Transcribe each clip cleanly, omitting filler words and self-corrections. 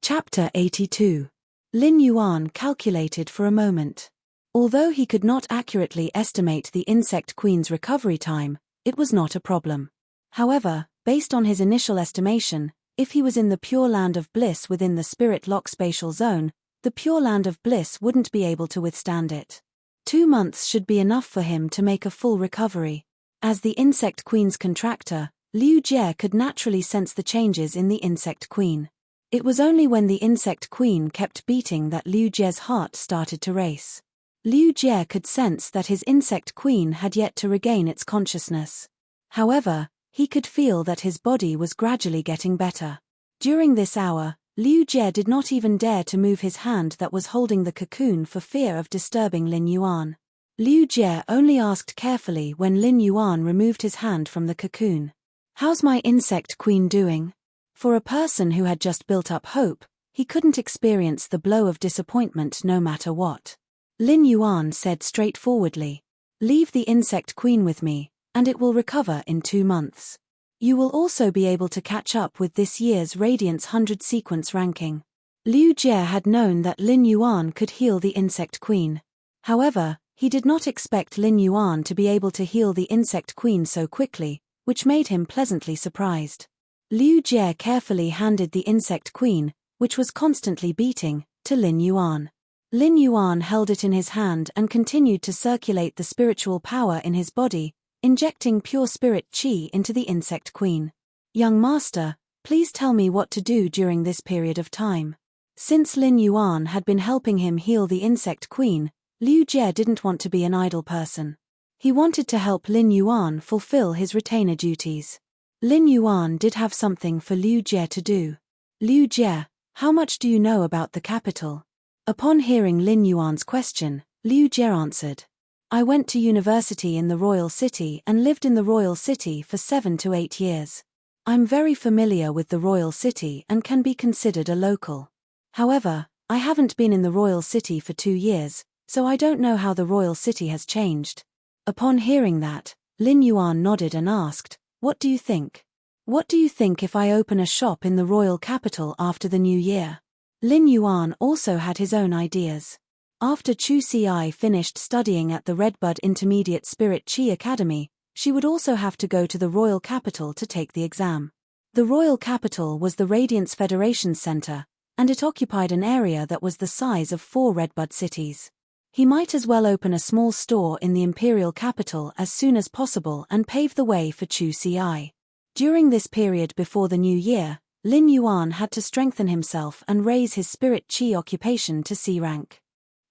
Chapter 82. Lin Yuan calculated for a moment. Although he could not accurately estimate the insect queen's recovery time, it was not a problem. However, based on his initial estimation, if he was in the Pure Land of Bliss within the Spirit Lock spatial zone, the Pure Land of Bliss wouldn't be able to withstand it. 2 months should be enough for him to make a full recovery. As the insect queen's contractor, Liu Jie could naturally sense the changes in the insect queen. It was only when the insect queen kept beating that Liu Jie's heart started to race. Liu Jie could sense that his insect queen had yet to regain its consciousness. However, he could feel that his body was gradually getting better. During this hour, Liu Jie did not even dare to move his hand that was holding the cocoon for fear of disturbing Lin Yuan. Liu Jie only asked carefully when Lin Yuan removed his hand from the cocoon. "How's my insect queen doing?" For a person who had just built up hope, he couldn't experience the blow of disappointment no matter what. Lin Yuan said straightforwardly, "Leave the insect queen with me, and it will recover in 2 months. You will also be able to catch up with this year's Radiance 100 sequence ranking." Liu Jie had known that Lin Yuan could heal the insect queen. However, he did not expect Lin Yuan to be able to heal the insect queen so quickly, which made him pleasantly surprised. Liu Jie carefully handed the insect queen, which was constantly beating, to Lin Yuan. Lin Yuan held it in his hand and continued to circulate the spiritual power in his body, injecting pure spirit qi into the insect queen. "Young master, please tell me what to do during this period of time." Since Lin Yuan had been helping him heal the insect queen, Liu Jie didn't want to be an idle person. He wanted to help Lin Yuan fulfill his retainer duties. Lin Yuan did have something for Liu Jie to do. "Liu Jie, how much do you know about the capital?" Upon hearing Lin Yuan's question, Liu Jie answered, "I went to university in the royal city and lived in the royal city for 7 to 8 years. I'm very familiar with the royal city and can be considered a local. However, I haven't been in the royal city for 2 years, so I don't know how the royal city has changed." Upon hearing that, Lin Yuan nodded and asked, "What do you think? What do you think if I open a shop in the royal capital after the new year?" Lin Yuan also had his own ideas. After Chu Ci finished studying at the Redbud Intermediate Spirit Qi Academy, she would also have to go to the royal capital to take the exam. The royal capital was the Radiance Federation Center, and it occupied an area that was the size of 4 Redbud cities. He might as well open a small store in the imperial capital as soon as possible and pave the way for Chu Ci. During this period before the new year, Lin Yuan had to strengthen himself and raise his spirit qi occupation to C rank.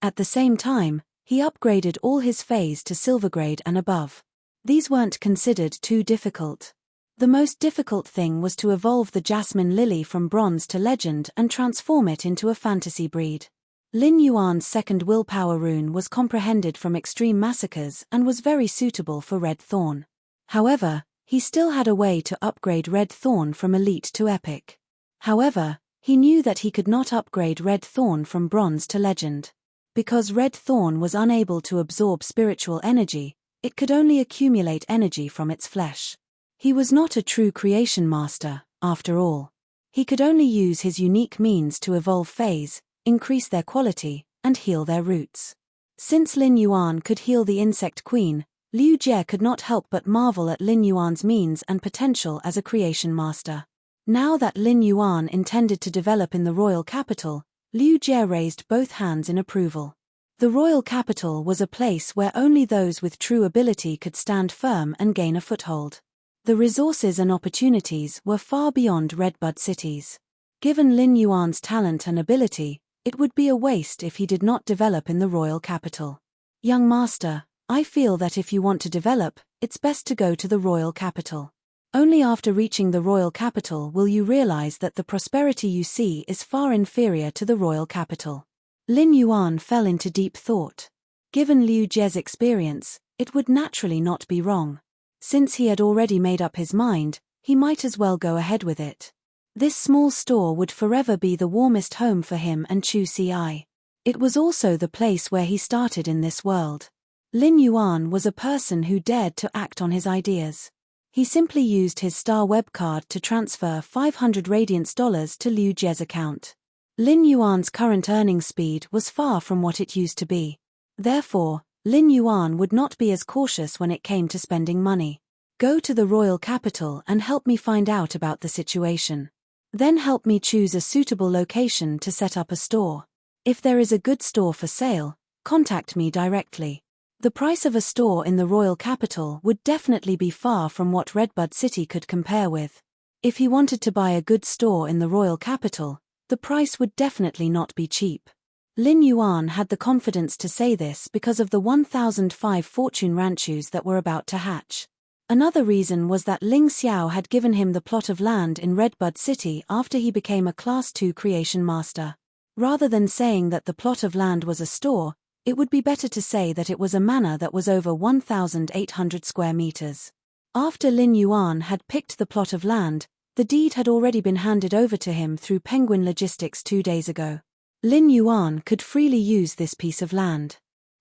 At the same time, he upgraded all his phase to silver grade and above. These weren't considered too difficult. The most difficult thing was to evolve the jasmine lily from bronze to legend and transform it into a fantasy breed. Lin Yuan's second willpower rune was comprehended from extreme massacres and was very suitable for Red Thorn. However, he still had a way to upgrade Red Thorn from elite to epic. However, he knew that he could not upgrade Red Thorn from bronze to legend. Because Red Thorn was unable to absorb spiritual energy, it could only accumulate energy from its flesh. He was not a true creation master, after all. He could only use his unique means to evolve phase, increase their quality, and heal their roots. Since Lin Yuan could heal the insect queen, Liu Jie could not help but marvel at Lin Yuan's means and potential as a creation master. Now that Lin Yuan intended to develop in the royal capital, Liu Jie raised both hands in approval. The royal capital was a place where only those with true ability could stand firm and gain a foothold. The resources and opportunities were far beyond Redbud cities. Given Lin Yuan's talent and ability, it would be a waste if he did not develop in the royal capital. "Young master, I feel that if you want to develop, it's best to go to the royal capital. Only after reaching the royal capital will you realize that the prosperity you see is far inferior to the royal capital." Lin Yuan fell into deep thought. Given Liu Jie's experience, it would naturally not be wrong. Since he had already made up his mind, he might as well go ahead with it. This small store would forever be the warmest home for him and Chu Ci. It was also the place where he started in this world. Lin Yuan was a person who dared to act on his ideas. He simply used his Star Web card to transfer $500 Radiance to Liu Jie's account. Lin Yuan's current earning speed was far from what it used to be. Therefore, Lin Yuan would not be as cautious when it came to spending money. Go to the royal capital and help me find out about the situation. Then help me choose a suitable location to set up a store. If there is a good store for sale, contact me directly. The price of a store in the royal capital would definitely be far from what Redbud City could compare with. If he wanted to buy a good store in the royal capital, the price would definitely not be cheap. Lin Yuan had the confidence to say this because of the 1005 fortune ranchus that were about to hatch. Another reason was that Ling Xiao had given him the plot of land in Redbud City after he became a Class 2 creation master. Rather than saying that the plot of land was a store, it would be better to say that it was a manor that was over 1,800 square meters. After Lin Yuan had picked the plot of land, the deed had already been handed over to him through Penguin Logistics 2 days ago. Lin Yuan could freely use this piece of land.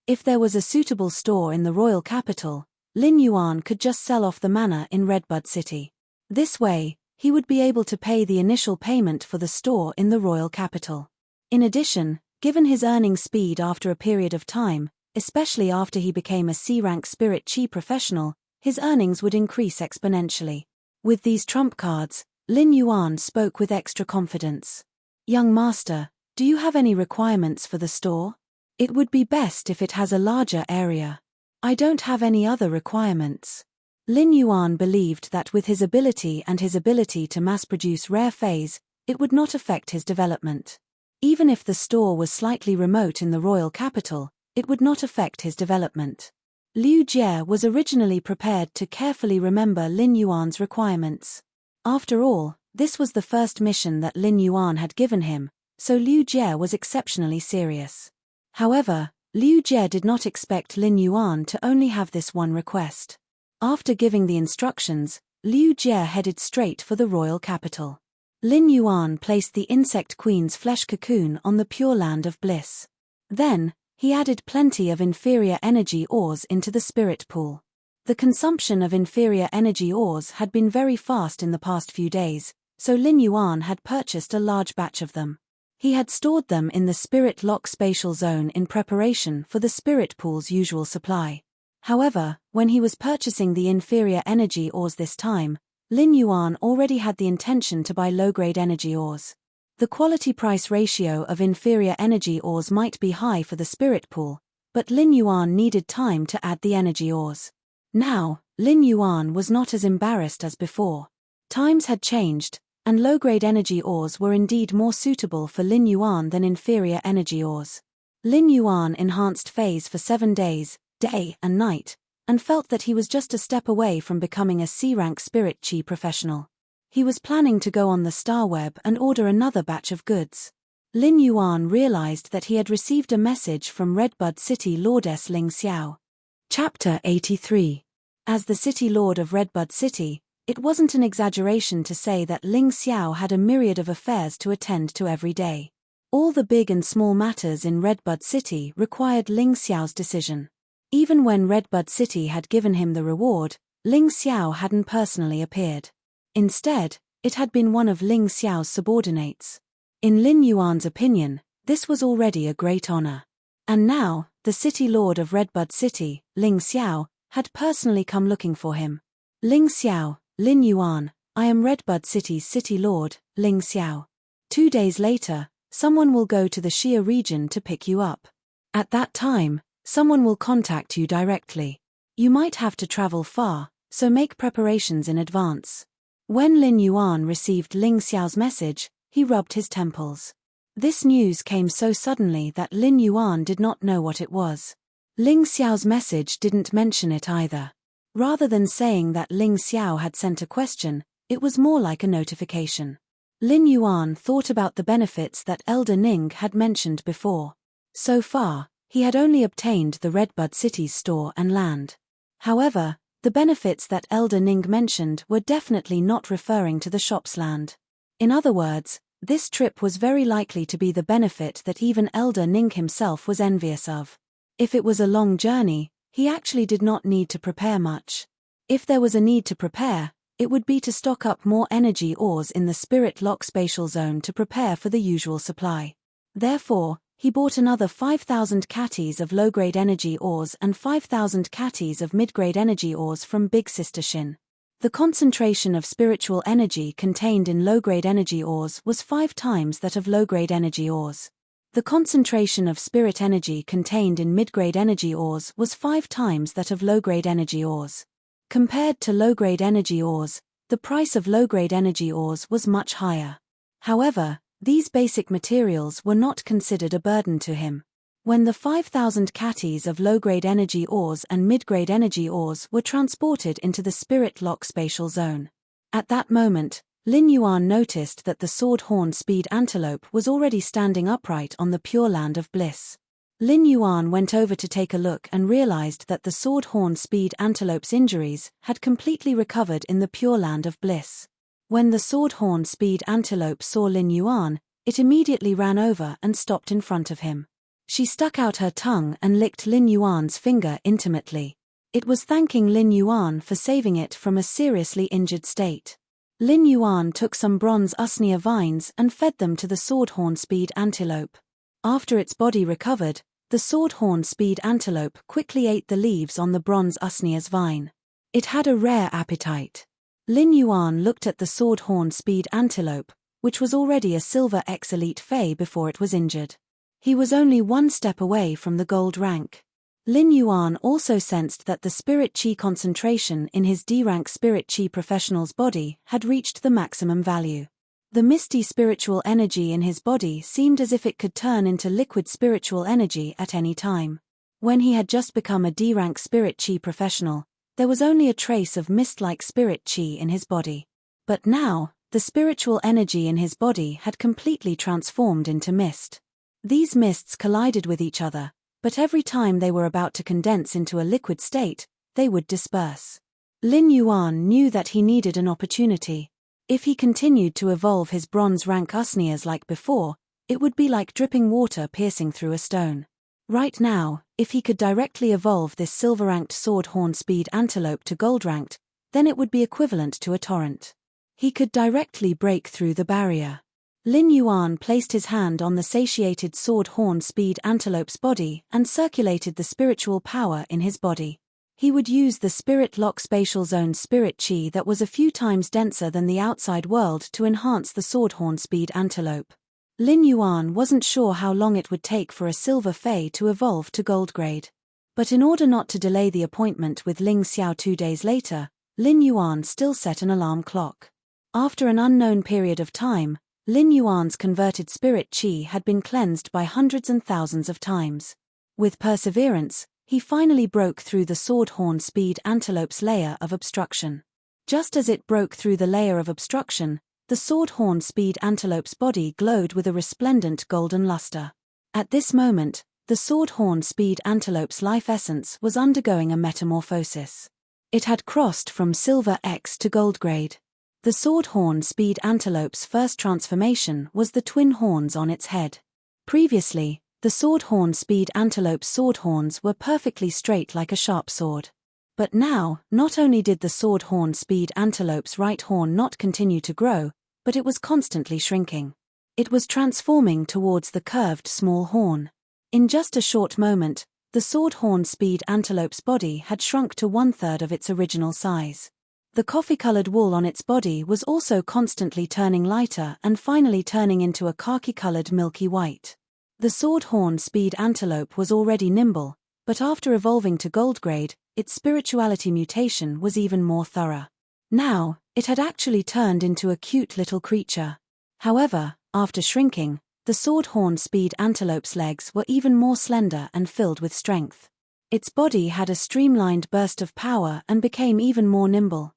If there was a suitable store in the royal capital, Lin Yuan could just sell off the manor in Redbud City. This way, he would be able to pay the initial payment for the store in the royal capital. In addition, given his earning speed after a period of time, especially after he became a C-rank spirit chi professional, his earnings would increase exponentially. With these trump cards, Lin Yuan spoke with extra confidence. Young master, do you have any requirements for the store? It would be best if it has a larger area. I don't have any other requirements. Lin Yuan believed that with his ability and his ability to mass-produce rare phase, it would not affect his development. Even if the store was slightly remote in the royal capital, it would not affect his development. Liu Jie was originally prepared to carefully remember Lin Yuan's requirements. After all, this was the first mission that Lin Yuan had given him, so Liu Jie was exceptionally serious. However, Liu Jie did not expect Lin Yuan to only have this one request. After giving the instructions, Liu Jie headed straight for the royal capital. Lin Yuan placed the insect queen's flesh cocoon on the pure land of bliss. Then, he added plenty of inferior energy ores into the spirit pool. The consumption of inferior energy ores had been very fast in the past few days, so Lin Yuan had purchased a large batch of them. He had stored them in the spirit lock spatial zone in preparation for the spirit pool's usual supply. However, when he was purchasing the inferior energy ores this time, Lin Yuan already had the intention to buy low-grade energy ores. The quality-price ratio of inferior energy ores might be high for the spirit pool, but Lin Yuan needed time to add the energy ores. Now, Lin Yuan was not as embarrassed as before. Times had changed, and low-grade energy ores were indeed more suitable for Lin Yuan than inferior energy ores. Lin Yuan enhanced phase for 7 days, day and night, and felt that he was just a step away from becoming a C-rank spirit chi professional. He was planning to go on the Star Web and order another batch of goods. Lin Yuan realized that he had received a message from Redbud City Lordess Ling Xiao. Chapter 83. As the City Lord of Redbud City, it wasn't an exaggeration to say that Ling Xiao had a myriad of affairs to attend to every day. All the big and small matters in Redbud City required Ling Xiao's decision. Even when Redbud City had given him the reward, Ling Xiao hadn't personally appeared. Instead, it had been one of Ling Xiao's subordinates. In Lin Yuan's opinion, this was already a great honor. And now, the City Lord of Redbud City, Ling Xiao, had personally come looking for him. Ling Xiao, Lin Yuan, I am Redbud City's City Lord, Ling Xiao. 2 days later, someone will go to the Xia region to pick you up. At that time, someone will contact you directly. You might have to travel far, so make preparations in advance. When Lin Yuan received Ling Xiao's message, he rubbed his temples. This news came so suddenly that Lin Yuan did not know what it was. Ling Xiao's message didn't mention it either. Rather than saying that Ling Xiao had sent a question, it was more like a notification. Lin Yuan thought about the benefits that Elder Ning had mentioned before. So far, he had only obtained the Redbud City's store and land. However, the benefits that Elder Ning mentioned were definitely not referring to the shop's land. In other words, this trip was very likely to be the benefit that even Elder Ning himself was envious of. If it was a long journey, he actually did not need to prepare much. If there was a need to prepare, it would be to stock up more energy ores in the Spirit Lock spatial zone to prepare for the usual supply. Therefore, he bought another 5,000 catties of low-grade energy ores and 5,000 catties of mid-grade energy ores from Big Sister Shin. The concentration of spiritual energy contained in low-grade energy ores was 5 times that of low-grade energy ores. The concentration of spirit energy contained in mid-grade energy ores was 5 times that of low-grade energy ores. Compared to low-grade energy ores, the price of low-grade energy ores was much higher. However, these basic materials were not considered a burden to him. When the 5,000 catties of low-grade energy ores and mid-grade energy ores were transported into the spirit lock spatial zone. At that moment, Lin Yuan noticed that the sword-horn speed antelope was already standing upright on the Pure Land of Bliss. Lin Yuan went over to take a look and realized that the sword-horn speed antelope's injuries had completely recovered in the Pure Land of Bliss. When the sword-horn speed antelope saw Lin Yuan, it immediately ran over and stopped in front of him. She stuck out her tongue and licked Lin Yuan's finger intimately. It was thanking Lin Yuan for saving it from a seriously injured state. Lin Yuan took some bronze usnea vines and fed them to the sword-horn speed antelope. After its body recovered, the sword-horn speed antelope quickly ate the leaves on the bronze usnea's vine. It had a rare appetite. Lin Yuan looked at the sword-horn speed antelope, which was already a Silver X Elite Fae before it was injured. He was only 1 step away from the gold rank. Lin Yuan also sensed that the spirit chi concentration in his D-rank spirit chi professional's body had reached the maximum value. The misty spiritual energy in his body seemed as if it could turn into liquid spiritual energy at any time. When he had just become a D-rank spirit chi professional, there was only a trace of mist-like spirit chi in his body. But now, the spiritual energy in his body had completely transformed into mist. These mists collided with each other, but every time they were about to condense into a liquid state, they would disperse. Lin Yuan knew that he needed an opportunity. If he continued to evolve his bronze rank usneas like before, it would be like dripping water piercing through a stone. Right now, if he could directly evolve this silver-ranked sword-horn speed antelope to gold-ranked, then it would be equivalent to a torrent. He could directly break through the barrier. Lin Yuan placed his hand on the satiated sword-horn speed antelope's body and circulated the spiritual power in his body. He would use the spirit lock spatial zone spirit chi that was a few times denser than the outside world to enhance the sword-horn speed antelope. Lin Yuan wasn't sure how long it would take for a silver fae to evolve to gold grade. But in order not to delay the appointment with Ling Xiao 2 days later, Lin Yuan still set an alarm clock. After an unknown period of time, Lin Yuan's converted spirit chi had been cleansed by hundreds and thousands of times. With perseverance, he finally broke through the sword-horn speed antelope's layer of obstruction. Just as it broke through the layer of obstruction, the sword-horn speed antelope's body glowed with a resplendent golden luster. At this moment, the sword-horn speed antelope's life essence was undergoing a metamorphosis. It had crossed from Silver X to gold grade. The sword-horn speed antelope's first transformation was the twin horns on its head. Previously, the sword-horn speed antelope's sword horns were perfectly straight like a sharp sword. But now, not only did the sword-horn speed antelope's right horn not continue to grow, but it was constantly shrinking. It was transforming towards the curved small horn. In just a short moment, the sword-horn speed antelope's body had shrunk to 1/3 of its original size. The coffee-colored wool on its body was also constantly turning lighter and finally turning into a khaki-colored milky white. The sword-horn speed antelope was already nimble, but after evolving to gold grade, its spirituality mutation was even more thorough. Now, it had actually turned into a cute little creature. However, after shrinking, the sword-horn speed antelope's legs were even more slender and filled with strength. Its body had a streamlined burst of power and became even more nimble.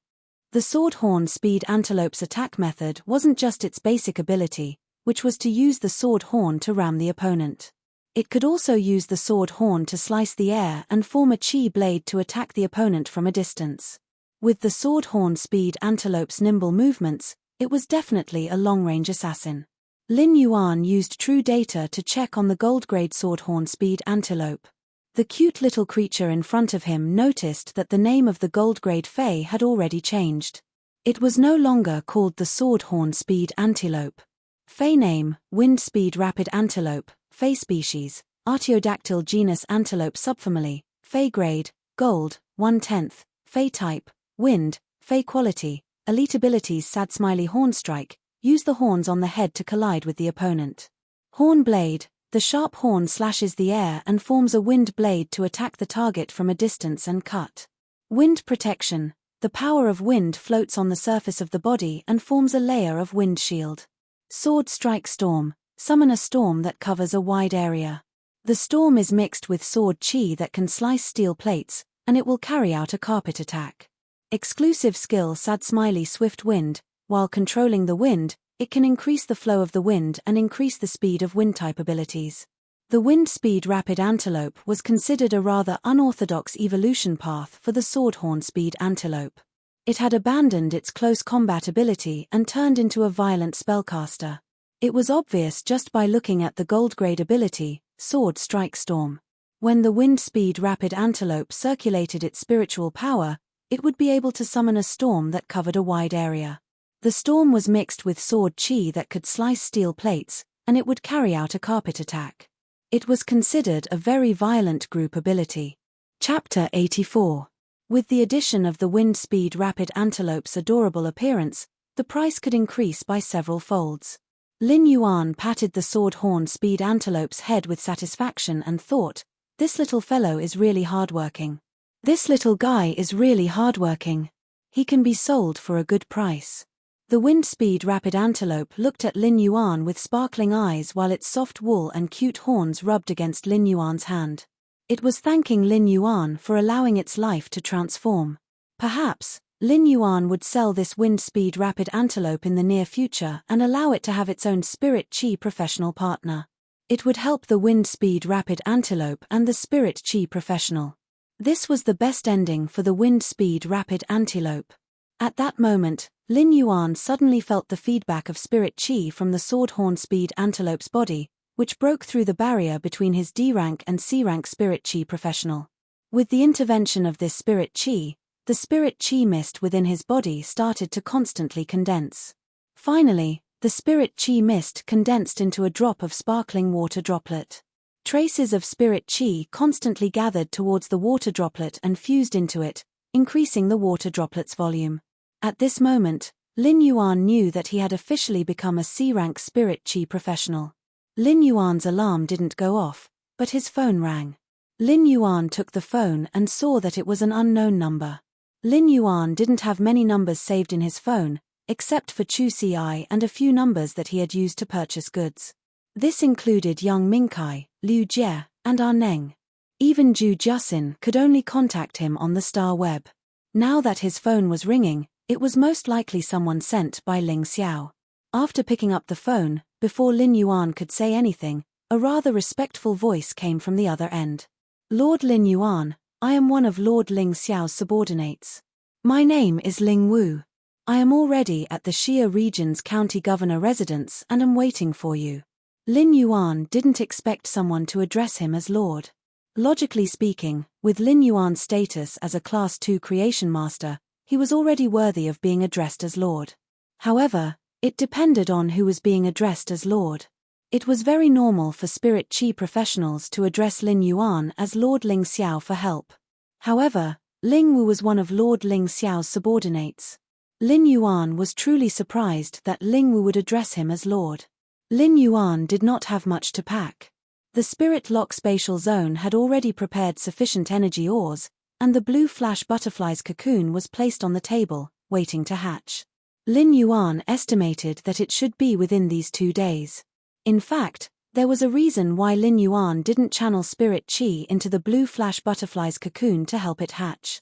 The sword-horn speed antelope's attack method wasn't just its basic ability, which was to use the sword horn to ram the opponent. It could also use the sword horn to slice the air and form a chi blade to attack the opponent from a distance. With the sword horn speed antelope's nimble movements, it was definitely a long-range assassin. Lin Yuan used true data to check on the gold-grade sword horn speed antelope. The cute little creature in front of him noticed that the name of the gold-grade fae had already changed. It was no longer called the sword horn speed antelope. Fey name, Wind Speed Rapid Antelope, Fey species, Artiodactyl genus Antelope subfamily, Fey grade, Gold, 1/10, Fey type, Wind, Fey quality, elite abilities Sad Smiley Horn Strike, use the horns on the head to collide with the opponent. Horn blade, the sharp horn slashes the air and forms a wind blade to attack the target from a distance and cut. Wind protection, the power of wind floats on the surface of the body and forms a layer of wind shield. Sword Strike Storm, summon a storm that covers a wide area. The storm is mixed with sword chi that can slice steel plates, and it will carry out a carpet attack. Exclusive skill Sad Smiley Swift Wind, while controlling the wind, it can increase the flow of the wind and increase the speed of wind-type abilities. The Wind Speed Rapid Antelope was considered a rather unorthodox evolution path for the Swordhorn Speed Antelope. It had abandoned its close combat ability and turned into a violent spellcaster. It was obvious just by looking at the gold grade ability, Sword Strike Storm. When the Wind Speed Rapid Antelope circulated its spiritual power, it would be able to summon a storm that covered a wide area. The storm was mixed with sword chi that could slice steel plates, and it would carry out a carpet attack. It was considered a very violent group ability. Chapter 84. With the addition of the Wind Speed Rapid Antelope's adorable appearance, the price could increase by several folds. Lin Yuan patted the Swordhorn Speed Antelope's head with satisfaction and thought, "This little fellow is really hardworking. This little guy is really hardworking. He can be sold for a good price." The Wind Speed Rapid Antelope looked at Lin Yuan with sparkling eyes while its soft wool and cute horns rubbed against Lin Yuan's hand. It was thanking Lin Yuan for allowing its life to transform. Perhaps, Lin Yuan would sell this Wind Speed Rapid Antelope in the near future and allow it to have its own Spirit Chi professional partner. It would help the Wind Speed Rapid Antelope and the Spirit Chi professional. This was the best ending for the Wind Speed Rapid Antelope. At that moment, Lin Yuan suddenly felt the feedback of Spirit Chi from the Swordhorn Speed Antelope's body, which broke through the barrier between his D-rank and C-rank Spirit Chi professional. With the intervention of this Spirit Chi, the Spirit Chi mist within his body started to constantly condense. Finally, the Spirit Chi mist condensed into a drop of sparkling water droplet. Traces of Spirit Chi constantly gathered towards the water droplet and fused into it, increasing the water droplet's volume. At this moment, Lin Yuan knew that he had officially become a C-rank Spirit Chi professional. Lin Yuan's alarm didn't go off, but his phone rang. Lin Yuan took the phone and saw that it was an unknown number. Lin Yuan didn't have many numbers saved in his phone, except for Chu Ci and a few numbers that he had used to purchase goods. This included Yang Mingkai, Liu Jie, and Neng. Even Zhu Jiaxin could only contact him on the star web. Now that his phone was ringing, it was most likely someone sent by Ling Xiao. After picking up the phone, before Lin Yuan could say anything, a rather respectful voice came from the other end. "Lord Lin Yuan, I am one of Lord Ling Xiao's subordinates. My name is Ling Wu. I am already at the Xia region's county governor residence and am waiting for you." Lin Yuan didn't expect someone to address him as Lord. Logically speaking, with Lin Yuan's status as a Class 2 creation master, he was already worthy of being addressed as Lord. However, it depended on who was being addressed as Lord. It was very normal for Spirit Chi professionals to address Lin Yuan as Lord Ling Xiao for help. However, Ling Wu was one of Lord Ling Xiao's subordinates. Lin Yuan was truly surprised that Ling Wu would address him as Lord. Lin Yuan did not have much to pack. The Spirit Lock spatial zone had already prepared sufficient energy ores, and the blue flash butterfly's cocoon was placed on the table, waiting to hatch. Lin Yuan estimated that it should be within these 2 days. In fact, there was a reason why Lin Yuan didn't channel Spirit Chi into the blue flash butterfly's cocoon to help it hatch.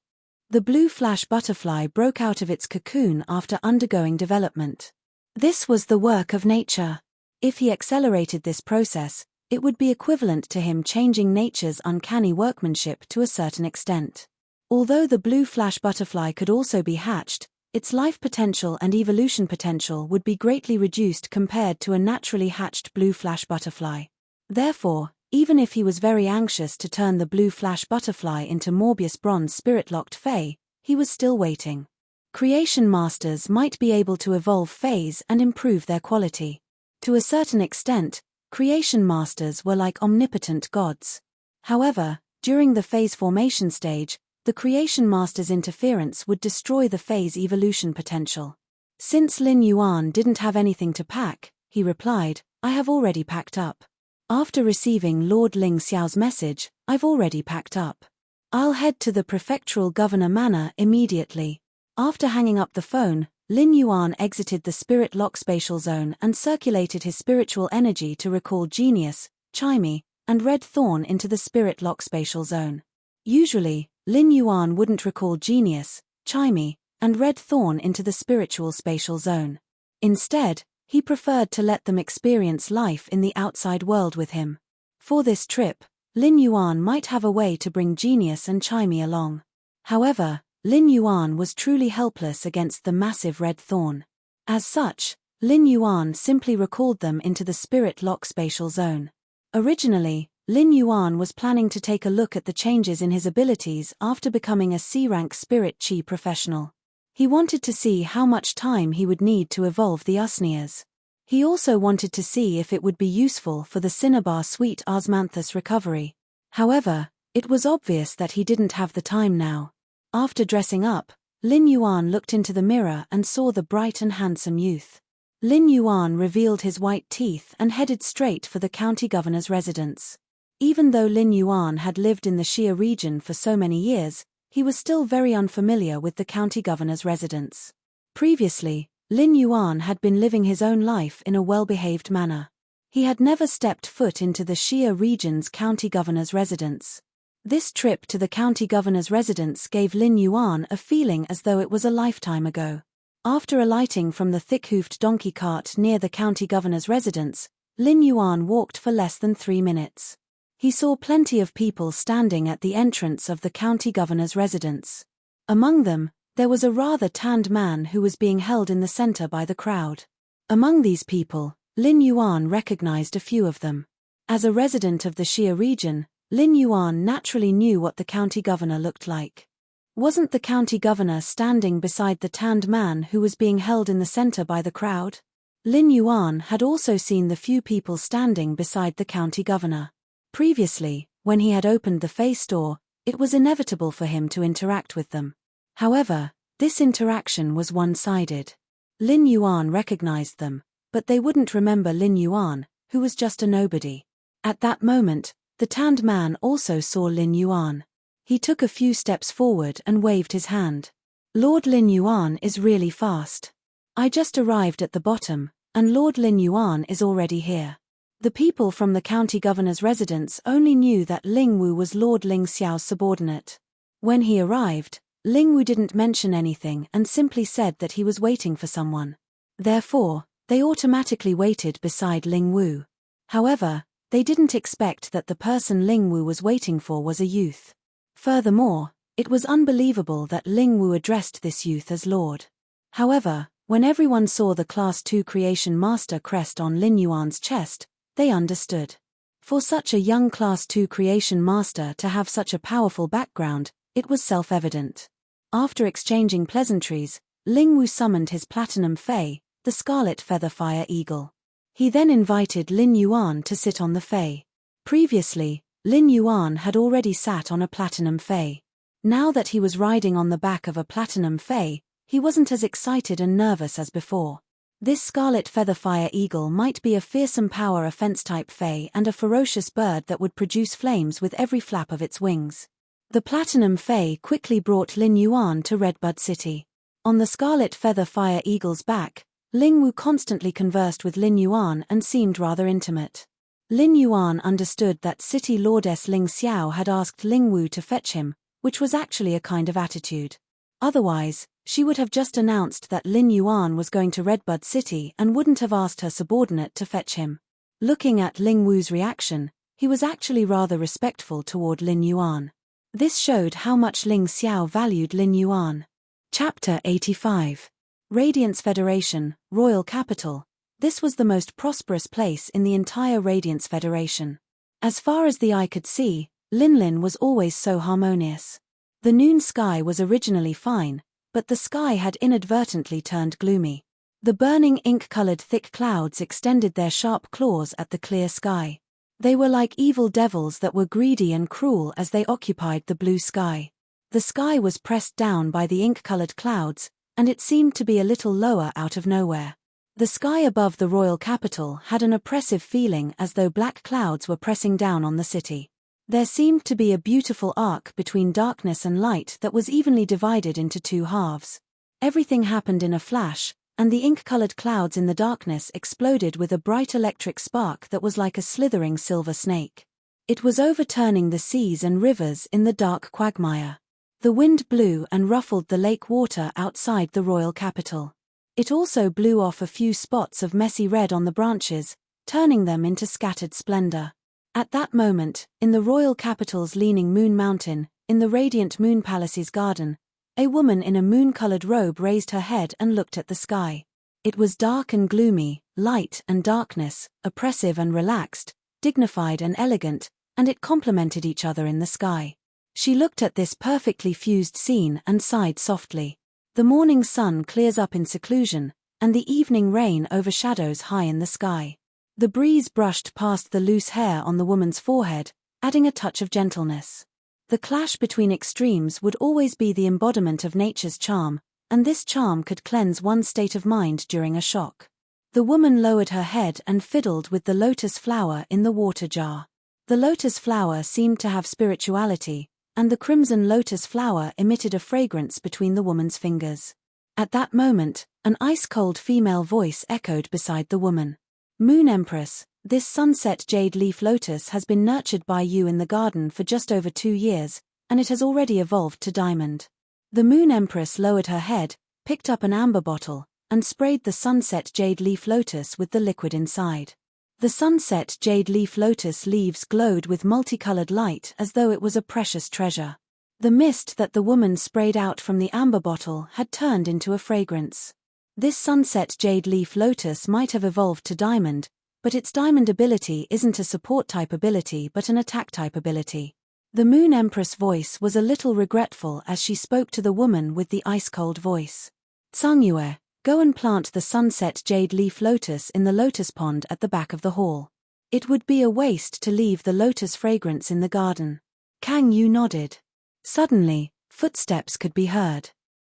The blue flash butterfly broke out of its cocoon after undergoing development. This was the work of nature. If he accelerated this process, it would be equivalent to him changing nature's uncanny workmanship to a certain extent. Although the blue flash butterfly could also be hatched, its life potential and evolution potential would be greatly reduced compared to a naturally hatched blue flash butterfly. Therefore, even if he was very anxious to turn the blue flash butterfly into Morbius Bronze Spirit-locked Fae, he was still waiting. Creation masters might be able to evolve Faes and improve their quality. To a certain extent, creation masters were like omnipotent gods. However, during the phase formation stage, the creation master's interference would destroy the phase evolution potential. Since Lin Yuan didn't have anything to pack, he replied, "I have already packed up. After receiving Lord Ling Xiao's message, I've already packed up. I'll head to the prefectural governor manor immediately." After hanging up the phone, Lin Yuan exited the spirit lock spatial zone and circulated his spiritual energy to recall Genius, Chimey, and Red Thorn into the spirit lock spatial zone. Usually, Lin Yuan wouldn't recall Genius, Chimey, and Red Thorn into the spiritual spatial zone. Instead, he preferred to let them experience life in the outside world with him. For this trip, Lin Yuan might have a way to bring Genius and Chimey along. However, Lin Yuan was truly helpless against the massive Red Thorn. As such, Lin Yuan simply recalled them into the spirit lock spatial zone. Originally, Lin Yuan was planning to take a look at the changes in his abilities after becoming a C-rank spirit chi professional. He wanted to see how much time he would need to evolve the Usnias. He also wanted to see if it would be useful for the Cinnabar Sweet Osmanthus recovery. However, it was obvious that he didn't have the time now. After dressing up, Lin Yuan looked into the mirror and saw the bright and handsome youth. Lin Yuan revealed his white teeth and headed straight for the county governor's residence. Even though Lin Yuan had lived in the Xia region for so many years, he was still very unfamiliar with the county governor's residence. Previously, Lin Yuan had been living his own life in a well-behaved manner. He had never stepped foot into the Xia region's county governor's residence. This trip to the county governor's residence gave Lin Yuan a feeling as though it was a lifetime ago. After alighting from the thick-hoofed donkey cart near the county governor's residence, Lin Yuan walked for less than 3 minutes. He saw plenty of people standing at the entrance of the county governor's residence. Among them, there was a rather tanned man who was being held in the center by the crowd. Among these people, Lin Yuan recognized a few of them. As a resident of the Xia region, Lin Yuan naturally knew what the county governor looked like. Wasn't the county governor standing beside the tanned man who was being held in the center by the crowd? Lin Yuan had also seen the few people standing beside the county governor. Previously, when he had opened the Fey store, it was inevitable for him to interact with them. However, this interaction was one-sided. Lin Yuan recognized them, but they wouldn't remember Lin Yuan, who was just a nobody. At that moment, the tanned man also saw Lin Yuan. He took a few steps forward and waved his hand. "Lord Lin Yuan is really fast. I just arrived at the bottom, and Lord Lin Yuan is already here." The people from the county governor's residence only knew that Ling Wu was Lord Ling Xiao's subordinate. When he arrived, Ling Wu didn't mention anything and simply said that he was waiting for someone. Therefore, they automatically waited beside Ling Wu. However, they didn't expect that the person Ling Wu was waiting for was a youth. Furthermore, it was unbelievable that Ling Wu addressed this youth as Lord. However, when everyone saw the Class 2 Creation Master crest on Lin Yuan's chest, they understood. For such a young Class 2 Creation Master to have such a powerful background, it was self-evident. After exchanging pleasantries, Ling Wu summoned his Platinum Fey, the Scarlet Featherfire Eagle. He then invited Lin Yuan to sit on the Fey. Previously, Lin Yuan had already sat on a Platinum Fey. Now that he was riding on the back of a Platinum Fey, he wasn't as excited and nervous as before. This Scarlet Featherfire Eagle might be a fearsome power offense-type Fey and a ferocious bird that would produce flames with every flap of its wings. The Platinum Fey quickly brought Lin Yuan to Redbud City. On the Scarlet Featherfire Eagle's back, Ling Wu constantly conversed with Lin Yuan and seemed rather intimate. Lin Yuan understood that City Lordess Ling Xiao had asked Ling Wu to fetch him, which was actually a kind of attitude. Otherwise, she would have just announced that Lin Yuan was going to Redbud City and wouldn't have asked her subordinate to fetch him. Looking at Ling Wu's reaction, he was actually rather respectful toward Lin Yuan. This showed how much Ling Xiao valued Lin Yuan. Chapter 85. Radiance Federation, Royal Capital. This was the most prosperous place in the entire Radiance Federation. As far as the eye could see, Linlin was always so harmonious. The noon sky was originally fine, but the sky had inadvertently turned gloomy. The burning ink-colored thick clouds extended their sharp claws at the clear sky. They were like evil devils that were greedy and cruel as they occupied the blue sky. The sky was pressed down by the ink-colored clouds, and it seemed to be a little lower out of nowhere. The sky above the royal capital had an oppressive feeling as though black clouds were pressing down on the city. There seemed to be a beautiful arc between darkness and light that was evenly divided into two halves. Everything happened in a flash, and the ink-colored clouds in the darkness exploded with a bright electric spark that was like a slithering silver snake. It was overturning the seas and rivers in the dark quagmire. The wind blew and ruffled the lake water outside the royal capital. It also blew off a few spots of messy red on the branches, turning them into scattered splendor. At that moment, in the royal capital's leaning moon mountain, in the radiant moon palace's garden, a woman in a moon-colored robe raised her head and looked at the sky. It was dark and gloomy, light and darkness, oppressive and relaxed, dignified and elegant, and it complemented each other in the sky. She looked at this perfectly fused scene and sighed softly. The morning sun clears up in seclusion, and the evening rain overshadows high in the sky. The breeze brushed past the loose hair on the woman's forehead, adding a touch of gentleness. The clash between extremes would always be the embodiment of nature's charm, and this charm could cleanse one's state of mind during a shock. The woman lowered her head and fiddled with the lotus flower in the water jar. The lotus flower seemed to have spirituality, and the crimson lotus flower emitted a fragrance between the woman's fingers. At that moment, an ice-cold female voice echoed beside the woman. "Moon Empress, this sunset jade leaf lotus has been nurtured by you in the garden for just over 2 years, and it has already evolved to diamond." The Moon Empress lowered her head, picked up an amber bottle, and sprayed the sunset jade leaf lotus with the liquid inside. The sunset jade leaf lotus leaves glowed with multicolored light as though it was a precious treasure. The mist that the woman sprayed out from the amber bottle had turned into a fragrance. This sunset jade leaf lotus might have evolved to diamond, but its diamond ability isn't a support type ability but an attack type ability. The Moon Empress voice was a little regretful as she spoke to the woman with the ice-cold voice. "Tsangyue, go and plant the sunset jade leaf lotus in the lotus pond at the back of the hall. It would be a waste to leave the lotus fragrance in the garden." Kang Yu nodded. Suddenly, footsteps could be heard.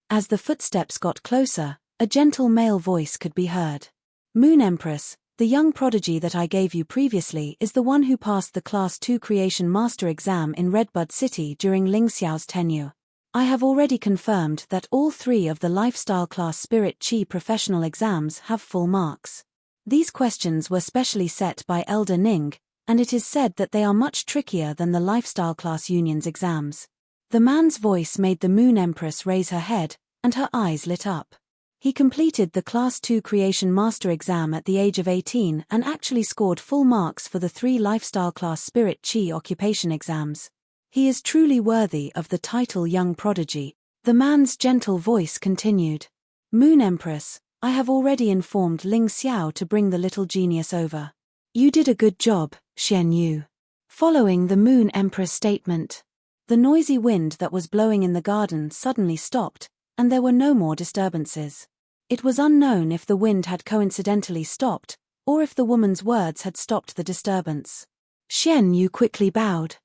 As the footsteps got closer, a gentle male voice could be heard. "Moon Empress, the young prodigy that I gave you previously is the one who passed the Class 2 Creation Master exam in Redbud City during Ling Xiao's tenure. I have already confirmed that all 3 of the Lifestyle Class Spirit Chi professional exams have full marks. These questions were specially set by Elder Ning, and it is said that they are much trickier than the Lifestyle Class Union's exams." The man's voice made the Moon Empress raise her head, and her eyes lit up. He completed the Class 2 Creation Master exam at the age of 18 and actually scored full marks for the 3 Lifestyle Class Spirit Chi occupation exams. He is truly worthy of the title Young Prodigy. The man's gentle voice continued. "Moon Empress, I have already informed Ling Xiao to bring the little genius over. You did a good job, Xian Yu." Following the Moon Empress statement, the noisy wind that was blowing in the garden suddenly stopped, and there were no more disturbances. It was unknown if the wind had coincidentally stopped, or if the woman's words had stopped the disturbance. Xian Yu quickly bowed.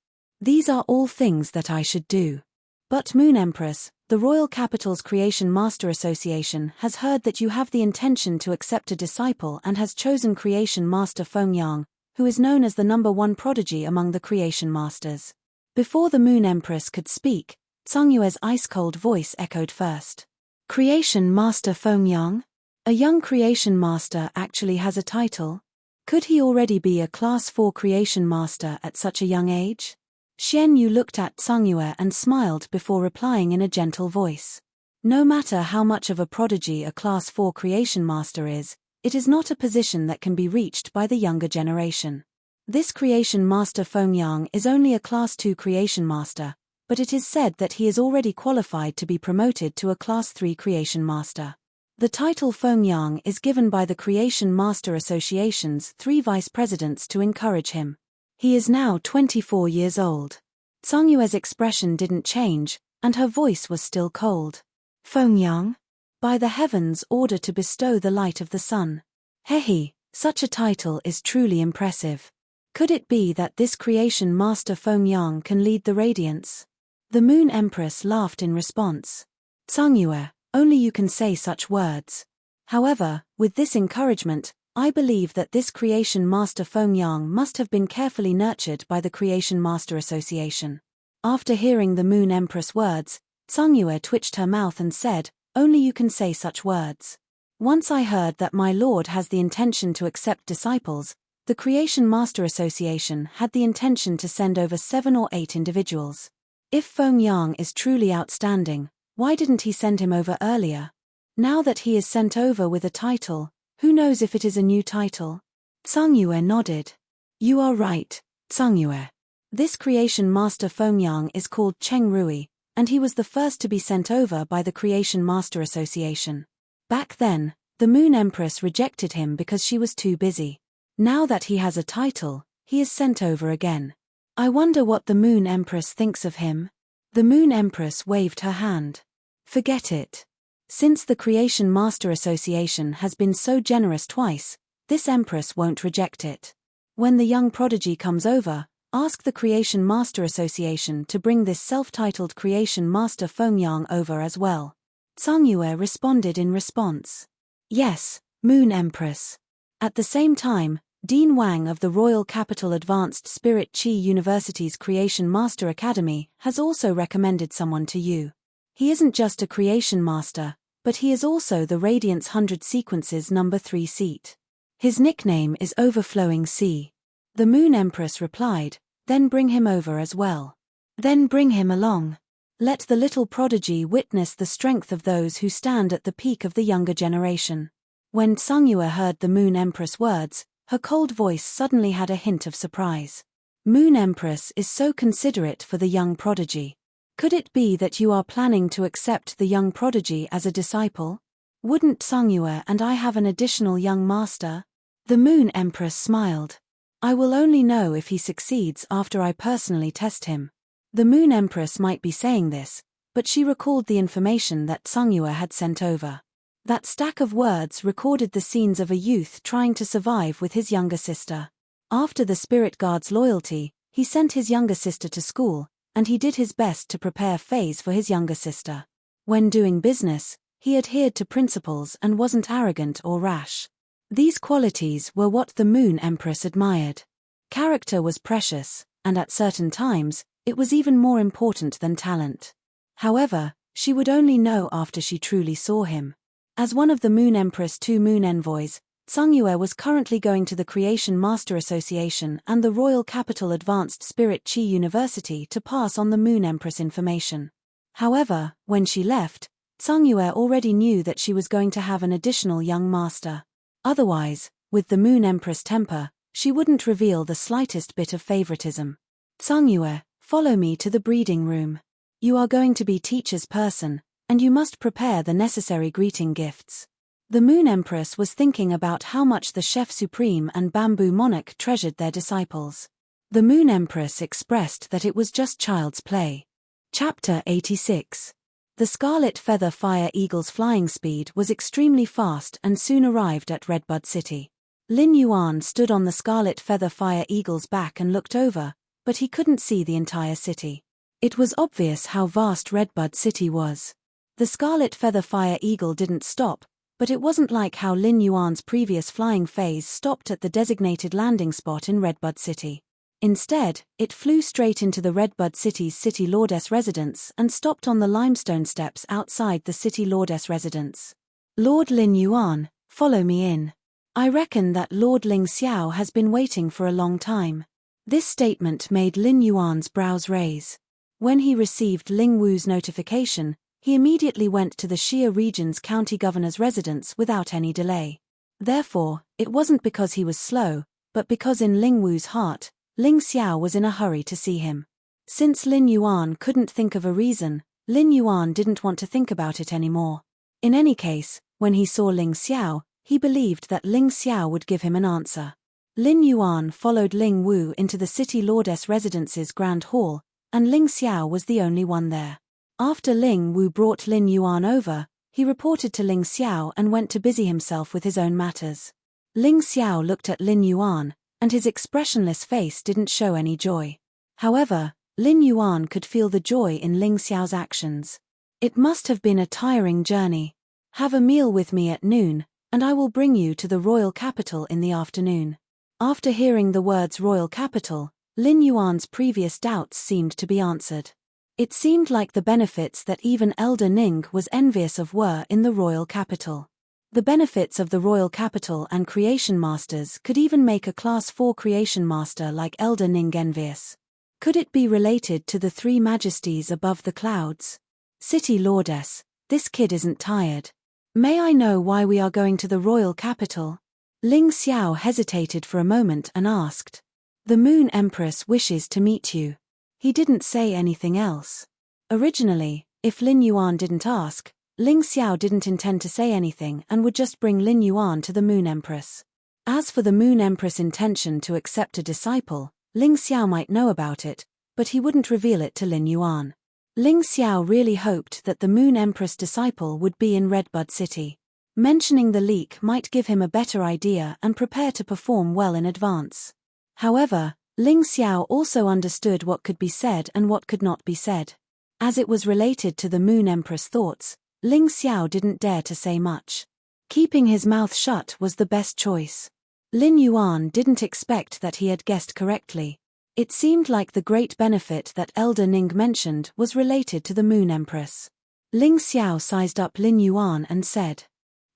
"These are all things that I should do. But Moon Empress, the Royal Capital's Creation Master Association has heard that you have the intention to accept a disciple and has chosen Creation Master Fengyang, who is known as the #1 prodigy among the Creation Masters." Before the Moon Empress could speak, Tsangyue's ice-cold voice echoed first. "Creation Master Fengyang? A young Creation Master actually has a title? Could he already be a Class 4 Creation Master at such a young age?" Xian Yu looked at Tsangyue and smiled before replying in a gentle voice. "No matter how much of a prodigy a Class 4 Creation Master is, it is not a position that can be reached by the younger generation. This Creation Master Fengyang is only a Class 2 Creation Master, but it is said that he is already qualified to be promoted to a Class 3 Creation Master. The title Fengyang is given by the Creation Master Association's 3 vice presidents to encourage him. He is now 24 years old." Tsangyue's expression didn't change, and her voice was still cold. "Fengyang? By the heavens order to bestow the light of the sun. Hehe, such a title is truly impressive. Could it be that this creation master Feng Yang can lead the radiance? The Moon Empress laughed in response. Tsungyue, only you can say such words. However, with this encouragement, I believe that this creation master Feng Yang must have been carefully nurtured by the Creation Master Association. After hearing the Moon Empress words, Tsungyue twitched her mouth and said, only you can say such words. Once I heard that my lord has the intention to accept disciples, the Creation Master Association had the intention to send over 7 or 8 individuals. If Feng Yang is truly outstanding, why didn't he send him over earlier? Now that he is sent over with a title, who knows if it is a new title? Tsungyue nodded. You are right, Tsungyue. This creation master Feng Yang is called Cheng Rui, and he was the first to be sent over by the Creation Master Association. Back then, the Moon Empress rejected him because she was too busy. Now that he has a title, he is sent over again. I wonder what the Moon Empress thinks of him? The Moon Empress waved her hand. Forget it. Since the Creation Master Association has been so generous twice, this Empress won't reject it. When the young prodigy comes over, ask the Creation Master Association to bring this self-titled Creation Master Feng Yang over as well. Tsungyue responded in response. Yes, Moon Empress. At the same time, Dean Wang of the Royal Capital Advanced Spirit Chi University's Creation Master Academy has also recommended someone to you. He isn't just a Creation Master, but he is also the Radiance 100 Sequences number 3 seat. His nickname is Overflowing Sea. The Moon Empress replied, then bring him over as well. Then bring him along. Let the little prodigy witness the strength of those who stand at the peak of the younger generation. When Tsungyue heard the Moon Empress words, her cold voice suddenly had a hint of surprise. Moon Empress is so considerate for the young prodigy. Could it be that you are planning to accept the young prodigy as a disciple? Wouldn't Tsungyue and I have an additional young master? The Moon Empress smiled. I will only know if he succeeds after I personally test him. The Moon Empress might be saying this, but she recalled the information that Tsungyue had sent over. That stack of words recorded the scenes of a youth trying to survive with his younger sister. After the Spirit Guard's loyalty, he sent his younger sister to school, and he did his best to prepare Phase for his younger sister. When doing business, he adhered to principles and wasn't arrogant or rash. These qualities were what the Moon Empress admired. Character was precious, and at certain times, it was even more important than talent. However, she would only know after she truly saw him. As one of the Moon Empress' 2 moon envoys, Tsungyue was currently going to the Creation Master Association and the Royal Capital Advanced Spirit Chi University to pass on the Moon Empress information. However, when she left, Tsungyue already knew that she was going to have an additional young master. Otherwise, with the Moon Empress temper, she wouldn't reveal the slightest bit of favoritism. Tsungyue, follow me to the breeding room. You are going to be teacher's person, and you must prepare the necessary greeting gifts. The Moon Empress was thinking about how much the Chef Supreme and Bamboo Monarch treasured their disciples. The Moon Empress expressed that it was just child's play. Chapter 86. The Scarlet Feather Fire Eagle's flying speed was extremely fast and soon arrived at Redbud City. Lin Yuan stood on the Scarlet Feather Fire Eagle's back and looked over, but he couldn't see the entire city. It was obvious how vast Redbud City was. The Scarlet Feather Fire Eagle didn't stop, but it wasn't like how Lin Yuan's previous flying phase stopped at the designated landing spot in Redbud City. Instead, it flew straight into the Redbud City's City Lordess residence and stopped on the limestone steps outside the City Lordess residence. Lord Lin Yuan, follow me in. I reckon that Lord Ling Xiao has been waiting for a long time. This statement made Lin Yuan's brows raise. When he received Ling Wu's notification, he immediately went to the Xia region's county governor's residence without any delay. Therefore, it wasn't because he was slow, but because in Ling Wu's heart, Ling Xiao was in a hurry to see him. Since Lin Yuan couldn't think of a reason, Lin Yuan didn't want to think about it anymore. In any case, when he saw Ling Xiao, he believed that Ling Xiao would give him an answer. Lin Yuan followed Ling Wu into the City Lordess Residence's Grand Hall, and Ling Xiao was the only one there. After Ling Wu brought Lin Yuan over, He reported to Ling Xiao and went to busy himself with his own matters. Ling Xiao looked at Lin Yuan, and his expressionless face didn't show any joy. However, Lin Yuan could feel the joy in Ling Xiao's actions. It must have been a tiring journey. Have a meal with me at noon, and I will bring you to the royal capital in the afternoon. After hearing the words royal capital, Lin Yuan's previous doubts seemed to be answered. It seemed like the benefits that even Elder Ning was envious of were in the royal capital. The benefits of the royal capital and creation masters could even make a class 4 creation master like Elder Ning envious. Could it be related to the three majesties above the clouds? City Lordess, this kid isn't tired. May I know why we are going to the royal capital? Ling Xiao hesitated for a moment and asked. The Moon Empress wishes to meet you. He didn't say anything else. Originally, if Lin Yuan didn't ask, Ling Xiao didn't intend to say anything and would just bring Lin Yuan to the Moon Empress. As for the Moon Empress' intention to accept a disciple, Ling Xiao might know about it, but he wouldn't reveal it to Lin Yuan. Ling Xiao really hoped that the Moon Empress disciple would be in Redbud City. Mentioning the leak might give him a better idea and prepare to perform well in advance. However, Ling Xiao also understood what could be said and what could not be said. As it was related to the Moon Empress thoughts, Ling Xiao didn't dare to say much. Keeping his mouth shut was the best choice. Lin Yuan didn't expect that he had guessed correctly. It seemed like the great benefit that Elder Ning mentioned was related to the Moon Empress. Ling Xiao sized up Lin Yuan and said,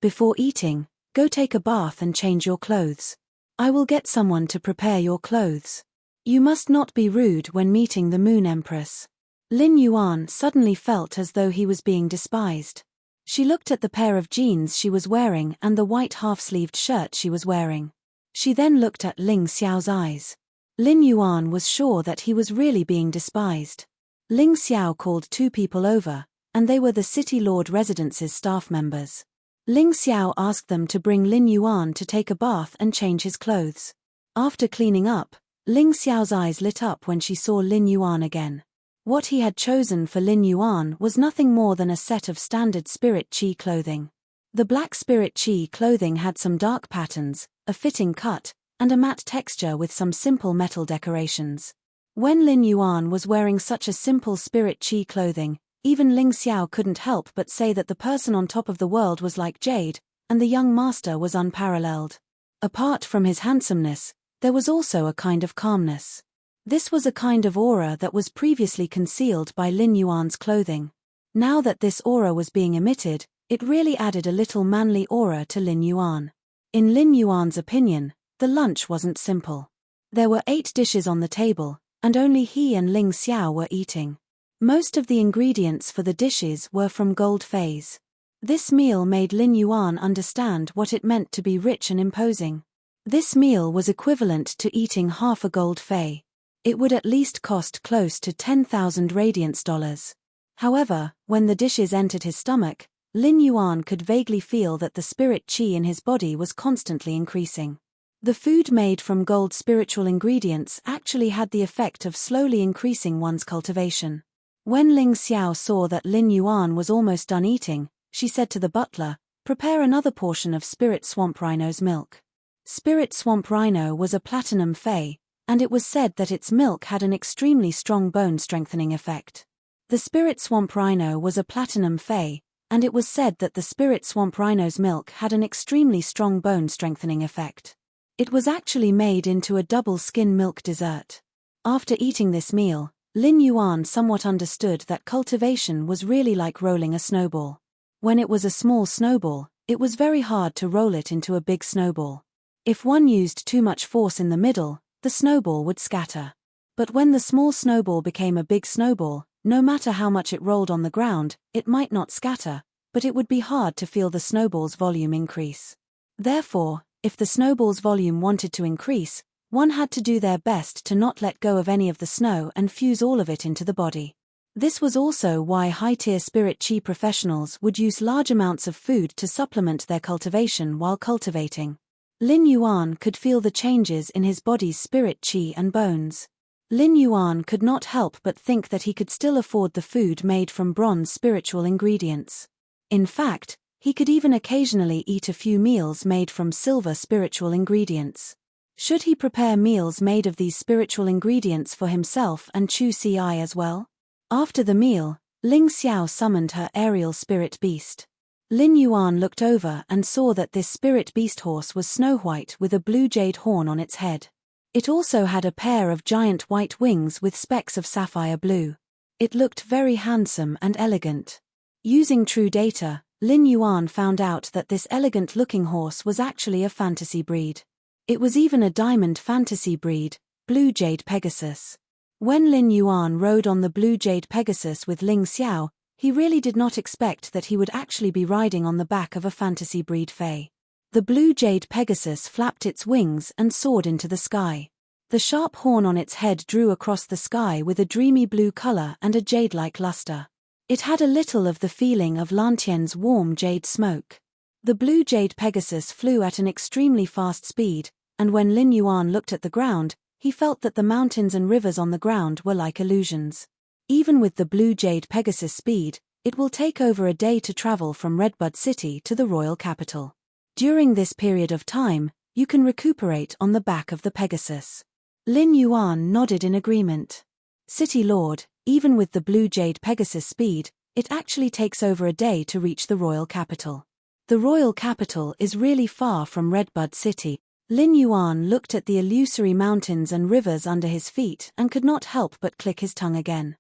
"Before eating, go take a bath and change your clothes. I will get someone to prepare your clothes. You must not be rude when meeting the Moon Empress." Lin Yuan suddenly felt as though he was being despised. She looked at the pair of jeans she was wearing and the white half-sleeved shirt she was wearing. She then looked at Ling Xiao's eyes. Lin Yuan was sure that he was really being despised. Ling Xiao called two people over, and they were the City Lord Residence's staff members. Ling Xiao asked them to bring Lin Yuan to take a bath and change his clothes. After cleaning up, Ling Xiao's eyes lit up when she saw Lin Yuan again. What he had chosen for Lin Yuan was nothing more than a set of standard Spirit Chi clothing. The black Spirit Chi clothing had some dark patterns, a fitting cut, and a matte texture with some simple metal decorations. When Lin Yuan was wearing such a simple Spirit Chi clothing, even Ling Xiao couldn't help but say that the person on top of the world was like jade, and the young master was unparalleled. Apart from his handsomeness, there was also a kind of calmness. This was a kind of aura that was previously concealed by Lin Yuan's clothing. Now that this aura was being emitted, it really added a little manly aura to Lin Yuan. In Lin Yuan's opinion, the lunch wasn't simple. There were 8 dishes on the table, and only he and Ling Xiao were eating. Most of the ingredients for the dishes were from gold phase. This meal made Lin Yuan understand what it meant to be rich and imposing. This meal was equivalent to eating half a gold fei. It would at least cost close to 10,000 radiance dollars. However, when the dishes entered his stomach, Lin Yuan could vaguely feel that the spirit qi in his body was constantly increasing. The food made from gold spiritual ingredients actually had the effect of slowly increasing one's cultivation. When Ling Xiao saw that Lin Yuan was almost done eating, she said to the butler, "Prepare another portion of Spirit Swamp Rhino's milk." Spirit Swamp Rhino was a platinum fei, and it was said that its milk had an extremely strong bone-strengthening effect. The Spirit Swamp Rhino was a platinum fei, and it was said that the Spirit Swamp Rhino's milk had an extremely strong bone-strengthening effect. It was actually made into a double-skin milk dessert. After eating this meal, Lin Yuan somewhat understood that cultivation was really like rolling a snowball. When it was a small snowball, it was very hard to roll it into a big snowball. If one used too much force in the middle, the snowball would scatter. But when the small snowball became a big snowball, no matter how much it rolled on the ground, it might not scatter, but it would be hard to feel the snowball's volume increase. Therefore, if the snowball's volume wanted to increase, one had to do their best to not let go of any of the snow and fuse all of it into the body. This was also why high-tier spirit qi professionals would use large amounts of food to supplement their cultivation while cultivating. Lin Yuan could feel the changes in his body's spirit qi and bones. Lin Yuan could not help but think that he could still afford the food made from bronze spiritual ingredients. In fact, he could even occasionally eat a few meals made from silver spiritual ingredients. Should he prepare meals made of these spiritual ingredients for himself and Chu Si as well? After the meal, Ling Xiao summoned her aerial spirit beast. Lin Yuan looked over and saw that this spirit beast horse was snow-white with a blue jade horn on its head. It also had a pair of giant white wings with specks of sapphire blue. It looked very handsome and elegant. Using true data, Lin Yuan found out that this elegant-looking horse was actually a fantasy breed. It was even a diamond fantasy breed, Blue Jade Pegasus. When Lin Yuan rode on the Blue Jade Pegasus with Ling Xiao, he really did not expect that he would actually be riding on the back of a fantasy breed fae. The Blue Jade Pegasus flapped its wings and soared into the sky. The sharp horn on its head drew across the sky with a dreamy blue color and a jade-like luster. It had a little of the feeling of Lantian's warm jade smoke. The Blue Jade Pegasus flew at an extremely fast speed, and when Lin Yuan looked at the ground, he felt that the mountains and rivers on the ground were like illusions. Even with the Blue Jade Pegasus speed, it will take over a day to travel from Redbud City to the royal capital. During this period of time, you can recuperate on the back of the Pegasus. Lin Yuan nodded in agreement. City Lord, even with the Blue Jade Pegasus speed, it actually takes over a day to reach the royal capital. The royal capital is really far from Redbud City. Lin Yuan looked at the illusory mountains and rivers under his feet and could not help but click his tongue again.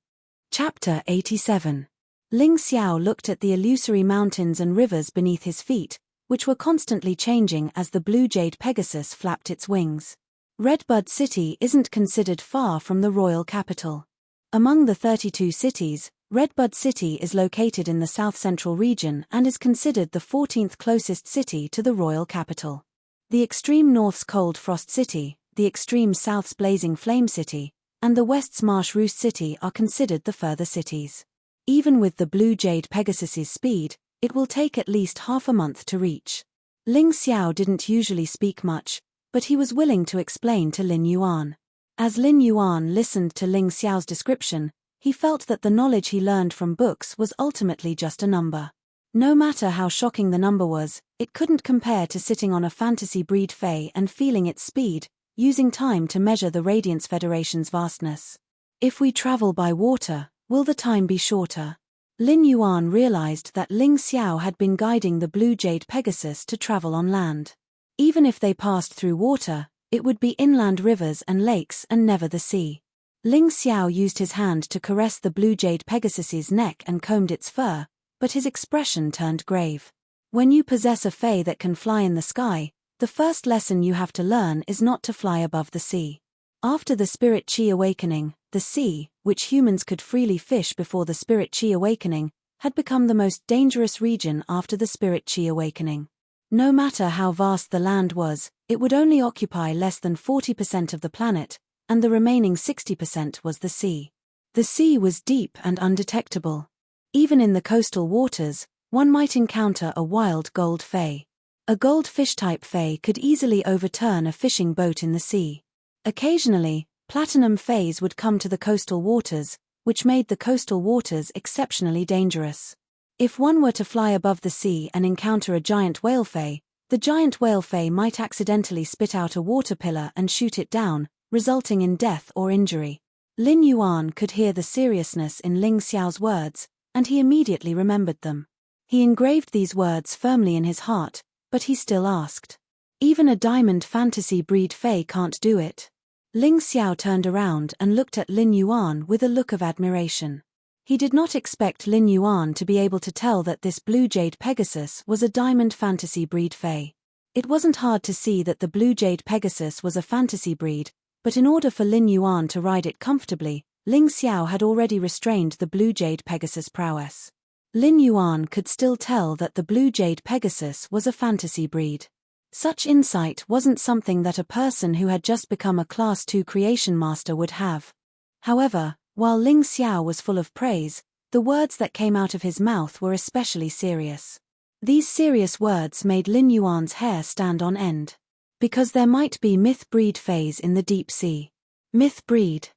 Chapter 87. Ling Xiao looked at the illusory mountains and rivers beneath his feet, which were constantly changing as the Blue Jade Pegasus flapped its wings. Redbud City isn't considered far from the royal capital. Among the 32 cities, Redbud City is located in the south-central region and is considered the 14th closest city to the royal capital. The extreme north's Cold Frost City, the extreme south's Blazing Flame City, and the west's Marsh Roost City are considered the further cities. Even with the Blue Jade Pegasus's speed, it will take at least half a month to reach. Ling Xiao didn't usually speak much, but he was willing to explain to Lin Yuan. As Lin Yuan listened to Ling Xiao's description, he felt that the knowledge he learned from books was ultimately just a number. No matter how shocking the number was, it couldn't compare to sitting on a fantasy breed fae and feeling its speed, using time to measure the Radiance Federation's vastness. If we travel by water, will the time be shorter? Lin Yuan realized that Ling Xiao had been guiding the Blue Jade Pegasus to travel on land. Even if they passed through water, it would be inland rivers and lakes and never the sea. Ling Xiao used his hand to caress the Blue Jade Pegasus's neck and combed its fur, but his expression turned grave. When you possess a fae that can fly in the sky, the first lesson you have to learn is not to fly above the sea. After the Spirit Chi awakening, the sea, which humans could freely fish before the Spirit Chi awakening, had become the most dangerous region after the Spirit Chi awakening. No matter how vast the land was, it would only occupy less than 40% of the planet, and the remaining 60% was the sea. The sea was deep and undetectable. Even in the coastal waters, one might encounter a wild gold fae. A goldfish-type fae could easily overturn a fishing boat in the sea. Occasionally, platinum faes would come to the coastal waters, which made the coastal waters exceptionally dangerous. If one were to fly above the sea and encounter a giant whale fae, the giant whale fae might accidentally spit out a water pillar and shoot it down, resulting in death or injury. Lin Yuan could hear the seriousness in Ling Xiao's words, and he immediately remembered them. He engraved these words firmly in his heart, but he still asked. Even a diamond fantasy breed fae can't do it. Ling Xiao turned around and looked at Lin Yuan with a look of admiration. He did not expect Lin Yuan to be able to tell that this Blue Jade Pegasus was a diamond fantasy breed fae. It wasn't hard to see that the Blue Jade Pegasus was a fantasy breed, but in order for Lin Yuan to ride it comfortably, Ling Xiao had already restrained the Blue Jade Pegasus' prowess. Lin Yuan could still tell that the Blue Jade Pegasus was a fantasy breed. Such insight wasn't something that a person who had just become a Class 2 creation master would have. However, while Ling Xiao was full of praise, the words that came out of his mouth were especially serious. These serious words made Lin Yuan's hair stand on end. Because there might be myth breed faes in the deep sea. Myth breed?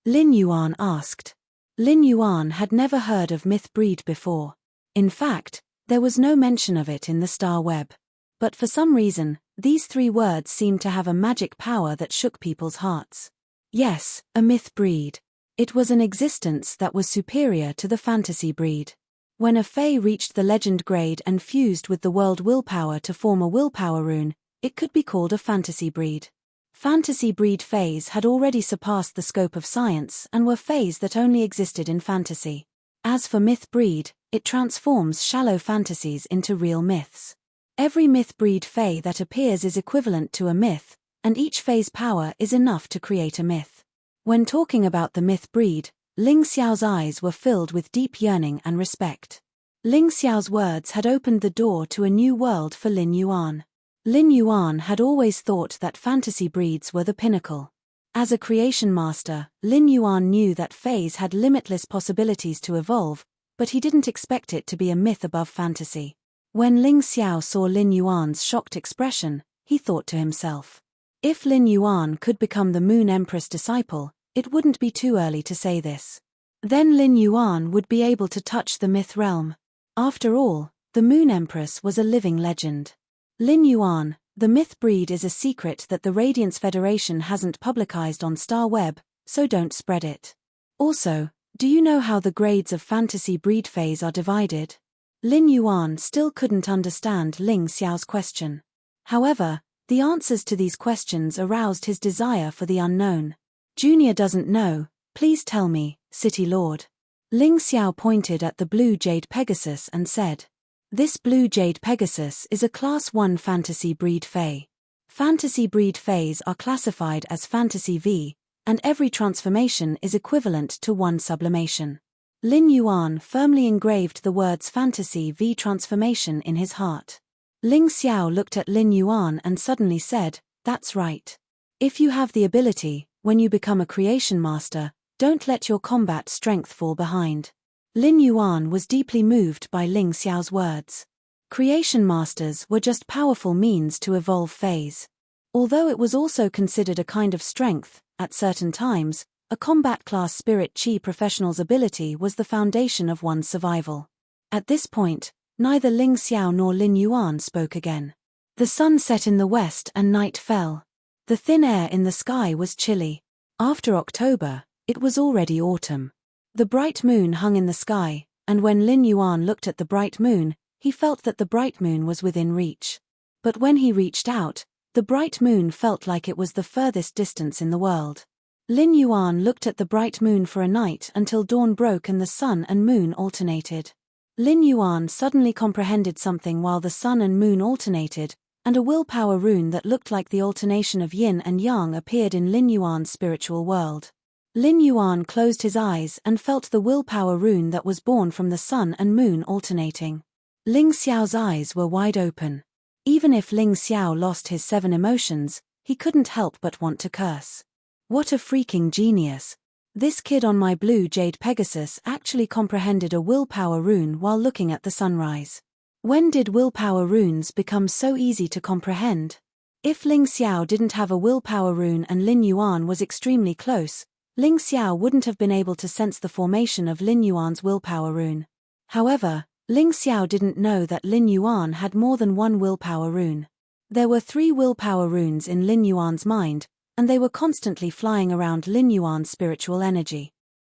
Lin Yuan asked. Lin Yuan had never heard of myth breed before. In fact, There was no mention of it in the star web. But for some reason, these 3 words seemed to have a magic power that shook people's hearts. Yes, a myth breed. It was an existence that was superior to the fantasy breed. When a fae reached the legend grade and fused with the world willpower to form a willpower rune, it could be called a fantasy breed. Fantasy breed faes had already surpassed the scope of science and were faes that only existed in fantasy. As for myth breed, it transforms shallow fantasies into real myths. Every myth breed fae that appears is equivalent to a myth, and each fae's power is enough to create a myth. When talking about the myth breed, Ling Xiao's eyes were filled with deep yearning and respect. Ling Xiao's words had opened the door to a new world for Lin Yuan. Lin Yuan had always thought that fantasy breeds were the pinnacle. As a creation master, Lin Yuan knew that faes had limitless possibilities to evolve, but he didn't expect it to be a myth above fantasy. When Ling Xiao saw Lin Yuan's shocked expression, he thought to himself, if Lin Yuan could become the Moon Empress disciple, it wouldn't be too early to say this. Then Lin Yuan would be able to touch the myth realm. After all, the Moon Empress was a living legend. Lin Yuan, the myth breed is a secret that the Radiance Federation hasn't publicized on Star Web, so don't spread it. Also, do you know how the grades of fantasy breed faes are divided? Lin Yuan still couldn't understand Ling Xiao's question. However, the answers to these questions aroused his desire for the unknown. Junior doesn't know, please tell me, City Lord. Ling Xiao pointed at the blue jade Pegasus and said, this blue jade Pegasus is a Class 1 fantasy breed fae. Fantasy breed faes are classified as Fantasy V, and every transformation is equivalent to 1 sublimation. Lin Yuan firmly engraved the words Fantasy V transformation in his heart. Ling Xiao looked at Lin Yuan and suddenly said, that's right. If you have the ability, when you become a creation master, don't let your combat strength fall behind. Lin Yuan was deeply moved by Ling Xiao's words. Creation masters were just powerful means to evolve faes. Although it was also considered a kind of strength, at certain times, a combat class spirit chi professional's ability was the foundation of one's survival. At this point, neither Ling Xiao nor Lin Yuan spoke again. The sun set in the west and night fell. The thin air in the sky was chilly. After October, it was already autumn. The bright moon hung in the sky, and when Lin Yuan looked at the bright moon, he felt that the bright moon was within reach. But when he reached out, the bright moon felt like it was the furthest distance in the world. Lin Yuan looked at the bright moon for a night until dawn broke and the sun and moon alternated. Lin Yuan suddenly comprehended something while the sun and moon alternated, and a willpower rune that looked like the alternation of yin and yang appeared in Lin Yuan's spiritual world. Lin Yuan closed his eyes and felt the willpower rune that was born from the sun and moon alternating. Ling Xiao's eyes were wide open. Even if Ling Xiao lost his 7 emotions, he couldn't help but want to curse. What a freaking genius! This kid on my blue jade Pegasus actually comprehended a willpower rune while looking at the sunrise. When did willpower runes become so easy to comprehend? If Ling Xiao didn't have a willpower rune and Lin Yuan was extremely close, Ling Xiao wouldn't have been able to sense the formation of Lin Yuan's willpower rune. However, Ling Xiao didn't know that Lin Yuan had more than 1 willpower rune. There were 3 willpower runes in Lin Yuan's mind, and they were constantly flying around Lin Yuan's spiritual energy.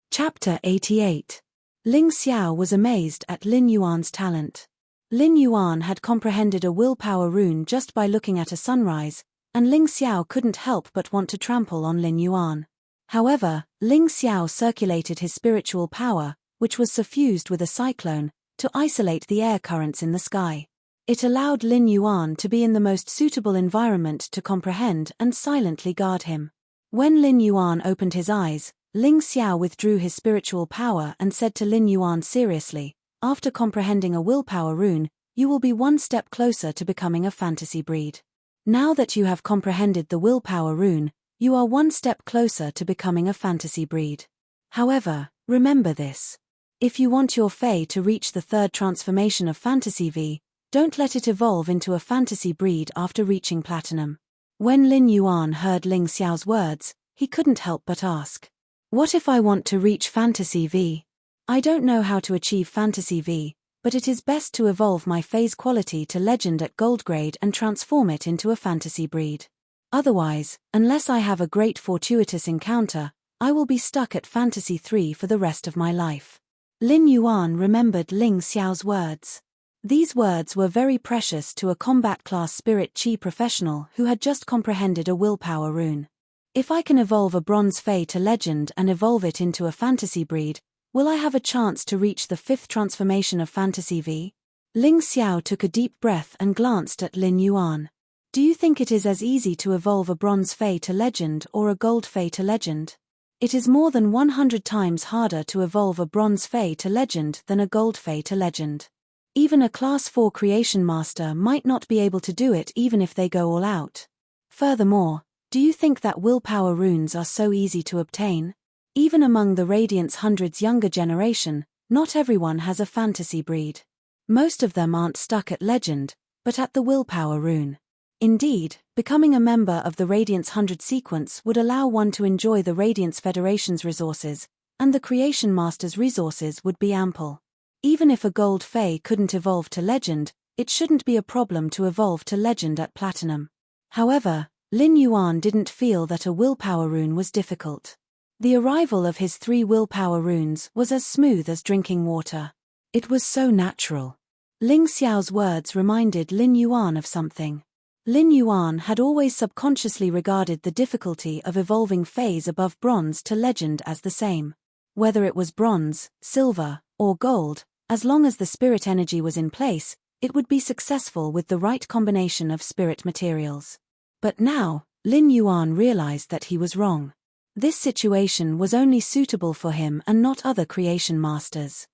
Chapter 88. Ling Xiao was amazed at Lin Yuan's talent. Lin Yuan had comprehended a willpower rune just by looking at a sunrise, and Ling Xiao couldn't help but want to trample on Lin Yuan. However, Ling Xiao circulated his spiritual power, which was suffused with a cyclone, to isolate the air currents in the sky. It allowed Lin Yuan to be in the most suitable environment to comprehend and silently guard him. When Lin Yuan opened his eyes, Ling Xiao withdrew his spiritual power and said to Lin Yuan seriously, after comprehending a willpower rune, you will be 1 step closer to becoming a fantasy breed. Now that you have comprehended the willpower rune, you are 1 step closer to becoming a fantasy breed. However, remember this. If you want your fae to reach the 3rd transformation of Fantasy V, don't let it evolve into a fantasy breed after reaching platinum. When Lin Yuan heard Ling Xiao's words, he couldn't help but ask, what if I want to reach Fantasy V? I don't know how to achieve Fantasy V, but it is best to evolve my phase quality to legend at gold grade and transform it into a fantasy breed. Otherwise, unless I have a great fortuitous encounter, I will be stuck at Fantasy 3 for the rest of my life. Lin Yuan remembered Ling Xiao's words. These words were very precious to a combat class spirit chi professional who had just comprehended a willpower rune. If I can evolve a bronze fey to legend and evolve it into a fantasy breed, will I have a chance to reach the 5th transformation of Fantasy V? Ling Xiao took a deep breath and glanced at Lin Yuan. Do you think it is as easy to evolve a bronze fey to legend or a gold fey to legend? It is more than 100 times harder to evolve a bronze fey to legend than a gold fey to legend. Even a Class 4 Creation Master might not be able to do it even if they go all out. Furthermore, do you think that willpower runes are so easy to obtain? Even among the Radiance 100's younger generation, not everyone has a fantasy breed. Most of them aren't stuck at legend, but at the willpower rune. Indeed, becoming a member of the Radiance 100 sequence would allow one to enjoy the Radiance Federation's resources, and the Creation Master's resources would be ample. Even if a gold fey couldn't evolve to legend, it shouldn't be a problem to evolve to legend at platinum. However, Lin Yuan didn't feel that a willpower rune was difficult. The arrival of his 3 willpower runes was as smooth as drinking water. It was so natural. Ling Xiao's words reminded Lin Yuan of something. Lin Yuan had always subconsciously regarded the difficulty of evolving phase above bronze to legend as the same. Whether it was bronze, silver, or gold, as long as the spirit energy was in place, it would be successful with the right combination of spirit materials. But now, Lin Yuan realized that he was wrong. This situation was only suitable for him and not other creation masters.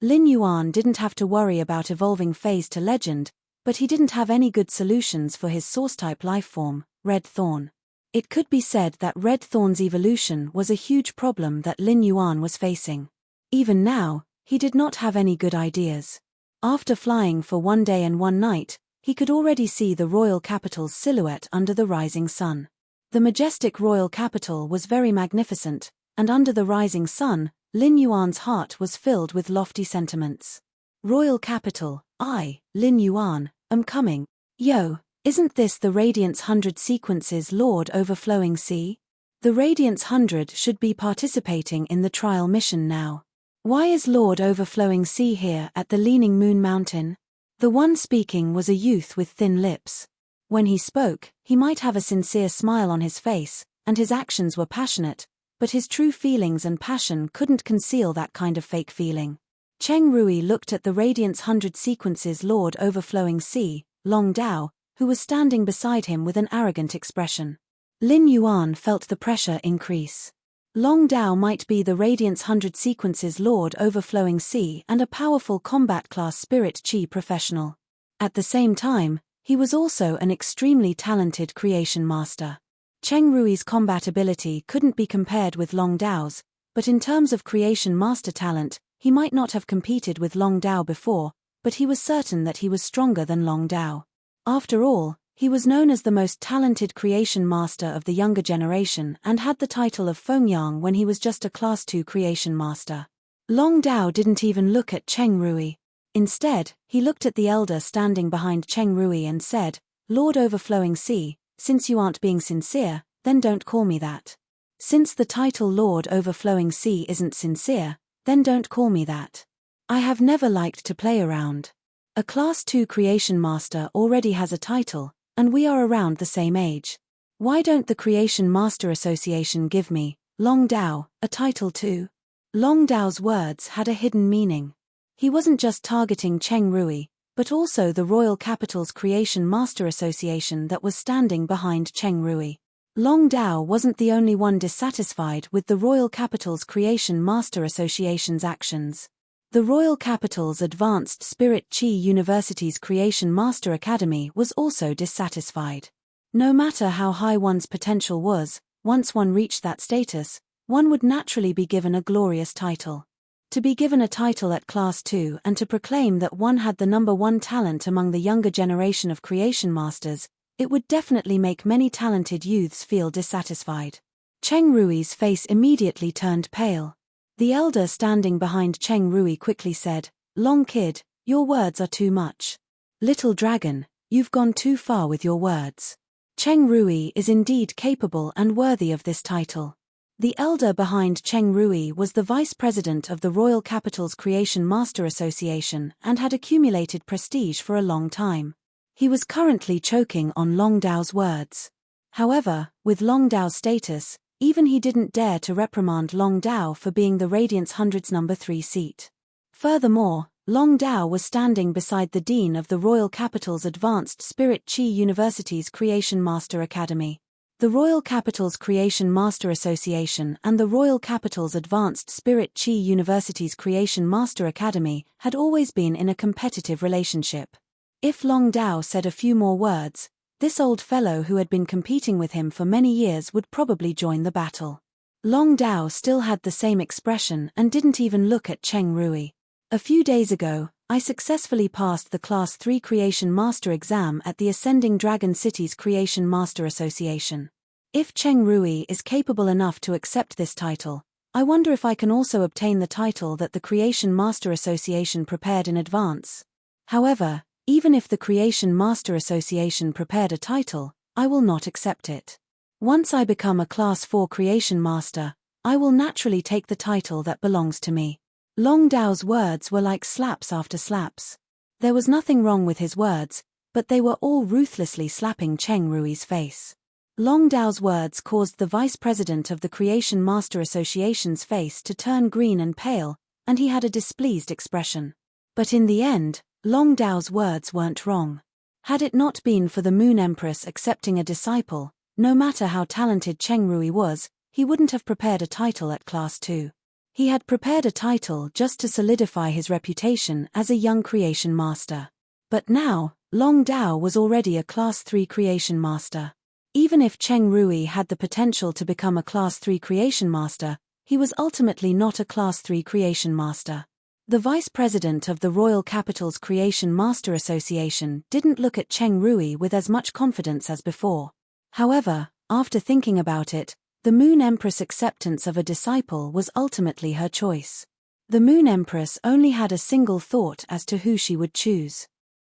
Lin Yuan didn't have to worry about evolving phase to legend, but he didn't have any good solutions for his source-type lifeform, Red Thorn. It could be said that Red Thorn's evolution was a huge problem that Lin Yuan was facing. Even now, he did not have any good ideas. After flying for 1 day and 1 night, he could already see the royal capital's silhouette under the rising sun. The majestic royal capital was very magnificent, and under the rising sun, Lin Yuan's heart was filled with lofty sentiments. Royal capital, I, Lin Yuan, am coming. Yo, isn't this the Radiance 100 sequence's Lord Overflowing Sea? The Radiance 100 should be participating in the trial mission now. Why is Lord Overflowing Sea here at the Leaning Moon Mountain? The one speaking was a youth with thin lips. When he spoke, he might have a sincere smile on his face, and his actions were passionate, but his true feelings and passion couldn't conceal that kind of fake feeling. Cheng Rui looked at the Radiance 100 sequence's Lord Overflowing Sea, Long Dao, who was standing beside him with an arrogant expression. Lin Yuan felt the pressure increase. Long Dao might be the Radiance 100 sequence's Lord Overflowing Sea and a powerful combat class spirit chi professional. At the same time, he was also an extremely talented creation master. Cheng Rui's combat ability couldn't be compared with Long Dao's, but in terms of creation master talent, he might not have competed with Long Dao before, but he was certain that he was stronger than Long Dao. After all, he was known as the most talented creation master of the younger generation and had the title of Fengyang when he was just a Class 2 creation master. Long Dao didn't even look at Cheng Rui. Instead, he looked at the elder standing behind Cheng Rui and said, Lord Overflowing Sea, since you aren't being sincere, then don't call me that. Since the title Lord Overflowing Sea isn't sincere, then don't call me that. I have never liked to play around. A Class 2 Creation Master already has a title, and we are around the same age. Why don't the Creation Master Association give me, Long Dao, a title too? Long Dao's words had a hidden meaning. He wasn't just targeting Cheng Rui, but also the Royal Capital's Creation Master Association that was standing behind Cheng Rui. Long Dao wasn't the only one dissatisfied with the Royal Capital's Creation Master Association's actions. The Royal Capital's Advanced Spirit Chi University's Creation Master Academy was also dissatisfied. No matter how high one's potential was, once one reached that status, one would naturally be given a glorious title. To be given a title at Class 2 and to proclaim that one had the #1 talent among the younger generation of creation masters, it would definitely make many talented youths feel dissatisfied. Cheng Rui's face immediately turned pale. The elder standing behind Cheng Rui quickly said, Long kid, Your words are too much. Little dragon, you've gone too far with your words. Cheng Rui is indeed capable and worthy of this title. The elder behind Cheng Rui was the vice president of the Royal Capital's Creation Master Association and had accumulated prestige for a long time. He was currently choking on Long Dao's words. However, with Long Dao's status, even he didn't dare to reprimand Long Dao for being the Radiance Hundred's number 3 seat. Furthermore, Long Dao was standing beside the dean of the Royal Capital's Advanced Spirit Chi University's Creation Master Academy. The Royal Capital's Creation Master Association and the Royal Capital's Advanced Spirit Chi University's Creation Master Academy had always been in a competitive relationship. If Long Dao said a few more words, this old fellow who had been competing with him for many years would probably join the battle. Long Dao still had the same expression and didn't even look at Cheng Rui. A few days ago, I successfully passed the Class 3 Creation Master exam at the Ascending Dragon City's Creation Master Association. If Cheng Rui is capable enough to accept this title, I wonder if I can also obtain the title that the Creation Master Association prepared in advance. However, even if the Creation Master Association prepared a title, I will not accept it. Once I become a Class 4 Creation Master, I will naturally take the title that belongs to me. Long Dao's words were like slaps after slaps. There was nothing wrong with his words, but they were all ruthlessly slapping Cheng Rui's face. Long Dao's words caused the vice president of the Creation Master Association's face to turn green and pale, and he had a displeased expression. But in the end, Long Dao's words weren't wrong. Had it not been for the Moon Empress accepting a disciple, no matter how talented Cheng Rui was, he wouldn't have prepared a title at Class 2. He had prepared a title just to solidify his reputation as a young creation master. But now, Long Dao was already a Class 3 creation master. Even if Cheng Rui had the potential to become a Class 3 creation master, he was ultimately not a Class 3 creation master. The vice president of the Royal Capital's Creation Master Association didn't look at Cheng Rui with as much confidence as before. However, after thinking about it, the Moon Empress' acceptance of a disciple was ultimately her choice. The Moon Empress only had a single thought as to who she would choose.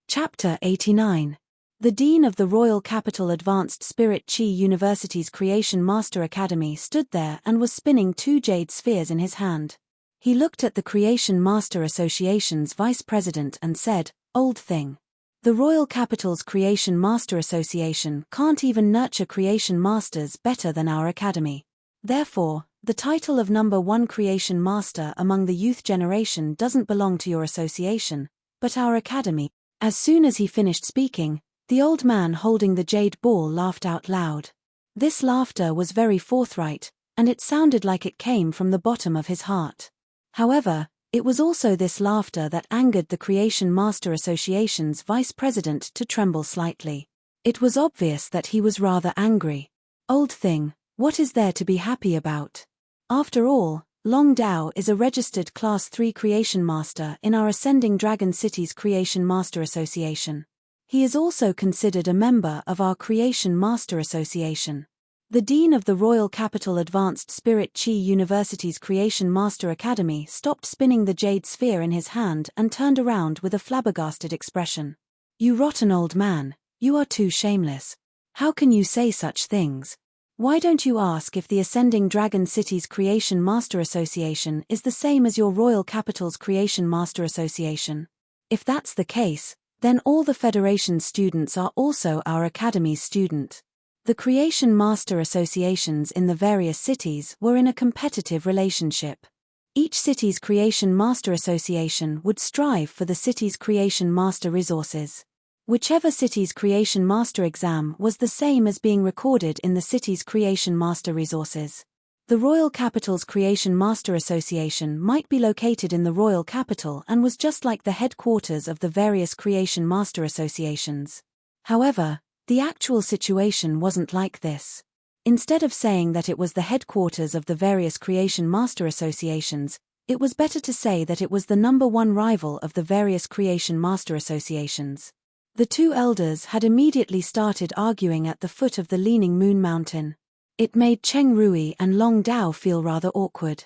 Chapter 89. The Dean of the Royal Capital Advanced Spirit Chi University's Creation Master Academy stood there and was spinning 2 jade spheres in his hand. He looked at the Creation Master Association's vice president and said, "Old thing. The Royal Capital's Creation Master Association can't even nurture creation masters better than our academy. Therefore, the title of number 1 creation master among the youth generation doesn't belong to your association, but our academy." As soon as he finished speaking, the old man holding the jade ball laughed out loud. This laughter was very forthright, and it sounded like it came from the bottom of his heart. However, it was also this laughter that angered the Creation Master Association's vice president to tremble slightly. It was obvious that he was rather angry. "Old thing, what is there to be happy about? After all, Long Dao is a registered Class 3 Creation Master in our Ascending Dragon City's Creation Master Association. He is also considered a member of our Creation Master Association." The Dean of the Royal Capital Advanced Spirit Chi University's Creation Master Academy stopped spinning the jade sphere in his hand and turned around with a flabbergasted expression. "You rotten old man, you are too shameless. How can you say such things? Why don't you ask if the Ascending Dragon City's Creation Master Association is the same as your Royal Capital's Creation Master Association? If that's the case, then all the Federation's students are also our Academy's student." The Creation Master Associations in the various cities were in a competitive relationship. Each city's Creation Master Association would strive for the city's Creation Master resources. Whichever city's Creation Master exam was the same as being recorded in the city's Creation Master resources. The Royal Capital's Creation Master Association might be located in the Royal Capital and was just like the headquarters of the various Creation Master Associations. However, the actual situation wasn't like this. Instead of saying that it was the headquarters of the various Creation Master Associations, it was better to say that it was the number 1 rival of the various Creation Master Associations. The 2 elders had immediately started arguing at the foot of the Leaning Moon Mountain. It made Cheng Rui and Long Dao feel rather awkward.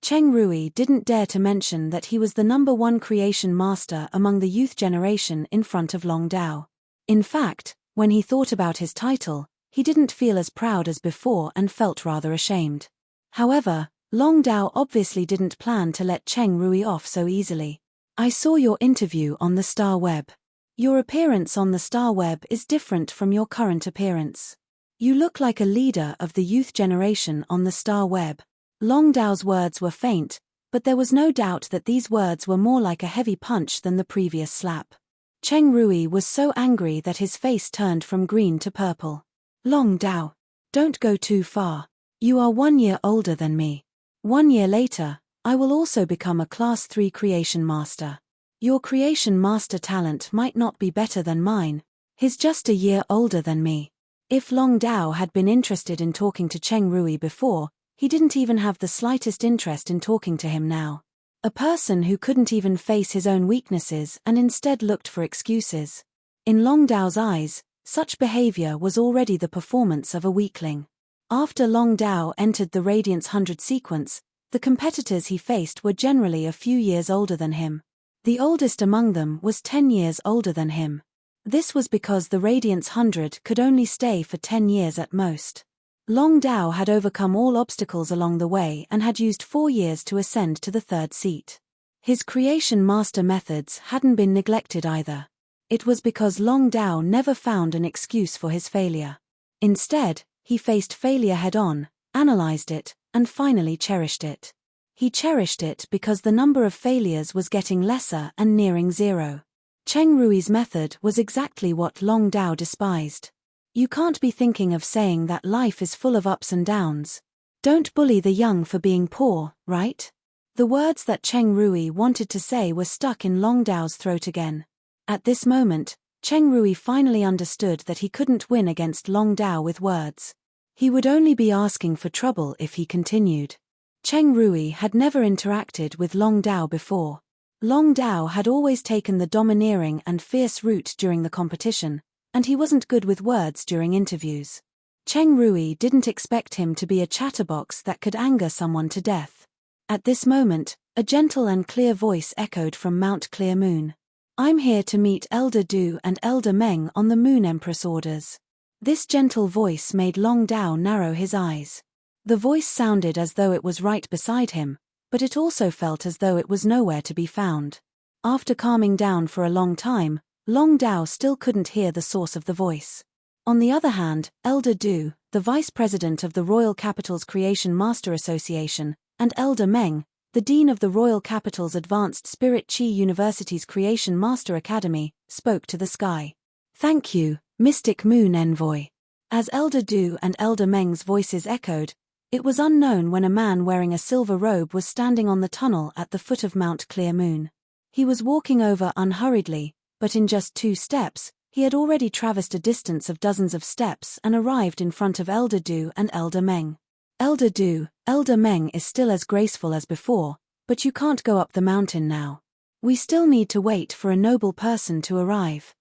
Cheng Rui didn't dare to mention that he was the #1 creation master among the youth generation in front of Long Dao. In fact, when he thought about his title, he didn't feel as proud as before and felt rather ashamed. However, Long Dao obviously didn't plan to let Cheng Rui off so easily. I saw your interview on the Star Web. Your appearance on the Star Web is different from your current appearance. You look like a leader of the youth generation on the Star Web. Long Dao's words were faint, but there was no doubt that these words were more like a heavy punch than the previous slap. Cheng Rui was so angry that his face turned from green to purple. Long Dao, don't go too far. You are 1 year older than me. 1 year later, I will also become a Class 3 creation master. Your creation master talent might not be better than mine. He's just a year older than me. If Long Dao had been interested in talking to Cheng Rui before, he didn't even have the slightest interest in talking to him now. A person who couldn't even face his own weaknesses and instead looked for excuses. In Long Dao's eyes, such behavior was already the performance of a weakling. After Long Dao entered the Radiance 100 sequence, the competitors he faced were generally a few years older than him. The oldest among them was 10 years older than him. This was because the Radiance 100 could only stay for 10 years at most. Long Dao had overcome all obstacles along the way and had used 4 years to ascend to the 3rd seat. His creation master methods hadn't been neglected either. It was because Long Dao never found an excuse for his failure. Instead, he faced failure head-on, analyzed it, and finally cherished it. He cherished it because the number of failures was getting lesser and nearing zero. Cheng Rui's method was exactly what Long Dao despised. You can't be thinking of saying that life is full of ups and downs. Don't bully the young for being poor, right? The words that Cheng Rui wanted to say were stuck in Long Dao's throat again. At this moment, Cheng Rui finally understood that he couldn't win against Long Dao with words. He would only be asking for trouble if he continued. Cheng Rui had never interacted with Long Dao before. Long Dao had always taken the domineering and fierce route during the competition, and he wasn't good with words during interviews. Cheng Rui didn't expect him to be a chatterbox that could anger someone to death. At this moment, a gentle and clear voice echoed from Mount Clear Moon. I'm here to meet Elder Du and Elder Meng on the Moon Empress orders. This gentle voice made Long Dao narrow his eyes. The voice sounded as though it was right beside him, but it also felt as though it was nowhere to be found. After calming down for a long time, Long Dao still couldn't hear the source of the voice. On the other hand, Elder Du, the vice president of the Royal Capital's Creation Master Association, and Elder Meng, the dean of the Royal Capital's Advanced Spirit Chi University's Creation Master Academy, spoke to the sky. Thank you, Mystic Moon Envoy. As Elder Du and Elder Meng's voices echoed, it was unknown when a man wearing a silver robe was standing on the tunnel at the foot of Mount Clear Moon. He was walking over unhurriedly, but in just 2 steps, he had already traversed a distance of dozens of steps and arrived in front of Elder Du and Elder Meng. Elder Du, Elder Meng is still as graceful as before, but you can't go up the mountain now. We still need to wait for a noble person to arrive.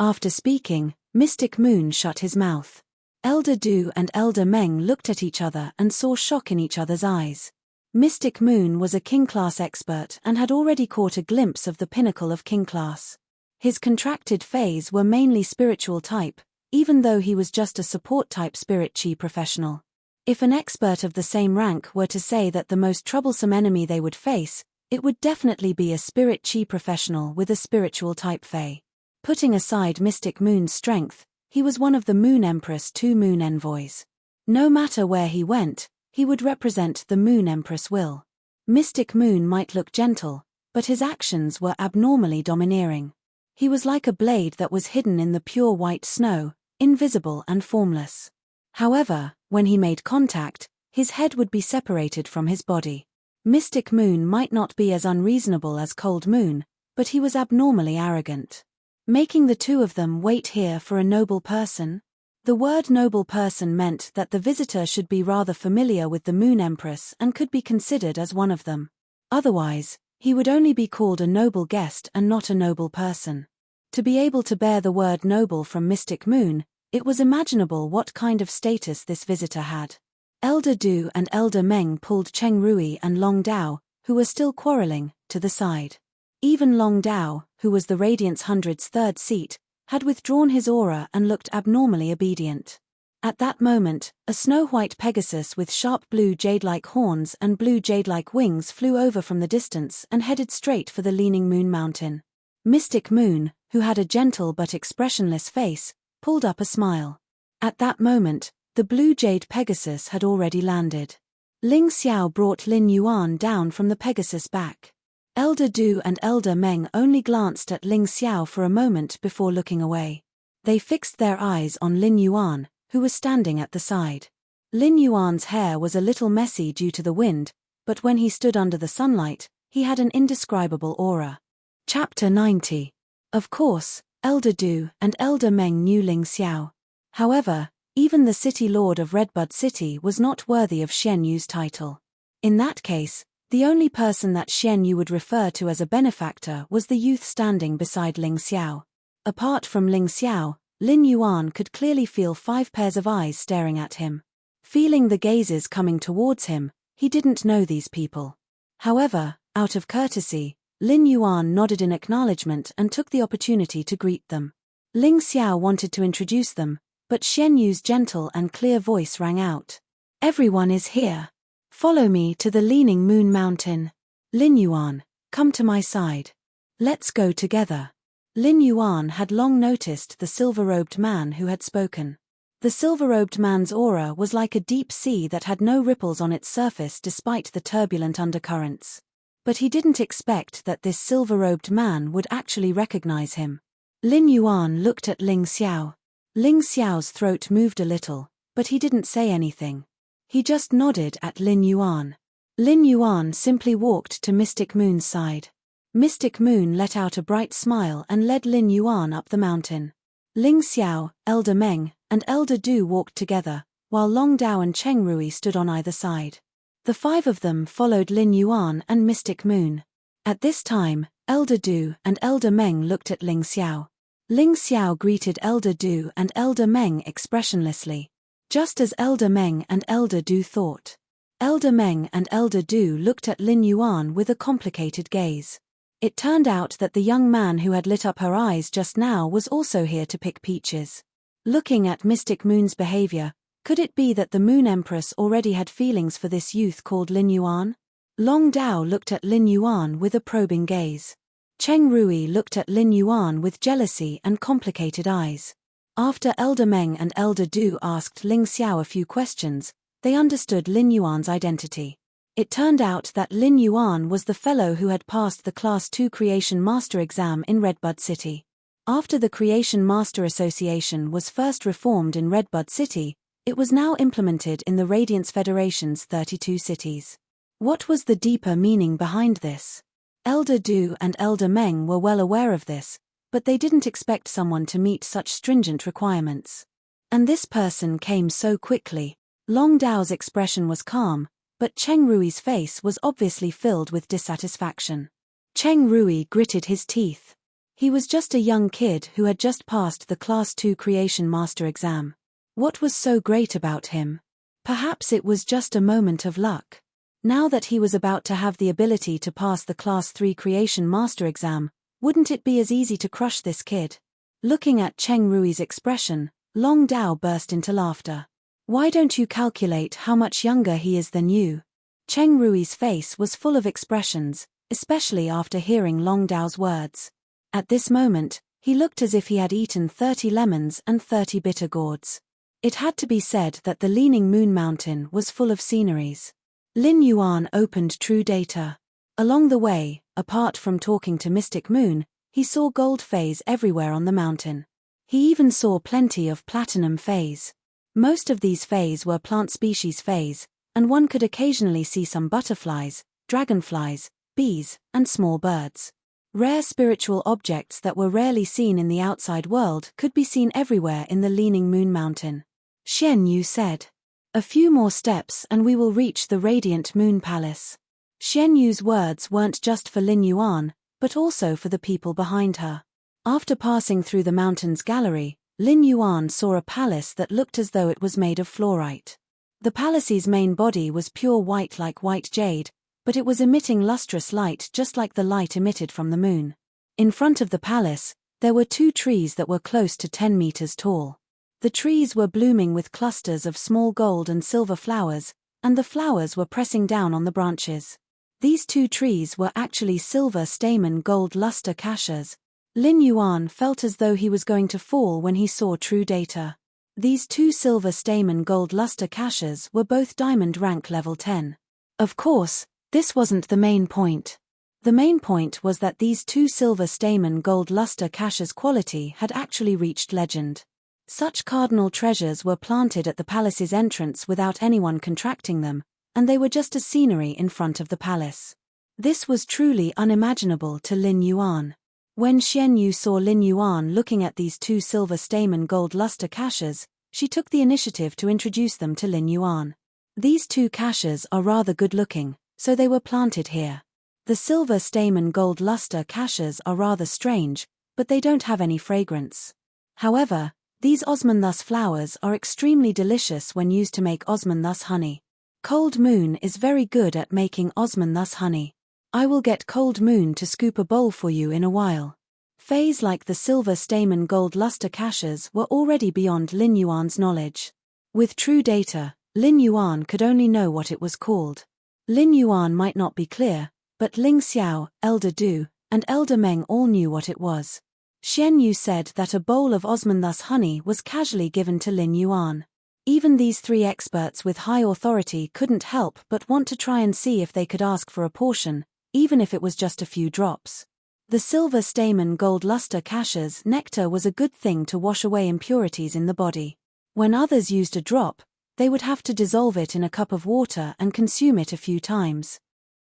After speaking, Mystic Moon shut his mouth. Elder Du and Elder Meng looked at each other and saw shock in each other's eyes. Mystic Moon was a King Class expert and had already caught a glimpse of the pinnacle of King Class. His contracted phase were mainly spiritual type, even though he was just a support type spirit chi professional. If an expert of the same rank were to say that the most troublesome enemy they would face, it would definitely be a spirit chi professional with a spiritual type fey. Putting aside Mystic Moon's strength, he was one of the Moon Empress 2 Moon Envoys. No matter where he went, he would represent the Moon Empress will. Mystic Moon might look gentle, but his actions were abnormally domineering. He was like a blade that was hidden in the pure white snow, invisible and formless. However, when he made contact, his head would be separated from his body. Mystic Moon might not be as unreasonable as Cold Moon, but he was abnormally arrogant. Making the two of them wait here for a noble person? The word noble person meant that the visitor should be rather familiar with the Moon Empress and could be considered as one of them. Otherwise, he would only be called a noble guest and not a noble person. To be able to bear the word noble from Mystic Moon, it was imaginable what kind of status this visitor had. Elder Du and Elder Meng pulled Cheng Rui and Long Dao, who were still quarreling, to the side. Even Long Dao, who was the Radiance 100's third seat, had withdrawn his aura and looked abnormally obedient. At that moment, a snow-white Pegasus with sharp blue jade-like horns and blue jade-like wings flew over from the distance and headed straight for the Leaning Moon Mountain. Mystic Moon, who had a gentle but expressionless face, pulled up a smile. At that moment, the blue jade Pegasus had already landed. Ling Xiao brought Lin Yuan down from the Pegasus' back. Elder Du and Elder Meng only glanced at Ling Xiao for a moment before looking away. They fixed their eyes on Lin Yuan, who was standing at the side. Lin Yuan's hair was a little messy due to the wind, but when he stood under the sunlight, he had an indescribable aura. Chapter 90. Of course, Elder Du and Elder Meng knew Ling Xiao. However, even the City Lord of Redbud City was not worthy of Xian Yu's title. In that case, the only person that Xian Yu would refer to as a benefactor was the youth standing beside Ling Xiao. Apart from Ling Xiao, Lin Yuan could clearly feel 5 pairs of eyes staring at him. Feeling the gazes coming towards him, he didn't know these people. However, out of courtesy, Lin Yuan nodded in acknowledgement and took the opportunity to greet them. Ling Xiao wanted to introduce them, but Xian Yu's gentle and clear voice rang out. "Everyone is here. Follow me to the Leaning Moon Mountain. Lin Yuan, come to my side. Let's go together." Lin Yuan had long noticed the silver-robed man who had spoken. The silver-robed man's aura was like a deep sea that had no ripples on its surface despite the turbulent undercurrents. But he didn't expect that this silver-robed man would actually recognize him. Lin Yuan looked at Ling Xiao. Ling Xiao's throat moved a little, but he didn't say anything. He just nodded at Lin Yuan. Lin Yuan simply walked to Mystic Moon's side. Mystic Moon let out a bright smile and led Lin Yuan up the mountain. Ling Xiao, Elder Meng, and Elder Du walked together, while Long Dao and Cheng Rui stood on either side. The 5 of them followed Lin Yuan and Mystic Moon. At this time, Elder Du and Elder Meng looked at Ling Xiao. Ling Xiao greeted Elder Du and Elder Meng expressionlessly. Just as Elder Meng and Elder Du thought. Elder Meng and Elder Du looked at Lin Yuan with a complicated gaze. It turned out that the young man who had lit up her eyes just now was also here to pick peaches. Looking at Mystic Moon's behavior, could it be that the Moon Empress already had feelings for this youth called Lin Yuan? Long Dao looked at Lin Yuan with a probing gaze. Cheng Rui looked at Lin Yuan with jealousy and complicated eyes. After Elder Meng and Elder Du asked Ling Xiao a few questions, they understood Lin Yuan's identity. It turned out that Lin Yuan was the fellow who had passed the Class 2 Creation Master exam in Redbud City. After the Creation Master Association was first reformed in Redbud City, it was now implemented in the Radiance Federation's 32 cities. What was the deeper meaning behind this? Elder Du and Elder Meng were well aware of this, but they didn't expect someone to meet such stringent requirements. And this person came so quickly. Long Dao's expression was calm, but Cheng Rui's face was obviously filled with dissatisfaction. Cheng Rui gritted his teeth. He was just a young kid who had just passed the Class 2 Creation Master exam. What was so great about him? Perhaps it was just a moment of luck. Now that he was about to have the ability to pass the Class 3 Creation Master exam, wouldn't it be as easy to crush this kid? Looking at Cheng Rui's expression, Long Dao burst into laughter. "Why don't you calculate how much younger he is than you?" Cheng Rui's face was full of expressions, especially after hearing Long Dao's words. At this moment, he looked as if he had eaten 30 lemons and 30 bitter gourds. It had to be said that the Leaning Moon Mountain was full of sceneries. Lin Yuan opened True Data. Along the way, apart from talking to Mystic Moon, he saw gold phase everywhere on the mountain. He even saw plenty of platinum phase. Most of these phase were plant species phase, and one could occasionally see some butterflies, dragonflies, bees, and small birds. Rare spiritual objects that were rarely seen in the outside world could be seen everywhere in the Leaning Moon Mountain. Xian Yu said, "A few more steps and we will reach the Radiant Moon Palace." Xian Yu's words weren't just for Lin Yuan, but also for the people behind her. After passing through the mountain's gallery, Lin Yuan saw a palace that looked as though it was made of fluorite. The palace's main body was pure white like white jade, but it was emitting lustrous light just like the light emitted from the moon. In front of the palace, there were 2 trees that were close to 10 meters tall. The trees were blooming with clusters of small gold and silver flowers, and the flowers were pressing down on the branches. These 2 trees were actually silver stamen gold luster caches. Lin Yuan felt as though he was going to fall when he saw true data. These 2 silver stamen gold luster caches were both diamond rank level 10. Of course, this wasn't the main point. The main point was that these 2 silver stamen gold luster caches' quality had actually reached legend. Such cardinal treasures were planted at the palace's entrance without anyone contracting them, and they were just as scenery in front of the palace. This was truly unimaginable to Lin Yuan. When Xian Yu saw Lin Yuan looking at these 2 silver stamen gold luster caches, she took the initiative to introduce them to Lin Yuan. These 2 caches are rather good looking, so they were planted here. The silver stamen gold luster caches are rather strange, but they don't have any fragrance. However, these osmanthus flowers are extremely delicious when used to make osmanthus honey. Cold Moon is very good at making osmanthus honey. I will get Cold Moon to scoop a bowl for you in a while. Phase like the silver stamen gold luster caches were already beyond Lin Yuan's knowledge. With true data, Lin Yuan could only know what it was called. Lin Yuan might not be clear, but Ling Xiao, Elder Du, and Elder Meng all knew what it was. Xian Yu said that a bowl of osmanthus honey was casually given to Lin Yuan. Even these 3 experts with high authority couldn't help but want to try and see if they could ask for a portion, even if it was just a few drops. The silver stamen gold luster cache's nectar was a good thing to wash away impurities in the body. When others used a drop, they would have to dissolve it in a cup of water and consume it a few times.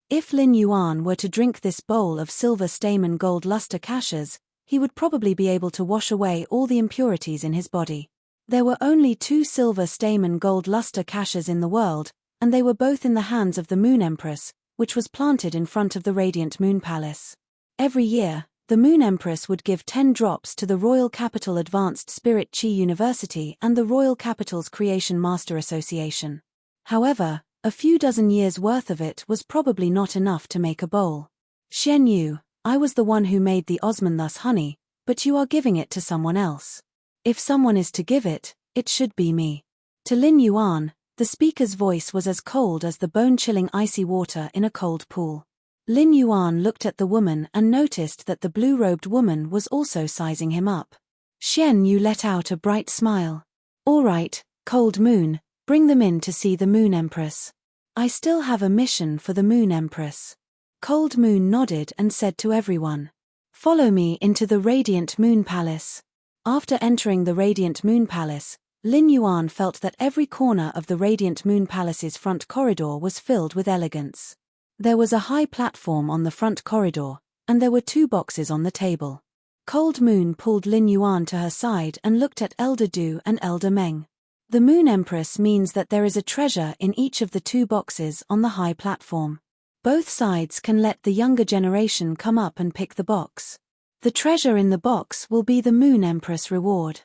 If Lin Yuan were to drink this bowl of silver stamen gold luster caches, he would probably be able to wash away all the impurities in his body. There were only 2 silver stamen gold luster caches in the world, and they were both in the hands of the Moon Empress, which was planted in front of the Radiant Moon Palace. Every year, the Moon Empress would give 10 drops to the Royal Capital Advanced Spirit Chi University and the Royal Capital's Creation Master Association. However, a few dozen years' worth of it was probably not enough to make a bowl. Xian Yu, I was the one who made the osmanthus honey, but you are giving it to someone else. If someone is to give it, it should be me. To Lin Yuan, the speaker's voice was as cold as the bone-chilling icy water in a cold pool. Lin Yuan looked at the woman and noticed that the blue-robed woman was also sizing him up. Xian Yu let out a bright smile. All right, Cold Moon, bring them in to see the Moon Empress. I still have a mission for the Moon Empress. Cold Moon nodded and said to everyone, "Follow me into the Radiant Moon Palace." After entering the Radiant Moon Palace, Lin Yuan felt that every corner of the Radiant Moon Palace's front corridor was filled with elegance. There was a high platform on the front corridor, and there were 2 boxes on the table. Cold Moon pulled Lin Yuan to her side and looked at Elder Du and Elder Meng. The Moon Empress means that there is a treasure in each of the 2 boxes on the high platform. Both sides can let the younger generation come up and pick the box. The treasure in the box will be the Moon Empress reward.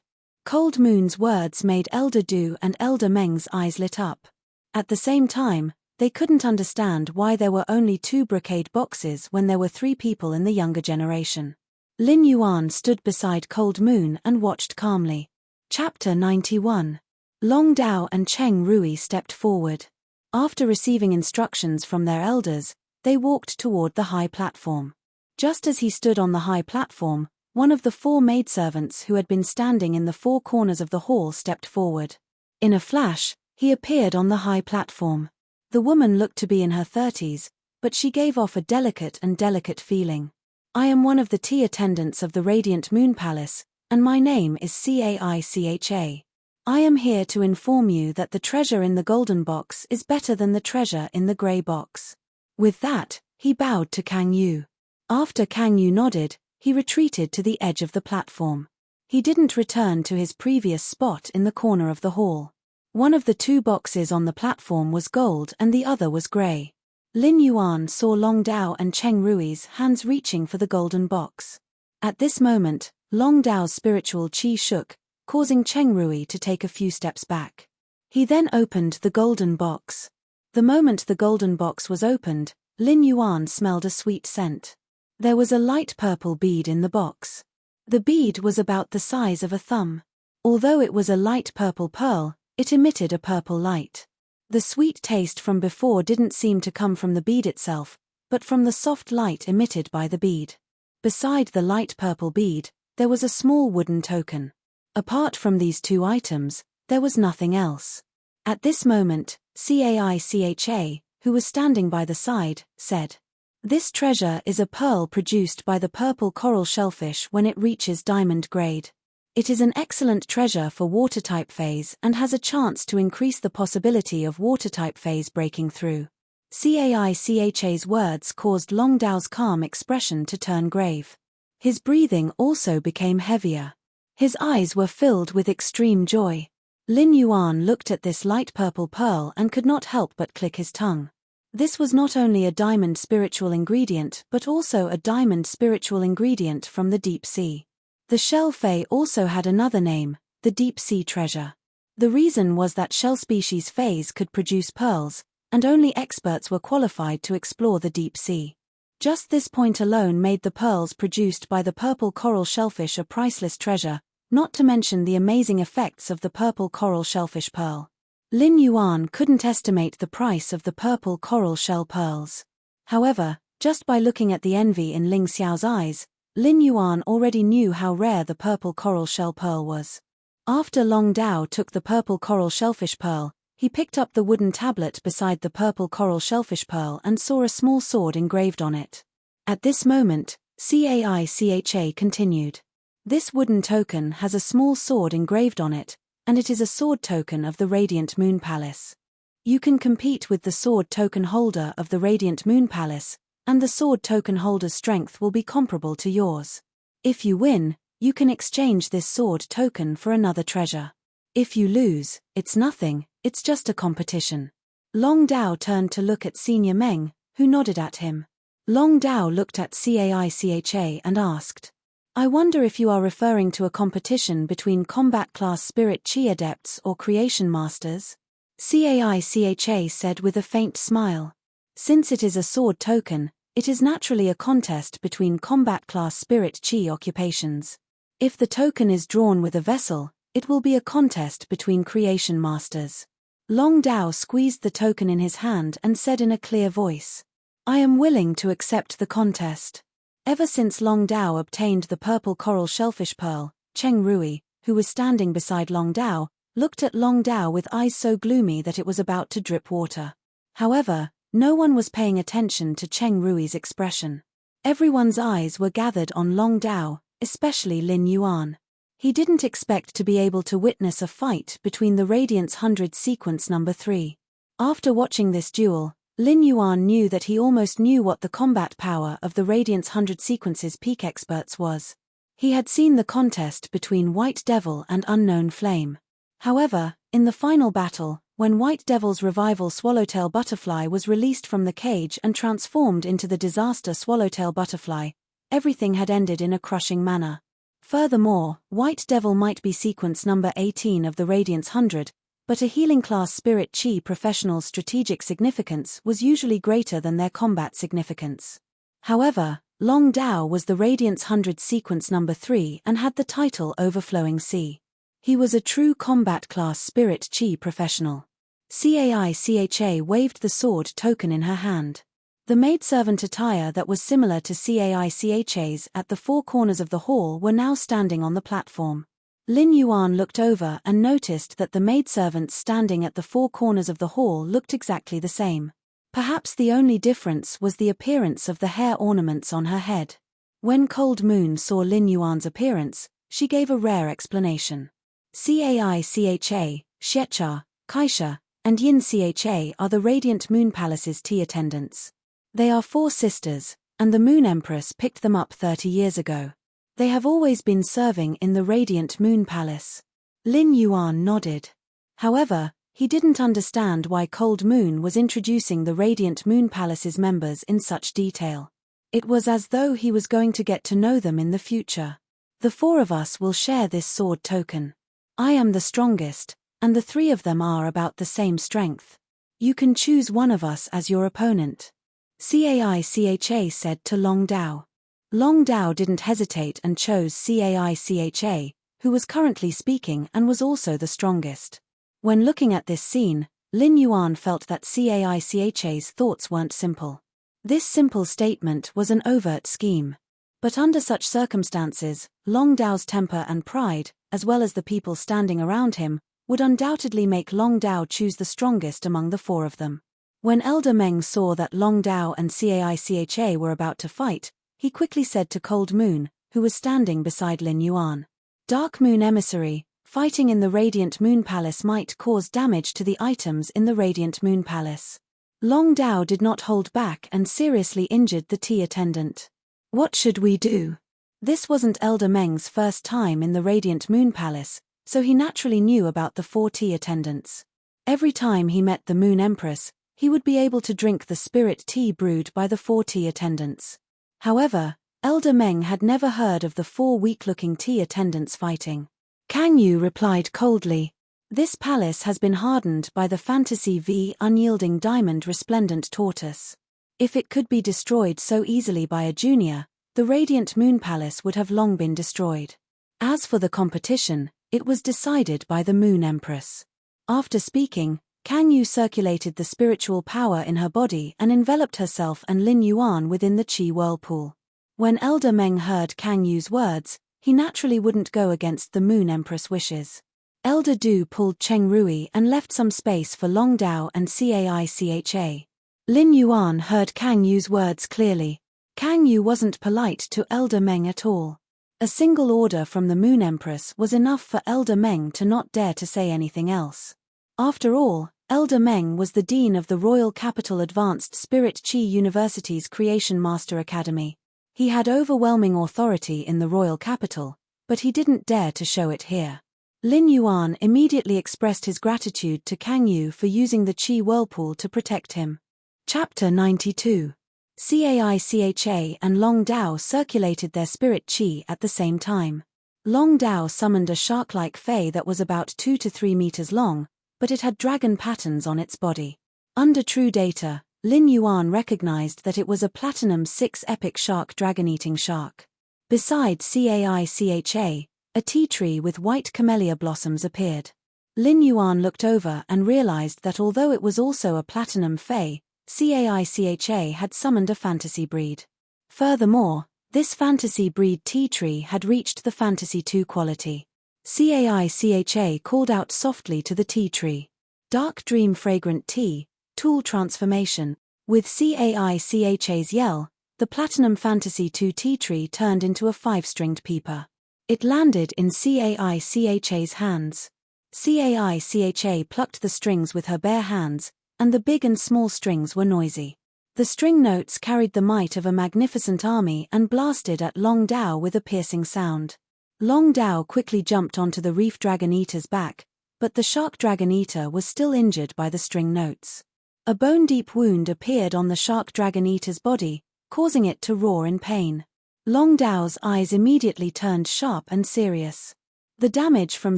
Cold Moon's words made Elder Du and Elder Meng's eyes lit up. At the same time, they couldn't understand why there were only 2 brocade boxes when there were 3 people in the younger generation. Lin Yuan stood beside Cold Moon and watched calmly. Chapter 91. Long Dao and Cheng Rui stepped forward. After receiving instructions from their elders, they walked toward the high platform. Just as he stood on the high platform, one of the 4 maidservants who had been standing in the 4 corners of the hall stepped forward. In a flash, he appeared on the high platform. The woman looked to be in her 30s, but she gave off a delicate feeling. I am one of the tea attendants of the Radiant Moon Palace, and my name is Caicha. I am here to inform you that the treasure in the golden box is better than the treasure in the grey box. With that, he bowed to Kang Yu. After Kang Yu nodded, he retreated to the edge of the platform. He didn't return to his previous spot in the corner of the hall. One of the 2 boxes on the platform was gold and the other was grey. Lin Yuan saw Long Dao and Cheng Rui's hands reaching for the golden box. At this moment, Long Dao's spiritual qi shook, causing Cheng Rui to take a few steps back. He then opened the golden box. The moment the golden box was opened, Lin Yuan smelled a sweet scent. There was a light purple bead in the box. The bead was about the size of a thumb. Although it was a light purple pearl, it emitted a purple light. The sweet taste from before didn't seem to come from the bead itself, but from the soft light emitted by the bead. Beside the light purple bead, there was a small wooden token. Apart from these two items, there was nothing else. At this moment, Caicha, who was standing by the side, said, "This treasure is a pearl produced by the purple coral shellfish when it reaches diamond grade. It is an excellent treasure for water-type phase and has a chance to increase the possibility of water-type phase breaking through." Caicha's words caused Long Dao's calm expression to turn grave. His breathing also became heavier. His eyes were filled with extreme joy. Lin Yuan looked at this light purple pearl and could not help but click his tongue. This was not only a diamond spiritual ingredient but also a diamond spiritual ingredient from the deep sea. The shell fei also had another name, the deep sea treasure. The reason was that shell species feis could produce pearls, and only experts were qualified to explore the deep sea. Just this point alone made the pearls produced by the purple coral shellfish a priceless treasure, not to mention the amazing effects of the purple coral shellfish pearl. Lin Yuan couldn't estimate the price of the purple coral shell pearls. However, just by looking at the envy in Ling Xiao's eyes, Lin Yuan already knew how rare the purple coral shell pearl was. After Long Dao took the purple coral shellfish pearl, he picked up the wooden tablet beside the purple coral shellfish pearl and saw a small sword engraved on it. At this moment, Caicha continued. "This wooden token has a small sword engraved on it, and it is a sword token of the Radiant Moon Palace. You can compete with the sword token holder of the Radiant Moon Palace, and the sword token holder's strength will be comparable to yours. If you win, you can exchange this sword token for another treasure. If you lose, it's nothing, it's just a competition." Long Dao turned to look at Senior Meng, who nodded at him. Long Dao looked at Caicha and asked, "I wonder if you are referring to a competition between combat class spirit chi adepts or creation masters?" Caicha said with a faint smile. "Since it is a sword token, it is naturally a contest between combat class spirit chi occupations. If the token is drawn with a vessel, it will be a contest between creation masters." Long Dao squeezed the token in his hand and said in a clear voice, "I am willing to accept the contest." Ever since Long Dao obtained the purple coral shellfish pearl, Cheng Rui, who was standing beside Long Dao, looked at Long Dao with eyes so gloomy that it was about to drip water. However, no one was paying attention to Cheng Rui's expression. Everyone's eyes were gathered on Long Dao, especially Lin Yuan. He didn't expect to be able to witness a fight between the Radiance 100 sequence number 3. After watching this duel, Lin Yuan knew that he almost knew what the combat power of the Radiance 100 sequence's peak experts was. He had seen the contest between White Devil and Unknown Flame. However, in the final battle, when White Devil's revival Swallowtail Butterfly was released from the cage and transformed into the disaster Swallowtail Butterfly, everything had ended in a crushing manner. Furthermore, White Devil might be sequence number 18 of the Radiance 100, but a healing class spirit chi professional's strategic significance was usually greater than their combat significance. However, Long Dao was the Radiance 100 sequence number 3 and had the title Overflowing Sea. He was a true combat class spirit chi professional. Caicha waved the sword token in her hand. The maidservant attire that was similar to Caicha's at the four corners of the hall were now standing on the platform. Lin Yuan looked over and noticed that the maidservants standing at the four corners of the hall looked exactly the same. Perhaps the only difference was the appearance of the hair ornaments on her head. When Cold Moon saw Lin Yuan's appearance, she gave a rare explanation. Caicha, Xiecha, Kaisha, and Yin Cha are the Radiant Moon Palace's tea attendants. They are 4 sisters, and the Moon Empress picked them up 30 years ago. They have always been serving in the Radiant Moon Palace. Lin Yuan nodded. However, he didn't understand why Cold Moon was introducing the Radiant Moon Palace's members in such detail. It was as though he was going to get to know them in the future. "The 4 of us will share this sword token. I am the strongest, and the three of them are about the same strength. You can choose one of us as your opponent. Caicha said to Long Dao. Long Dao didn't hesitate and chose Caicha, who was currently speaking and was also the strongest. When looking at this scene, Lin Yuan felt that Caicha's thoughts weren't simple. This simple statement was an overt scheme. But under such circumstances, Long Dao's temper and pride, as well as the people standing around him, would undoubtedly make Long Dao choose the strongest among the four of them. When Elder Meng saw that Long Dao and Caicha were about to fight, he quickly said to Cold Moon, who was standing beside Lin Yuan, "Dark Moon Emissary, fighting in the Radiant Moon Palace might cause damage to the items in the Radiant Moon Palace." Long Dao did not hold back and seriously injured the tea attendant. "What should we do?" This wasn't Elder Meng's first time in the Radiant Moon Palace, so he naturally knew about the 4 tea attendants. Every time he met the Moon Empress, he would be able to drink the spirit tea brewed by the 4 tea attendants. However, Elder Meng had never heard of the 4 weak-looking tea attendants fighting. Kang Yu replied coldly, "This palace has been hardened by the Fantasy V unyielding diamond resplendent tortoise. If it could be destroyed so easily by a junior, the Radiant Moon Palace would have long been destroyed. As for the competition, it was decided by the Moon Empress." After speaking, Kang Yu circulated the spiritual power in her body and enveloped herself and Lin Yuan within the Qi whirlpool. When Elder Meng heard Kang Yu's words, he naturally wouldn't go against the Moon Empress' wishes. Elder Du pulled Cheng Rui and left some space for Long Dao and Caicha. Lin Yuan heard Kang Yu's words clearly. Kang Yu wasn't polite to Elder Meng at all. A single order from the Moon Empress was enough for Elder Meng to not dare to say anything else. After all, Elder Meng was the Dean of the Royal Capital Advanced Spirit Qi University's Creation Master Academy. He had overwhelming authority in the royal capital, but he didn't dare to show it here. Lin Yuan immediately expressed his gratitude to Kang Yu for using the Qi whirlpool to protect him. Chapter 92. Caicha and Long Dao circulated their spirit qi at the same time. Long Dao summoned a shark-like fey that was about 2 to 3 meters long, but it had dragon patterns on its body. Under true data, Lin Yuan recognized that it was a Platinum 6 epic shark dragon-eating shark. Beside Caicha, a tea tree with white camellia blossoms appeared. Lin Yuan looked over and realized that although it was also a Platinum fey, Caicha had summoned a fantasy breed. Furthermore, this fantasy breed tea tree had reached the Fantasy 2 quality. Caicha called out softly to the tea tree. "Dark Dream Fragrant Tea, Tool Transformation." With Caicha's yell, the Platinum Fantasy 2 tea tree turned into a 5-stringed peeper. It landed in Caicha's hands. Caicha plucked the strings with her bare hands, and the big and small strings were noisy. The string notes carried the might of a magnificent army and blasted at Long Dao with a piercing sound. Long Dao quickly jumped onto the reef dragon eater's back, but the shark dragon eater was still injured by the string notes. A bone-deep wound appeared on the shark dragon eater's body, causing it to roar in pain. Long Dao's eyes immediately turned sharp and serious. The damage from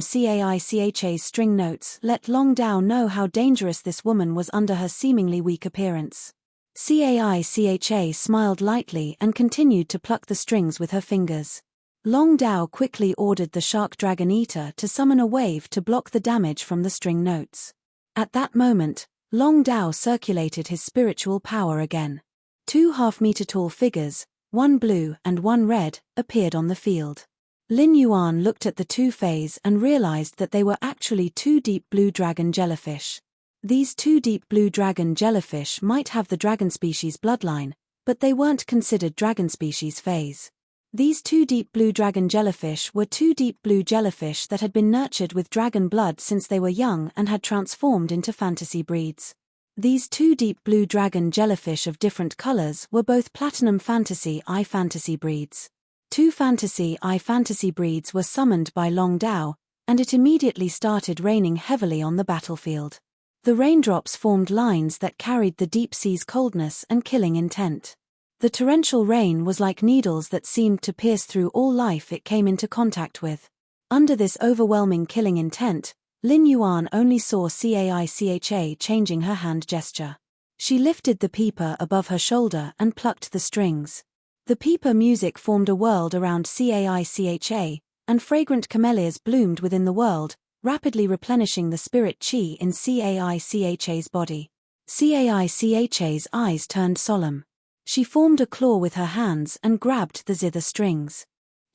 Caicha's string notes let Long Dao know how dangerous this woman was under her seemingly weak appearance. Caicha smiled lightly and continued to pluck the strings with her fingers. Long Dao quickly ordered the shark dragon eater to summon a wave to block the damage from the string notes. At that moment, Long Dao circulated his spiritual power again. 2 half-meter-tall figures, one blue and one red, appeared on the field. Lin Yuan looked at the 2 fays and realized that they were actually 2 deep blue dragon jellyfish. These 2 deep blue dragon jellyfish might have the dragon species bloodline, but they weren't considered dragon species fays. These 2 deep blue dragon jellyfish were 2 deep blue jellyfish that had been nurtured with dragon blood since they were young and had transformed into fantasy breeds. These 2 deep blue dragon jellyfish of different colors were both Platinum Fantasy I fantasy breeds. 2 Fantasy I fantasy breeds were summoned by Long Dao, and it immediately started raining heavily on the battlefield. The raindrops formed lines that carried the deep sea's coldness and killing intent. The torrential rain was like needles that seemed to pierce through all life it came into contact with. Under this overwhelming killing intent, Lin Yuan only saw Caicha changing her hand gesture. She lifted the peeper above her shoulder and plucked the strings. The peeper music formed a world around Caicha, and fragrant camellias bloomed within the world, rapidly replenishing the spirit chi in Caicha's body. Caicha's eyes turned solemn. She formed a claw with her hands and grabbed the zither strings.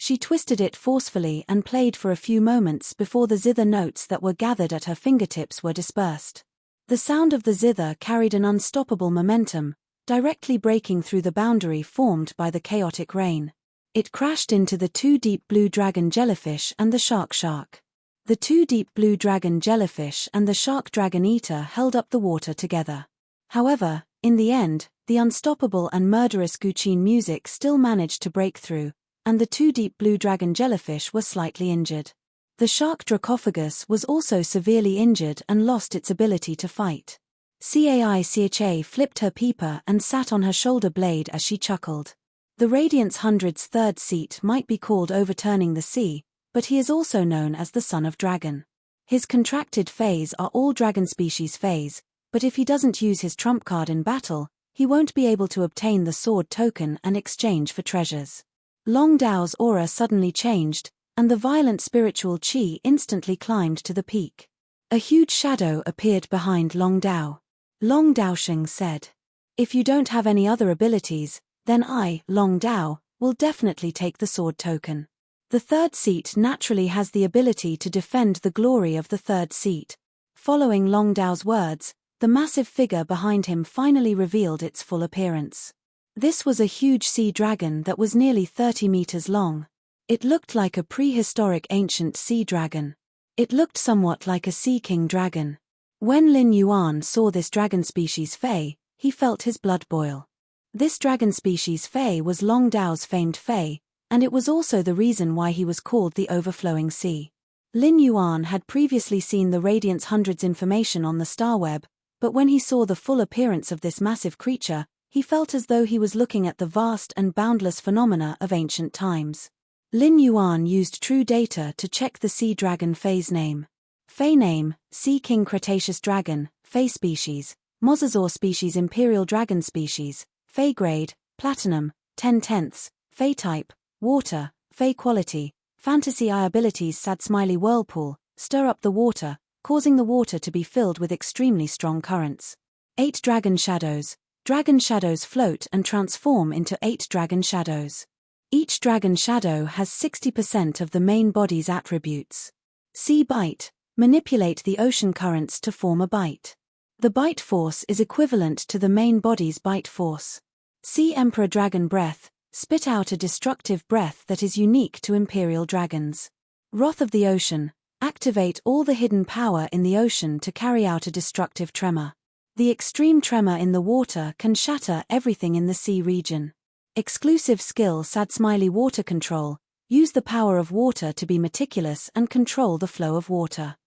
She twisted it forcefully and played for a few moments before the zither notes that were gathered at her fingertips were dispersed. The sound of the zither carried an unstoppable momentum, directly breaking through the boundary formed by the chaotic rain. It crashed into the two deep blue dragon jellyfish and the shark. The two deep blue dragon jellyfish and the shark dragon eater held up the water together. However, in the end, the unstoppable and murderous Guqin music still managed to break through, and the two deep blue dragon jellyfish were slightly injured. The shark Dracophagus was also severely injured and lost its ability to fight. Caicha flipped her peeper and sat on her shoulder blade as she chuckled. The Radiance 100's third seat might be called Overturning the Sea, but he is also known as the Son of Dragon. His contracted phase are all dragon species phase, but if he doesn't use his trump card in battle, he won't be able to obtain the sword token and exchange for treasures. Long Dao's aura suddenly changed, and the violent spiritual chi instantly climbed to the peak. A huge shadow appeared behind Long Dao. Long Daosheng said, "If you don't have any other abilities, then I, Long Dao, will definitely take the sword token." The third seat naturally has the ability to defend the glory of the third seat. Following Long Dao's words, the massive figure behind him finally revealed its full appearance. This was a huge sea dragon that was nearly 30 meters long. It looked like a prehistoric ancient sea dragon. It looked somewhat like a sea king dragon. When Lin Yuan saw this dragon species Fei, he felt his blood boil. This dragon species Fei was Long Dao's famed Fei, and it was also the reason why he was called the Overflowing Sea. Lin Yuan had previously seen the Radiance 100's information on the star web, but when he saw the full appearance of this massive creature, he felt as though he was looking at the vast and boundless phenomena of ancient times. Lin Yuan used true data to check the sea dragon Fei's name. Fei name, Sea King Cretaceous Dragon, Fei species, Mosasaur species Imperial Dragon species, Fei grade, Platinum, 10/10, Fei type, Water, Fei quality, Fantasy I abilities Sad Smiley Whirlpool, stir up the water, causing the water to be filled with extremely strong currents. 8 Dragon Shadows. Dragon shadows float and transform into 8 dragon shadows. Each dragon shadow has 60% of the main body's attributes. Sea bite. Manipulate the ocean currents to form a bite. The bite force is equivalent to the main body's bite force. Sea Emperor Dragon Breath. Spit out a destructive breath that is unique to Imperial dragons. Wrath of the Ocean. Activate all the hidden power in the ocean to carry out a destructive tremor. The extreme tremor in the water can shatter everything in the sea region. Exclusive skill Sad Smiley Water Control. Use the power of water to be meticulous and control the flow of water.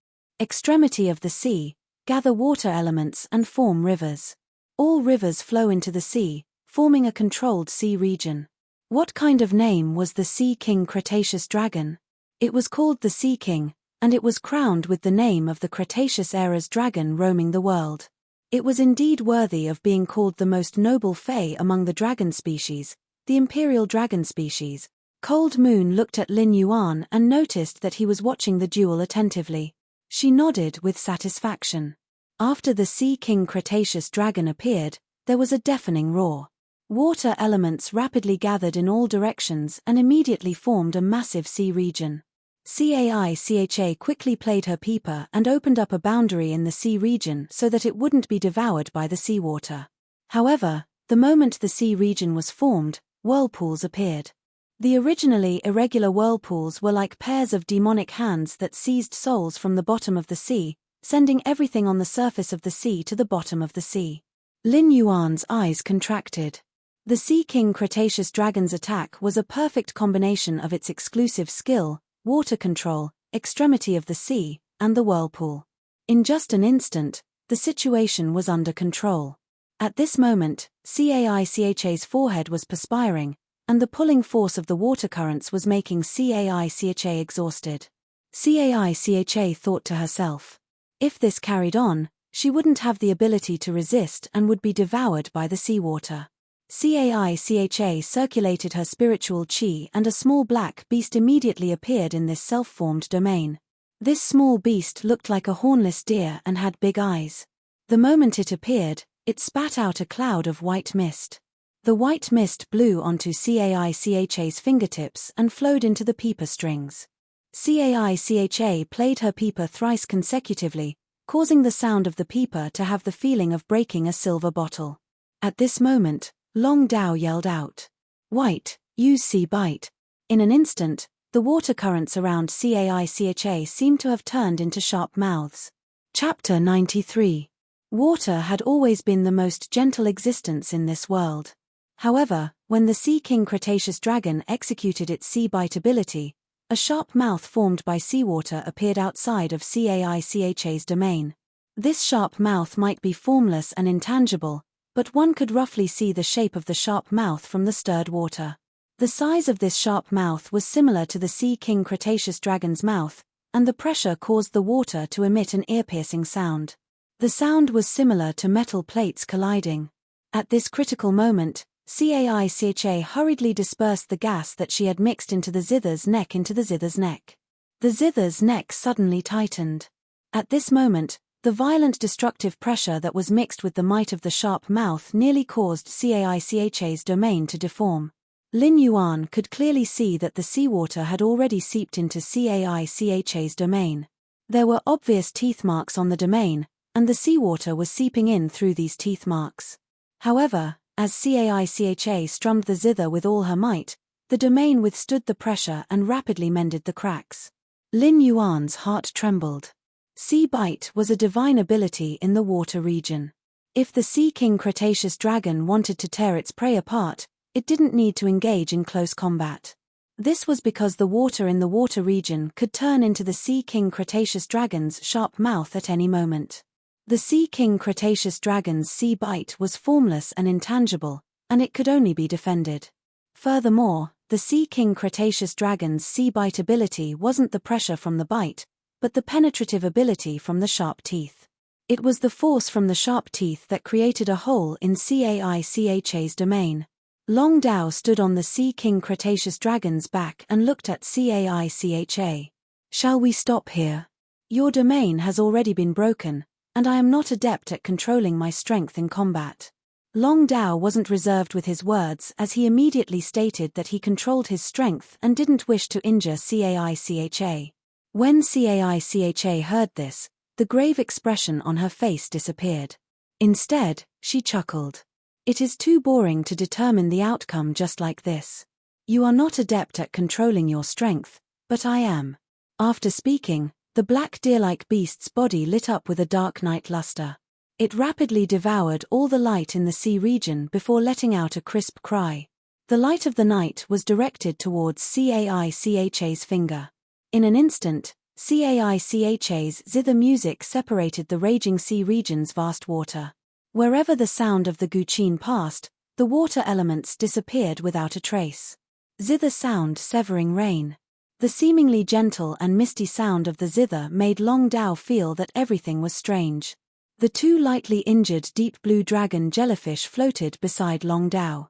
Extremity of the sea. Gather water elements and form rivers. All rivers flow into the sea, forming a controlled sea region. What kind of name was the Sea King Cretaceous Dragon? It was called the Sea King, and it was crowned with the name of the Cretaceous era's dragon roaming the world. It was indeed worthy of being called the most noble Fei among the dragon species, the Imperial Dragon species. Cold Moon looked at Lin Yuan and noticed that he was watching the duel attentively. She nodded with satisfaction. After the Sea King Cretaceous Dragon appeared, there was a deafening roar. Water elements rapidly gathered in all directions and immediately formed a massive sea region. Caicha quickly played her peeper and opened up a boundary in the sea region so that it wouldn't be devoured by the seawater. However, the moment the sea region was formed, whirlpools appeared. The originally irregular whirlpools were like pairs of demonic hands that seized souls from the bottom of the sea, sending everything on the surface of the sea to the bottom of the sea. Lin Yuan's eyes contracted. The Sea King Cretaceous Dragon's attack was a perfect combination of its exclusive skill, water control, extremity of the sea, and the whirlpool. In just an instant, the situation was under control. At this moment, Caicha's forehead was perspiring, and the pulling force of the water currents was making Caicha exhausted. Caicha thought to herself. If this carried on, she wouldn't have the ability to resist and would be devoured by the seawater. Caicha circulated her spiritual chi, and a small black beast immediately appeared in this self-formed domain. This small beast looked like a hornless deer and had big eyes. The moment it appeared, it spat out a cloud of white mist. The white mist blew onto Caicha's fingertips and flowed into the pipa strings. Caicha played her pipa thrice consecutively, causing the sound of the pipa to have the feeling of breaking a silver bottle. At this moment, Long Dao yelled out, "White, use sea bite." In an instant, the water currents around Caicha seemed to have turned into sharp mouths. Chapter 93. Water had always been the most gentle existence in this world. However, when the Sea King Cretaceous dragon executed its sea bite ability, a sharp mouth formed by seawater appeared outside of Caicha's domain. This sharp mouth might be formless and intangible, but one could roughly see the shape of the sharp mouth from the stirred water. The size of this sharp mouth was similar to the Sea King Cretaceous dragon's mouth, and the pressure caused the water to emit an ear-piercing sound. The sound was similar to metal plates colliding. At this critical moment, Caicha hurriedly dispersed the gas that she had mixed into the zither's neck into the zither's neck. The zither's neck suddenly tightened. At this moment, the violent destructive pressure that was mixed with the might of the sharp mouth nearly caused Caicha's domain to deform. Lin Yuan could clearly see that the seawater had already seeped into Caicha's domain. There were obvious teeth marks on the domain, and the seawater was seeping in through these teeth marks. However, as Caicha strummed the zither with all her might, the domain withstood the pressure and rapidly mended the cracks. Lin Yuan's heart trembled. Sea bite was a divine ability in the water region. If the Sea King Cretaceous dragon wanted to tear its prey apart, it didn't need to engage in close combat. This was because the water in the water region could turn into the Sea King Cretaceous dragon's sharp mouth at any moment. The Sea King Cretaceous dragon's sea bite was formless and intangible, and it could only be defended. Furthermore, the Sea King Cretaceous dragon's sea bite ability wasn't the pressure from the bite, but the penetrative ability from the sharp teeth. It was the force from the sharp teeth that created a hole in Caicha's domain. Long Dao stood on the Sea King Cretaceous dragon's back and looked at Caicha. "Shall we stop here? Your domain has already been broken, and I am not adept at controlling my strength in combat." Long Dao wasn't reserved with his words, as he immediately stated that he controlled his strength and didn't wish to injure Caicha. When Caicha heard this, the grave expression on her face disappeared. Instead, she chuckled. "It is too boring to determine the outcome just like this. You are not adept at controlling your strength, but I am." After speaking, the black deer-like beast's body lit up with a dark night luster. It rapidly devoured all the light in the sea region before letting out a crisp cry. The light of the night was directed towards Caicha's finger. In an instant, Caicha's zither music separated the raging sea region's vast water. Wherever the sound of the guqin passed, the water elements disappeared without a trace. Zither sound severing rain. The seemingly gentle and misty sound of the zither made Long Dao feel that everything was strange. The two lightly injured deep blue dragon jellyfish floated beside Long Dao.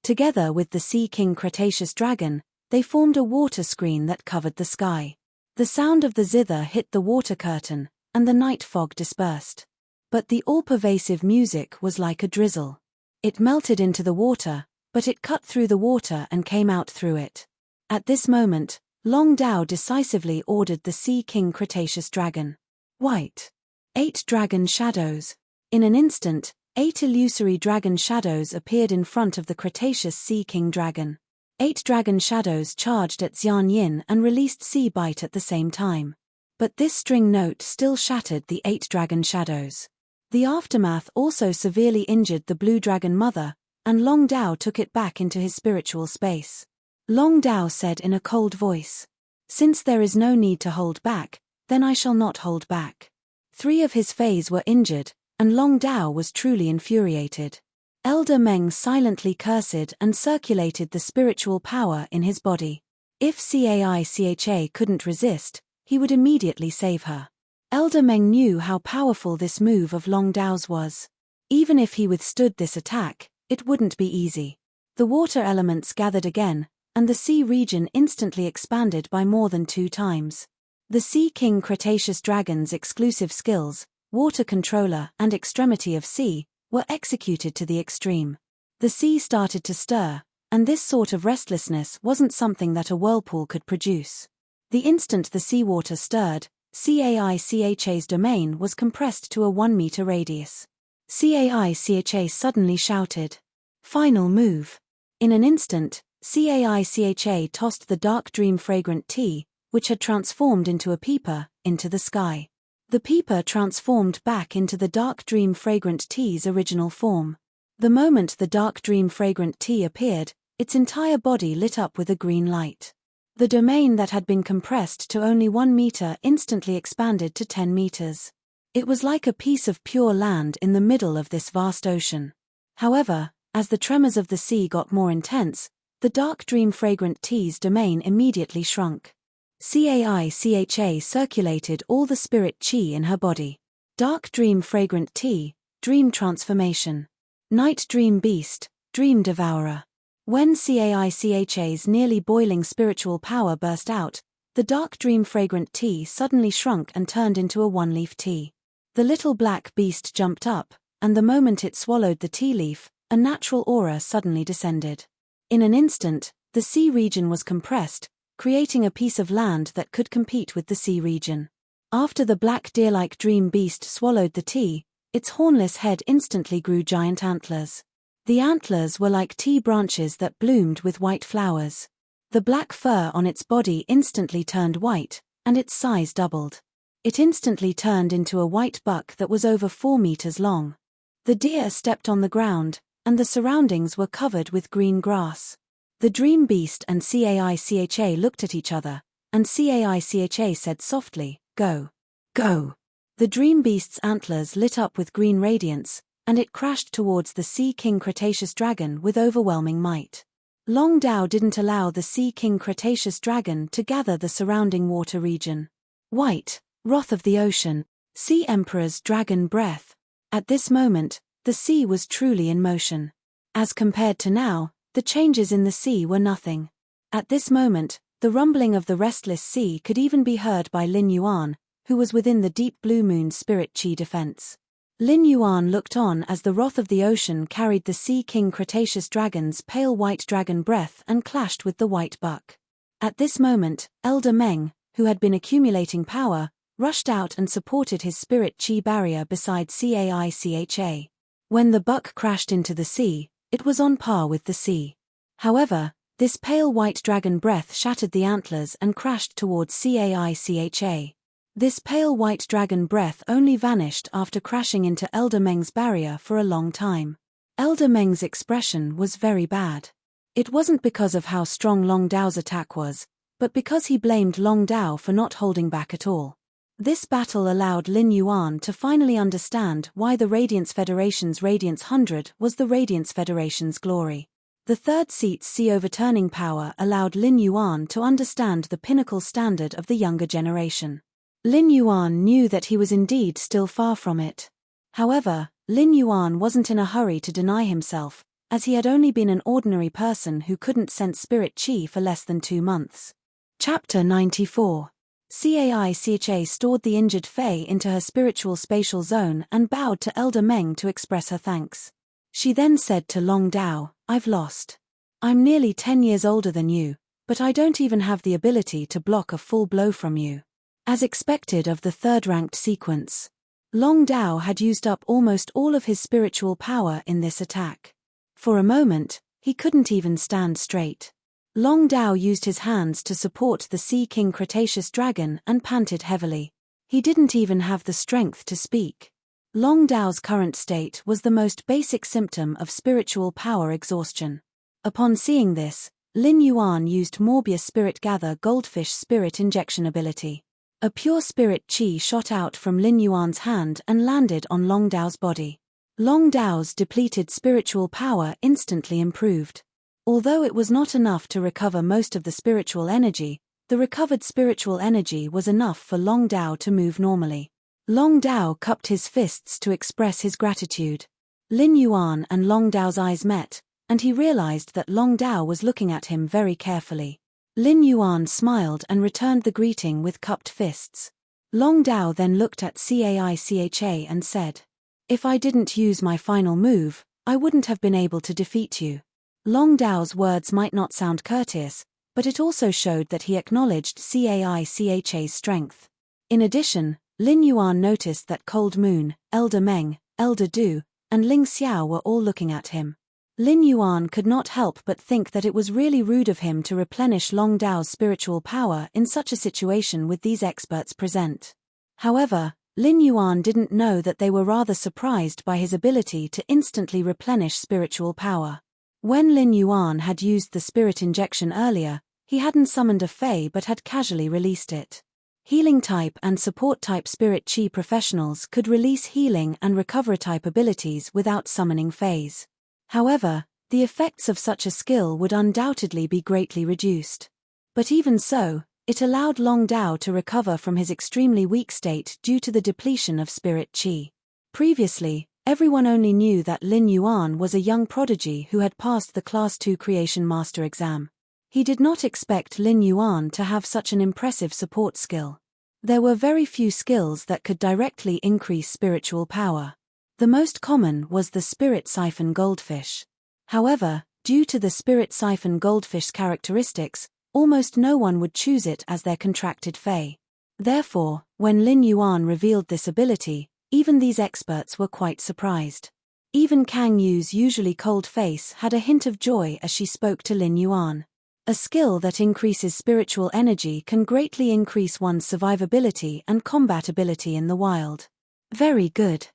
Together with the Sea King Cretaceous dragon, they formed a water screen that covered the sky. The sound of the zither hit the water curtain, and the night fog dispersed. But the all-pervasive music was like a drizzle. It melted into the water, but it cut through the water and came out through it. At this moment, Long Dao decisively ordered the Sea King Cretaceous dragon. "White. 8 dragon shadows." In an instant, 8 illusory dragon shadows appeared in front of the Cretaceous Sea King dragon. 8 dragon shadows charged at Xian Yin and released sea bite at the same time. But this string note still shattered the 8 dragon shadows. The aftermath also severely injured the blue dragon mother, and Long Dao took it back into his spiritual space. Long Dao said in a cold voice, "Since there is no need to hold back, then I shall not hold back." 3 of his fays were injured, and Long Dao was truly infuriated. Elder Meng silently cursed and circulated the spiritual power in his body. If Caicha couldn't resist, he would immediately save her. Elder Meng knew how powerful this move of Long Dao's was. Even if he withstood this attack, it wouldn't be easy. The water elements gathered again, and the sea region instantly expanded by more than 2 times. The Sea King Cretaceous Dragon's exclusive skills, Water Controller and Extremity of Sea, were executed to the extreme. The sea started to stir, and this sort of restlessness wasn't something that a whirlpool could produce. The instant the seawater stirred, CAICHA's domain was compressed to a 1-meter radius. CAICHA suddenly shouted, "Final move!" In an instant, CAICHA tossed the dark dream fragrant tea, which had transformed into a peeper, into the sky. The peeper transformed back into the dark dream fragrant tea's original form. The moment the dark dream fragrant tea appeared, its entire body lit up with a green light. The domain that had been compressed to only 1 meter instantly expanded to 10 meters. It was like a piece of pure land in the middle of this vast ocean. However, as the tremors of the sea got more intense, the dark dream fragrant tea's domain immediately shrunk. CAICHA circulated all the spirit chi in her body. Dark dream fragrant tea, dream transformation. Night dream beast, dream devourer. When CAICHA's nearly boiling spiritual power burst out, the dark dream fragrant tea suddenly shrunk and turned into a 1-leaf tea. The little black beast jumped up, and the moment it swallowed the tea leaf, a natural aura suddenly descended. In an instant, the sea region was compressed, creating a piece of land that could compete with the sea region. After the black deer-like dream beast swallowed the tea, its hornless head instantly grew giant antlers. The antlers were like tea branches that bloomed with white flowers. The black fur on its body instantly turned white, and its size doubled. It instantly turned into a white buck that was over 4 meters long. The deer stepped on the ground, and the surroundings were covered with green grass. The dream beast and CAICHA looked at each other, and CAICHA said softly, "Go. Go." The dream beast's antlers lit up with green radiance, and it crashed towards the Sea King Cretaceous Dragon with overwhelming might. Long Dao didn't allow the Sea King Cretaceous Dragon to gather the surrounding water region. White, wrath of the ocean, Sea Emperor's dragon breath. At this moment, the sea was truly in motion. As compared to now, the changes in the sea were nothing. At this moment, the rumbling of the restless sea could even be heard by Lin Yuan, who was within the deep blue moon's spirit chi defense. Lin Yuan looked on as the wrath of the ocean carried the Sea King Cretaceous Dragon's pale white dragon breath and clashed with the white buck. At this moment, Elder Meng, who had been accumulating power, rushed out and supported his spirit chi barrier beside CAICHA. When the buck crashed into the sea, it was on par with the sea. However, this pale white dragon breath shattered the antlers and crashed towards CAICHA. This pale white dragon breath only vanished after crashing into Elder Meng's barrier for a long time. Elder Meng's expression was very bad. It wasn't because of how strong Long Dao's attack was, but because he blamed Long Dao for not holding back at all. This battle allowed Lin Yuan to finally understand why the Radiance Federation's Radiance 100 was the Radiance Federation's glory. The third seat's sea overturning power allowed Lin Yuan to understand the pinnacle standard of the younger generation. Lin Yuan knew that he was indeed still far from it. However, Lin Yuan wasn't in a hurry to deny himself, as he had only been an ordinary person who couldn't sense spirit chi for less than 2 months. Chapter 94. CAICHA stored the injured Fae into her spiritual spatial zone and bowed to Elder Meng to express her thanks. She then said to Long Dao, "I've lost. I'm nearly 10 years older than you, but I don't even have the ability to block a full blow from you." As expected of the third-ranked sequence, Long Dao had used up almost all of his spiritual power in this attack. For a moment, he couldn't even stand straight. Long Dao used his hands to support the Sea King Cretaceous Dragon and panted heavily. He didn't even have the strength to speak. Long Dao's current state was the most basic symptom of spiritual power exhaustion. Upon seeing this, Lin Yuan used Morbius Spirit Gather Goldfish Spirit Injection ability. A pure spirit chi shot out from Lin Yuan's hand and landed on Long Dao's body. Long Dao's depleted spiritual power instantly improved. Although it was not enough to recover most of the spiritual energy, The recovered spiritual energy was enough for Long Dao to move normally. Long Dao cupped his fists to express his gratitude. Lin Yuan and Long Dao's eyes met, and he realized that Long Dao was looking at him very carefully. Lin Yuan smiled and returned the greeting with cupped fists. Long Dao then looked at Caicha and said, "If I didn't use my final move, I wouldn't have been able to defeat you." Long Dao's words might not sound courteous, but it also showed that he acknowledged Caicha's strength. In addition, Lin Yuan noticed that Cold Moon, Elder Meng, Elder Du, and Ling Xiao were all looking at him. Lin Yuan could not help but think that it was really rude of him to replenish Long Dao's spiritual power in such a situation with these experts present. However, Lin Yuan didn't know that they were rather surprised by his ability to instantly replenish spiritual power. When Lin Yuan had used the spirit injection earlier, he hadn't summoned a Fey but had casually released it. Healing type and support type spirit chi professionals could release healing and recovery type abilities without summoning Feys. However, the effects of such a skill would undoubtedly be greatly reduced. But even so, it allowed Long Dao to recover from his extremely weak state due to the depletion of spirit chi. Previously, everyone only knew that Lin Yuan was a young prodigy who had passed the Class 2 Creation Master exam. He did not expect Lin Yuan to have such an impressive support skill. There were very few skills that could directly increase spiritual power. The most common was the Spirit Siphon Goldfish. However, due to the Spirit Siphon Goldfish's characteristics, almost no one would choose it as their contracted Fey. Therefore, when Lin Yuan revealed this ability, even these experts were quite surprised. Even Kang Yu's usually cold face had a hint of joy as she spoke to Lin Yuan. A skill that increases spiritual energy can greatly increase one's survivability and combat ability in the wild. Very good.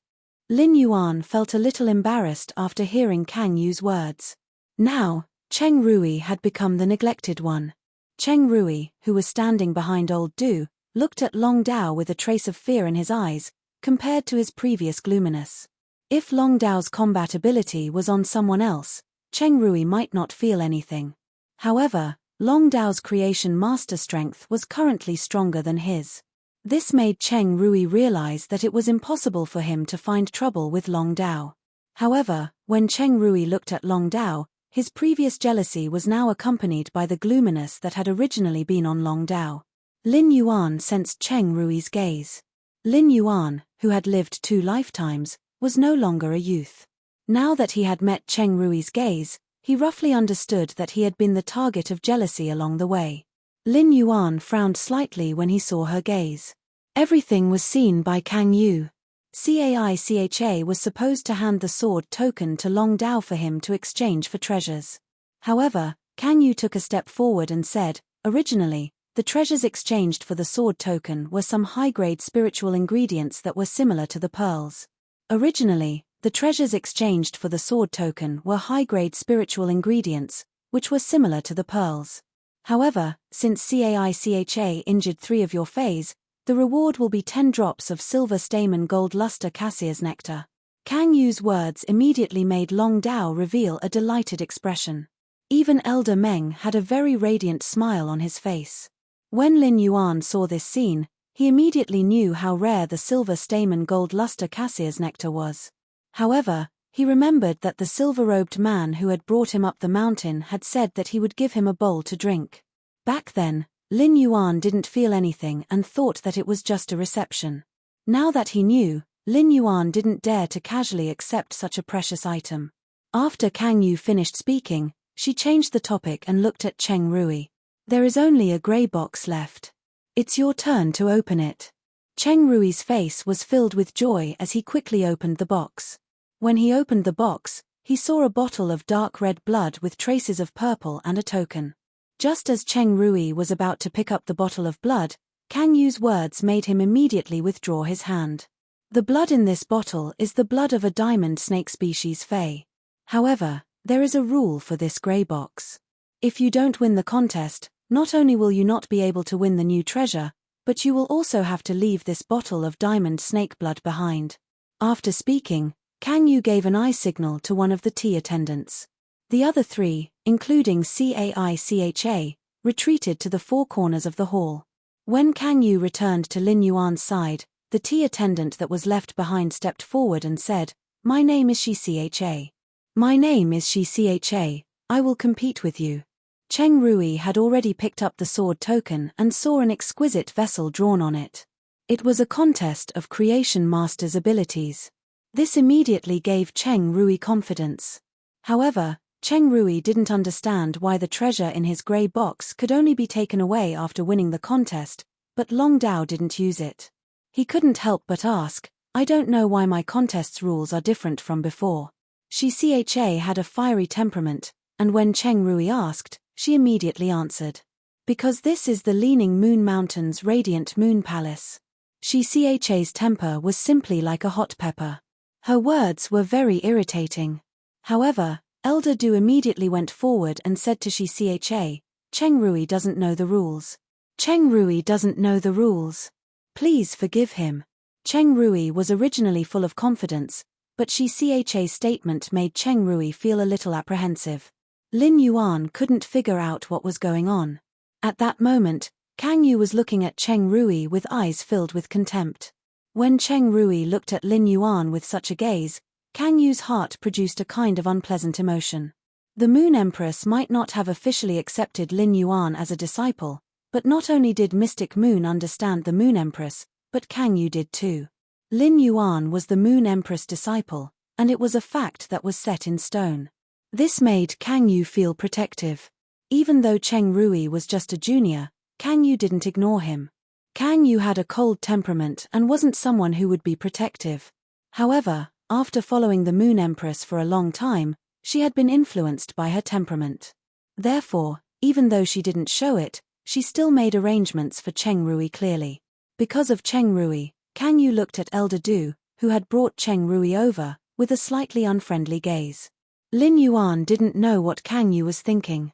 Lin Yuan felt a little embarrassed after hearing Kang Yu's words. Now, Cheng Rui had become the neglected one. Cheng Rui, who was standing behind old Du, looked at Long Dao with a trace of fear in his eyes, compared to his previous gloominess. If Long Dao's combat ability was on someone else, Cheng Rui might not feel anything. However, Long Dao's creation master strength was currently stronger than his. This made Cheng Rui realize that it was impossible for him to find trouble with Long Dao. However, when Cheng Rui looked at Long Dao, his previous jealousy was now accompanied by the gloominess that had originally been on Long Dao. Lin Yuan sensed Cheng Rui's gaze. Lin Yuan, who had lived 2 lifetimes, was no longer a youth. Now that he had met Cheng Rui's gaze, he roughly understood that he had been the target of jealousy along the way. Lin Yuan frowned slightly when he saw her gaze. Everything was seen by Kang Yu. Caicha was supposed to hand the sword token to Long Dao for him to exchange for treasures. However, Kang Yu took a step forward and said, originally, the treasures exchanged for the sword token were some high-grade spiritual ingredients that were similar to the pearls. Originally, the treasures exchanged for the sword token were high-grade spiritual ingredients, which were similar to the pearls. However, since Caicha injured 3 of your Feys, the reward will be 10 drops of silver stamen gold luster cassia's nectar. Kang Yu's words immediately made Long Dao reveal a delighted expression. Even Elder Meng had a very radiant smile on his face. When Lin Yuan saw this scene, he immediately knew how rare the silver stamen gold luster cassia's nectar was. However, he remembered that the silver-robed man who had brought him up the mountain had said that he would give him a bowl to drink. Back then, Lin Yuan didn't feel anything and thought that it was just a reception. Now that he knew, Lin Yuan didn't dare to casually accept such a precious item. After Kang Yu finished speaking, she changed the topic and looked at Cheng Rui. There is only a grey box left. It's your turn to open it. Cheng Rui's face was filled with joy as he quickly opened the box. When he opened the box, he saw a bottle of dark red blood with traces of purple and a token. Just as Cheng Rui was about to pick up the bottle of blood, Kang Yu's words made him immediately withdraw his hand. The blood in this bottle is the blood of a diamond snake species Fey. However, there is a rule for this grey box. If you don't win the contest, not only will you not be able to win the new treasure, but you will also have to leave this bottle of diamond snake blood behind. After speaking, Kang Yu gave an eye signal to one of the tea attendants. The other 3, including Caicha, retreated to the four corners of the hall. When Kang Yu returned to Lin Yuan's side, the tea attendant that was left behind stepped forward and said, "My name is Shi Cha. My name is Shi Cha, I will compete with you." Cheng Rui had already picked up the sword token and saw an exquisite vessel drawn on it. It was a contest of creation master's abilities. This immediately gave Cheng Rui confidence. However, Cheng Rui didn't understand why the treasure in his grey box could only be taken away after winning the contest, but Long Dao didn't use it. He couldn't help but ask, "I don't know why my contest's rules are different from before." Shi Cha had a fiery temperament, and when Cheng Rui asked, she immediately answered, "Because this is the Leaning Moon Mountain's radiant moon palace." Shi Cha's temper was simply like a hot pepper. Her words were very irritating. However, Elder Du immediately went forward and said to Shi Cha, "Cheng Rui doesn't know the rules. Cheng Rui doesn't know the rules. Please forgive him." Cheng Rui was originally full of confidence, but Shi Cha's statement made Cheng Rui feel a little apprehensive. Lin Yuan couldn't figure out what was going on. At that moment, Kang Yu was looking at Cheng Rui with eyes filled with contempt. When Cheng Rui looked at Lin Yuan with such a gaze, Kang Yu's heart produced a kind of unpleasant emotion. The Moon Empress might not have officially accepted Lin Yuan as a disciple, but not only did Mystic Moon understand the Moon Empress, but Kang Yu did too. Lin Yuan was the Moon Empress disciple, and it was a fact that was set in stone. This made Kang Yu feel protective. Even though Cheng Rui was just a junior, Kang Yu didn't ignore him. Kang Yu had a cold temperament and wasn't someone who would be protective. However, after following the Moon Empress for a long time, she had been influenced by her temperament. Therefore, even though she didn't show it, she still made arrangements for Cheng Rui clearly. Because of Cheng Rui, Kang Yu looked at Elder Du, who had brought Cheng Rui over, with a slightly unfriendly gaze. Lin Yuan didn't know what Kang Yu was thinking.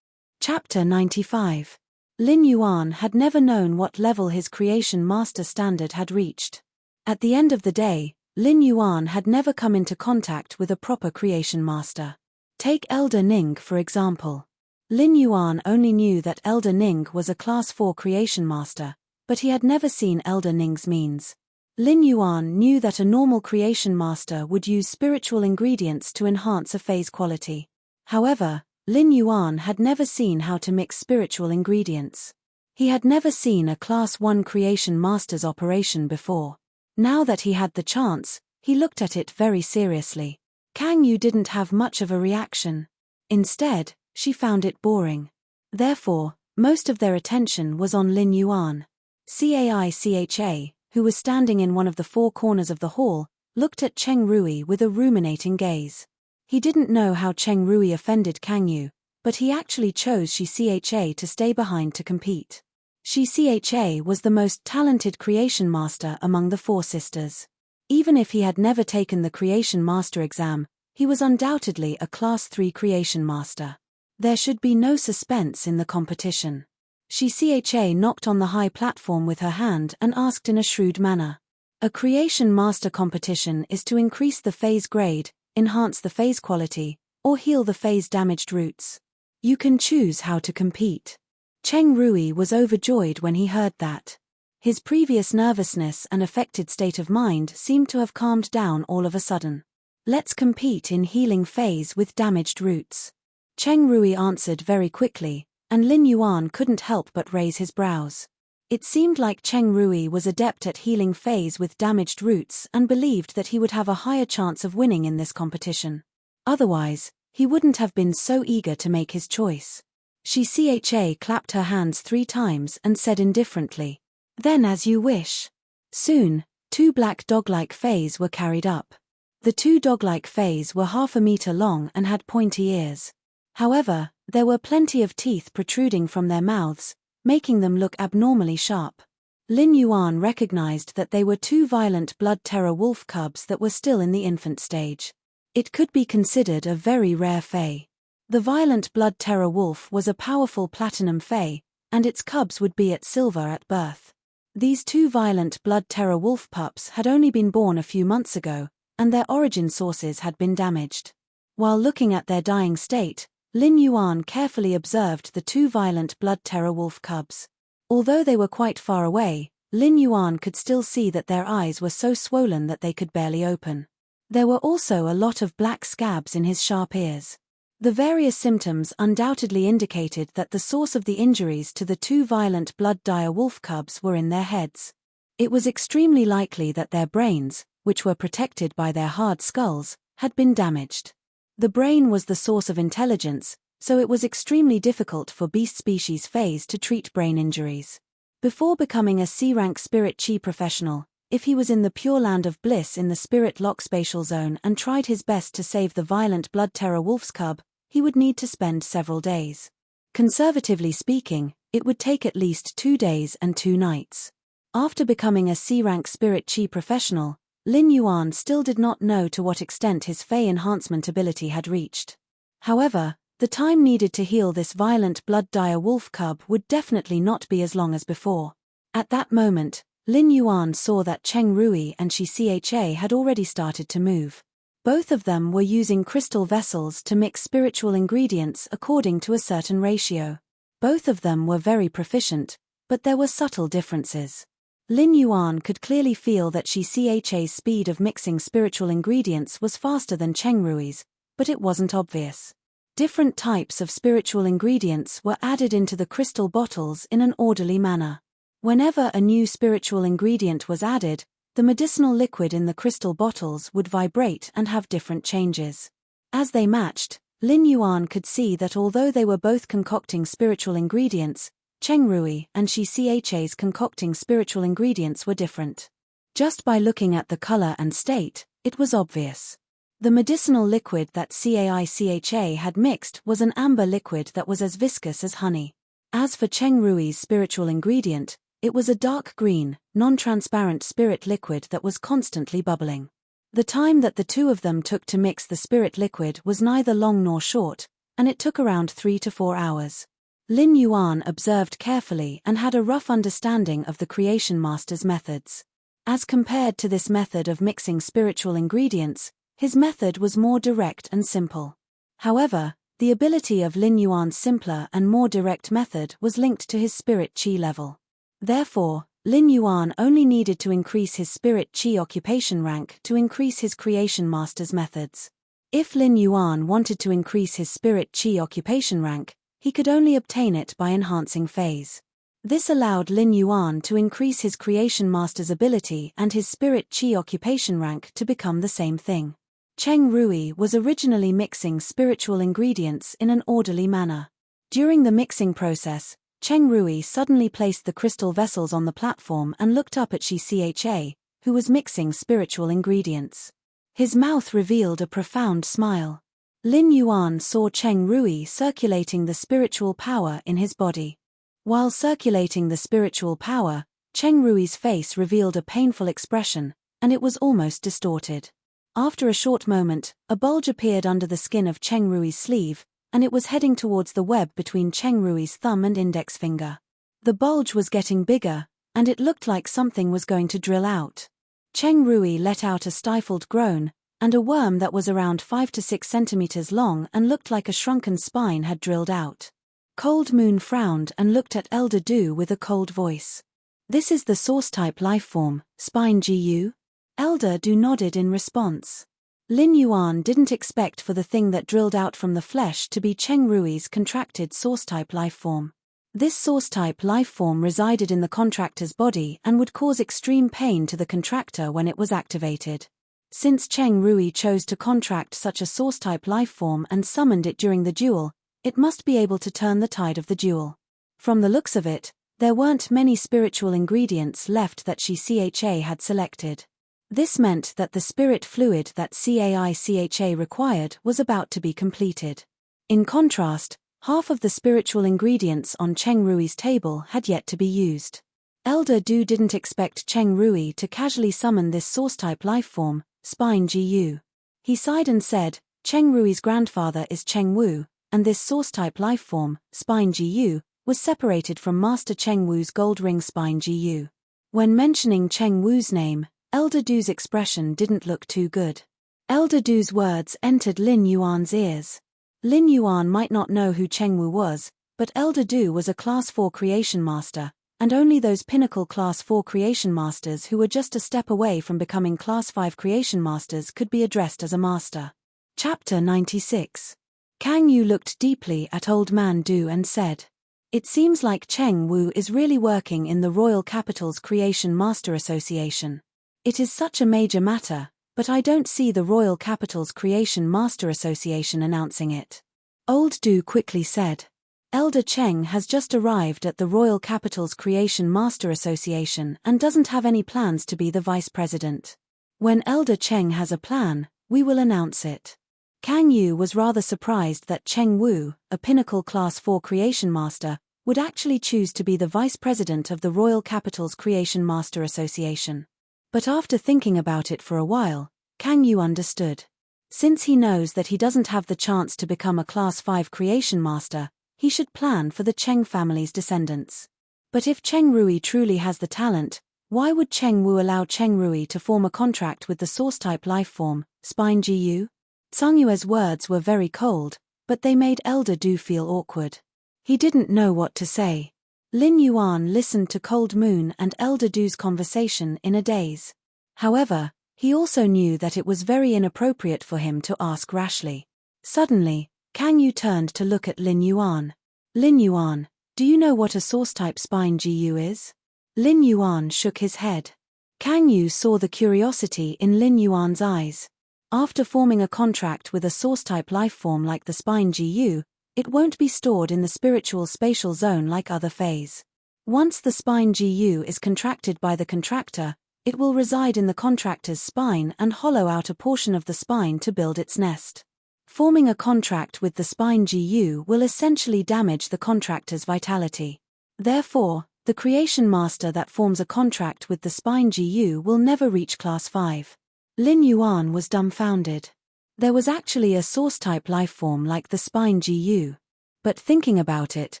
Chapter 95. Lin Yuan had never known what level his creation master standard had reached. At the end of the day, Lin Yuan had never come into contact with a proper creation master. Take Elder Ning for example. Lin Yuan only knew that Elder Ning was a Class 4 creation master, but he had never seen Elder Ning's means. Lin Yuan knew that a normal creation master would use spiritual ingredients to enhance a phase quality. However, Lin Yuan had never seen how to mix spiritual ingredients. He had never seen a Class 1 creation master's operation before. Now that he had the chance, he looked at it very seriously. Kang Yu didn't have much of a reaction. Instead, she found it boring. Therefore, most of their attention was on Lin Yuan. Cha, who was standing in one of the four corners of the hall, looked at Cheng Rui with a ruminating gaze. He didn't know how Cheng Rui offended Kang Yu, but he actually chose Shi Cha to stay behind to compete. Shi Cha was the most talented creation master among the four sisters. Even if he had never taken the creation master exam, he was undoubtedly a Class 3 creation master. There should be no suspense in the competition. Shi Cha knocked on the high platform with her hand and asked in a shrewd manner. A creation master competition is to increase the phase grade, enhance the phase quality, or heal the phase damaged roots. You can choose how to compete. Cheng Rui was overjoyed when he heard that. His previous nervousness and affected state of mind seemed to have calmed down all of a sudden. Let's compete in healing phase with damaged roots. Cheng Rui answered very quickly, and Lin Yuan couldn't help but raise his brows. It seemed like Cheng Rui was adept at healing phase with damaged roots and believed that he would have a higher chance of winning in this competition. Otherwise, he wouldn't have been so eager to make his choice. Shi Cha clapped her hands 3 times and said indifferently, "Then as you wish." Soon, 2 black dog-like fays were carried up. The 2 dog-like fays were half a meter long and had pointy ears. However, there were plenty of teeth protruding from their mouths, making them look abnormally sharp. Lin Yuan recognized that they were 2 violent blood terror wolf cubs that were still in the infant stage. It could be considered a very rare fae. The violent blood terror wolf was a powerful platinum fae, and its cubs would be at silver at birth. These 2 violent blood terror wolf pups had only been born a few months ago, and their origin sources had been damaged. While looking at their dying state, Lin Yuan carefully observed the two violent blood terror wolf cubs. Although they were quite far away, Lin Yuan could still see that their eyes were so swollen that they could barely open. There were also a lot of black scabs in his sharp ears. The various symptoms undoubtedly indicated that the source of the injuries to the two violent blood dire wolf cubs were in their heads. It was extremely likely that their brains, which were protected by their hard skulls, had been damaged. The brain was the source of intelligence, so it was extremely difficult for beast species phase to treat brain injuries. Before becoming a C-rank spirit chi professional, if he was in the Pure Land of Bliss in the Spirit Lock spatial zone and tried his best to save the violent blood terror wolf's cub, he would need to spend several days. Conservatively speaking, it would take at least 2 days and 2 nights. After becoming a C-rank spirit chi professional, Lin Yuan still did not know to what extent his Fey enhancement ability had reached. However, the time needed to heal this violent blood dire wolf cub would definitely not be as long as before. At that moment, Lin Yuan saw that Cheng Rui and Shi Cha had already started to move. Both of them were using crystal vessels to mix spiritual ingredients according to a certain ratio. Both of them were very proficient, but there were subtle differences. Lin Yuan could clearly feel that Shi Cha's speed of mixing spiritual ingredients was faster than Cheng Rui's, but it wasn't obvious. Different types of spiritual ingredients were added into the crystal bottles in an orderly manner. Whenever a new spiritual ingredient was added, the medicinal liquid in the crystal bottles would vibrate and have different changes. As they matched, Lin Yuan could see that although they were both concocting spiritual ingredients, Cheng Rui and Shi Cha's concocting spiritual ingredients were different. Just by looking at the color and state, it was obvious. The medicinal liquid that Cha had mixed was an amber liquid that was as viscous as honey. As for Cheng Rui's spiritual ingredient, it was a dark green, non-transparent spirit liquid that was constantly bubbling. The time that the two of them took to mix the spirit liquid was neither long nor short, and it took around 3 to 4 hours. Lin Yuan observed carefully and had a rough understanding of the Creation Master's methods. As compared to this method of mixing spiritual ingredients, his method was more direct and simple. However, the ability of Lin Yuan's simpler and more direct method was linked to his spirit chi level. Therefore, Lin Yuan only needed to increase his spirit chi occupation rank to increase his Creation Master's methods. If Lin Yuan wanted to increase his spirit chi occupation rank, he could only obtain it by enhancing phase. This allowed Lin Yuan to increase his Creation Master's ability and his spirit chi occupation rank to become the same thing. Cheng Rui was originally mixing spiritual ingredients in an orderly manner. During the mixing process, Cheng Rui suddenly placed the crystal vessels on the platform and looked up at Shi Cha, who was mixing spiritual ingredients. His mouth revealed a profound smile. Lin Yuan saw Cheng Rui circulating the spiritual power in his body. While circulating the spiritual power, Cheng Rui's face revealed a painful expression, and it was almost distorted. After a short moment, a bulge appeared under the skin of Cheng Rui's sleeve, and it was heading towards the web between Cheng Rui's thumb and index finger. The bulge was getting bigger, and it looked like something was going to drill out. Cheng Rui let out a stifled groan, and a worm that was around 5 to 6 centimeters long and looked like a shrunken spine had drilled out. Cold Moon frowned and looked at Elder Du with a cold voice. "This is the source-type lifeform, Spine GU?" Elder Du nodded in response. Lin Yuan didn't expect for the thing that drilled out from the flesh to be Cheng Rui's contracted source-type lifeform. This source-type lifeform resided in the contractor's body and would cause extreme pain to the contractor when it was activated. Since Cheng Rui chose to contract such a source-type lifeform and summoned it during the duel, it must be able to turn the tide of the duel. From the looks of it, there weren't many spiritual ingredients left that Shi Cha had selected. This meant that the spirit fluid that Cha required was about to be completed. In contrast, half of the spiritual ingredients on Cheng Rui's table had yet to be used. Elder Du didn't expect Cheng Rui to casually summon this source-type lifeform, Spine GU. He sighed and said, "Cheng Rui's grandfather is Cheng Wu, and this source-type lifeform, Spine GU, was separated from Master Cheng Wu's gold ring Spine GU." When mentioning Cheng Wu's name, Elder Du's expression didn't look too good. Elder Du's words entered Lin Yuan's ears. Lin Yuan might not know who Cheng Wu was, but Elder Du was a Class 4 creation master, and only those pinnacle Class 4 creation masters who were just a step away from becoming Class 5 creation masters could be addressed as a master. Chapter 96. Kang Yu looked deeply at Old Man Du and said, "It seems like Cheng Wu is really working in the Royal Capital's Creation Master Association. It is such a major matter, but I don't see the Royal Capital's Creation Master Association announcing it." Old Du quickly said, "Elder Cheng has just arrived at the Royal Capital's Creation Master Association and doesn't have any plans to be the vice president. When Elder Cheng has a plan, we will announce it." Kang Yu was rather surprised that Cheng Wu, a pinnacle Class 4 creation master, would actually choose to be the vice president of the Royal Capital's Creation Master Association. But after thinking about it for a while, Kang Yu understood. Since he knows that he doesn't have the chance to become a Class 5 creation master, he should plan for the Cheng family's descendants. But if Cheng Rui truly has the talent, why would Cheng Wu allow Cheng Rui to form a contract with the source-type lifeform, Spine Gu? Tsang Yue's words were very cold, but they made Elder Du feel awkward. He didn't know what to say. Lin Yuan listened to Cold Moon and Elder Du's conversation in a daze. However, he also knew that it was very inappropriate for him to ask rashly. Suddenly, Kang Yu turned to look at Lin Yuan. "Lin Yuan, do you know what a source-type Spine Gu is?" Lin Yuan shook his head. Kang Yu saw the curiosity in Lin Yuan's eyes. After forming a contract with a source-type lifeform like the Spine Gu, it won't be stored in the spiritual spatial zone like other phase. Once the Spine Gu is contracted by the contractor, it will reside in the contractor's spine and hollow out a portion of the spine to build its nest. Forming a contract with the Spine Gu will essentially damage the contractor's vitality. Therefore, the creation master that forms a contract with the Spine Gu will never reach Class 5. Lin Yuan was dumbfounded. There was actually a source-type lifeform like the Spine Gu. But thinking about it,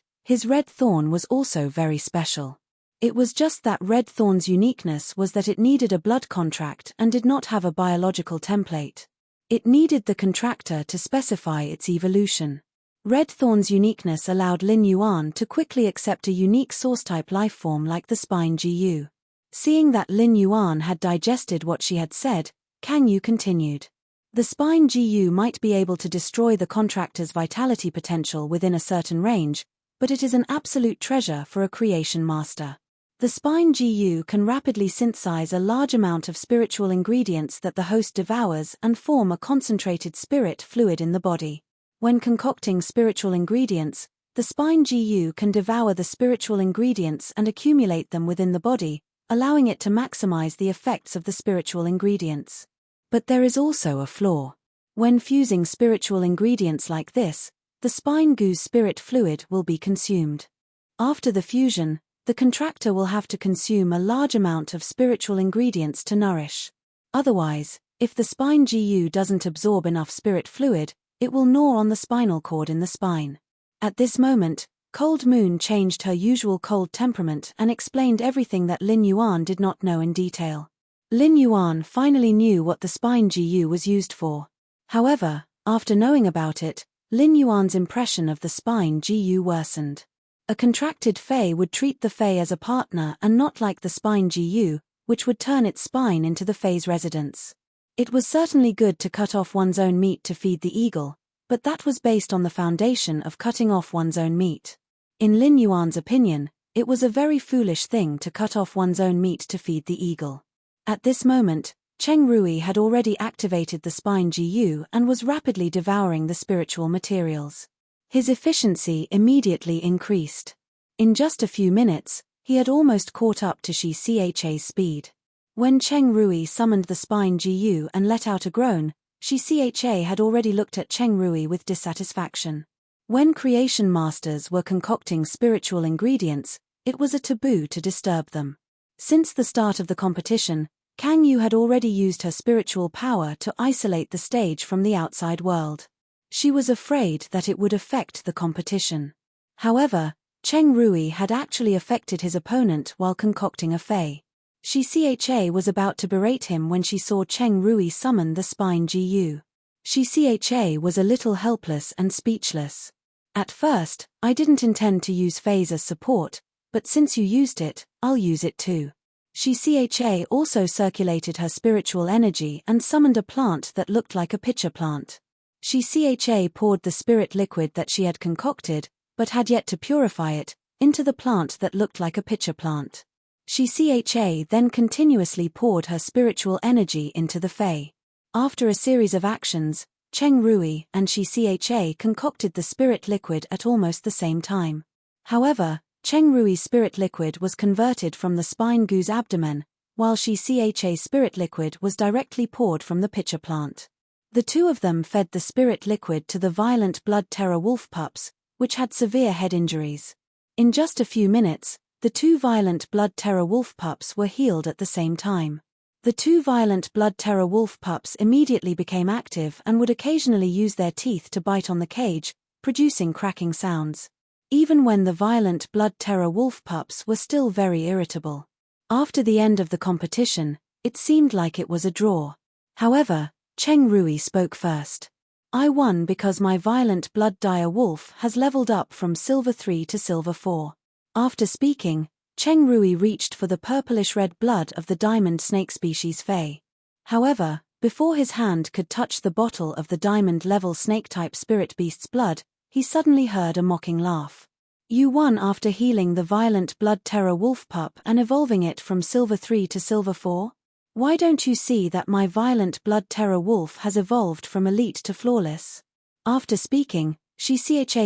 his red thorn was also very special. It was just that red thorn's uniqueness was that it needed a blood contract and did not have a biological template. It needed the contractor to specify its evolution. Red thorn's uniqueness allowed Lin Yuan to quickly accept a unique source-type lifeform like the Spine Gu. Seeing that Lin Yuan had digested what she had said, Kang Yu continued. "The Spine Gu might be able to destroy the contractor's vitality potential within a certain range, but it is an absolute treasure for a creation master. The Spine Gu can rapidly synthesize a large amount of spiritual ingredients that the host devours and form a concentrated spirit fluid in the body. When concocting spiritual ingredients, the Spine Gu can devour the spiritual ingredients and accumulate them within the body, allowing it to maximize the effects of the spiritual ingredients. But there is also a flaw. When fusing spiritual ingredients like this, the Spine Gu's spirit fluid will be consumed. After the fusion, the contractor will have to consume a large amount of spiritual ingredients to nourish. Otherwise, if the Spine Gu doesn't absorb enough spirit fluid, it will gnaw on the spinal cord in the spine." At this moment, Cold Moon changed her usual cold temperament and explained everything that Lin Yuan did not know in detail. Lin Yuan finally knew what the Spine Gu was used for. However, after knowing about it, Lin Yuan's impression of the Spine Gu worsened. A contracted Fey would treat the Fey as a partner and not like the Spine Gu, which would turn its spine into the Fey's residence. It was certainly good to cut off one's own meat to feed the eagle, but that was based on the foundation of cutting off one's own meat. In Lin Yuan's opinion, it was a very foolish thing to cut off one's own meat to feed the eagle. At this moment, Cheng Rui had already activated the Spine Gu and was rapidly devouring the spiritual materials. His efficiency immediately increased. In just a few minutes, he had almost caught up to Shi Cha's speed. When Cheng Rui summoned the Spine Gu and let out a groan, Shi Cha had already looked at Cheng Rui with dissatisfaction. When creation masters were concocting spiritual ingredients, it was a taboo to disturb them. Since the start of the competition, Kang Yu had already used her spiritual power to isolate the stage from the outside world. She was afraid that it would affect the competition. However, Cheng Rui had actually affected his opponent while concocting a Fey. Shi Cha was about to berate him when she saw Cheng Rui summon the Spine Gu. She was a little helpless and speechless. At first, I didn't intend to use phase as support, but since you used it, I'll use it too. She also circulated her spiritual energy and summoned a plant that looked like a pitcher plant. She poured the spirit liquid that she had concocted, but had yet to purify it, into the plant that looked like a pitcher plant. She then continuously poured her spiritual energy into the Fae. After a series of actions, Cheng Rui and She concocted the spirit liquid at almost the same time. However, Cheng Rui's spirit liquid was converted from the spine goose abdomen, while She spirit liquid was directly poured from the pitcher plant. The two of them fed the spirit liquid to the violent blood terror wolf pups, which had severe head injuries. In just a few minutes, the two violent blood terror wolf pups were healed at the same time. The two violent blood terror wolf pups immediately became active and would occasionally use their teeth to bite on the cage, producing cracking sounds. Even when the violent blood terror wolf pups were still very irritable. After the end of the competition, it seemed like it was a draw. However, Cheng Rui spoke first. I won because my violent blood dire wolf has leveled up from Silver 3 to Silver 4. After speaking, Cheng Rui reached for the purplish-red blood of the diamond snake species Fae. However, before his hand could touch the bottle of the diamond-level snake-type spirit beast's blood, he suddenly heard a mocking laugh. You won after healing the violent blood terror wolf pup and evolving it from Silver 3 to Silver 4? Why don't you see that my violent blood terror wolf has evolved from elite to flawless? After speaking, She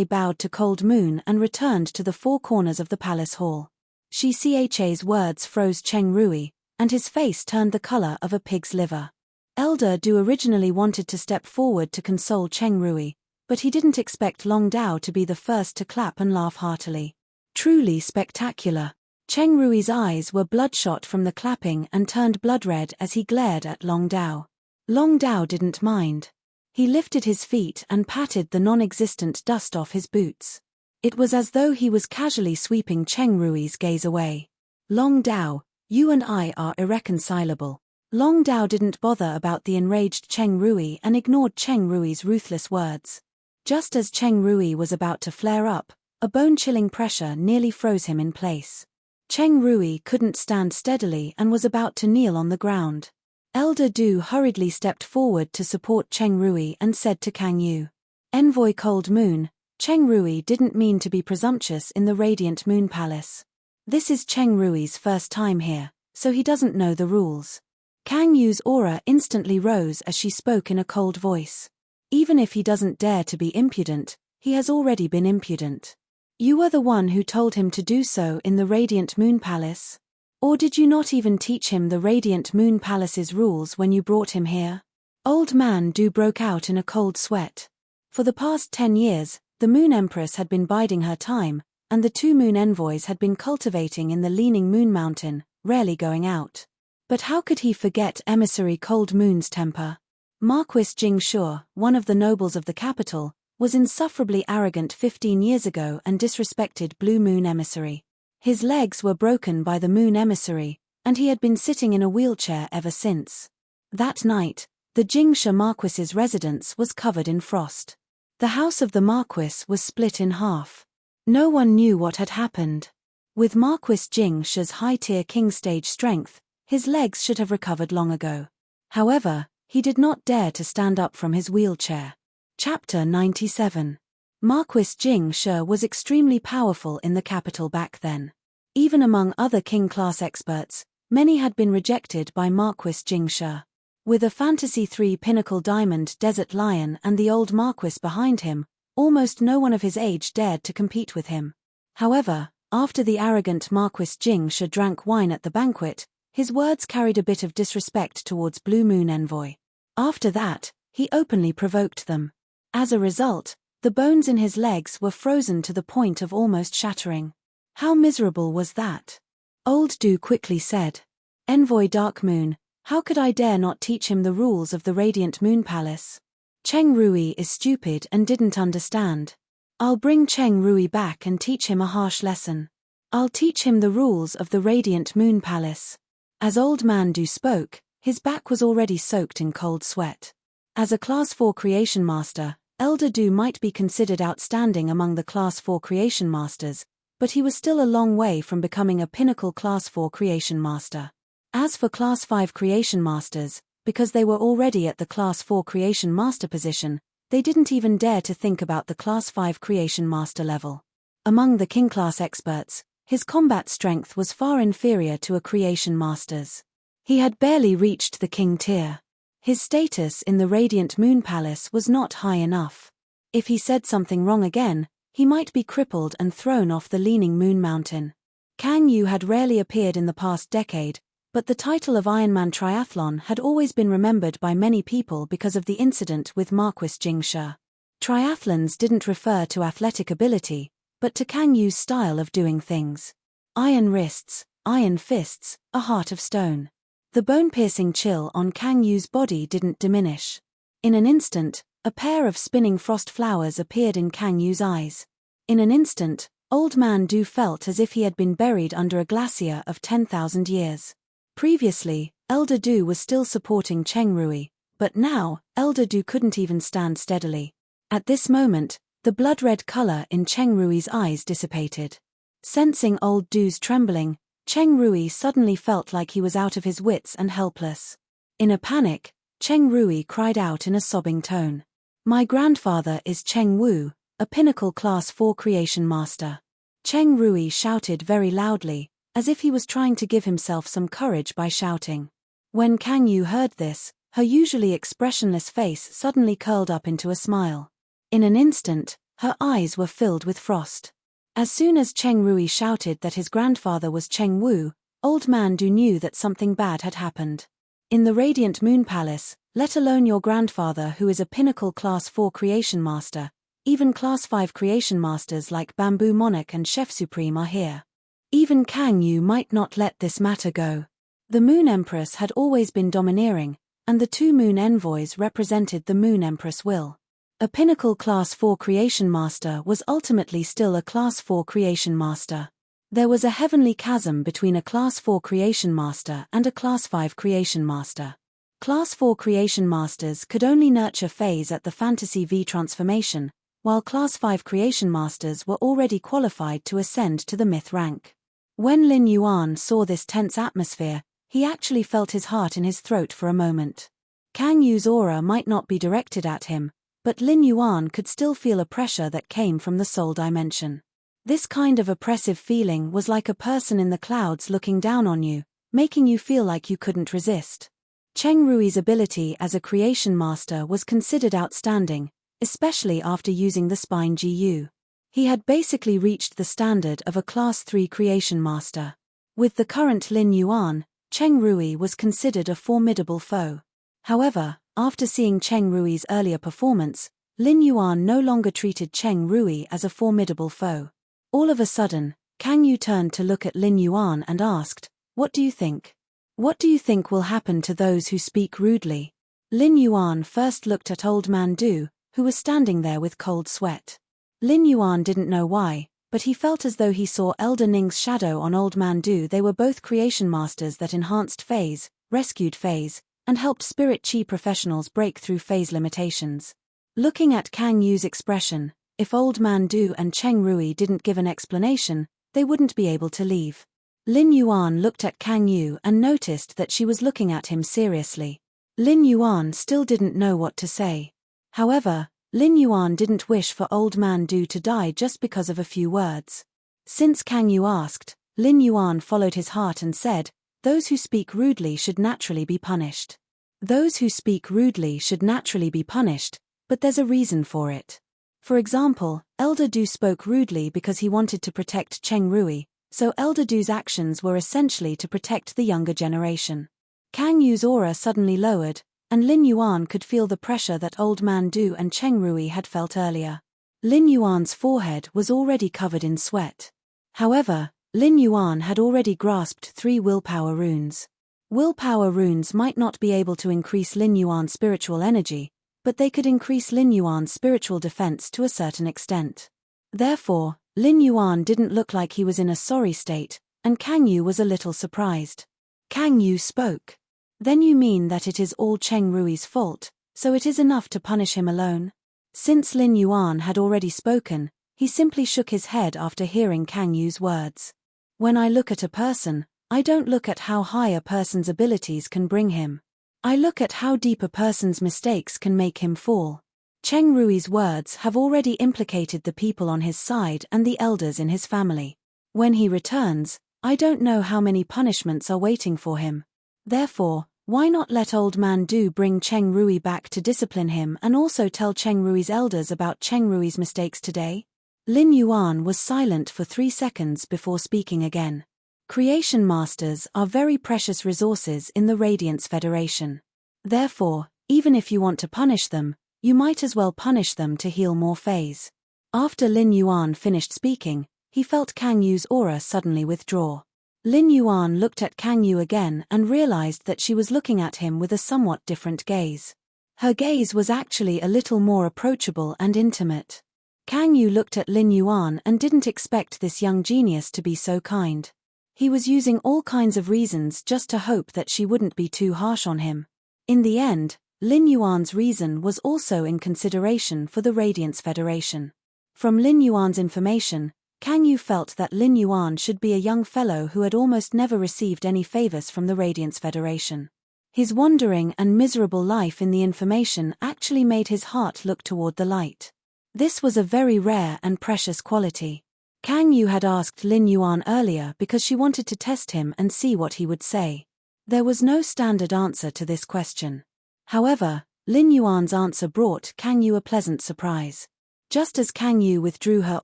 bowed to Cold Moon and returned to the four corners of the palace hall. She's words froze Cheng Rui, and his face turned the color of a pig's liver. Elder Du originally wanted to step forward to console Cheng Rui, but he didn't expect Long Dao to be the first to clap and laugh heartily. Truly spectacular. Cheng Rui's eyes were bloodshot from the clapping and turned blood red as he glared at Long Dao. Long Dao didn't mind. He lifted his feet and patted the non-existent dust off his boots. It was as though he was casually sweeping Cheng Rui's gaze away. Long Dao, you and I are irreconcilable. Long Dao didn't bother about the enraged Cheng Rui and ignored Cheng Rui's ruthless words. Just as Cheng Rui was about to flare up, a bone-chilling pressure nearly froze him in place. Cheng Rui couldn't stand steadily and was about to kneel on the ground. Elder Du hurriedly stepped forward to support Cheng Rui and said to Kang Yu, Envoy Cold Moon, Cheng Rui didn't mean to be presumptuous in the Radiant Moon Palace. This is Cheng Rui's first time here, so he doesn't know the rules. Kang Yu's aura instantly rose as she spoke in a cold voice. Even if he doesn't dare to be impudent, he has already been impudent. You were the one who told him to do so in the Radiant Moon Palace? Or did you not even teach him the Radiant Moon Palace's rules when you brought him here? Old Man Du broke out in a cold sweat. For the past 10 years, the Moon Empress had been biding her time, and the two Moon Envoys had been cultivating in the leaning Moon Mountain, rarely going out. But how could he forget Emissary Cold Moon's temper? Marquis Jing Shur, one of the nobles of the capital, was insufferably arrogant 15 years ago and disrespected Blue Moon Emissary. His legs were broken by the Moon Emissary, and he had been sitting in a wheelchair ever since. That night, the Jingsha Marquis's residence was covered in frost. The house of the Marquis was split in half. No one knew what had happened. With Marquis Jingsha's high-tier king stage strength, his legs should have recovered long ago. However, he did not dare to stand up from his wheelchair. Chapter 97. Marquis Jingsha was extremely powerful in the capital back then. Even among other king-class experts, many had been rejected by Marquis Jingsha. With a Fantasy 3 Pinnacle Diamond Desert Lion and the old Marquis behind him, almost no one of his age dared to compete with him. However, after the arrogant Marquis Jingsha drank wine at the banquet, his words carried a bit of disrespect towards Blue Moon Envoy. After that, he openly provoked them. As a result, the bones in his legs were frozen to the point of almost shattering. How miserable was that? Old Du quickly said. Envoy Dark Moon, how could I dare not teach him the rules of the Radiant Moon Palace? Cheng Rui is stupid and didn't understand. I'll bring Cheng Rui back and teach him a harsh lesson. I'll teach him the rules of the Radiant Moon Palace. As Old Man Du spoke, his back was already soaked in cold sweat. As a Class 4 Creation Master, Elder Du might be considered outstanding among the Class 4 Creation Masters, but he was still a long way from becoming a pinnacle Class 4 Creation Master. As for Class 5 Creation Masters, because they were already at the Class 4 Creation Master position, they didn't even dare to think about the Class 5 Creation Master level. Among the King Class experts, his combat strength was far inferior to a Creation Master's. He had barely reached the King tier. His status in the Radiant Moon Palace was not high enough. If he said something wrong again, he might be crippled and thrown off the Leaning Moon Mountain. Kang Yu had rarely appeared in the past decade, but the title of Ironman Triathlon had always been remembered by many people because of the incident with Marquis Jingshi. Triathlons didn't refer to athletic ability, but to Kang Yu's style of doing things. Iron wrists, iron fists, a heart of stone. The bone-piercing chill on Kang Yu's body didn't diminish. In an instant, a pair of spinning frost flowers appeared in Kang Yu's eyes. In an instant, Old Man Du felt as if he had been buried under a glacier of 10,000 years. Previously, Elder Du was still supporting Cheng Rui, but now, Elder Du couldn't even stand steadily. At this moment, the blood-red color in Cheng Rui's eyes dissipated. Sensing Old Du's trembling, Cheng Rui suddenly felt like he was out of his wits and helpless. In a panic, Cheng Rui cried out in a sobbing tone. "My grandfather is Cheng Wu, a pinnacle Class 4 Creation Master." Cheng Rui shouted very loudly, as if he was trying to give himself some courage by shouting. When Kang Yu heard this, her usually expressionless face suddenly curled up into a smile. In an instant, her eyes were filled with frost. As soon as Cheng Rui shouted that his grandfather was Cheng Wu, Old Man Du knew that something bad had happened. In the Radiant Moon Palace, let alone your grandfather who is a pinnacle Class 4 Creation Master, even Class 5 Creation Masters like Bamboo Monarch and Chef Supreme are here. Even Kang Yu might not let this matter go. The Moon Empress had always been domineering, and the two Moon Envoys represented the Moon Empress will. A pinnacle Class 4 Creation Master was ultimately still a Class 4 Creation Master. There was a heavenly chasm between a Class 4 Creation Master and a Class 5 Creation Master. Class 4 Creation Masters could only nurture phase at the Fantasy V transformation, while Class 5 Creation Masters were already qualified to ascend to the Myth rank. When Lin Yuan saw this tense atmosphere, he actually felt his heart in his throat for a moment. Kang Yu's aura might not be directed at him, but Lin Yuan could still feel a pressure that came from the soul dimension. This kind of oppressive feeling was like a person in the clouds looking down on you, making you feel like you couldn't resist. Cheng Rui's ability as a creation master was considered outstanding, especially after using the Spine GU. He had basically reached the standard of a Class 3 creation master. With the current Lin Yuan, Cheng Rui was considered a formidable foe. However, after seeing Cheng Rui's earlier performance, Lin Yuan no longer treated Cheng Rui as a formidable foe. All of a sudden, Kang Yu turned to look at Lin Yuan and asked, "What do you think? What do you think will happen to those who speak rudely?" Lin Yuan first looked at Old Man Du, who was standing there with cold sweat. Lin Yuan didn't know why, but he felt as though he saw Elder Ning's shadow on Old Man Du. They were both creation masters that enhanced phase, rescued phase, and helped spirit chi professionals break through phase limitations. Looking at Kang Yu's expression, if Old Man Du and Cheng Rui didn't give an explanation, they wouldn't be able to leave. Lin Yuan looked at Kang Yu and noticed that she was looking at him seriously. Lin Yuan still didn't know what to say. However, Lin Yuan didn't wish for Old Man Du to die just because of a few words. Since Kang Yu asked, Lin Yuan followed his heart and said, "Those who speak rudely should naturally be punished." Those who speak rudely should naturally be punished, but there's a reason for it. For example, Elder Du spoke rudely because he wanted to protect Cheng Rui, so Elder Du's actions were essentially to protect the younger generation. Kang Yu's aura suddenly lowered, and Lin Yuan could feel the pressure that Old Man Du and Cheng Rui had felt earlier. Lin Yuan's forehead was already covered in sweat. However, Lin Yuan had already grasped 3 willpower runes. Willpower runes might not be able to increase Lin Yuan's spiritual energy, but they could increase Lin Yuan's spiritual defense to a certain extent. Therefore, Lin Yuan didn't look like he was in a sorry state, and Kang Yu was a little surprised. Kang Yu spoke. "Then you mean that it is all Cheng Rui's fault, so it is enough to punish him alone? Since Lin Yuan had already spoken, he simply shook his head after hearing Kang Yu's words. When I look at a person, I don't look at how high a person's abilities can bring him. I look at how deep a person's mistakes can make him fall. Cheng Rui's words have already implicated the people on his side and the elders in his family. When he returns, I don't know how many punishments are waiting for him. Therefore, why not let old man Du bring Cheng Rui back to discipline him and also tell Cheng Rui's elders about Cheng Rui's mistakes today? Lin Yuan was silent for 3 seconds before speaking again. Creation masters are very precious resources in the Radiance Federation. Therefore, even if you want to punish them, you might as well punish them to heal more phase. After Lin Yuan finished speaking, he felt Kang Yu's aura suddenly withdraw. Lin Yuan looked at Kang Yu again and realized that she was looking at him with a somewhat different gaze. Her gaze was actually a little more approachable and intimate. Kang Yu looked at Lin Yuan and didn't expect this young genius to be so kind. He was using all kinds of reasons just to hope that she wouldn't be too harsh on him. In the end, Lin Yuan's reason was also in consideration for the Radiance Federation. From Lin Yuan's information, Kang Yu felt that Lin Yuan should be a young fellow who had almost never received any favors from the Radiance Federation. His wandering and miserable life in the information actually made his heart look toward the light. This was a very rare and precious quality. Kang Yu had asked Lin Yuan earlier because she wanted to test him and see what he would say. There was no standard answer to this question. However, Lin Yuan's answer brought Kang Yu a pleasant surprise. Just as Kang Yu withdrew her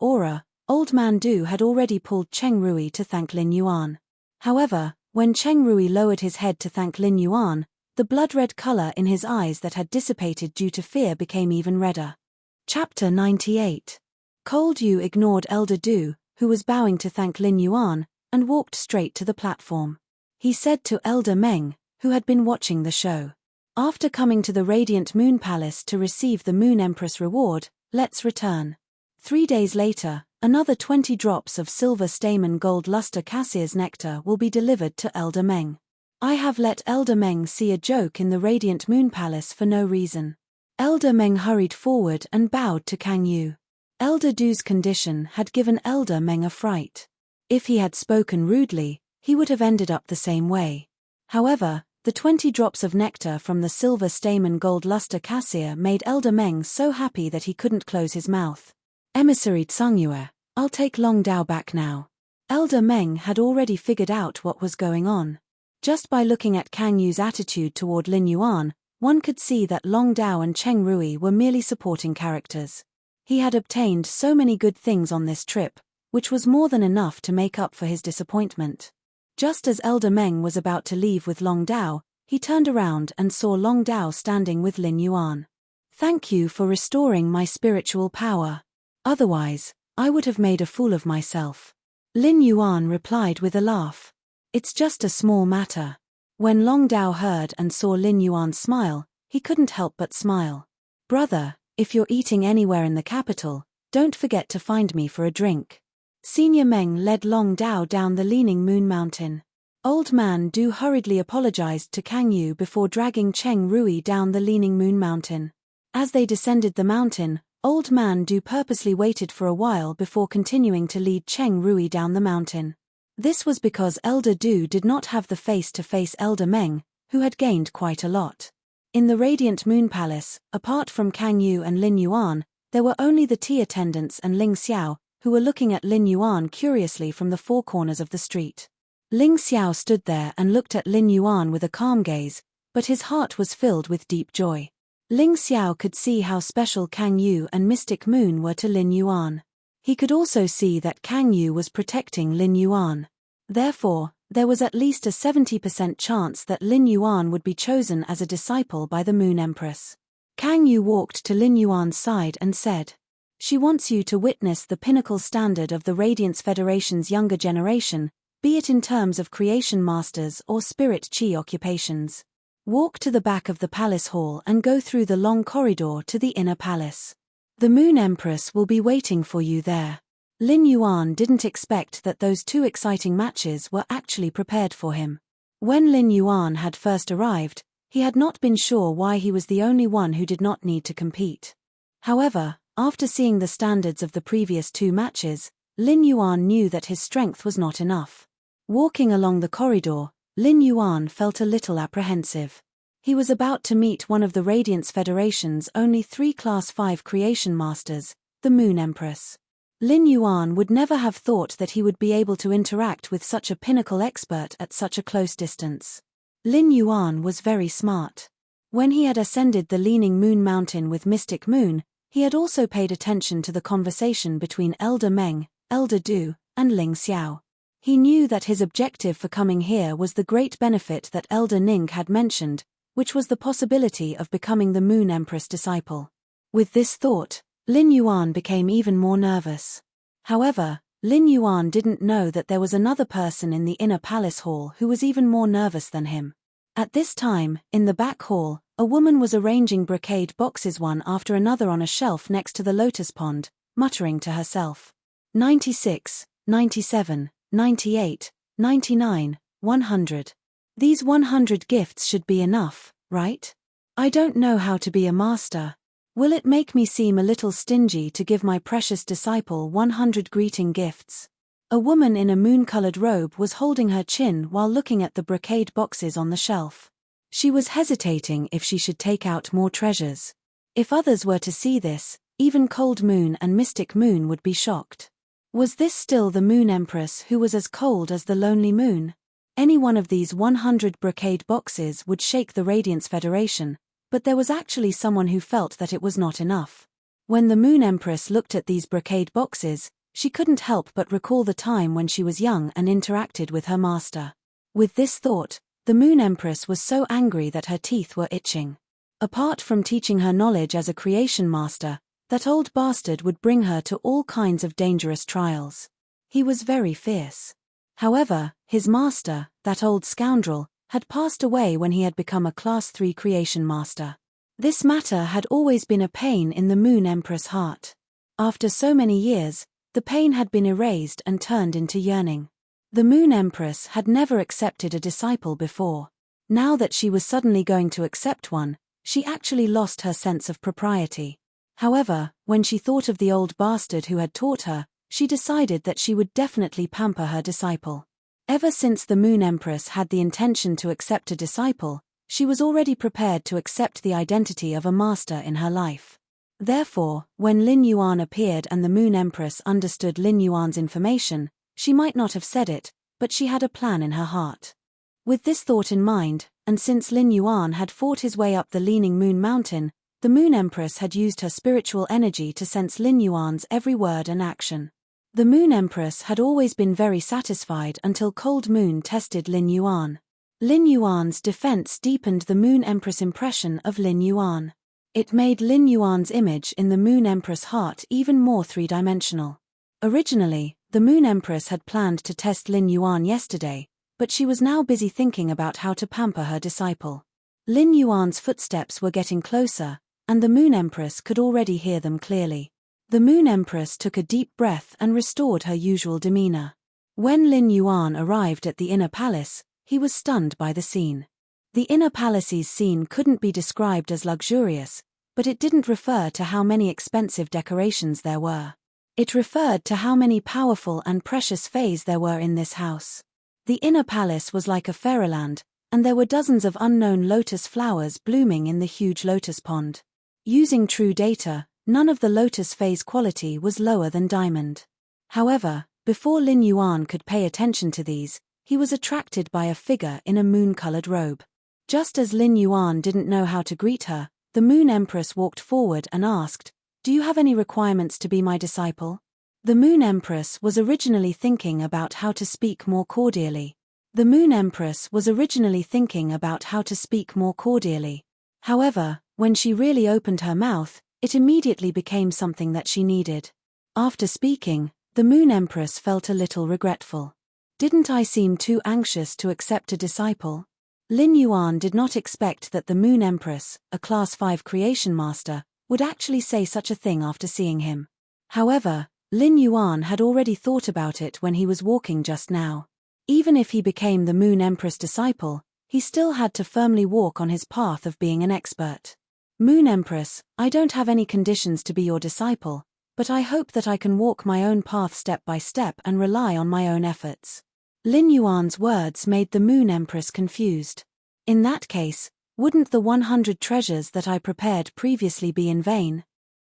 aura, Old Man Du had already pulled Cheng Rui to thank Lin Yuan. However, when Cheng Rui lowered his head to thank Lin Yuan, the blood-red color in his eyes that had dissipated due to fear became even redder. Chapter 98. Cold Yu ignored Elder Du, who was bowing to thank Lin Yuan, and walked straight to the platform. He said to Elder Meng, who had been watching the show, "After coming to the Radiant Moon Palace to receive the Moon Empress reward, let's return." 3 days later, another 20 drops of silver stamen gold luster cassier's nectar will be delivered to Elder Meng. I have let Elder Meng see a joke in the Radiant Moon Palace for no reason. Elder Meng hurried forward and bowed to Kang Yu. Elder Du's condition had given Elder Meng a fright. If he had spoken rudely, he would have ended up the same way. However, the 20 drops of nectar from the silver stamen gold luster cassier made Elder Meng so happy that he couldn't close his mouth. Emissary Tsungyue, I'll take Long Dao back now. Elder Meng had already figured out what was going on. Just by looking at Kang Yu's attitude toward Lin Yuan, one could see that Long Dao and Cheng Rui were merely supporting characters. He had obtained so many good things on this trip, which was more than enough to make up for his disappointment. Just as Elder Meng was about to leave with Long Dao, he turned around and saw Long Dao standing with Lin Yuan. "Thank you for restoring my spiritual power. Otherwise, I would have made a fool of myself." Lin Yuan replied with a laugh. "It's just a small matter." When Long Dao heard and saw Lin Yuan smile, he couldn't help but smile. "Brother, if you're eating anywhere in the capital, don't forget to find me for a drink." Senior Meng led Long Dao down the Leaning Moon Mountain. Old Man Du hurriedly apologized to Kang Yu before dragging Cheng Rui down the Leaning Moon Mountain. As they descended the mountain, Old Man Du purposely waited for a while before continuing to lead Cheng Rui down the mountain. This was because Elder Du did not have the face to face Elder Meng, who had gained quite a lot. In the Radiant Moon Palace, apart from Kang Yu and Lin Yuan, there were only the tea attendants and Ling Xiao, who were looking at Lin Yuan curiously from the four corners of the street. Ling Xiao stood there and looked at Lin Yuan with a calm gaze, but his heart was filled with deep joy. Ling Xiao could see how special Kang Yu and Mystic Moon were to Lin Yuan. He could also see that Kang Yu was protecting Lin Yuan. Therefore, there was at least a 70% chance that Lin Yuan would be chosen as a disciple by the Moon Empress. Kang Yu walked to Lin Yuan's side and said, "She wants you to witness the pinnacle standard of the Radiance Federation's younger generation, be it in terms of creation masters or spirit chi occupations. Walk to the back of the palace hall and go through the long corridor to the inner palace. The Moon Empress will be waiting for you there." Lin Yuan didn't expect that those two exciting matches were actually prepared for him. When Lin Yuan had first arrived, He had not been sure why he was the only one who did not need to compete. However, after seeing the standards of the previous 2 matches, Lin Yuan knew that his strength was not enough. Walking along the corridor, Lin Yuan felt a little apprehensive. He was about to meet one of the Radiance Federation's only 3 Class 5 creation masters, the Moon Empress. Lin Yuan would never have thought that he would be able to interact with such a pinnacle expert at such a close distance. Lin Yuan was very smart. When he had ascended the Leaning Moon Mountain with Mystic Moon, he had also paid attention to the conversation between Elder Meng, Elder Du, and Ling Xiao. He knew that his objective for coming here was the great benefit that Elder Ning had mentioned, which was the possibility of becoming the Moon Empress disciple. With this thought, Lin Yuan became even more nervous. However, Lin Yuan didn't know that there was another person in the inner palace hall who was even more nervous than him. At this time, in the back hall, a woman was arranging brocade boxes one after another on a shelf next to the lotus pond, muttering to herself. 96, 97, 98, 99, 100. These 100 gifts should be enough, right? I don't know how to be a master. Will it make me seem a little stingy to give my precious disciple 100 greeting gifts? A woman in a moon-colored robe was holding her chin while looking at the brocade boxes on the shelf. She was hesitating if she should take out more treasures. If others were to see this, even Cold Moon and Mystic Moon would be shocked. Was this still the Moon Empress who was as cold as the lonely moon? Any one of these 100 brocade boxes would shake the Radiance Federation, but there was actually someone who felt that it was not enough. When the Moon Empress looked at these brocade boxes, she couldn't help but recall the time when she was young and interacted with her master. With this thought, the Moon Empress was so angry that her teeth were itching. Apart from teaching her knowledge as a creation master, that old bastard would bring her to all kinds of dangerous trials. He was very fierce. However, his master, that old scoundrel, had passed away when he had become a Class 3 creation master. This matter had always been a pain in the Moon Empress' heart. After so many years, the pain had been erased and turned into yearning. The Moon Empress had never accepted a disciple before. Now that she was suddenly going to accept one, she actually lost her sense of propriety. However, when she thought of the old bastard who had taught her, she decided that she would definitely pamper her disciple. Ever since the Moon Empress had the intention to accept a disciple, she was already prepared to accept the identity of a master in her life. Therefore, when Lin Yuan appeared and the Moon Empress understood Lin Yuan's information, she might not have said it, but she had a plan in her heart. With this thought in mind, and since Lin Yuan had fought his way up the Leaning Moon Mountain, the Moon Empress had used her spiritual energy to sense Lin Yuan's every word and action. The Moon Empress had always been very satisfied until Cold Moon tested Lin Yuan. Lin Yuan's defense deepened the Moon Empress' impression of Lin Yuan. It made Lin Yuan's image in the Moon Empress' heart even more three-dimensional. Originally, the Moon Empress had planned to test Lin Yuan yesterday, but she was now busy thinking about how to pamper her disciple. Lin Yuan's footsteps were getting closer, and the Moon Empress could already hear them clearly. The Moon Empress took a deep breath and restored her usual demeanor. When Lin Yuan arrived at the inner palace, he was stunned by the scene. The inner palace's scene couldn't be described as luxurious, but it didn't refer to how many expensive decorations there were. It referred to how many powerful and precious fays there were in this house. The inner palace was like a fairyland, and there were dozens of unknown lotus flowers blooming in the huge lotus pond. Using true data, none of the lotus fays' quality was lower than diamond. However, before Lin Yuan could pay attention to these, he was attracted by a figure in a moon-colored robe. Just as Lin Yuan didn't know how to greet her, the Moon Empress walked forward and asked, "Do you have any requirements to be my disciple?" The Moon Empress was originally thinking about how to speak more cordially. However, when she really opened her mouth, it immediately became something that she needed. After speaking, the Moon Empress felt a little regretful. Didn't I seem too anxious to accept a disciple? Lin Yuan did not expect that the Moon Empress, a Class 5 creation master, would actually say such a thing after seeing him. However, Lin Yuan had already thought about it when he was walking just now. Even if he became the Moon Empress disciple, he still had to firmly walk on his path of being an expert. Moon Empress, I don't have any conditions to be your disciple, but I hope that I can walk my own path step by step and rely on my own efforts. Lin Yuan's words made the Moon Empress confused. In that case, wouldn't the 100 treasures that I prepared previously be in vain?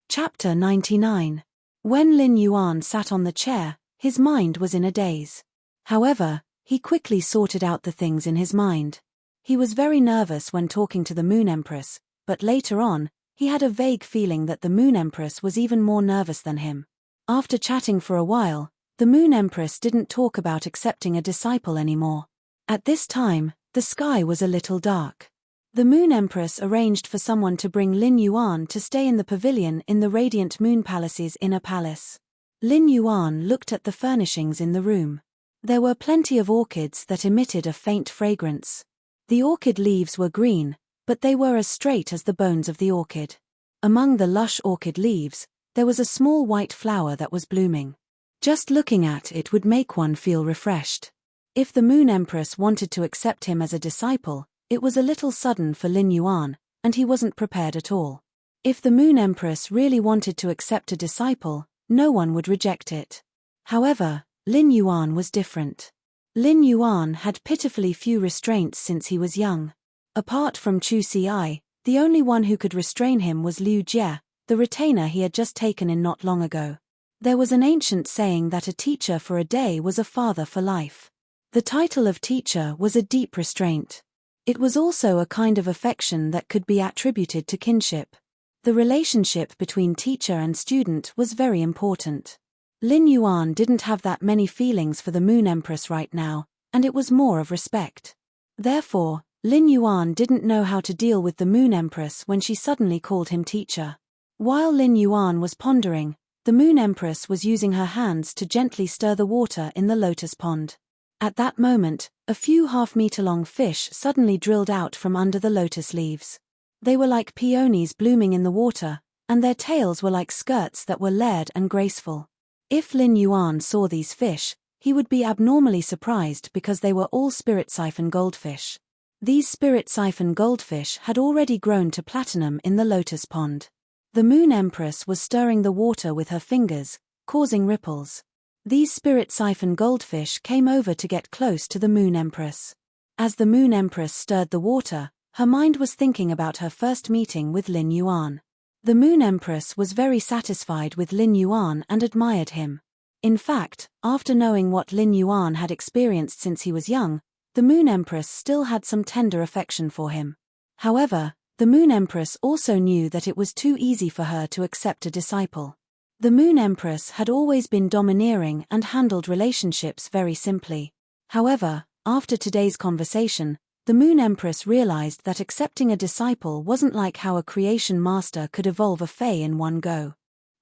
Chapter 99. When Lin Yuan sat on the chair, his mind was in a daze. However, he quickly sorted out the things in his mind. He was very nervous when talking to the Moon Empress, but later on, he had a vague feeling that the Moon Empress was even more nervous than him. After chatting for a while, the Moon Empress didn't talk about accepting a disciple anymore. At this time, the sky was a little dark. The Moon Empress arranged for someone to bring Lin Yuan to stay in the pavilion in the Radiant Moon Palace's inner palace. Lin Yuan looked at the furnishings in the room. There were plenty of orchids that emitted a faint fragrance. The orchid leaves were green, but they were as straight as the bones of the orchid. Among the lush orchid leaves, there was a small white flower that was blooming. Just looking at it would make one feel refreshed. If the Moon Empress wanted to accept him as a disciple, it was a little sudden for Lin Yuan, and he wasn't prepared at all. If the Moon Empress really wanted to accept a disciple, no one would reject it. However, Lin Yuan was different. Lin Yuan had pitifully few restraints since he was young. Apart from Chu Si, the only one who could restrain him was Liu Jie, the retainer he had just taken in not long ago. There was an ancient saying that a teacher for a day was a father for life. The title of teacher was a deep restraint. It was also a kind of affection that could be attributed to kinship. The relationship between teacher and student was very important. Lin Yuan didn't have that many feelings for the Moon Empress right now, and it was more of respect. Therefore, Lin Yuan didn't know how to deal with the Moon Empress when she suddenly called him teacher. While Lin Yuan was pondering, the Moon Empress was using her hands to gently stir the water in the lotus pond. At that moment, a few half-meter-long fish suddenly drilled out from under the lotus leaves. They were like peonies blooming in the water, and their tails were like skirts that were layered and graceful. If Lin Yuan saw these fish, he would be abnormally surprised because they were all spirit siphon goldfish. These spirit siphon goldfish had already grown to platinum in the lotus pond. The Moon Empress was stirring the water with her fingers, causing ripples. These spirit siphon goldfish came over to get close to the Moon Empress. As the Moon Empress stirred the water, her mind was thinking about her first meeting with Lin Yuan. The Moon Empress was very satisfied with Lin Yuan and admired him. In fact, after knowing what Lin Yuan had experienced since he was young, the Moon Empress still had some tender affection for him. However, the Moon Empress also knew that it was too easy for her to accept a disciple. The Moon Empress had always been domineering and handled relationships very simply. However, after today's conversation, the Moon Empress realized that accepting a disciple wasn't like how a creation master could evolve a fae in one go.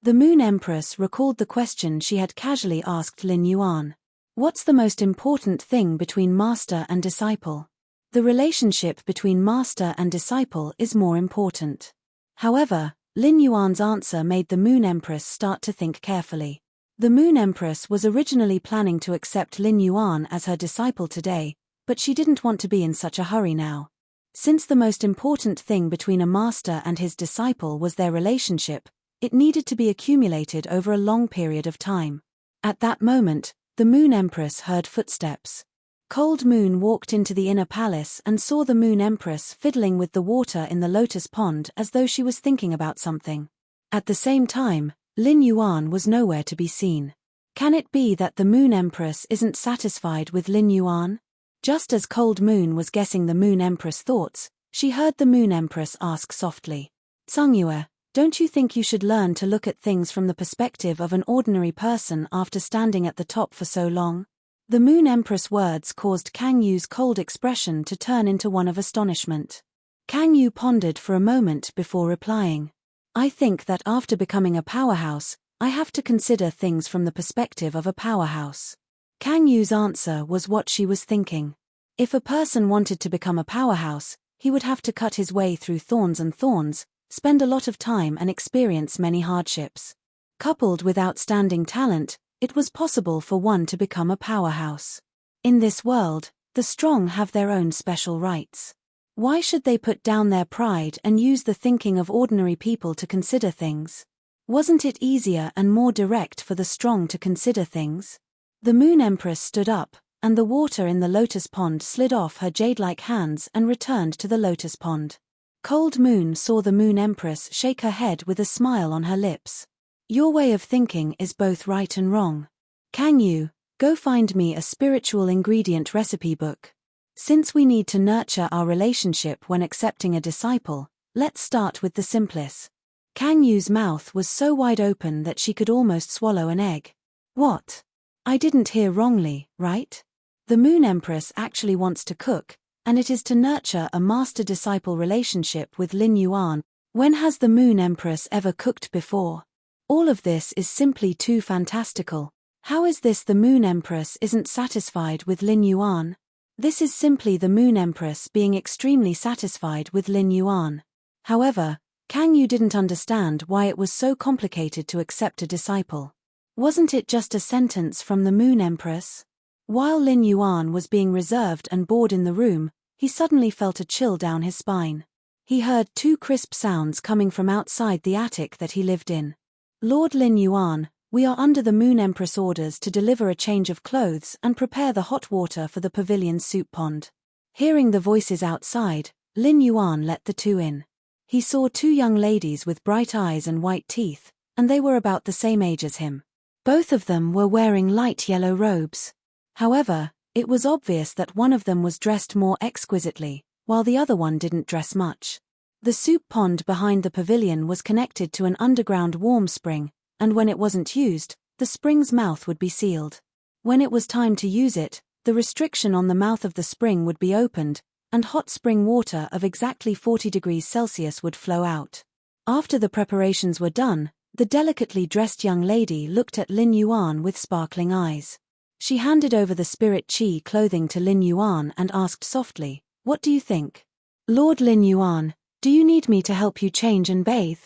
The Moon Empress recalled the question she had casually asked Lin Yuan. What's the most important thing between master and disciple? The relationship between master and disciple is more important. However, Lin Yuan's answer made the Moon Empress start to think carefully. The Moon Empress was originally planning to accept Lin Yuan as her disciple today, but she didn't want to be in such a hurry now. Since the most important thing between a master and his disciple was their relationship, it needed to be accumulated over a long period of time. At that moment, the Moon Empress heard footsteps. Cold Moon walked into the inner palace and saw the Moon Empress fiddling with the water in the lotus pond as though she was thinking about something. At the same time, Lin Yuan was nowhere to be seen. Can it be that the Moon Empress isn't satisfied with Lin Yuan? Just as Cold Moon was guessing the Moon Empress' thoughts, she heard the Moon Empress ask softly, "Tsungyue, don't you think you should learn to look at things from the perspective of an ordinary person after standing at the top for so long?" The Moon Empress' words caused Kang Yu's cold expression to turn into one of astonishment. Kang Yu pondered for a moment before replying, "I think that after becoming a powerhouse, I have to consider things from the perspective of a powerhouse." Kang Yu's answer was what she was thinking. If a person wanted to become a powerhouse, he would have to cut his way through thorns and thorns, spend a lot of time and experience many hardships. Coupled with outstanding talent, it was possible for one to become a powerhouse. In this world, The strong have their own special rights. Why should they put down their pride and use the thinking of ordinary people to consider things? Wasn't it easier and more direct for the strong to consider things? The Moon Empress stood up, and the water in the lotus pond slid off her jade-like hands and returned to the lotus pond. Cold Moon saw the Moon Empress shake her head with a smile on her lips. Your way of thinking is both right and wrong. Can you go find me a spiritual ingredient recipe book? Since we need to nurture our relationship when accepting a disciple, let's start with the simplest. Kang Yu's mouth was so wide open that she could almost swallow an egg. What? I didn't hear wrongly, right? The Moon Empress actually wants to cook, and it is to nurture a master-disciple relationship with Lin Yuan. When has the Moon Empress ever cooked before? All of this is simply too fantastical. How is this the Moon Empress isn't satisfied with Lin Yuan? This is simply the Moon Empress being extremely satisfied with Lin Yuan. However, Kang Yu didn't understand why it was so complicated to accept a disciple. Wasn't it just a sentence from the Moon Empress? While Lin Yuan was being reserved and bored in the room, he suddenly felt a chill down his spine. He heard two crisp sounds coming from outside the attic that he lived in. Lord Lin Yuan, we are under the Moon Empress orders to deliver a change of clothes and prepare the hot water for the pavilion's soup pond. Hearing the voices outside, Lin Yuan let the two in. He saw two young ladies with bright eyes and white teeth, and they were about the same age as him. Both of them were wearing light yellow robes. However, it was obvious that one of them was dressed more exquisitely, while the other one didn't dress much. The soup pond behind the pavilion was connected to an underground warm spring, and when it wasn't used, the spring's mouth would be sealed. When it was time to use it, the restriction on the mouth of the spring would be opened, and hot spring water of exactly 40 degrees Celsius would flow out. After the preparations were done, the delicately dressed young lady looked at Lin Yuan with sparkling eyes. She handed over the spirit chi clothing to Lin Yuan and asked softly, "What do you think?" "Lord Lin Yuan, do you need me to help you change and bathe?"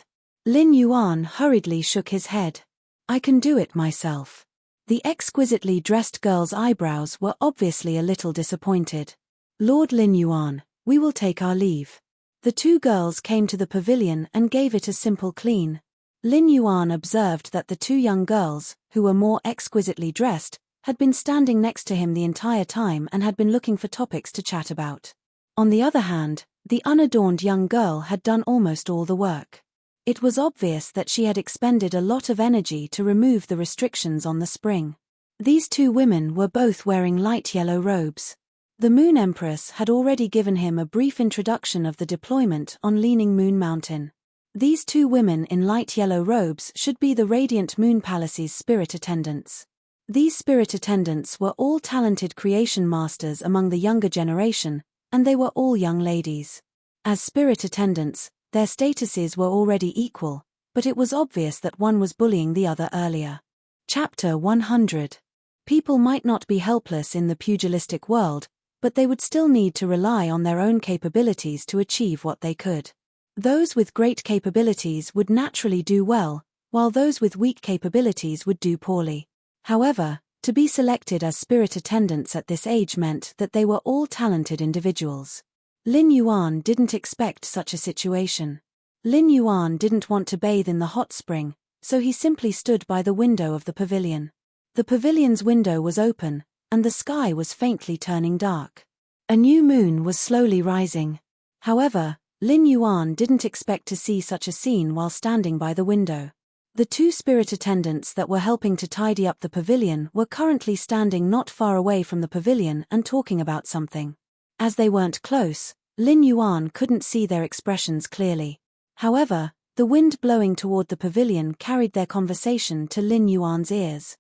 Lin Yuan hurriedly shook his head. "I can do it myself." The exquisitely dressed girl's eyebrows were obviously a little disappointed. "Lord Lin Yuan, we will take our leave." The two girls came to the pavilion and gave it a simple clean. Lin Yuan observed that the two young girls, who were more exquisitely dressed, had been standing next to him the entire time and had been looking for topics to chat about. On the other hand, the unadorned young girl had done almost all the work. It was obvious that she had expended a lot of energy to remove the restrictions on the spring. These two women were both wearing light yellow robes. The Moon Empress had already given him a brief introduction of the deployment on Leaning Moon Mountain. These two women in light yellow robes should be the Radiant Moon Palace's spirit attendants. These spirit attendants were all talented creation masters among the younger generation, and they were all young ladies. As spirit attendants, their statuses were already equal, but it was obvious that one was bullying the other earlier. Chapter 100. People might not be helpless in the pugilistic world, but they would still need to rely on their own capabilities to achieve what they could. Those with great capabilities would naturally do well, while those with weak capabilities would do poorly. However, to be selected as spirit attendants at this age meant that they were all talented individuals. Lin Yuan didn't expect such a situation. Lin Yuan didn't want to bathe in the hot spring, so he simply stood by the window of the pavilion. The pavilion's window was open, and the sky was faintly turning dark. A new moon was slowly rising. However, Lin Yuan didn't expect to see such a scene while standing by the window. The two spirit attendants that were helping to tidy up the pavilion were currently standing not far away from the pavilion and talking about something. As they weren't close, Lin Yuan couldn't see their expressions clearly. However, the wind blowing toward the pavilion carried their conversation to Lin Yuan's ears.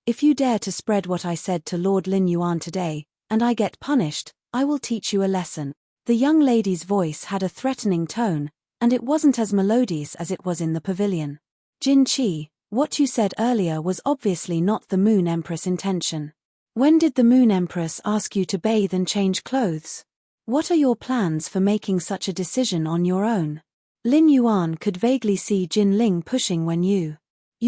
If you dare to spread what I said to Lord Lin Yuan today, and I get punished, I will teach you a lesson." The young lady's voice had a threatening tone, and it wasn't as melodious as it was in the pavilion. "Jin Qi, what you said earlier was obviously not the Moon Empress' intention. When did the Moon Empress ask you to bathe and change clothes? What are your plans for making such a decision on your own?" Lin Yuan could vaguely see Jin Ling pushing when you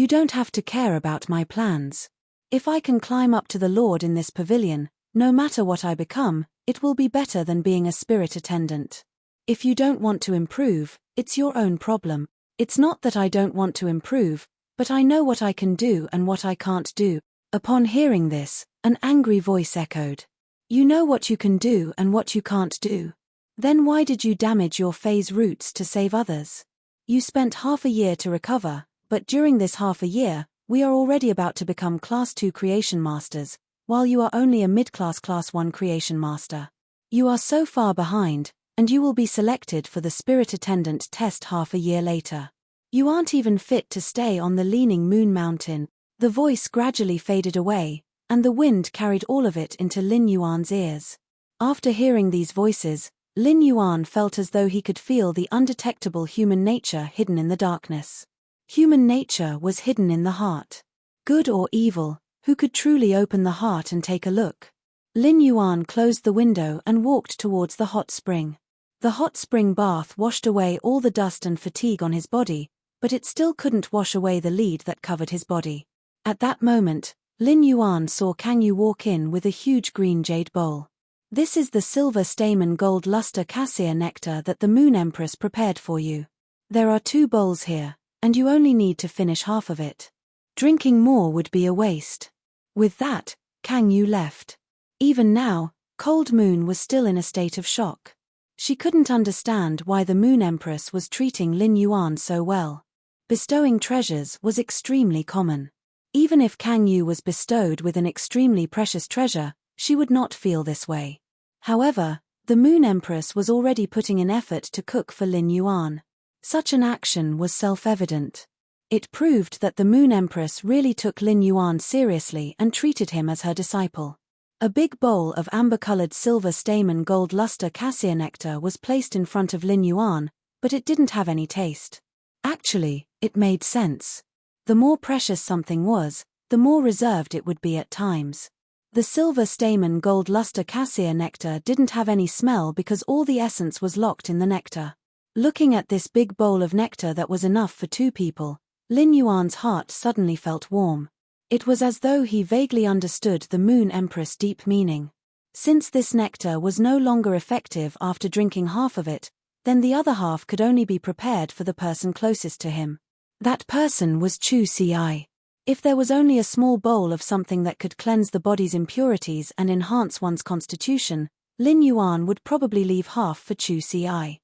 don't have to care about my plans. If I can climb up to the Lord in this pavilion, No matter what I become, it will be better than being a spirit attendant. If you don't want to improve, it's your own problem. It's not that I don't want to improve, but I know what I can do and what I can't do." Upon hearing this, an angry voice echoed. "You know what you can do and what you can't do. Then why did you damage your phase roots to save others? You spent half a year to recover, but during this half a year, we are already about to become Class 2 Creation Masters, while you are only a mid-class Class 1 Creation Master. You are so far behind, and you will be selected for the Spirit Attendant test half a year later. You aren't even fit to stay on the Leaning Moon Mountain." The voice gradually faded away, and the wind carried all of it into Lin Yuan's ears. After hearing these voices, Lin Yuan felt as though he could feel the undetectable human nature hidden in the darkness. Human nature was hidden in the heart. Good or evil, who could truly open the heart and take a look? Lin Yuan closed the window and walked towards the hot spring. The hot spring bath washed away all the dust and fatigue on his body, but it still couldn't wash away the lead that covered his body. At that moment, Lin Yuan saw Kang Yu walk in with a huge green jade bowl. "This is the silver stamen gold luster cassia nectar that the Moon Empress prepared for you. There are 2 bowls here, and you only need to finish half of it. Drinking more would be a waste." With that, Kang Yu left. Even now, Cold Moon was still in a state of shock. She couldn't understand why the Moon Empress was treating Lin Yuan so well. Bestowing treasures was extremely common. Even if Kang Yu was bestowed with an extremely precious treasure, she would not feel this way. However, the Moon Empress was already putting in effort to cook for Lin Yuan. Such an action was self-evident. It proved that the Moon Empress really took Lin Yuan seriously and treated him as her disciple. A big bowl of amber-colored silver stamen gold luster cassia nectar was placed in front of Lin Yuan, but it didn't have any taste. Actually, it made sense. The more precious something was, the more reserved it would be at times. The silver stamen gold luster cassia nectar didn't have any smell because all the essence was locked in the nectar. Looking at this big bowl of nectar that was enough for 2 people, Lin Yuan's heart suddenly felt warm. It was as though he vaguely understood the Moon Empress' deep meaning. Since this nectar was no longer effective after drinking half of it, then the other half could only be prepared for the person closest to him. That person was Chu Ci. If there was only a small bowl of something that could cleanse the body's impurities and enhance one's constitution, Lin Yuan would probably leave half for Chu Ci.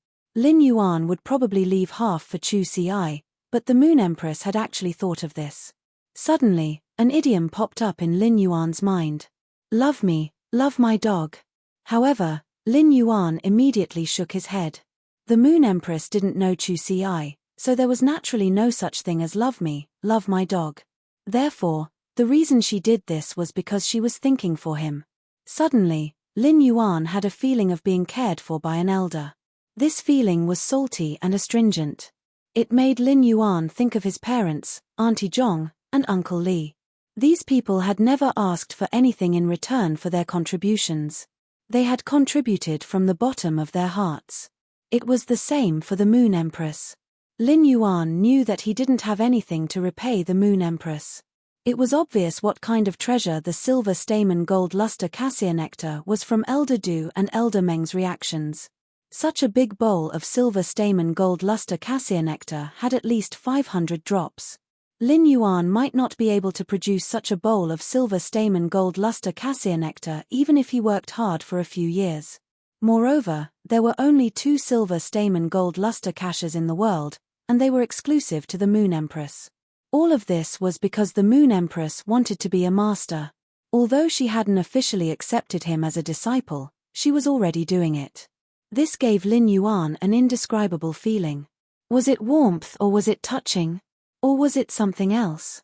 But the Moon Empress had actually thought of this. Suddenly, an idiom popped up in Lin Yuan's mind. "Love me, love my dog." However, Lin Yuan immediately shook his head. The Moon Empress didn't know Chu Ci, so there was naturally no such thing as love me, love my dog. Therefore, the reason she did this was because she was thinking for him. Suddenly, Lin Yuan had a feeling of being cared for by an elder. This feeling was salty and astringent. It made Lin Yuan think of his parents, Auntie Zhong, and Uncle Li. These people had never asked for anything in return for their contributions. They had contributed from the bottom of their hearts. It was the same for the Moon Empress. Lin Yuan knew that he didn't have anything to repay the Moon Empress. It was obvious what kind of treasure the silver stamen gold luster cassia nectar was from Elder Du and Elder Meng's reactions. Such a big bowl of silver stamen gold luster cassia nectar had at least 500 drops. Lin Yuan might not be able to produce such a bowl of silver stamen gold luster cassia nectar even if he worked hard for a few years. Moreover, there were only 2 silver stamen gold luster caches in the world, and they were exclusive to the Moon Empress. All of this was because the Moon Empress wanted to be a master. Although she hadn't officially accepted him as a disciple, she was already doing it. This gave Lin Yuan an indescribable feeling. Was it warmth or was it touching? Or was it something else?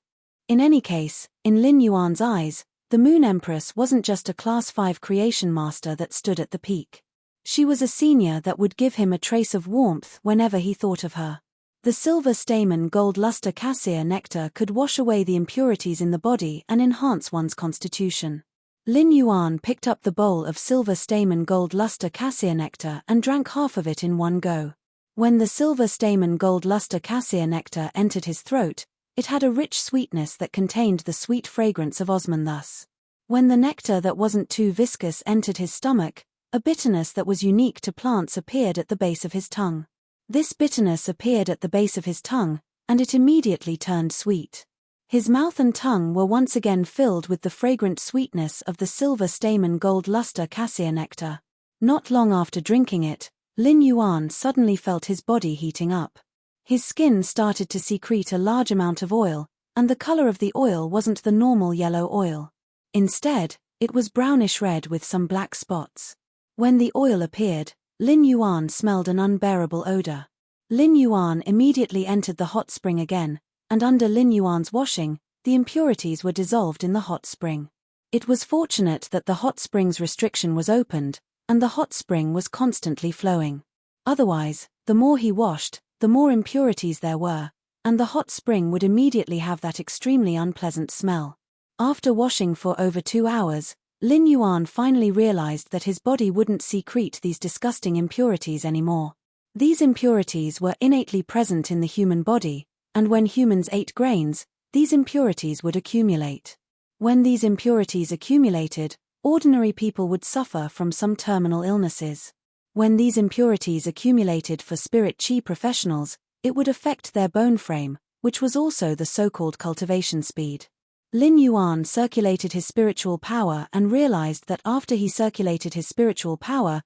In any case, in Lin Yuan's eyes, the Moon Empress wasn't just a Class 5 creation master that stood at the peak. She was a senior that would give him a trace of warmth whenever he thought of her. The silver stamen gold luster cassia nectar could wash away the impurities in the body and enhance one's constitution. Lin Yuan picked up the bowl of silver stamen gold luster cassia nectar and drank half of it in one go. When the silver stamen gold luster cassia nectar entered his throat, it had a rich sweetness that contained the sweet fragrance of osmanthus. When the nectar that wasn't too viscous entered his stomach, a bitterness that was unique to plants appeared at the base of his tongue. This bitterness appeared at the base of his tongue, and it immediately turned sweet. His mouth and tongue were once again filled with the fragrant sweetness of the silver stamen gold luster cassia nectar. Not long after drinking it, Lin Yuan suddenly felt his body heating up. His skin started to secrete a large amount of oil, and the color of the oil wasn't the normal yellow oil. Instead, it was brownish red with some black spots. When the oil appeared, Lin Yuan smelled an unbearable odor. Lin Yuan immediately entered the hot spring again, and under Lin Yuan's washing, the impurities were dissolved in the hot spring. It was fortunate that the hot spring's restriction was opened, and the hot spring was constantly flowing. Otherwise, the more he washed, the more impurities there were, and the hot spring would immediately have that extremely unpleasant smell. After washing for over 2 hours, Lin Yuan finally realized that his body wouldn't secrete these disgusting impurities anymore. These impurities were innately present in the human body, and when humans ate grains, these impurities would accumulate. When these impurities accumulated, ordinary people would suffer from some terminal illnesses. When these impurities accumulated for spirit chi professionals, it would affect their bone frame, which was also the so-called cultivation speed. Lin Yuan circulated his spiritual power and realized that after he circulated his spiritual power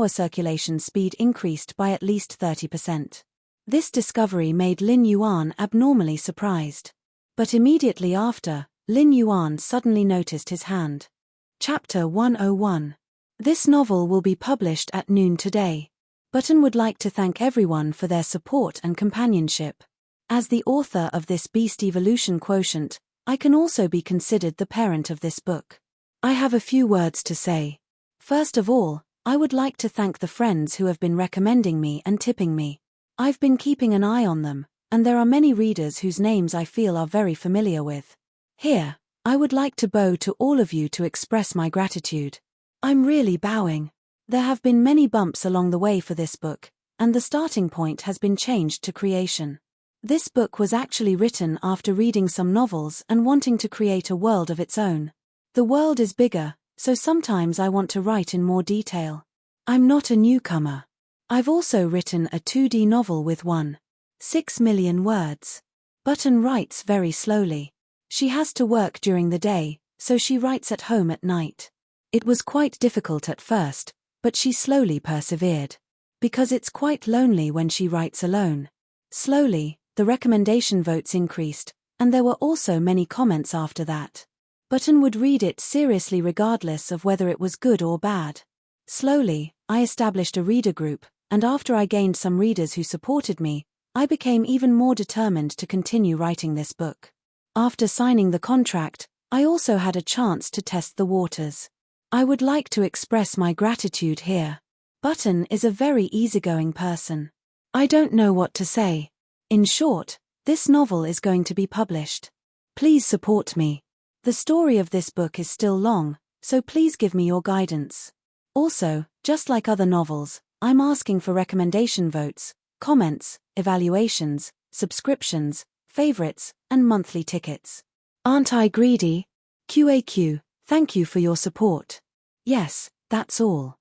circulation speed increased by at least 30%. This discovery made Lin Yuan abnormally surprised. But immediately after, Lin Yuan suddenly noticed his hand. Chapter 101. This novel will be published at noon today. Button would like to thank everyone for their support and companionship. As the author of this Beast Evolution Quotient, I can also be considered the parent of this book. I have a few words to say. First of all, I would like to thank the friends who have been recommending me and tipping me. I've been keeping an eye on them, and there are many readers whose names I feel are very familiar with. Here, I would like to bow to all of you to express my gratitude. I'm really bowing. There have been many bumps along the way for this book, and the starting point has been changed to creation. This book was actually written after reading some novels and wanting to create a world of its own. The world is bigger, so sometimes I want to write in more detail. I'm not a newcomer. I've also written a 2D novel with 1.6 million words. Button writes very slowly. She has to work during the day, so she writes at home at night. It was quite difficult at first, but she slowly persevered. Because it's quite lonely when she writes alone. Slowly, the recommendation votes increased, and there were also many comments after that. Button would read it seriously regardless of whether it was good or bad. Slowly, I established a reader group, and after I gained some readers who supported me, I became even more determined to continue writing this book. After signing the contract, I also had a chance to test the waters. I would like to express my gratitude here. Button is a very easygoing person. I don't know what to say. In short, this novel is going to be published. Please support me. The story of this book is still long, so please give me your guidance. Also, just like other novels, I'm asking for recommendation votes, comments, evaluations, subscriptions, favorites, and monthly tickets. Aren't I greedy? QAQ, thank you for your support. Yes, that's all.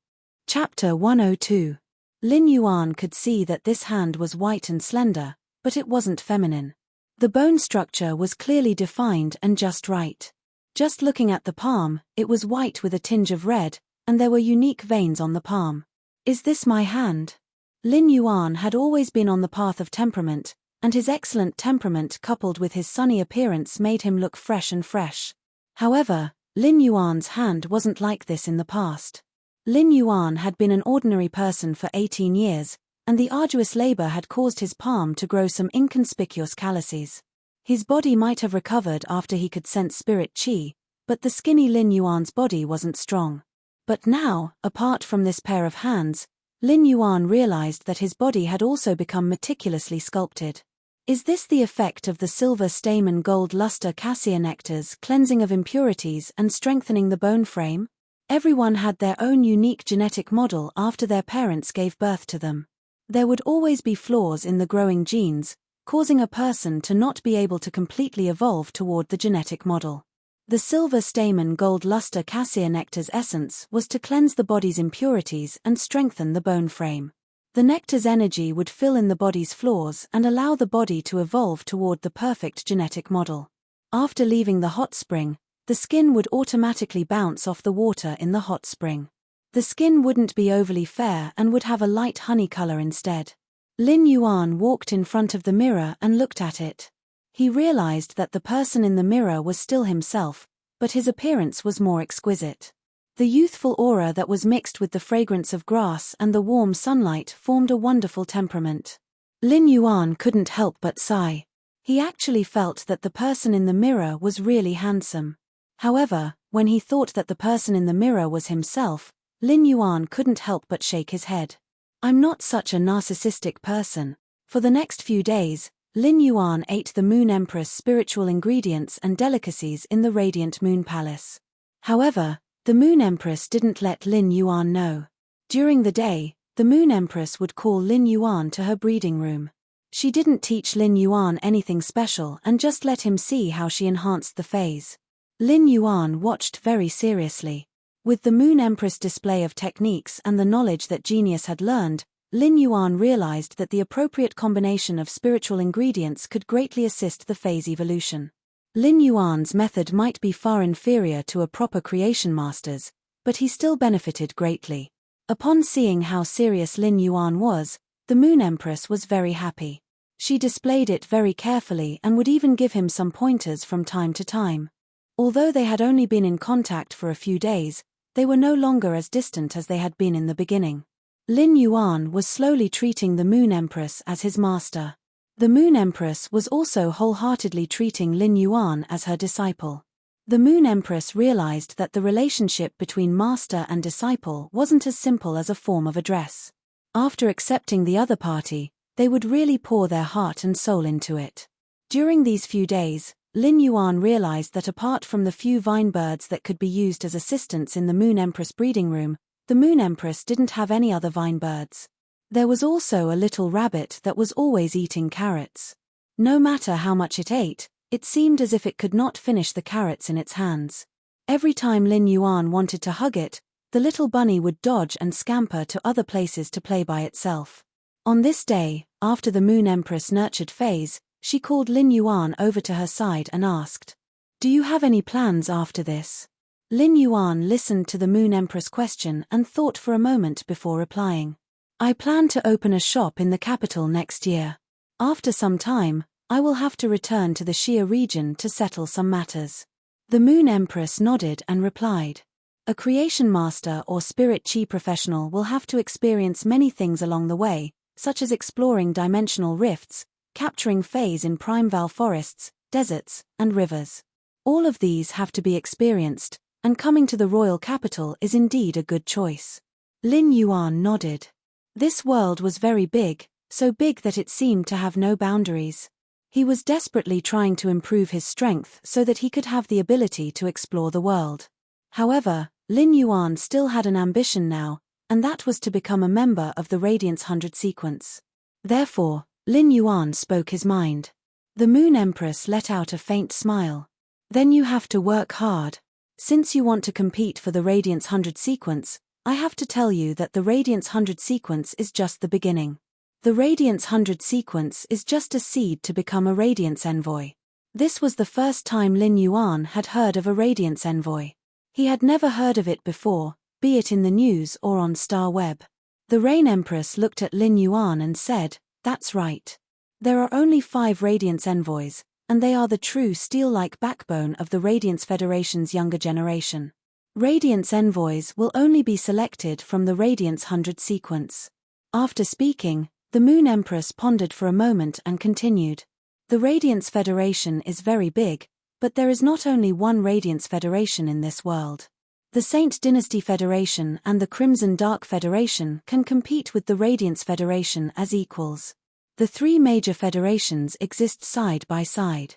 Chapter 102. Lin Yuan could see that this hand was white and slender, but it wasn't feminine. The bone structure was clearly defined and just right. Just looking at the palm, it was white with a tinge of red, and there were unique veins on the palm. Is this my hand? Lin Yuan had always been on the path of temperament, and his excellent temperament coupled with his sunny appearance made him look fresh and fresh. However, Lin Yuan's hand wasn't like this in the past. Lin Yuan had been an ordinary person for 18 years, and the arduous labor had caused his palm to grow some inconspicuous calluses. His body might have recovered after he could sense spirit chi, but the skinny Lin Yuan's body wasn't strong. But now, apart from this pair of hands, Lin Yuan realized that his body had also become meticulously sculpted. Is this the effect of the silver stamen gold luster cassia nectar's cleansing of impurities and strengthening the bone frame? Everyone had their own unique genetic model after their parents gave birth to them. There would always be flaws in the growing genes, causing a person to not be able to completely evolve toward the genetic model. The silver stamen gold luster cassia nectar's essence was to cleanse the body's impurities and strengthen the bone frame. The nectar's energy would fill in the body's flaws and allow the body to evolve toward the perfect genetic model. After leaving the hot spring, the skin would automatically bounce off the water in the hot spring. The skin wouldn't be overly fair and would have a light honey color instead. Lin Yuan walked in front of the mirror and looked at it. He realized that the person in the mirror was still himself, but his appearance was more exquisite. The youthful aura that was mixed with the fragrance of grass and the warm sunlight formed a wonderful temperament. Lin Yuan couldn't help but sigh. He actually felt that the person in the mirror was really handsome. However, when he thought that the person in the mirror was himself, Lin Yuan couldn't help but shake his head. I'm not such a narcissistic person. For the next few days, Lin Yuan ate the Moon Empress' spiritual ingredients and delicacies in the Radiant Moon Palace. However, the Moon Empress didn't let Lin Yuan know. During the day, the Moon Empress would call Lin Yuan to her breeding room. She didn't teach Lin Yuan anything special and just let him see how she enhanced the phase. Lin Yuan watched very seriously. With the Moon Empress' display of techniques and the knowledge that genius had learned, Lin Yuan realized that the appropriate combination of spiritual ingredients could greatly assist the phase evolution. Lin Yuan's method might be far inferior to a proper creation master's, but he still benefited greatly. Upon seeing how serious Lin Yuan was, the Moon Empress was very happy. She displayed it very carefully and would even give him some pointers from time to time. Although they had only been in contact for a few days, they were no longer as distant as they had been in the beginning. Lin Yuan was slowly treating the Moon Empress as his master. The Moon Empress was also wholeheartedly treating Lin Yuan as her disciple. The Moon Empress realized that the relationship between master and disciple wasn't as simple as a form of address. After accepting the other party, they would really pour their heart and soul into it. During these few days, Lin Yuan realized that apart from the few vine birds that could be used as assistants in the Moon Empress breeding room, the Moon Empress didn't have any other vine birds. There was also a little rabbit that was always eating carrots. No matter how much it ate, it seemed as if it could not finish the carrots in its hands. Every time Lin Yuan wanted to hug it, the little bunny would dodge and scamper to other places to play by itself. On this day, after the Moon Empress nurtured phase, she called Lin Yuan over to her side and asked, "Do you have any plans after this?" Lin Yuan listened to the Moon Empress' question and thought for a moment before replying. "I plan to open a shop in the capital next year. After some time, I will have to return to the Xia region to settle some matters." The Moon Empress nodded and replied, "A creation master or spirit chi professional will have to experience many things along the way, such as exploring dimensional rifts, capturing phase in primeval forests, deserts, and rivers. All of these have to be experienced, and coming to the royal capital is indeed a good choice." Lin Yuan nodded. This world was very big, so big that it seemed to have no boundaries. He was desperately trying to improve his strength so that he could have the ability to explore the world. However, Lin Yuan still had an ambition now, and that was to become a member of the Radiance 100 sequence. Therefore, Lin Yuan spoke his mind. The Moon Empress let out a faint smile. "Then you have to work hard. Since you want to compete for the Radiance 100 sequence, I have to tell you that the Radiance 100 sequence is just the beginning. The Radiance 100 sequence is just a seed to become a Radiance envoy." This was the first time Lin Yuan had heard of a Radiance envoy. He had never heard of it before, be it in the news or on Star Web. The Rain Empress looked at Lin Yuan and said, "That's right. There are only 5 Radiance envoys, and they are the true steel-like backbone of the Radiance Federation's younger generation. Radiance envoys will only be selected from the Radiance 100 sequence." After speaking, the Moon Empress pondered for a moment and continued. "The Radiance Federation is very big, but there is not only one Radiance Federation in this world. The Saint Dynasty Federation and the Crimson Dark Federation can compete with the Radiance Federation as equals. The 3 major federations exist side by side.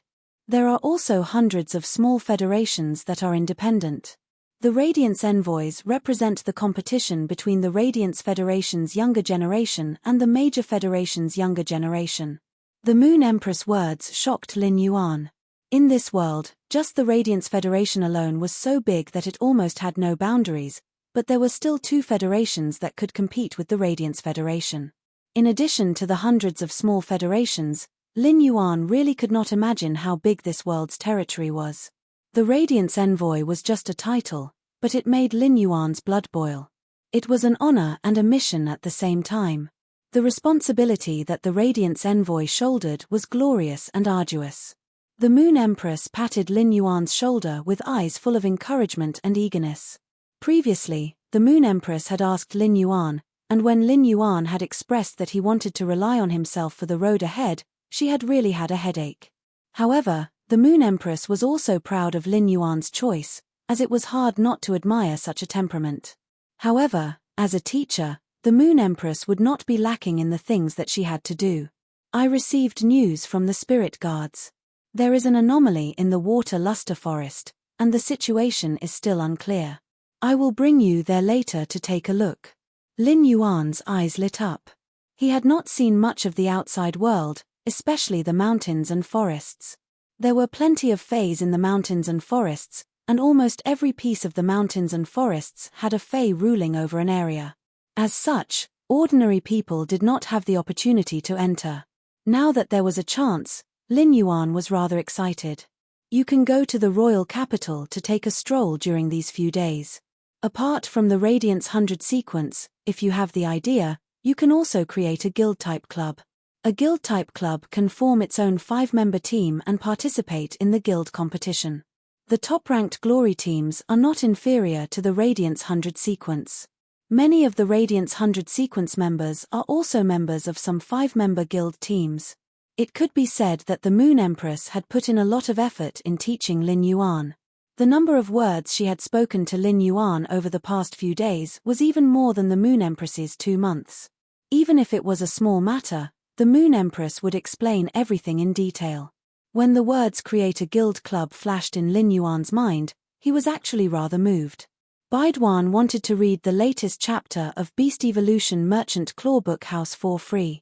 There are also hundreds of small federations that are independent. The Radiance Envoys represent the competition between the Radiance Federation's younger generation and the major federation's younger generation." The Moon Empress' words shocked Lin Yuan. In this world, just the Radiance Federation alone was so big that it almost had no boundaries, but there were still 2 federations that could compete with the Radiance Federation. In addition to the hundreds of small federations, Lin Yuan really could not imagine how big this world's territory was. The Radiance Envoy was just a title, but it made Lin Yuan's blood boil. It was an honor and a mission at the same time. The responsibility that the Radiance Envoy shouldered was glorious and arduous. The Moon Empress patted Lin Yuan's shoulder with eyes full of encouragement and eagerness. Previously, the Moon Empress had asked Lin Yuan, and when Lin Yuan had expressed that he wanted to rely on himself for the road ahead, she had really had a headache. However, the Moon Empress was also proud of Lin Yuan's choice, as it was hard not to admire such a temperament. However, as a teacher, the Moon Empress would not be lacking in the things that she had to do. I received news from the spirit guards. There is an anomaly in the water luster forest, and the situation is still unclear. I will bring you there later to take a look. Lin Yuan's eyes lit up. He had not seen much of the outside world, especially the mountains and forests. There were plenty of fays in the mountains and forests, and almost every piece of the mountains and forests had a fay ruling over an area. As such, ordinary people did not have the opportunity to enter. Now that there was a chance, Lin Yuan was rather excited. You can go to the royal capital to take a stroll during these few days. Apart from the Radiance 100 sequence, if you have the idea, you can also create a guild-type club. A guild-type club can form its own 5-member team and participate in the guild competition. The top-ranked glory teams are not inferior to the Radiance 100 sequence. Many of the Radiance 100 sequence members are also members of some 5-member guild teams. It could be said that the Moon Empress had put in a lot of effort in teaching Lin Yuan. The number of words she had spoken to Lin Yuan over the past few days was even more than the Moon Empress's 2 months. Even if it was a small matter, the Moon Empress would explain everything in detail. When the words "create a guild club" flashed in Lin Yuan's mind, he was actually rather moved. Baiduan wanted to read the latest chapter of Beast Evolution Merchant Clawbook House for free.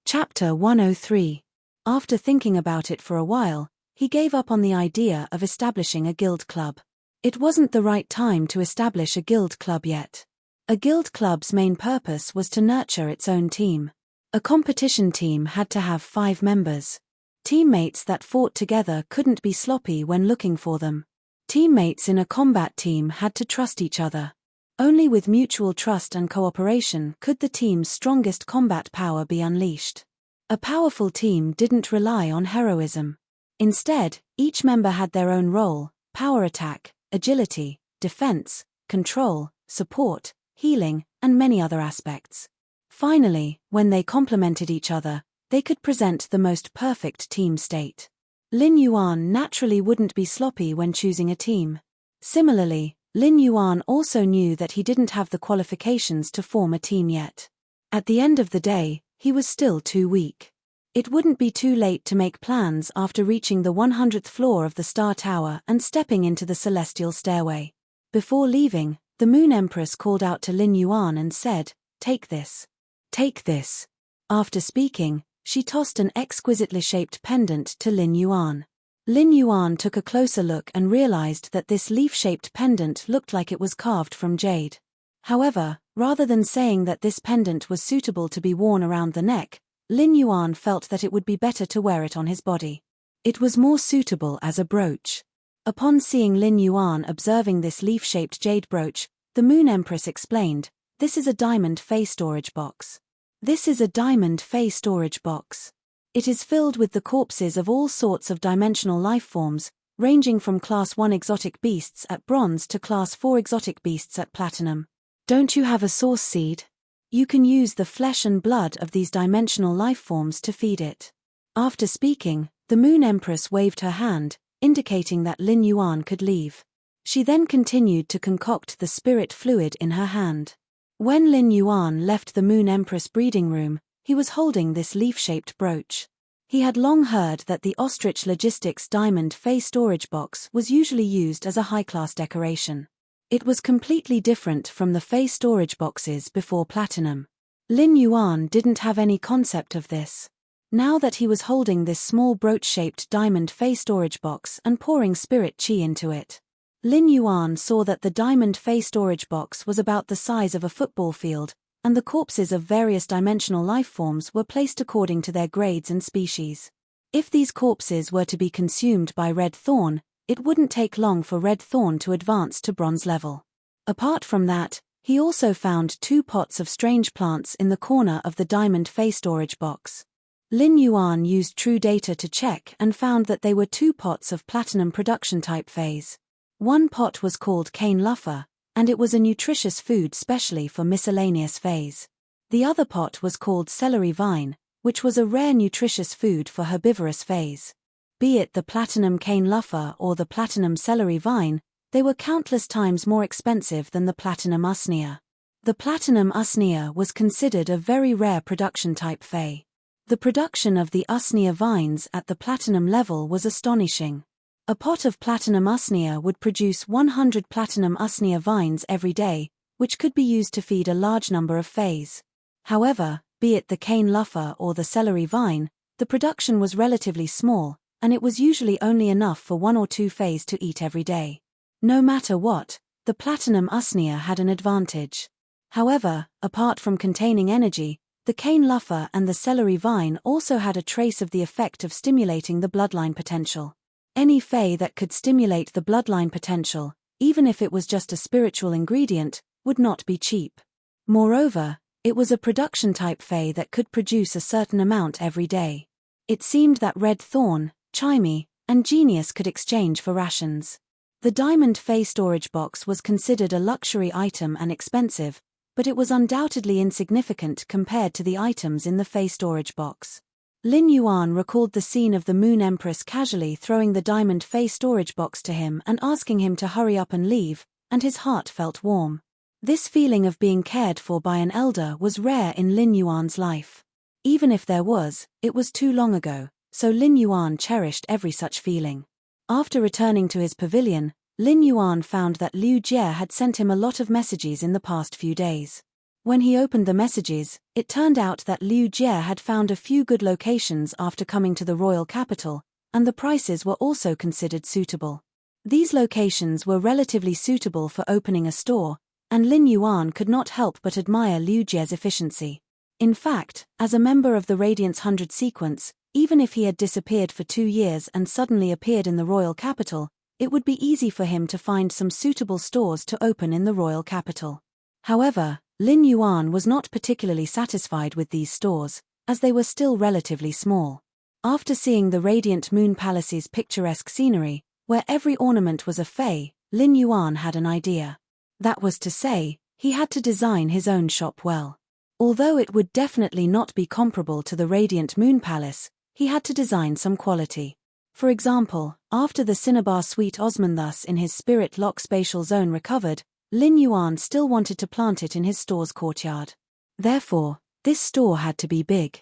Chapter 103. After thinking about it for a while, he gave up on the idea of establishing a guild club. It wasn't the right time to establish a guild club yet. A guild club's main purpose was to nurture its own team. A competition team had to have 5 members. Teammates that fought together couldn't be sloppy when looking for them. Teammates in a combat team had to trust each other. Only with mutual trust and cooperation could the team's strongest combat power be unleashed. A powerful team didn't rely on heroism. Instead, each member had their own role: power attack, agility, defense, control, support, healing, and many other aspects. Finally, when they complemented each other, they could present the most perfect team state. Lin Yuan naturally wouldn't be sloppy when choosing a team. Similarly, Lin Yuan also knew that he didn't have the qualifications to form a team yet. At the end of the day, he was still too weak. It wouldn't be too late to make plans after reaching the 100th floor of the Star Tower and stepping into the celestial stairway. Before leaving, the Moon Empress called out to Lin Yuan and said, "Take this. Take this." After speaking, she tossed an exquisitely shaped pendant to Lin Yuan. Lin Yuan took a closer look and realized that this leaf-shaped pendant looked like it was carved from jade. However, rather than saying that this pendant was suitable to be worn around the neck, Lin Yuan felt that it would be better to wear it on his body. It was more suitable as a brooch. Upon seeing Lin Yuan observing this leaf-shaped jade brooch, the Moon Empress explained, "This is a diamond fey storage box. This is a diamond fey storage box. It is filled with the corpses of all sorts of dimensional life forms, ranging from Class 1 exotic beasts at bronze to Class 4 exotic beasts at platinum. Don't you have a source seed? You can use the flesh and blood of these dimensional life forms to feed it." After speaking, the Moon Empress waved her hand, indicating that Lin Yuan could leave. She then continued to concoct the spirit fluid in her hand. When Lin Yuan left the Moon Empress breeding room, he was holding this leaf-shaped brooch. He had long heard that the Ostrich Logistics Diamond Fey storage box was usually used as a high-class decoration. It was completely different from the Fey storage boxes before Platinum. Lin Yuan didn't have any concept of this. Now that he was holding this small brooch-shaped diamond fey storage box and pouring spirit chi into it, Lin Yuan saw that the diamond fey storage box was about the size of a football field, and the corpses of various dimensional life forms were placed according to their grades and species. If these corpses were to be consumed by Red Thorn, it wouldn't take long for Red Thorn to advance to bronze level. Apart from that, he also found 2 pots of strange plants in the corner of the diamond fey storage box. Lin Yuan used True Data to check and found that they were 2 pots of platinum production type phase. One pot was called cane luffer, and it was a nutritious food specially for miscellaneous phase. The other pot was called celery vine, which was a rare nutritious food for herbivorous phase. Be it the platinum cane luffer or the platinum celery vine, they were countless times more expensive than the platinum usnea. The platinum usnea was considered a very rare production type phase. The production of the usnea vines at the platinum level was astonishing. A pot of platinum usnea would produce 100 platinum usnea vines every day, which could be used to feed a large number of phase. However, be it the cane luffer or the celery vine, the production was relatively small, and it was usually only enough for 1 or 2 phase to eat every day. No matter what, the platinum usnea had an advantage. However, apart from containing energy, the cane luffer and the celery vine also had a trace of the effect of stimulating the bloodline potential. Any fey that could stimulate the bloodline potential, even if it was just a spiritual ingredient, would not be cheap. Moreover, it was a production type fey that could produce a certain amount every day. It seemed that Red Thorn, Chimey, and Genius could exchange for rations. The diamond fey storage box was considered a luxury item and expensive, but it was undoubtedly insignificant compared to the items in the fey storage box. Lin Yuan recalled the scene of the Moon Empress casually throwing the diamond fey storage box to him and asking him to hurry up and leave, and his heart felt warm. This feeling of being cared for by an elder was rare in Lin Yuan's life. Even if there was, it was too long ago, so Lin Yuan cherished every such feeling. After returning to his pavilion, Lin Yuan found that Liu Jie had sent him a lot of messages in the past few days. When he opened the messages, it turned out that Liu Jie had found a few good locations after coming to the royal capital, and the prices were also considered suitable. These locations were relatively suitable for opening a store, and Lin Yuan could not help but admire Liu Jie's efficiency. In fact, as a member of the Radiance 100 sequence, even if he had disappeared for 2 years and suddenly appeared in the royal capital, it would be easy for him to find some suitable stores to open in the royal capital. However, Lin Yuan was not particularly satisfied with these stores, as they were still relatively small. After seeing the Radiant Moon Palace's picturesque scenery, where every ornament was a fey, Lin Yuan had an idea. That was to say, he had to design his own shop well. Although it would definitely not be comparable to the Radiant Moon Palace, he had to design some quality. For example, after the Cinnabar Suite Osmanthus in his Spirit Lock spatial zone recovered, Lin Yuan still wanted to plant it in his store's courtyard. Therefore, this store had to be big.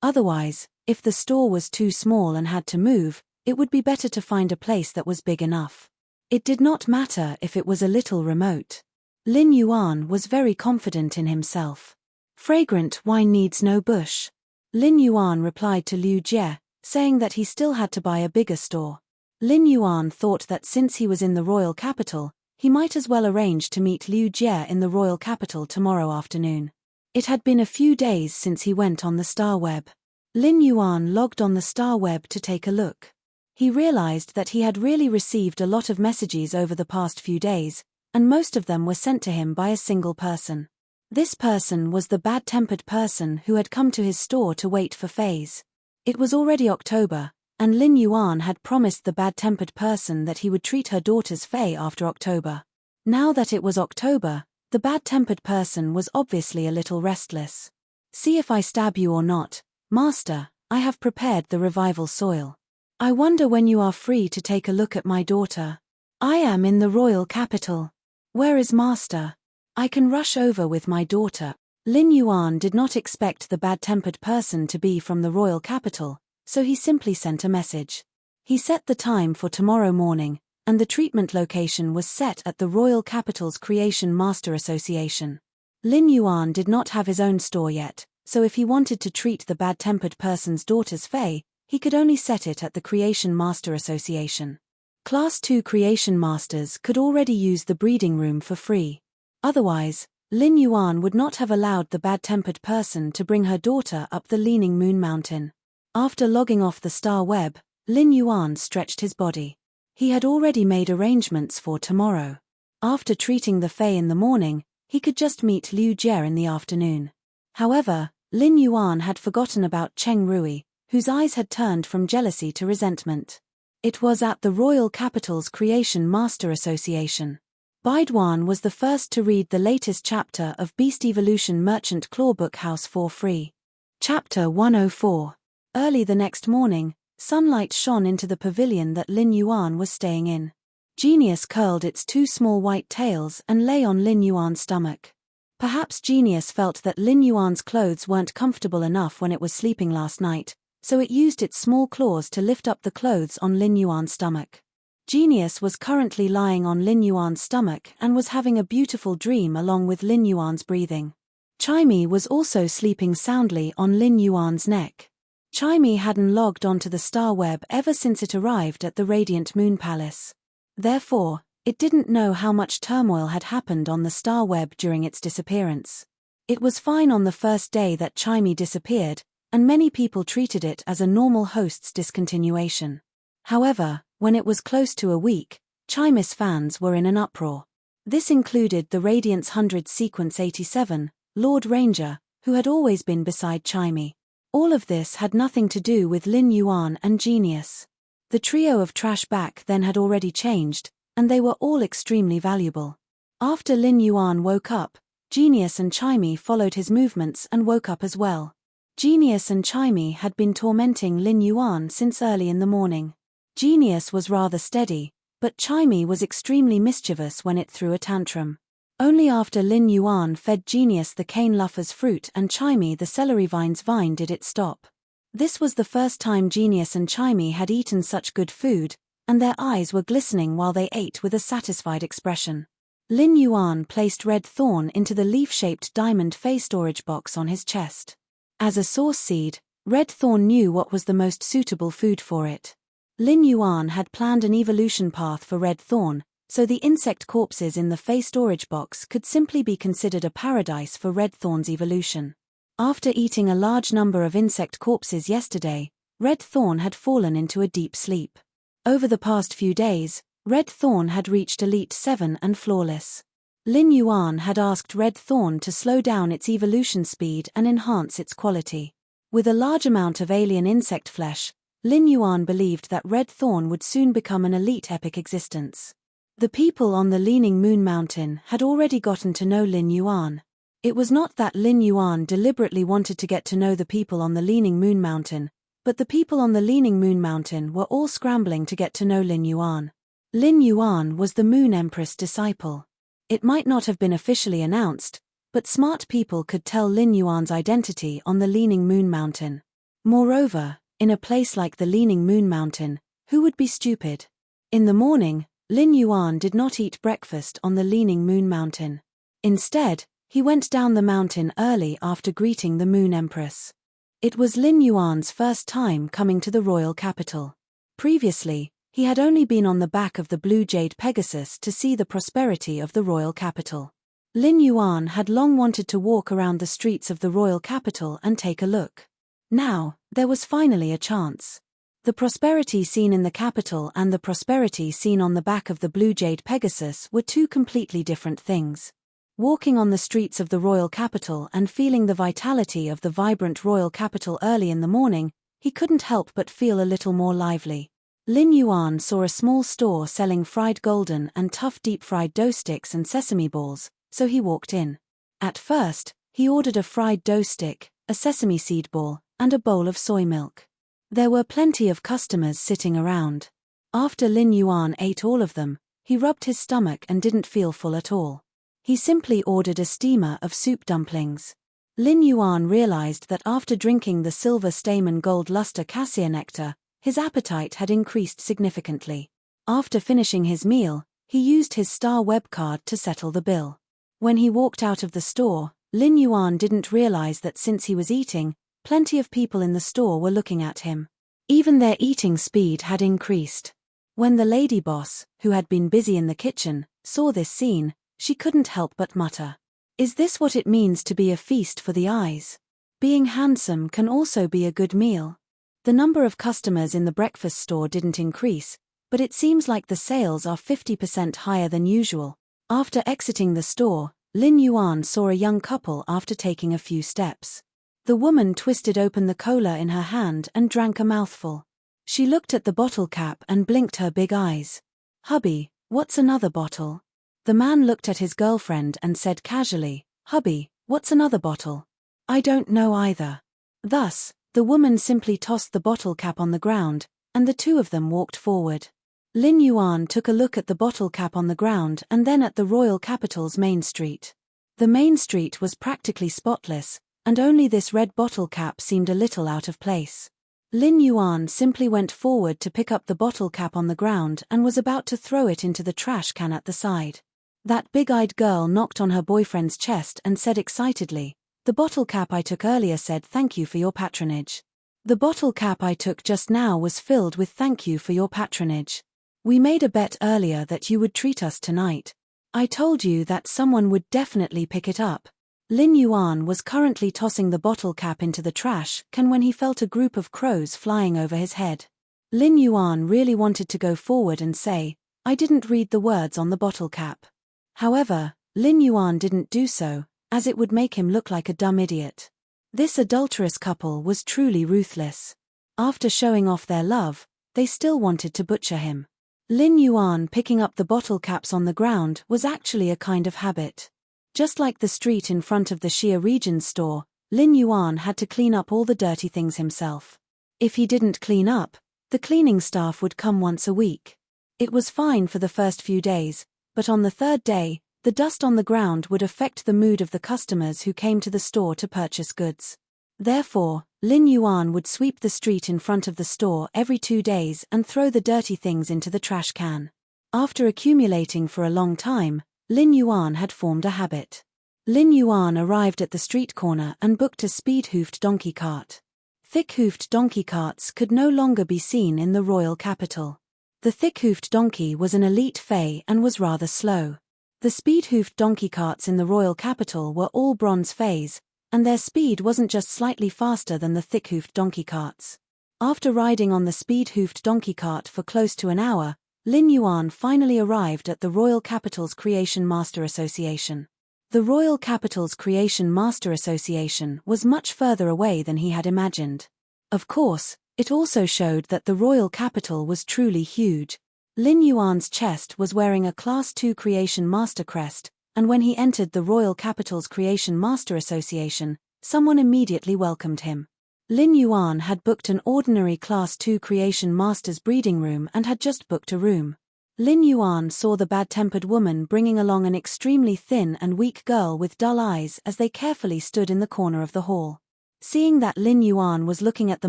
Otherwise, if the store was too small and had to move, it would be better to find a place that was big enough. It did not matter if it was a little remote. Lin Yuan was very confident in himself. Fragrant wine needs no bush. Lin Yuan replied to Liu Jie, saying that he still had to buy a bigger store. Lin Yuan thought that since he was in the royal capital, he might as well arrange to meet Liu Jie in the royal capital tomorrow afternoon. It had been a few days since he went on the star web. Lin Yuan logged on the star web to take a look. He realized that he had really received a lot of messages over the past few days, and most of them were sent to him by a single person. This person was the bad-tempered person who had come to his store to wait for Faze. It was already October, and Lin Yuan had promised the bad-tempered person that he would treat her daughter's Fae after October. Now that it was October, the bad-tempered person was obviously a little restless. "See if I stab you or not, Master, I have prepared the revival soil. I wonder when you are free to take a look at my daughter. I am in the royal capital. Where is Master? I can rush over with my daughter." Lin Yuan did not expect the bad-tempered person to be from the royal capital, so he simply sent a message. He set the time for tomorrow morning, and the treatment location was set at the royal capital's Creation Master Association. Lin Yuan did not have his own store yet, so if he wanted to treat the bad-tempered person's daughter's fey, he could only set it at the Creation Master Association. Class 2 Creation Masters could already use the breeding room for free. Otherwise, Lin Yuan would not have allowed the bad-tempered person to bring her daughter up the Leaning Moon Mountain. After logging off the star web, Lin Yuan stretched his body. He had already made arrangements for tomorrow. After treating the fey in the morning, he could just meet Liu Jie in the afternoon. However, Lin Yuan had forgotten about Cheng Rui, whose eyes had turned from jealousy to resentment. It was at the royal capital's Creation Master Association. Baiduan was the first to read the latest chapter of Beast Evolution Merchant Clawbook House for free. Chapter 104. Early the next morning, sunlight shone into the pavilion that Lin Yuan was staying in. Genius curled its two small white tails and lay on Lin Yuan's stomach. Perhaps Genius felt that Lin Yuan's clothes weren't comfortable enough when it was sleeping last night, so it used its small claws to lift up the clothes on Lin Yuan's stomach. Genius was currently lying on Lin Yuan's stomach and was having a beautiful dream along with Lin Yuan's breathing. Chimey was also sleeping soundly on Lin Yuan's neck. Chimey hadn't logged onto the star web ever since it arrived at the Radiant Moon Palace. Therefore, it didn't know how much turmoil had happened on the star web during its disappearance. It was fine on the first day that Chimey disappeared, and many people treated it as a normal host's discontinuation. However, when it was close to a week, Chimey's fans were in an uproar. This included the Radiance 100 Sequence 87, Lord Ranger, who had always been beside Chimey. All of this had nothing to do with Lin Yuan and Genius. The trio of trash back then had already changed, and they were all extremely valuable. After Lin Yuan woke up, Genius and Chimey followed his movements and woke up as well. Genius and Chimey had been tormenting Lin Yuan since early in the morning. Genius was rather steady, but Chimey was extremely mischievous when it threw a tantrum. Only after Lin Yuan fed Genius the cane luffer's fruit and Chimey the celery vine's vine did it stop. This was the first time Genius and Chimey had eaten such good food, and their eyes were glistening while they ate with a satisfied expression. Lin Yuan placed Red Thorn into the leaf-shaped diamond fey storage box on his chest. As a source seed, Red Thorn knew what was the most suitable food for it. Lin Yuan had planned an evolution path for Red Thorn, so the insect corpses in the fey storage box could simply be considered a paradise for Red Thorn's evolution. After eating a large number of insect corpses yesterday, Red Thorn had fallen into a deep sleep. Over the past few days, Red Thorn had reached Elite 7 and flawless. Lin Yuan had asked Red Thorn to slow down its evolution speed and enhance its quality. With a large amount of alien insect flesh, Lin Yuan believed that Red Thorn would soon become an elite epic existence. The people on the Leaning Moon Mountain had already gotten to know Lin Yuan. It was not that Lin Yuan deliberately wanted to get to know the people on the Leaning Moon Mountain, but the people on the Leaning Moon Mountain were all scrambling to get to know Lin Yuan. Lin Yuan was the Moon Empress disciple. It might not have been officially announced, but smart people could tell Lin Yuan's identity on the Leaning Moon Mountain. Moreover, in a place like the Leaning Moon Mountain, who would be stupid? In the morning, Lin Yuan did not eat breakfast on the Leaning Moon Mountain. Instead, he went down the mountain early after greeting the Moon Empress. It was Lin Yuan's first time coming to the royal capital. Previously, he had only been on the back of the Blue Jade Pegasus to see the prosperity of the royal capital. Lin Yuan had long wanted to walk around the streets of the royal capital and take a look. Now, there was finally a chance. The prosperity seen in the capital and the prosperity seen on the back of the Blue Jade Pegasus were two completely different things. Walking on the streets of the royal capital and feeling the vitality of the vibrant royal capital early in the morning, he couldn't help but feel a little more lively. Lin Yuan saw a small store selling fried golden and tough deep-fried dough sticks and sesame balls, so he walked in. At first, he ordered a fried dough stick, a sesame seed ball, and a bowl of soy milk. There were plenty of customers sitting around. After Lin Yuan ate all of them, he rubbed his stomach and didn't feel full at all. He simply ordered a steamer of soup dumplings. Lin Yuan realized that after drinking the silver stamen gold luster cassia nectar, his appetite had increased significantly. After finishing his meal, he used his star web card to settle the bill. When he walked out of the store, Lin Yuan didn't realize that since he was eating, plenty of people in the store were looking at him. Even their eating speed had increased. When the lady boss, who had been busy in the kitchen, saw this scene, she couldn't help but mutter, "Is this what it means to be a feast for the eyes? Being handsome can also be a good meal." The number of customers in the breakfast store didn't increase, but it seems like the sales are 50% higher than usual. After exiting the store, Lin Yuan saw a young couple after taking a few steps. The woman twisted open the cola in her hand and drank a mouthful. She looked at the bottle cap and blinked her big eyes. "Hubby, what's another bottle?" The man looked at his girlfriend and said casually, "Hubby, what's another bottle?" "I don't know either." Thus, the woman simply tossed the bottle cap on the ground, and the two of them walked forward. Lin Yuan took a look at the bottle cap on the ground and then at the royal capital's main street. The main street was practically spotless, and only this red bottle cap seemed a little out of place. Lin Yuan simply went forward to pick up the bottle cap on the ground and was about to throw it into the trash can at the side. That big-eyed girl knocked on her boyfriend's chest and said excitedly, "The bottle cap I took earlier said thank you for your patronage. The bottle cap I took just now was filled with thank you for your patronage. We made a bet earlier that you would treat us tonight. I told you that someone would definitely pick it up." Lin Yuan was currently tossing the bottle cap into the trash can when he felt a group of crows flying over his head. Lin Yuan really wanted to go forward and say, "I didn't read the words on the bottle cap." However, Lin Yuan didn't do so, as it would make him look like a dumb idiot. This adulterous couple was truly ruthless. After showing off their love, they still wanted to butcher him. Lin Yuan picking up the bottle caps on the ground was actually a kind of habit. Just like the street in front of the Xia Region's store, Lin Yuan had to clean up all the dirty things himself. If he didn't clean up, the cleaning staff would come once a week. It was fine for the first few days, but on the third day, the dust on the ground would affect the mood of the customers who came to the store to purchase goods. Therefore, Lin Yuan would sweep the street in front of the store every 2 days and throw the dirty things into the trash can. After accumulating for a long time, Lin Yuan had formed a habit. Lin Yuan arrived at the street corner and booked a speed-hoofed donkey cart. Thick-hoofed donkey carts could no longer be seen in the royal capital. The thick-hoofed donkey was an elite fey and was rather slow. The speed-hoofed donkey carts in the royal capital were all bronze feys, and their speed wasn't just slightly faster than the thick-hoofed donkey carts. After riding on the speed-hoofed donkey cart for close to an hour, Lin Yuan finally arrived at the Royal Capital's Creation Master Association. The Royal Capital's Creation Master Association was much further away than he had imagined. Of course, it also showed that the Royal Capital was truly huge. Lin Yuan's chest was wearing a Class 2 Creation Master crest, and when he entered the Royal Capital's Creation Master Association, someone immediately welcomed him. Lin Yuan had booked an ordinary Class 2 Creation Master's breeding room and had just booked a room. Lin Yuan saw the bad-tempered woman bringing along an extremely thin and weak girl with dull eyes as they carefully stood in the corner of the hall. Seeing that Lin Yuan was looking at the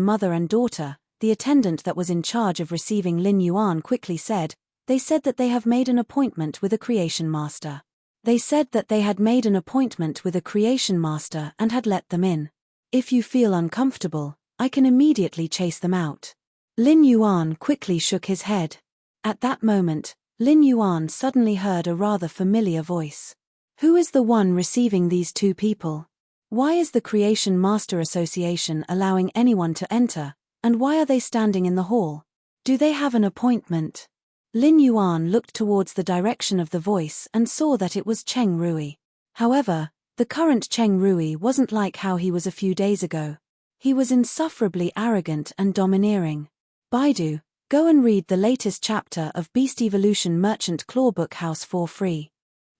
mother and daughter, the attendant that was in charge of receiving Lin Yuan quickly said, "They said that they have made an appointment with a Creation Master." They said that they had made an appointment with a Creation Master and had let them in. "If you feel uncomfortable, I can immediately chase them out." Lin Yuan quickly shook his head. At that moment, Lin Yuan suddenly heard a rather familiar voice. Who is the one receiving these two people? Why is the Creation Master Association allowing anyone to enter, and why are they standing in the hall? Do they have an appointment? Lin Yuan looked towards the direction of the voice and saw that it was Cheng Rui. However, the current Cheng Rui wasn't like how he was a few days ago. He was insufferably arrogant and domineering. Baidu, go and read the latest chapter of Beast Evolution Merchant Clawbook House for free.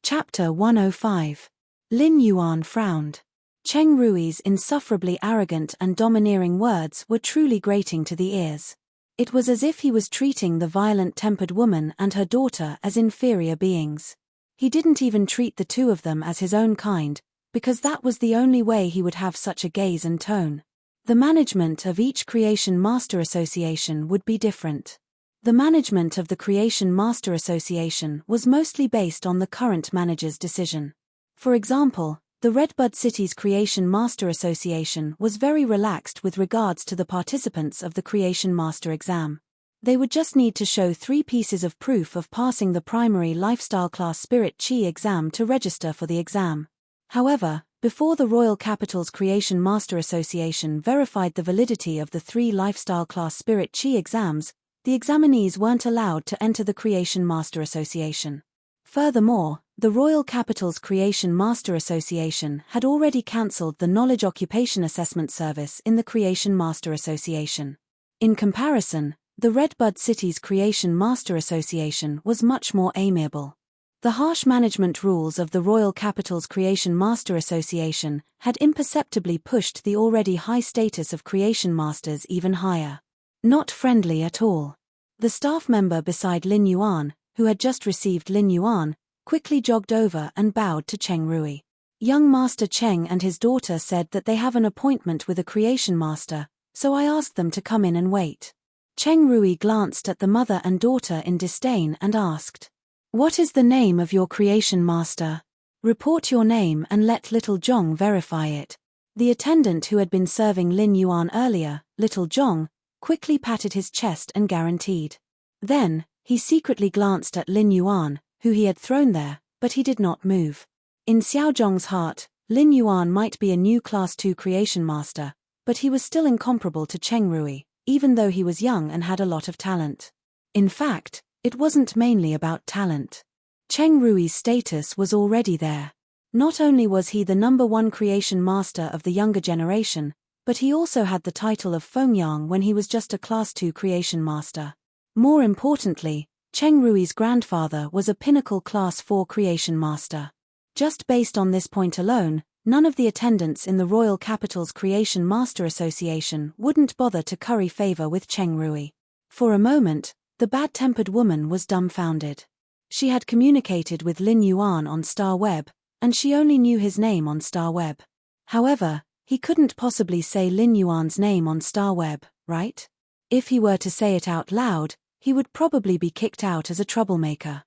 Chapter 105. Lin Yuan frowned. Cheng Rui's insufferably arrogant and domineering words were truly grating to the ears. It was as if he was treating the violent-tempered woman and her daughter as inferior beings. He didn't even treat the two of them as his own kind, because that was the only way he would have such a gaze and tone. The management of each Creation Master Association would be different. The management of the Creation Master Association was mostly based on the current manager's decision. For example, The Redbud City's Creation Master Association was very relaxed with regards to the participants of the Creation Master exam. They would just need to show 3 pieces of proof of passing the primary lifestyle class Spirit Chi exam to register for the exam. However, before the Royal Capital's Creation Master Association verified the validity of the 3 lifestyle class Spirit Chi exams, the examinees weren't allowed to enter the Creation Master Association. Furthermore, the Royal Capital's Creation Master Association had already cancelled the Knowledge Occupation Assessment Service in the Creation Master Association. In comparison, the Redbud City's Creation Master Association was much more amiable. The harsh management rules of the Royal Capital's Creation Master Association had imperceptibly pushed the already high status of Creation Masters even higher. Not friendly at all. The staff member beside Lin Yuan, who had just received Lin Yuan, quickly jogged over and bowed to Cheng Rui. Young Master Cheng and his daughter said that they have an appointment with a Creation Master, so I asked them to come in and wait. Cheng Rui glanced at the mother and daughter in disdain and asked, "What is the name of your Creation Master? Report your name and let Little Zhong verify it." The attendant who had been serving Lin Yuan earlier, Little Zhong, quickly patted his chest and guaranteed. Then, he secretly glanced at Lin Yuan, who he had thrown there, but he did not move. In Xiao Zhong's heart, Lin Yuan might be a new Class 2 Creation Master, but he was still incomparable to Cheng Rui, even though he was young and had a lot of talent. In fact, it wasn't mainly about talent. Cheng Rui's status was already there. Not only was he the #1 Creation Master of the younger generation, but he also had the title of Fengyang when he was just a Class 2 Creation Master. More importantly, Cheng Rui's grandfather was a pinnacle Class 4 Creation Master. Just based on this point alone, none of the attendants in the Royal Capital's Creation Master Association wouldn't bother to curry favor with Cheng Rui. For a moment, the bad-tempered woman was dumbfounded. She had communicated with Lin Yuan on Star Web, and she only knew his name on Star Web. However, he couldn't possibly say Lin Yuan's name on Star Web, right? If he were to say it out loud, he would probably be kicked out as a troublemaker.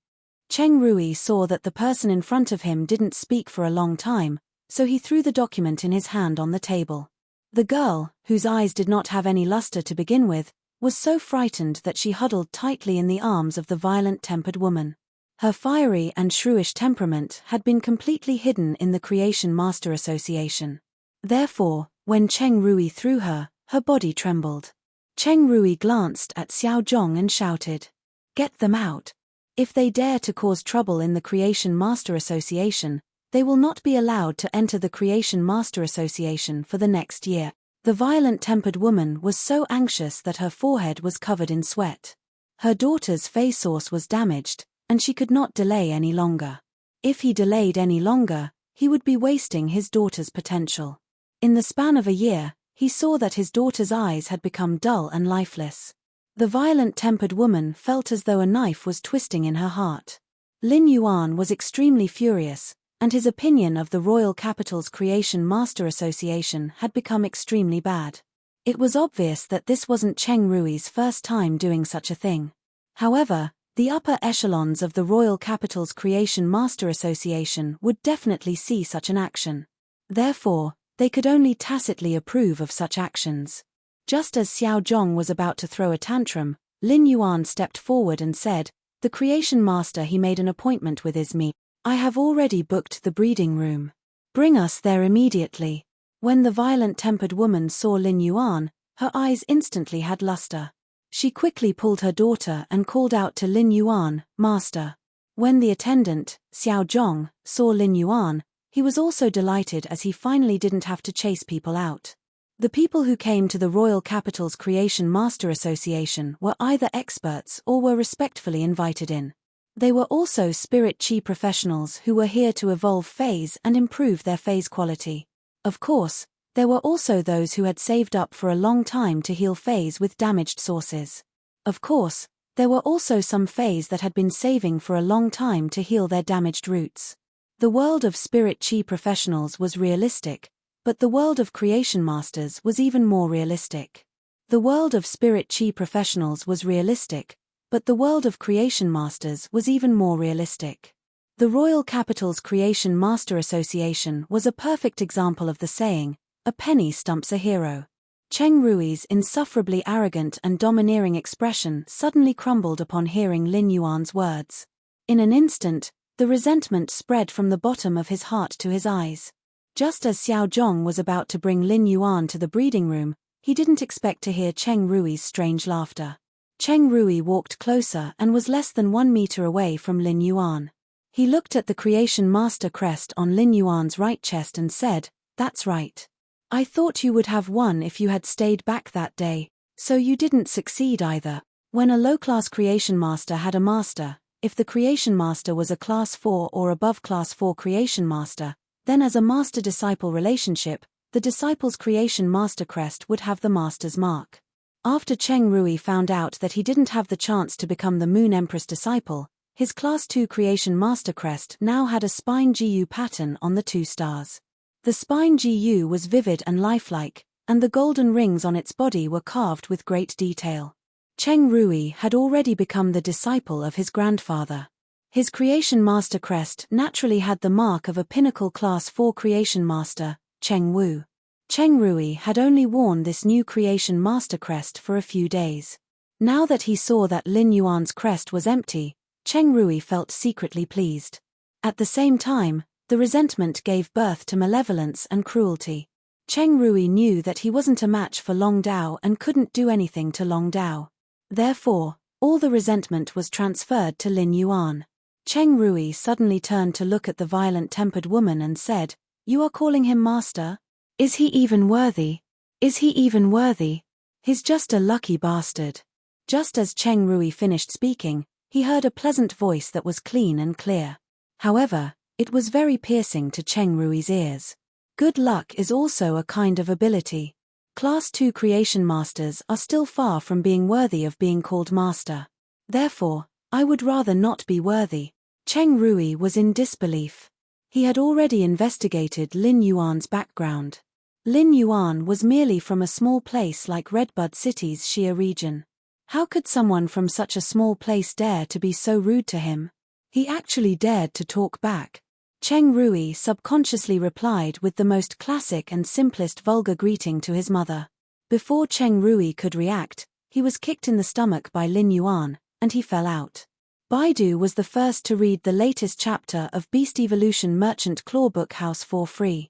Cheng Rui saw that the person in front of him didn't speak for a long time, so he threw the document in his hand on the table. The girl, whose eyes did not have any luster to begin with, was so frightened that she huddled tightly in the arms of the violent-tempered woman. Her fiery and shrewish temperament had been completely hidden in the Creation Master Association. Therefore, when Cheng Rui threw her, her body trembled. Cheng Rui glanced at Xiao Zhong and shouted, "Get them out. If they dare to cause trouble in the Creation Master Association, they will not be allowed to enter the Creation Master Association for the next year." The violent-tempered woman was so anxious that her forehead was covered in sweat. Her daughter's face source was damaged, and she could not delay any longer. If he delayed any longer, he would be wasting his daughter's potential. In the span of a year, he saw that his daughter's eyes had become dull and lifeless. The violent-tempered woman felt as though a knife was twisting in her heart. Lin Yuan was extremely furious, and his opinion of the Royal Capital's Creation Master Association had become extremely bad. It was obvious that this wasn't Cheng Rui's first time doing such a thing. However, the upper echelons of the Royal Capital's Creation Master Association would definitely see such an action. Therefore, they could only tacitly approve of such actions. Just as Xiao Zhong was about to throw a tantrum, Lin Yuan stepped forward and said, "The Creation Master he made an appointment with is me. I have already booked the breeding room. Bring us there immediately." When the violent-tempered woman saw Lin Yuan, her eyes instantly had luster. She quickly pulled her daughter and called out to Lin Yuan, "Master." When the attendant, Xiao Zhong, saw Lin Yuan, he was also delighted as he finally didn't have to chase people out. The people who came to the Royal Capital's Creation Master Association were either experts or were respectfully invited in. They were also Spirit Chi professionals who were here to evolve phase and improve their phase quality. Of course, there were also those who had saved up for a long time to heal phase with damaged sources. Of course, there were also some phase that had been saving for a long time to heal their damaged roots. The world of Spirit Chi professionals was realistic, but the world of Creation Masters was even more realistic. The world of Spirit Chi professionals was realistic, but the world of Creation Masters was even more realistic. The Royal Capital's Creation Master Association was a perfect example of the saying, "A penny stumps a hero." Cheng Rui's insufferably arrogant and domineering expression suddenly crumbled upon hearing Lin Yuan's words. In an instant, the resentment spread from the bottom of his heart to his eyes. Just as Xiao Zhong was about to bring Lin Yuan to the breeding room, he didn't expect to hear Cheng Rui's strange laughter. Cheng Rui walked closer and was less than 1 meter away from Lin Yuan. He looked at the Creation Master crest on Lin Yuan's right chest and said, "That's right. I thought you would have won if you had stayed back that day, so you didn't succeed either." When a low-class Creation Master had a master, if the Creation Master was a Class 4 or above Class 4 Creation Master, then as a master-disciple relationship, the disciple's Creation Master crest would have the master's mark. After Cheng Rui found out that he didn't have the chance to become the Moon Empress disciple, his Class 2 Creation Master crest now had a spine GU pattern on the 2 stars. The spine GU was vivid and lifelike, and the golden rings on its body were carved with great detail. Cheng Rui had already become the disciple of his grandfather. His Creation Master crest naturally had the mark of a pinnacle Class 4 Creation Master, Cheng Wu. Cheng Rui had only worn this new Creation Master crest for a few days. Now that he saw that Lin Yuan's crest was empty, Cheng Rui felt secretly pleased. At the same time, the resentment gave birth to malevolence and cruelty. Cheng Rui knew that he wasn't a match for Long Dao and couldn't do anything to Long Dao. Therefore, all the resentment was transferred to Lin Yuan. Cheng Rui suddenly turned to look at the violent-tempered woman and said, "You are calling him master? Is he even worthy? Is he even worthy? He's just a lucky bastard." Just as Cheng Rui finished speaking, he heard a pleasant voice that was clean and clear. However, it was very piercing to Cheng Rui's ears. Good luck is also a kind of ability. Class 2 Creation Masters are still far from being worthy of being called master. Therefore, I would rather not be worthy. Cheng Rui was in disbelief. He had already investigated Lin Yuan's background. Lin Yuan was merely from a small place like Redbud City's Xia region. How could someone from such a small place dare to be so rude to him? He actually dared to talk back. Cheng Rui subconsciously replied with the most classic and simplest vulgar greeting to his mother. Before Cheng Rui could react, he was kicked in the stomach by Lin Yuan, and he fell out. Baidu was the first to read the latest chapter of Beast Evolution Merchant Clawbook House for free.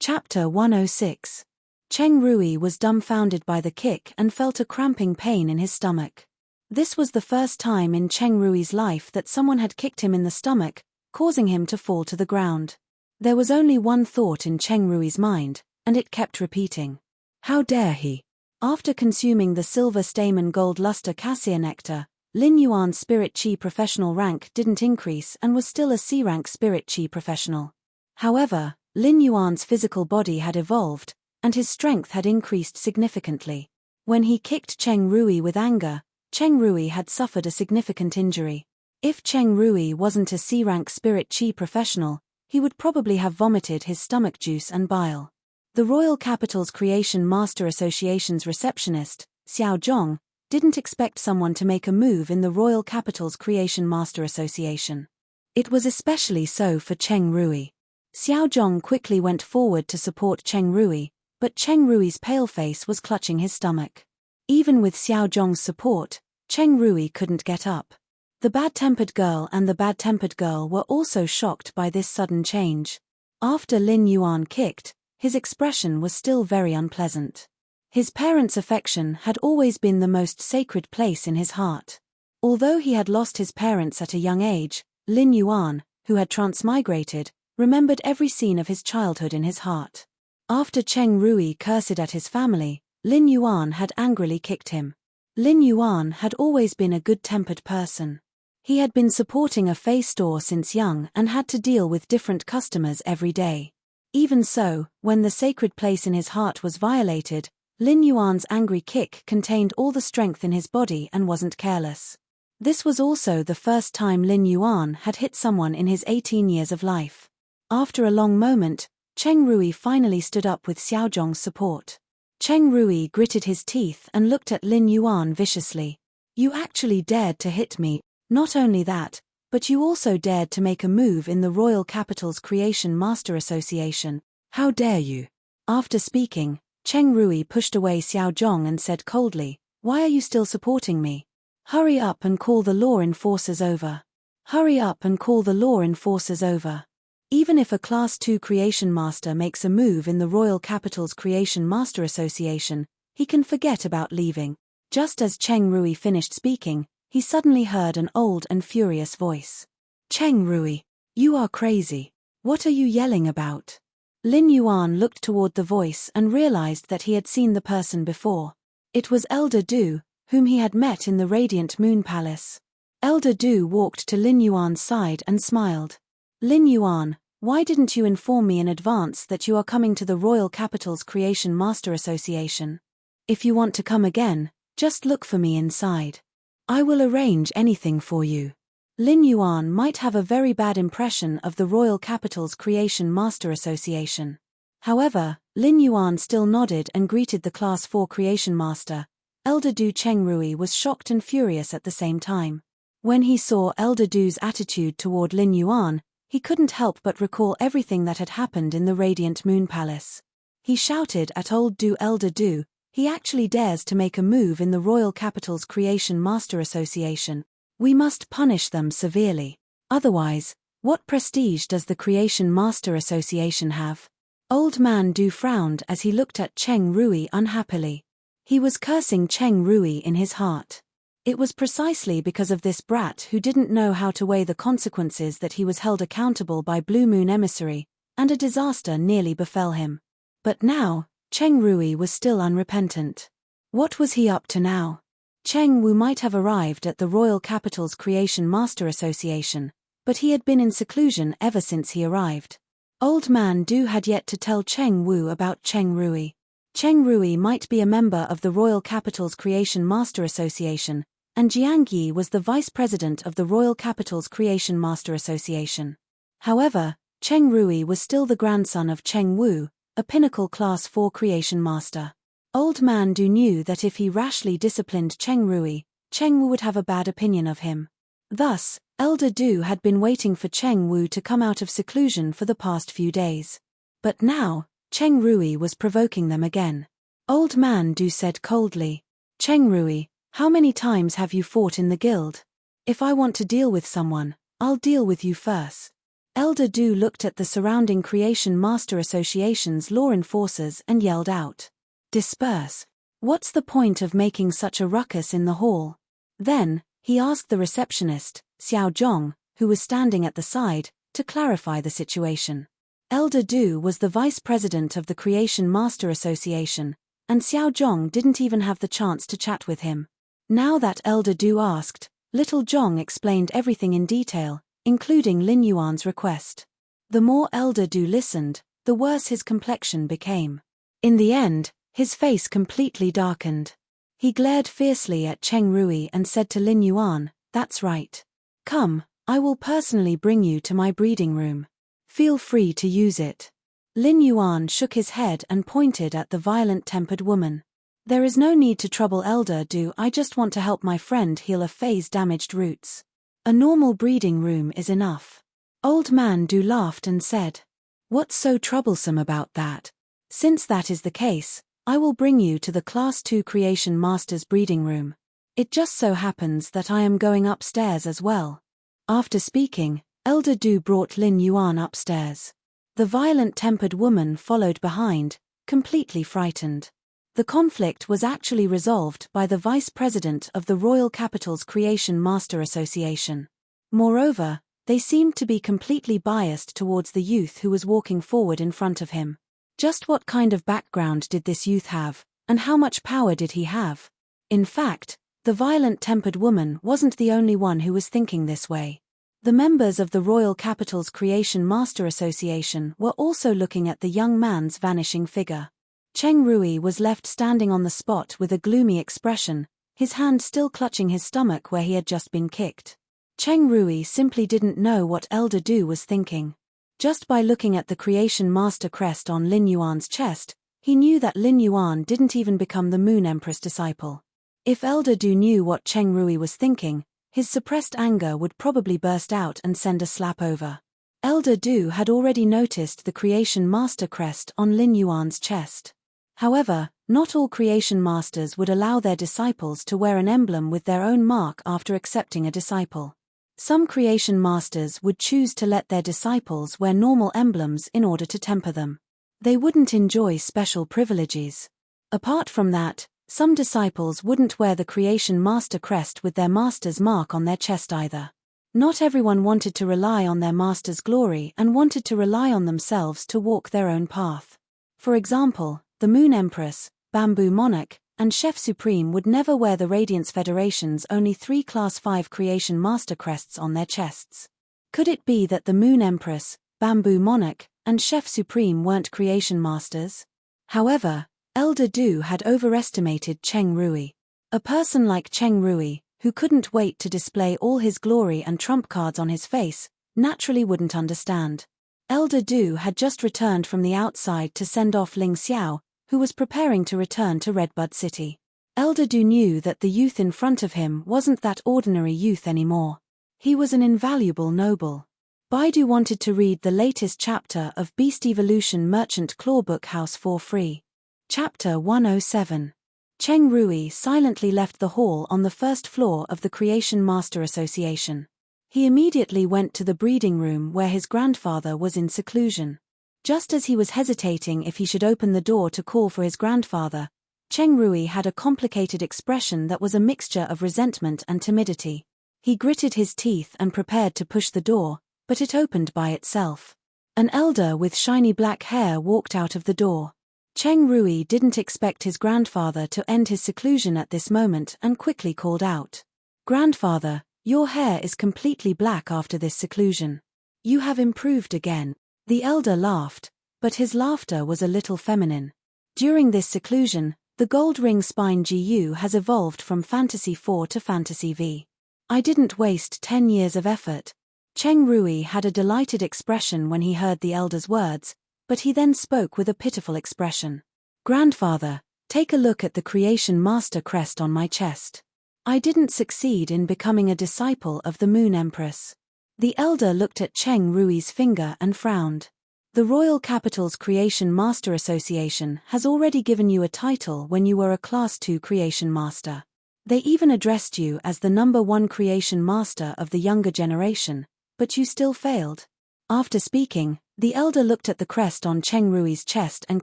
Chapter 106. Cheng Rui was dumbfounded by the kick and felt a cramping pain in his stomach. This was the first time in Cheng Rui's life that someone had kicked him in the stomach, causing him to fall to the ground. There was only one thought in Cheng Rui's mind, and it kept repeating. How dare he? After consuming the silver stamen gold luster cassia nectar, Lin Yuan's Spirit Chi professional rank didn't increase and was still a C-rank Spirit Chi professional. However, Lin Yuan's physical body had evolved, and his strength had increased significantly. When he kicked Cheng Rui with anger, Cheng Rui had suffered a significant injury. If Cheng Rui wasn't a C-rank Spirit Chi professional, he would probably have vomited his stomach juice and bile. The Royal Capital's Creation Master Association's receptionist, Xiao Zhong, didn't expect someone to make a move in the Royal Capital's Creation Master Association. It was especially so for Cheng Rui. Xiao Zhong quickly went forward to support Cheng Rui, but Cheng Rui's pale face was clutching his stomach. Even with Xiao Zhong's support, Cheng Rui couldn't get up. The bad-tempered girl and the bad-tempered girl were also shocked by this sudden change. After Lin Yuan kicked, his expression was still very unpleasant. His parents' affection had always been the most sacred place in his heart. Although he had lost his parents at a young age, Lin Yuan, who had transmigrated, remembered every scene of his childhood in his heart. After Cheng Rui cursed at his family, Lin Yuan had angrily kicked him. Lin Yuan had always been a good-tempered person. He had been supporting a Fei store since young and had to deal with different customers every day. Even so, when the sacred place in his heart was violated, Lin Yuan's angry kick contained all the strength in his body and wasn't careless. This was also the first time Lin Yuan had hit someone in his 18 years of life. After a long moment, Cheng Rui finally stood up with Xiao Zhong's support. Cheng Rui gritted his teeth and looked at Lin Yuan viciously. "You actually dared to hit me. Not only that, But you also dared to make a move in the Royal Capital's Creation Master Association. How dare you? After speaking, Cheng Rui pushed away Xiao Zhong and said coldly, "Why are you still supporting me? Hurry up and call the law enforcers over. Hurry up and call the law enforcers over." Even if a Class 2 Creation Master makes a move in the Royal Capital's Creation Master Association, he can forget about leaving. Just as Cheng Rui finished speaking, he suddenly heard an old and furious voice. "Cheng Rui, you are crazy. What are you yelling about?" Lin Yuan looked toward the voice and realized that he had seen the person before. It was Elder Du, whom he had met in the Radiant Moon Palace. Elder Du walked to Lin Yuan's side and smiled. "Lin Yuan, why didn't you inform me in advance that you are coming to the Royal Capital's Creation Master Association? If you want to come again, just look for me inside. I will arrange anything for you." Lin Yuan might have a very bad impression of the Royal Capital's Creation Master Association. However, Lin Yuan still nodded and greeted the Class 4 Creation Master. Elder Du Cheng Rui was shocked and furious at the same time. When he saw Elder Du's attitude toward Lin Yuan, he couldn't help but recall everything that had happened in the Radiant Moon Palace. He shouted at old Du, "Elder Du, he actually dares to make a move in the Royal Capital's Creation Master Association. We must punish them severely. Otherwise, what prestige does the Creation Master Association have?" Old Man Du frowned as he looked at Cheng Rui unhappily. He was cursing Cheng Rui in his heart. It was precisely because of this brat who didn't know how to weigh the consequences that he was held accountable by Blue Moon Emissary, and a disaster nearly befell him. But now, Cheng Rui was still unrepentant. What was he up to now? Cheng Wu might have arrived at the Royal Capital's Creation Master Association, but he had been in seclusion ever since he arrived. Old Man Du had yet to tell Cheng Wu about Cheng Rui. Cheng Rui might be a member of the Royal Capital's Creation Master Association, and Jiang Yi was the vice president of the Royal Capital's Creation Master Association. However, Cheng Rui was still the grandson of Cheng Wu, a pinnacle Class 4 Creation Master. Old Man Du knew that if he rashly disciplined Cheng Rui, Cheng Wu would have a bad opinion of him. Thus, Elder Du had been waiting for Cheng Wu to come out of seclusion for the past few days. But now, Cheng Rui was provoking them again. Old Man Du said coldly, "Cheng Rui, how many times have you fought in the guild? If I want to deal with someone, I'll deal with you first." Elder Du looked at the surrounding Creation Master Association's law enforcers and yelled out, "Disperse! What's the point of making such a ruckus in the hall?" Then, he asked the receptionist, Xiao Zhong, who was standing at the side, to clarify the situation. Elder Du was the vice president of the Creation Master Association, and Xiao Zhong didn't even have the chance to chat with him. Now that Elder Du asked, Little Zhong explained everything in detail, including Lin Yuan's request. The more Elder Du listened, the worse his complexion became. In the end, his face completely darkened. He glared fiercely at Cheng Rui and said to Lin Yuan, "That's right. Come, I will personally bring you to my breeding room. Feel free to use it." Lin Yuan shook his head and pointed at the violent-tempered woman. "There is no need to trouble Elder Du, I just want to help my friend heal a Fei's damaged roots. A normal breeding room is enough." Old Man Du laughed and said, "What's so troublesome about that? Since that is the case, I will bring you to the Class 2 Creation Master's breeding room. It just so happens that I am going upstairs as well." After speaking, Elder Du brought Lin Yuan upstairs. The violent-tempered woman followed behind, completely frightened. The conflict was actually resolved by the vice president of the Royal Capital's Creation Master Association. Moreover, they seemed to be completely biased towards the youth who was walking forward in front of him. Just what kind of background did this youth have, and how much power did he have? In fact, the violent-tempered woman wasn't the only one who was thinking this way. The members of the Royal Capital's Creation Master Association were also looking at the young man's vanishing figure. Cheng Rui was left standing on the spot with a gloomy expression, his hand still clutching his stomach where he had just been kicked. Cheng Rui simply didn't know what Elder Du was thinking. Just by looking at the Creation Master crest on Lin Yuan's chest, he knew that Lin Yuan didn't even become the Moon Empress disciple. If Elder Du knew what Cheng Rui was thinking, His suppressed anger would probably burst out and send a slap over. Elder Du had already noticed the Creation Master crest on Lin Yuan's chest. However, not all Creation Masters would allow their disciples to wear an emblem with their own mark after accepting a disciple. Some Creation Masters would choose to let their disciples wear normal emblems in order to temper them. They wouldn't enjoy special privileges. Apart from that, some disciples wouldn't wear the Creation Master crest with their master's mark on their chest either. Not everyone wanted to rely on their master's glory and wanted to rely on themselves to walk their own path. For example, the Moon Empress, Bamboo Monarch, and Chef Supreme would never wear the Radiance Federation's only 3 Class 5 Creation Master crests on their chests. Could it be that the Moon Empress, Bamboo Monarch, and Chef Supreme weren't Creation Masters? However, Elder Du had overestimated Cheng Rui. A person like Cheng Rui, who couldn't wait to display all his glory and trump cards on his face, naturally wouldn't understand. Elder Du had just returned from the outside to send off Ling Xiao, who was preparing to return to Redbud City. Elder Du knew that the youth in front of him wasn't that ordinary youth anymore. He was an invaluable noble. Baidu wanted to read the latest chapter of Beast Evolution Merchant Clawbook House for free. Chapter 107. Cheng Rui silently left the hall on the first floor of the Creation Master Association. He immediately went to the breeding room where his grandfather was in seclusion. Just as he was hesitating if he should open the door to call for his grandfather, Cheng Rui had a complicated expression that was a mixture of resentment and timidity. He gritted his teeth and prepared to push the door, but it opened by itself. An elder with shiny black hair walked out of the door. Cheng Rui didn't expect his grandfather to end his seclusion at this moment and quickly called out, "Grandfather, your hair is completely black after this seclusion. You have improved again." The elder laughed, but his laughter was a little feminine. During this seclusion, the Gold Ring Spine GU has evolved from Fantasy 4 to Fantasy V. I didn't waste 10 years of effort. Cheng Rui had a delighted expression when he heard the elder's words, but he then spoke with a pitiful expression. "Grandfather, take a look at the Creation Master crest on my chest. I didn't succeed in becoming a disciple of the Moon Empress." The elder looked at Cheng Rui's finger and frowned. "The Royal Capital's Creation Master Association has already given you a title when you were a Class 2 Creation Master. They even addressed you as the #1 Creation Master of the younger generation, but you still failed." After speaking, the elder looked at the crest on Cheng Rui's chest and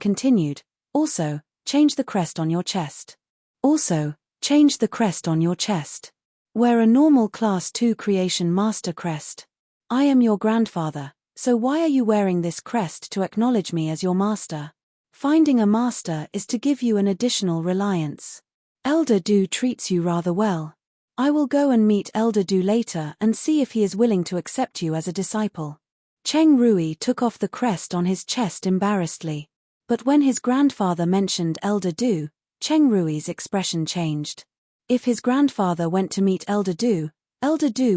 continued, "Also, change the crest on your chest. Also, change the crest on your chest. Wear a normal Class 2 Creation Master crest. I am your grandfather, so why are you wearing this crest to acknowledge me as your master? Finding a master is to give you an additional reliance. Elder Du treats you rather well. I will go and meet Elder Du later and see if he is willing to accept you as a disciple." Cheng Rui took off the crest on his chest embarrassedly. But when his grandfather mentioned Elder Du, Cheng Rui's expression changed. If his grandfather went to meet Elder Du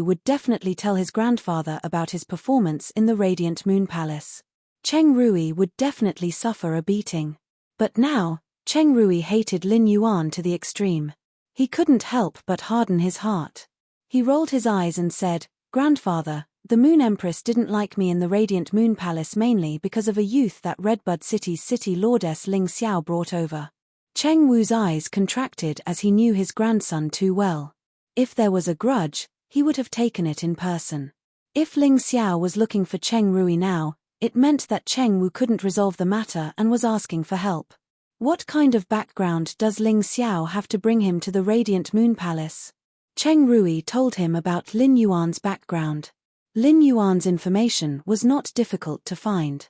would definitely tell his grandfather about his performance in the Radiant Moon Palace. Cheng Rui would definitely suffer a beating. But now, Cheng Rui hated Lin Yuan to the extreme. He couldn't help but harden his heart. He rolled his eyes and said, "Grandfather, the Moon Empress didn't like me in the Radiant Moon Palace mainly because of a youth that Redbud City's city lordess Ling Xiao brought over." Cheng Wu's eyes contracted as he knew his grandson too well. If there was a grudge, he would have taken it in person. If Ling Xiao was looking for Cheng Rui now, it meant that Cheng Wu couldn't resolve the matter and was asking for help. What kind of background does Ling Xiao have to bring him to the Radiant Moon Palace? Cheng Rui told him about Lin Yuan's background. Lin Yuan's information was not difficult to find.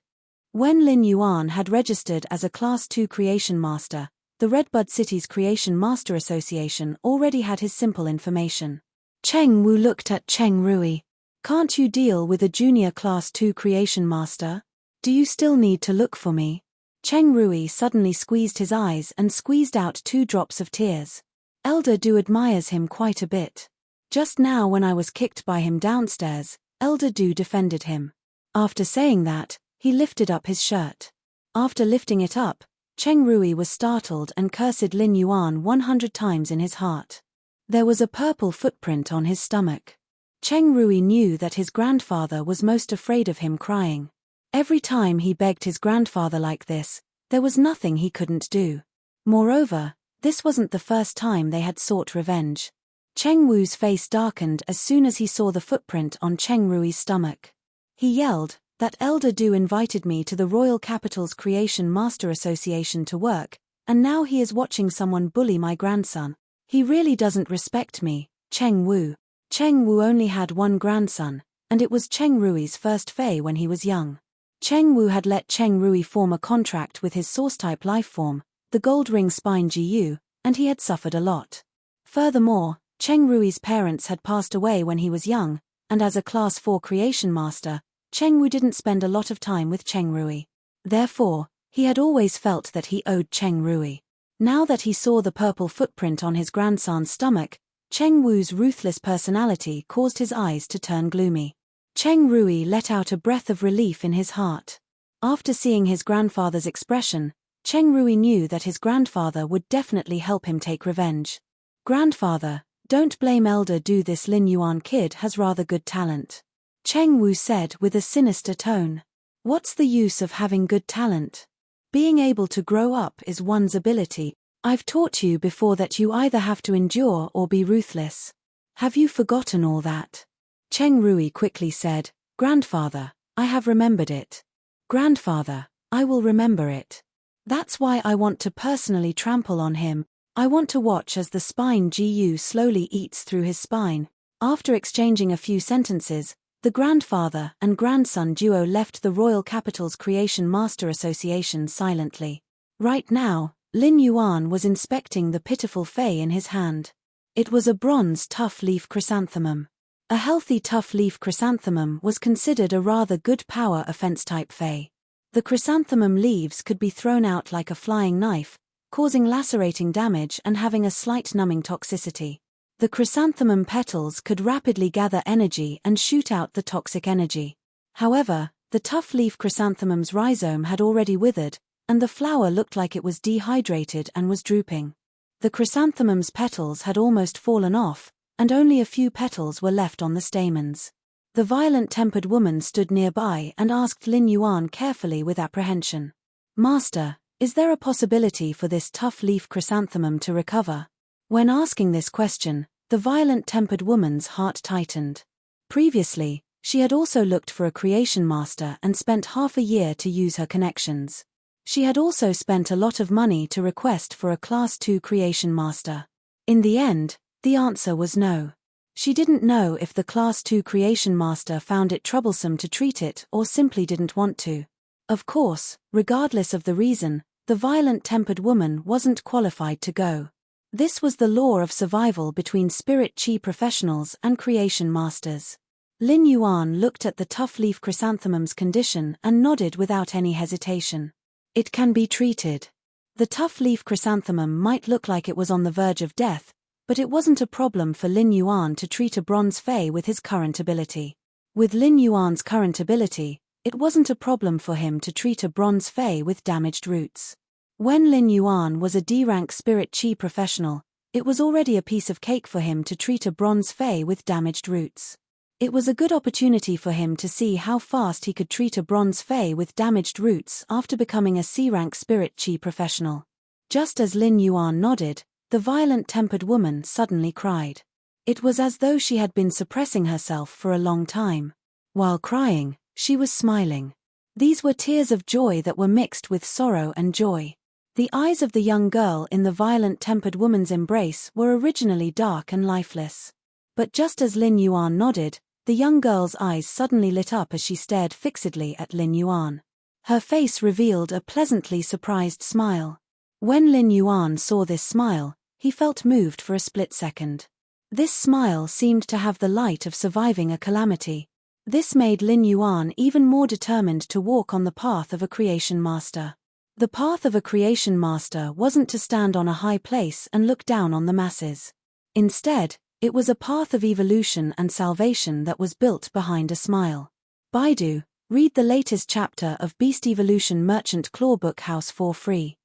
When Lin Yuan had registered as a Class 2 Creation Master, the Redbud City's Creation Master Association already had his simple information. Cheng Wu looked at Cheng Rui. "Can't you deal with a junior Class 2 Creation Master? Do you still need to look for me?" Cheng Rui suddenly squeezed his eyes and squeezed out 2 drops of tears. "Elder Du admires him quite a bit. Just now when I was kicked by him downstairs, Elder Du defended him." After saying that, he lifted up his shirt. After lifting it up, Cheng Rui was startled and cursed Lin Yuan 100 times in his heart. There was a purple footprint on his stomach. Cheng Rui knew that his grandfather was most afraid of him crying. Every time he begged his grandfather like this, there was nothing he couldn't do. Moreover, this wasn't the first time they had sought revenge. Cheng Wu's face darkened as soon as he saw the footprint on Cheng Rui's stomach. He yelled, "That elder Du invited me to the Royal Capital's Creation Master Association to work, and now he is watching someone bully my grandson. He really doesn't respect me, Cheng Wu." Cheng Wu only had one grandson, and it was Cheng Rui's first fei when he was young. Cheng Wu had let Cheng Rui form a contract with his source-type lifeform, the Gold Ring Spine Gu, and he had suffered a lot. Furthermore, Cheng Rui's parents had passed away when he was young, and as a Class 4 creation master, Cheng Wu didn't spend a lot of time with Cheng Rui. Therefore, he had always felt that he owed Cheng Rui. Now that he saw the purple footprint on his grandson's stomach, Cheng Wu's ruthless personality caused his eyes to turn gloomy. Cheng Rui let out a breath of relief in his heart. After seeing his grandfather's expression, Cheng Rui knew that his grandfather would definitely help him take revenge. "Grandfather, don't blame Elder Du, this Lin Yuan kid has rather good talent," Cheng Wu said with a sinister tone. "What's the use of having good talent? Being able to grow up is one's ability. I've taught you before that you either have to endure or be ruthless. Have you forgotten all that?" Cheng Rui quickly said, "Grandfather, I have remembered it. Grandfather, I will remember it. That's why I want to personally trample on him. I want to watch as the spine Gu slowly eats through his spine." After exchanging a few sentences, the grandfather and grandson duo left the Royal Capital's Creation Master Association silently. Right now, Lin Yuan was inspecting the pitiful fei in his hand. It was a bronze tough-leaf chrysanthemum. A healthy tough-leaf chrysanthemum was considered a rather good power offense-type fei. The chrysanthemum leaves could be thrown out like a flying knife, causing lacerating damage and having a slight numbing toxicity. The chrysanthemum petals could rapidly gather energy and shoot out the toxic energy. However, the tough-leaf chrysanthemum's rhizome had already withered, and the flower looked like it was dehydrated and was drooping. The chrysanthemum's petals had almost fallen off, and only a few petals were left on the stamens. The violent-tempered woman stood nearby and asked Lin Yuan carefully with apprehension, "Master, is there a possibility for this tough-leaf chrysanthemum to recover?" When asking this question, the violent-tempered woman's heart tightened. Previously, she had also looked for a creation master and spent half a year to use her connections. She had also spent a lot of money to request for a Class 2 creation master. In the end, the answer was no. She didn't know if the Class 2 creation master found it troublesome to treat it or simply didn't want to. Of course, regardless of the reason, the violent-tempered woman wasn't qualified to go. This was the law of survival between spirit chi professionals and creation masters. Lin Yuan looked at the tough-leaf chrysanthemum's condition and nodded without any hesitation. "It can be treated." The tough-leaf chrysanthemum might look like it was on the verge of death, but it wasn't a problem for Lin Yuan to treat a bronze fei with his current ability. With Lin Yuan's current ability, it wasn't a problem for him to treat a bronze fei with damaged roots. When Lin Yuan was a D-rank spirit chi professional, it was already a piece of cake for him to treat a bronze fei with damaged roots. It was a good opportunity for him to see how fast he could treat a bronze fei with damaged roots after becoming a C-rank spirit chi professional. Just as Lin Yuan nodded, the violent-tempered woman suddenly cried. It was as though she had been suppressing herself for a long time. While crying, she was smiling. These were tears of joy that were mixed with sorrow and joy. The eyes of the young girl in the violent-tempered woman's embrace were originally dark and lifeless. But just as Lin Yuan nodded, the young girl's eyes suddenly lit up as she stared fixedly at Lin Yuan. Her face revealed a pleasantly surprised smile. When Lin Yuan saw this smile, he felt moved for a split second. This smile seemed to have the light of surviving a calamity. This made Lin Yuan even more determined to walk on the path of a creation master. The path of a creation master wasn't to stand on a high place and look down on the masses. Instead, it was a path of evolution and salvation that was built behind a smile. Baidu, read the latest chapter of Beast Evolution Merchant Clawbook House for free.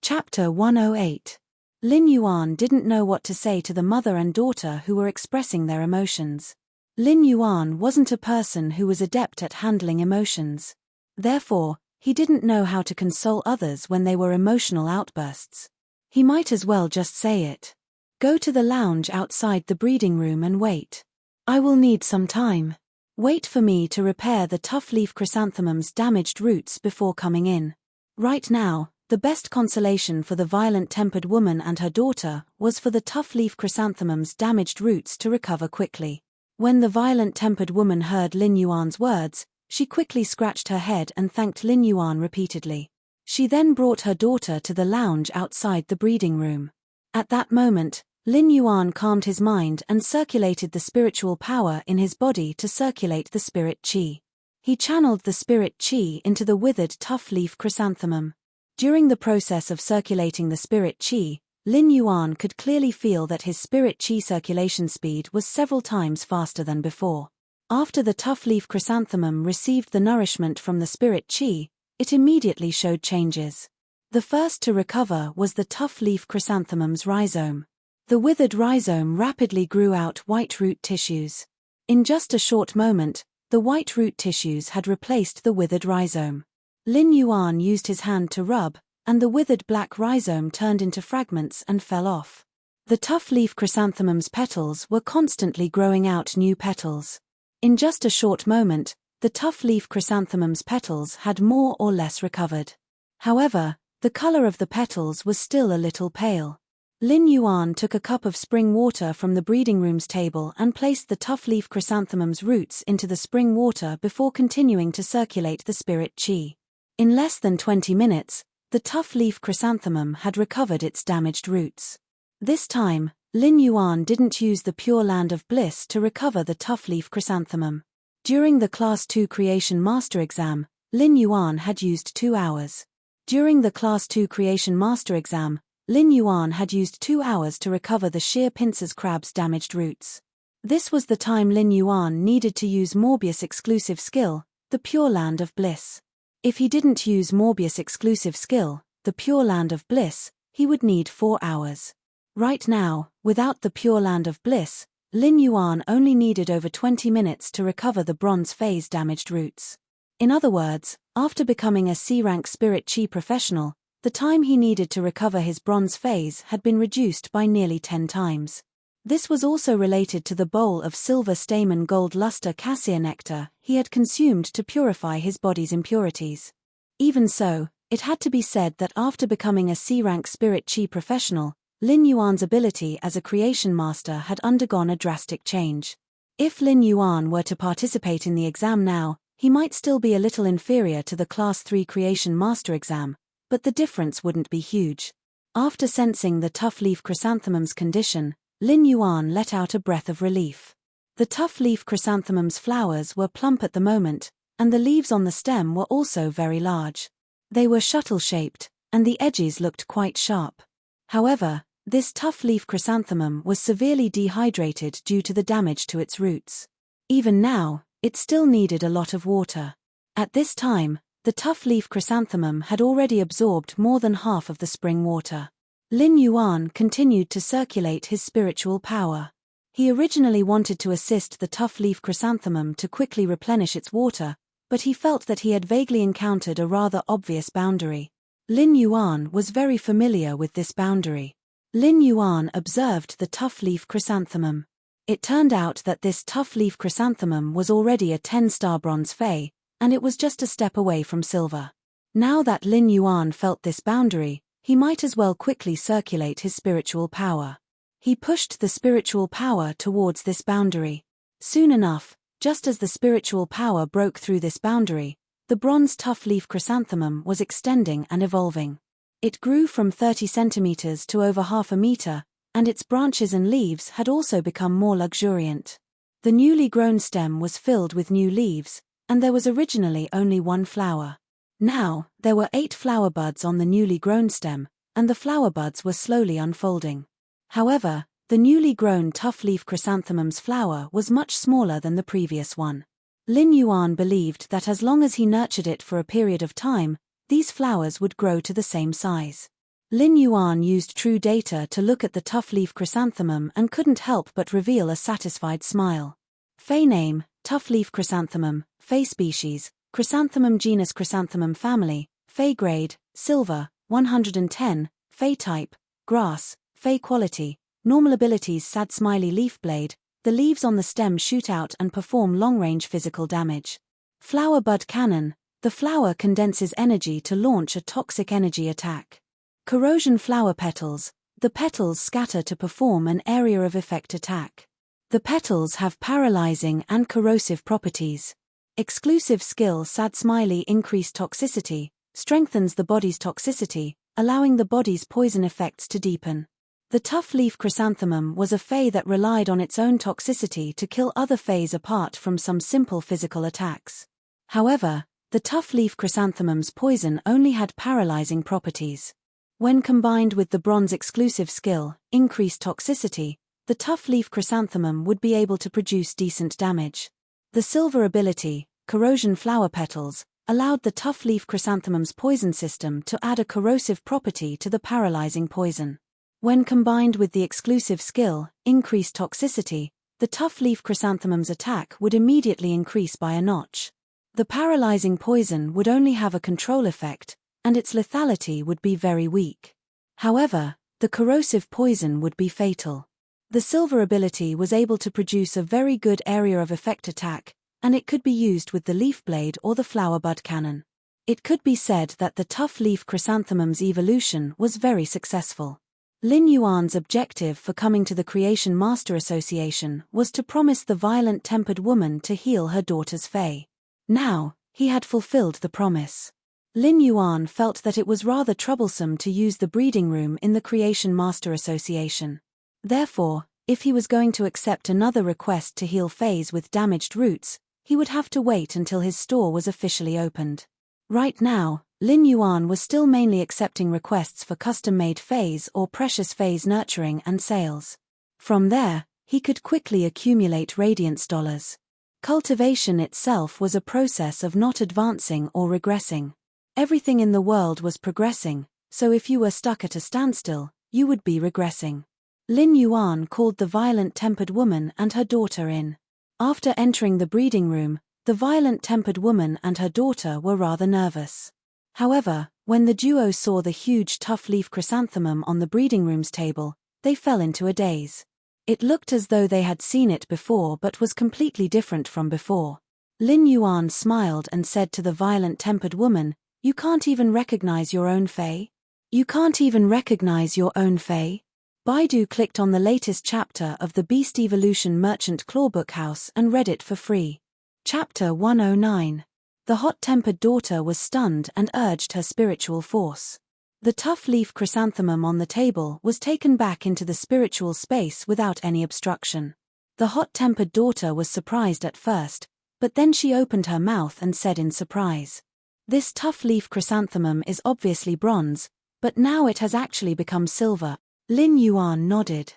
Chapter 108. Lin Yuan didn't know what to say to the mother and daughter who were expressing their emotions. Lin Yuan wasn't a person who was adept at handling emotions. Therefore, he didn't know how to console others when they were emotional outbursts. He might as well just say it. Go to the lounge outside the breeding room and wait. I will need some time. Wait for me to repair the tough leaf chrysanthemum's damaged roots before coming in. Right now, the best consolation for the violent-tempered woman and her daughter was for the tough leaf chrysanthemum's damaged roots to recover quickly. When the violent-tempered woman heard Lin Yuan's words, she quickly scratched her head and thanked Lin Yuan repeatedly. She then brought her daughter to the lounge outside the breeding room. At that moment, Lin Yuan calmed his mind and circulated the spiritual power in his body to circulate the spirit qi. He channeled the spirit qi into the withered tough leaf chrysanthemum. During the process of circulating the spirit qi, Lin Yuan could clearly feel that his spirit qi circulation speed was several times faster than before. After the tough leaf chrysanthemum received the nourishment from the spirit qi, it immediately showed changes. The first to recover was the tough leaf chrysanthemum's rhizome. The withered rhizome rapidly grew out white root tissues. In just a short moment, the white root tissues had replaced the withered rhizome. Lin Yuan used his hand to rub, and the withered black rhizome turned into fragments and fell off. The tough leaf chrysanthemum's petals were constantly growing out new petals. In just a short moment, the tough leaf chrysanthemum's petals had more or less recovered. However, the color of the petals was still a little pale. Lin Yuan took a cup of spring water from the breeding room's table and placed the tough leaf chrysanthemum's roots into the spring water before continuing to circulate the spirit qi. In less than 20 minutes, the tough leaf chrysanthemum had recovered its damaged roots. This time, Lin Yuan didn't use the Pure Land of Bliss to recover the tough leaf chrysanthemum. During the Class 2 Creation Master exam, Lin Yuan had used 2 hours. During the Class 2 Creation Master exam, Lin Yuan had used 2 hours to recover the sheer pincers crab's damaged roots. This was the time Lin Yuan needed to use Morbius' exclusive skill, the Pure Land of Bliss. If he didn't use Morbius' exclusive skill, the Pure Land of Bliss, he would need 4 hours. Right now, without the Pure Land of Bliss, Lin Yuan only needed over 20 minutes to recover the Bronze Phase damaged roots. In other words, after becoming a C-rank Spirit Qi professional, the time he needed to recover his Bronze Phase had been reduced by nearly 10 times. This was also related to the bowl of silver stamen gold luster cassia nectar he had consumed to purify his body's impurities. Even so, it had to be said that after becoming a C-rank Spirit Qi professional, Lin Yuan's ability as a creation master had undergone a drastic change. If Lin Yuan were to participate in the exam now, he might still be a little inferior to the Class 3 Creation Master exam, but the difference wouldn't be huge. After sensing the tough leaf chrysanthemum's condition, Lin Yuan let out a breath of relief. The tough leaf chrysanthemum's flowers were plump at the moment, and the leaves on the stem were also very large. They were shuttle-shaped, and the edges looked quite sharp. However, this tough leaf chrysanthemum was severely dehydrated due to the damage to its roots. Even now, it still needed a lot of water. At this time, the tough leaf chrysanthemum had already absorbed more than half of the spring water. Lin Yuan continued to circulate his spiritual power. He originally wanted to assist the tough leaf chrysanthemum to quickly replenish its water, but he felt that he had vaguely encountered a rather obvious boundary. Lin Yuan was very familiar with this boundary. Lin Yuan observed the tough leaf chrysanthemum. It turned out that this tough leaf chrysanthemum was already a 10-star Bronze Fey, and it was just a step away from silver. Now that Lin Yuan felt this boundary, he might as well quickly circulate his spiritual power. He pushed the spiritual power towards this boundary. Soon enough, just as the spiritual power broke through this boundary, the bronze tough leaf chrysanthemum was extending and evolving. It grew from 30 centimeters to over half a meter, and its branches and leaves had also become more luxuriant. The newly grown stem was filled with new leaves, and there was originally only 1 flower. Now, there were 8 flower buds on the newly grown stem, and the flower buds were slowly unfolding. However, the newly grown tough leaf chrysanthemum's flower was much smaller than the previous one. Lin Yuan believed that as long as he nurtured it for a period of time, these flowers would grow to the same size. Lin Yuan used true data to look at the tough leaf chrysanthemum and couldn't help but reveal a satisfied smile. Fei name, tough leaf chrysanthemum, Fei species, chrysanthemum genus chrysanthemum family, Fei grade, silver, 110, Fei type, grass, Fei quality, normal abilities sad smiley leaf blade, the leaves on the stem shoot out and perform long-range physical damage. Flower bud cannon, the flower condenses energy to launch a toxic energy attack. Corrosion flower petals, the petals scatter to perform an area of effect attack. The petals have paralyzing and corrosive properties. Exclusive skill sad smiley increased toxicity, strengthens the body's toxicity, allowing the body's poison effects to deepen. The tough leaf chrysanthemum was a Fei that relied on its own toxicity to kill other Feis apart from some simple physical attacks. However, the tough leaf chrysanthemum's poison only had paralyzing properties. When combined with the bronze exclusive skill, increased toxicity, the tough leaf chrysanthemum would be able to produce decent damage. The silver ability, corrosion flower petals, allowed the tough leaf chrysanthemum's poison system to add a corrosive property to the paralyzing poison. When combined with the exclusive skill, increased toxicity, the tough leaf chrysanthemum's attack would immediately increase by a notch. The paralyzing poison would only have a control effect, and its lethality would be very weak. However, the corrosive poison would be fatal. The silver ability was able to produce a very good area of effect attack, and it could be used with the leaf blade or the flower bud cannon. It could be said that the tough leaf chrysanthemum's evolution was very successful. Lin Yuan's objective for coming to the Creation Master Association was to promise the violent-tempered woman to heal her daughter's Fei. Now, he had fulfilled the promise. Lin Yuan felt that it was rather troublesome to use the breeding room in the Creation Master Association. Therefore, if he was going to accept another request to heal Feis with damaged roots, he would have to wait until his store was officially opened. Right now, Lin Yuan was still mainly accepting requests for custom-made Feis or precious Feis nurturing and sales. From there, he could quickly accumulate radiance dollars. Cultivation itself was a process of not advancing or regressing. Everything in the world was progressing, so if you were stuck at a standstill, you would be regressing. Lin Yuan called the violent-tempered woman and her daughter in. After entering the breeding room, the violent-tempered woman and her daughter were rather nervous. However, when the duo saw the huge tough leaf chrysanthemum on the breeding room's table, they fell into a daze. It looked as though they had seen it before but was completely different from before. Lin Yuan smiled and said to the violent-tempered woman, "You can't even recognize your own Fei? You can't even recognize your own Fei?" Baidu clicked on the latest chapter of the Beast Evolution Merchant Clawbook House and read it for free. Chapter 109. The hot-tempered daughter was stunned and urged her spiritual force. The tough leaf chrysanthemum on the table was taken back into the spiritual space without any obstruction. The hot-tempered daughter was surprised at first, but then she opened her mouth and said in surprise, "This tough leaf chrysanthemum is obviously bronze, but now it has actually become silver." Lin Yuan nodded.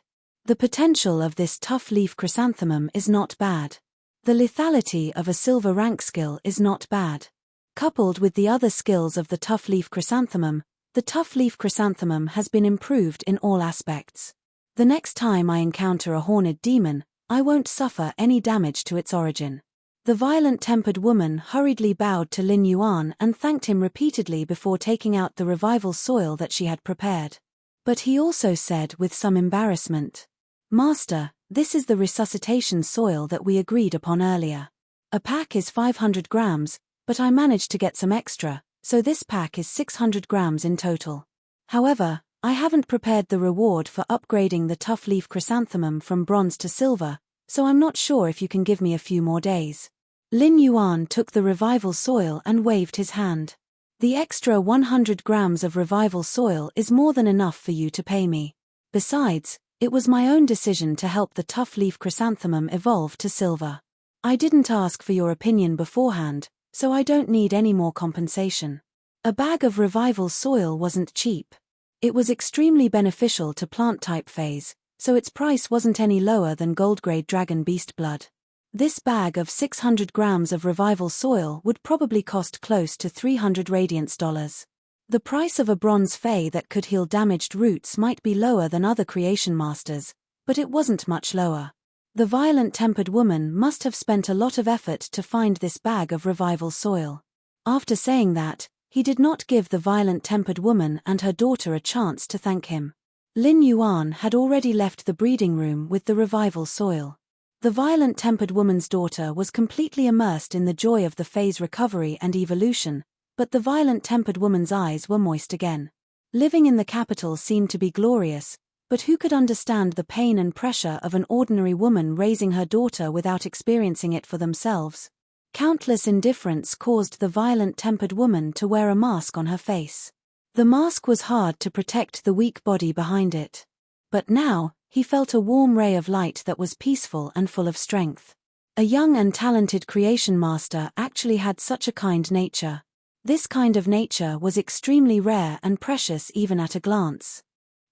The potential of this tough leaf chrysanthemum is not bad. The lethality of a silver rank skill is not bad. Coupled with the other skills of the tough leaf chrysanthemum, the tough leaf chrysanthemum has been improved in all aspects. The next time I encounter a horned demon, I won't suffer any damage to its origin. The violent-tempered woman hurriedly bowed to Lin Yuan and thanked him repeatedly before taking out the revival soil that she had prepared. But he also said with some embarrassment, "Master, this is the resuscitation soil that we agreed upon earlier. A pack is 500 grams, but I managed to get some extra, so this pack is 600 grams in total. However, I haven't prepared the reward for upgrading the tough leaf chrysanthemum from bronze to silver, so I'm not sure if you can give me a few more days." Lin Yuan took the revival soil and waved his hand. "The extra 100 grams of revival soil is more than enough for you to pay me. Besides, it was my own decision to help the tough leaf chrysanthemum evolve to silver. I didn't ask for your opinion beforehand, so I don't need any more compensation." A bag of revival soil wasn't cheap. It was extremely beneficial to plant-type Feis, so its price wasn't any lower than gold-grade dragon beast blood. This bag of 600 grams of revival soil would probably cost close to 300 radiance dollars. The price of a bronze fay that could heal damaged roots might be lower than other creation masters, but it wasn't much lower. The violent-tempered woman must have spent a lot of effort to find this bag of revival soil. After saying that, he did not give the violent-tempered woman and her daughter a chance to thank him. Lin Yuan had already left the breeding room with the revival soil. The violent-tempered woman's daughter was completely immersed in the joy of the Fay's recovery and evolution, but the violent-tempered woman's eyes were moist again. Living in the capital seemed to be glorious, but who could understand the pain and pressure of an ordinary woman raising her daughter without experiencing it for themselves? Countless indifference caused the violent-tempered woman to wear a mask on her face. The mask was hard to protect the weak body behind it. But now, he felt a warm ray of light that was peaceful and full of strength. A young and talented creation master actually had such a kind nature. This kind of nature was extremely rare and precious even at a glance.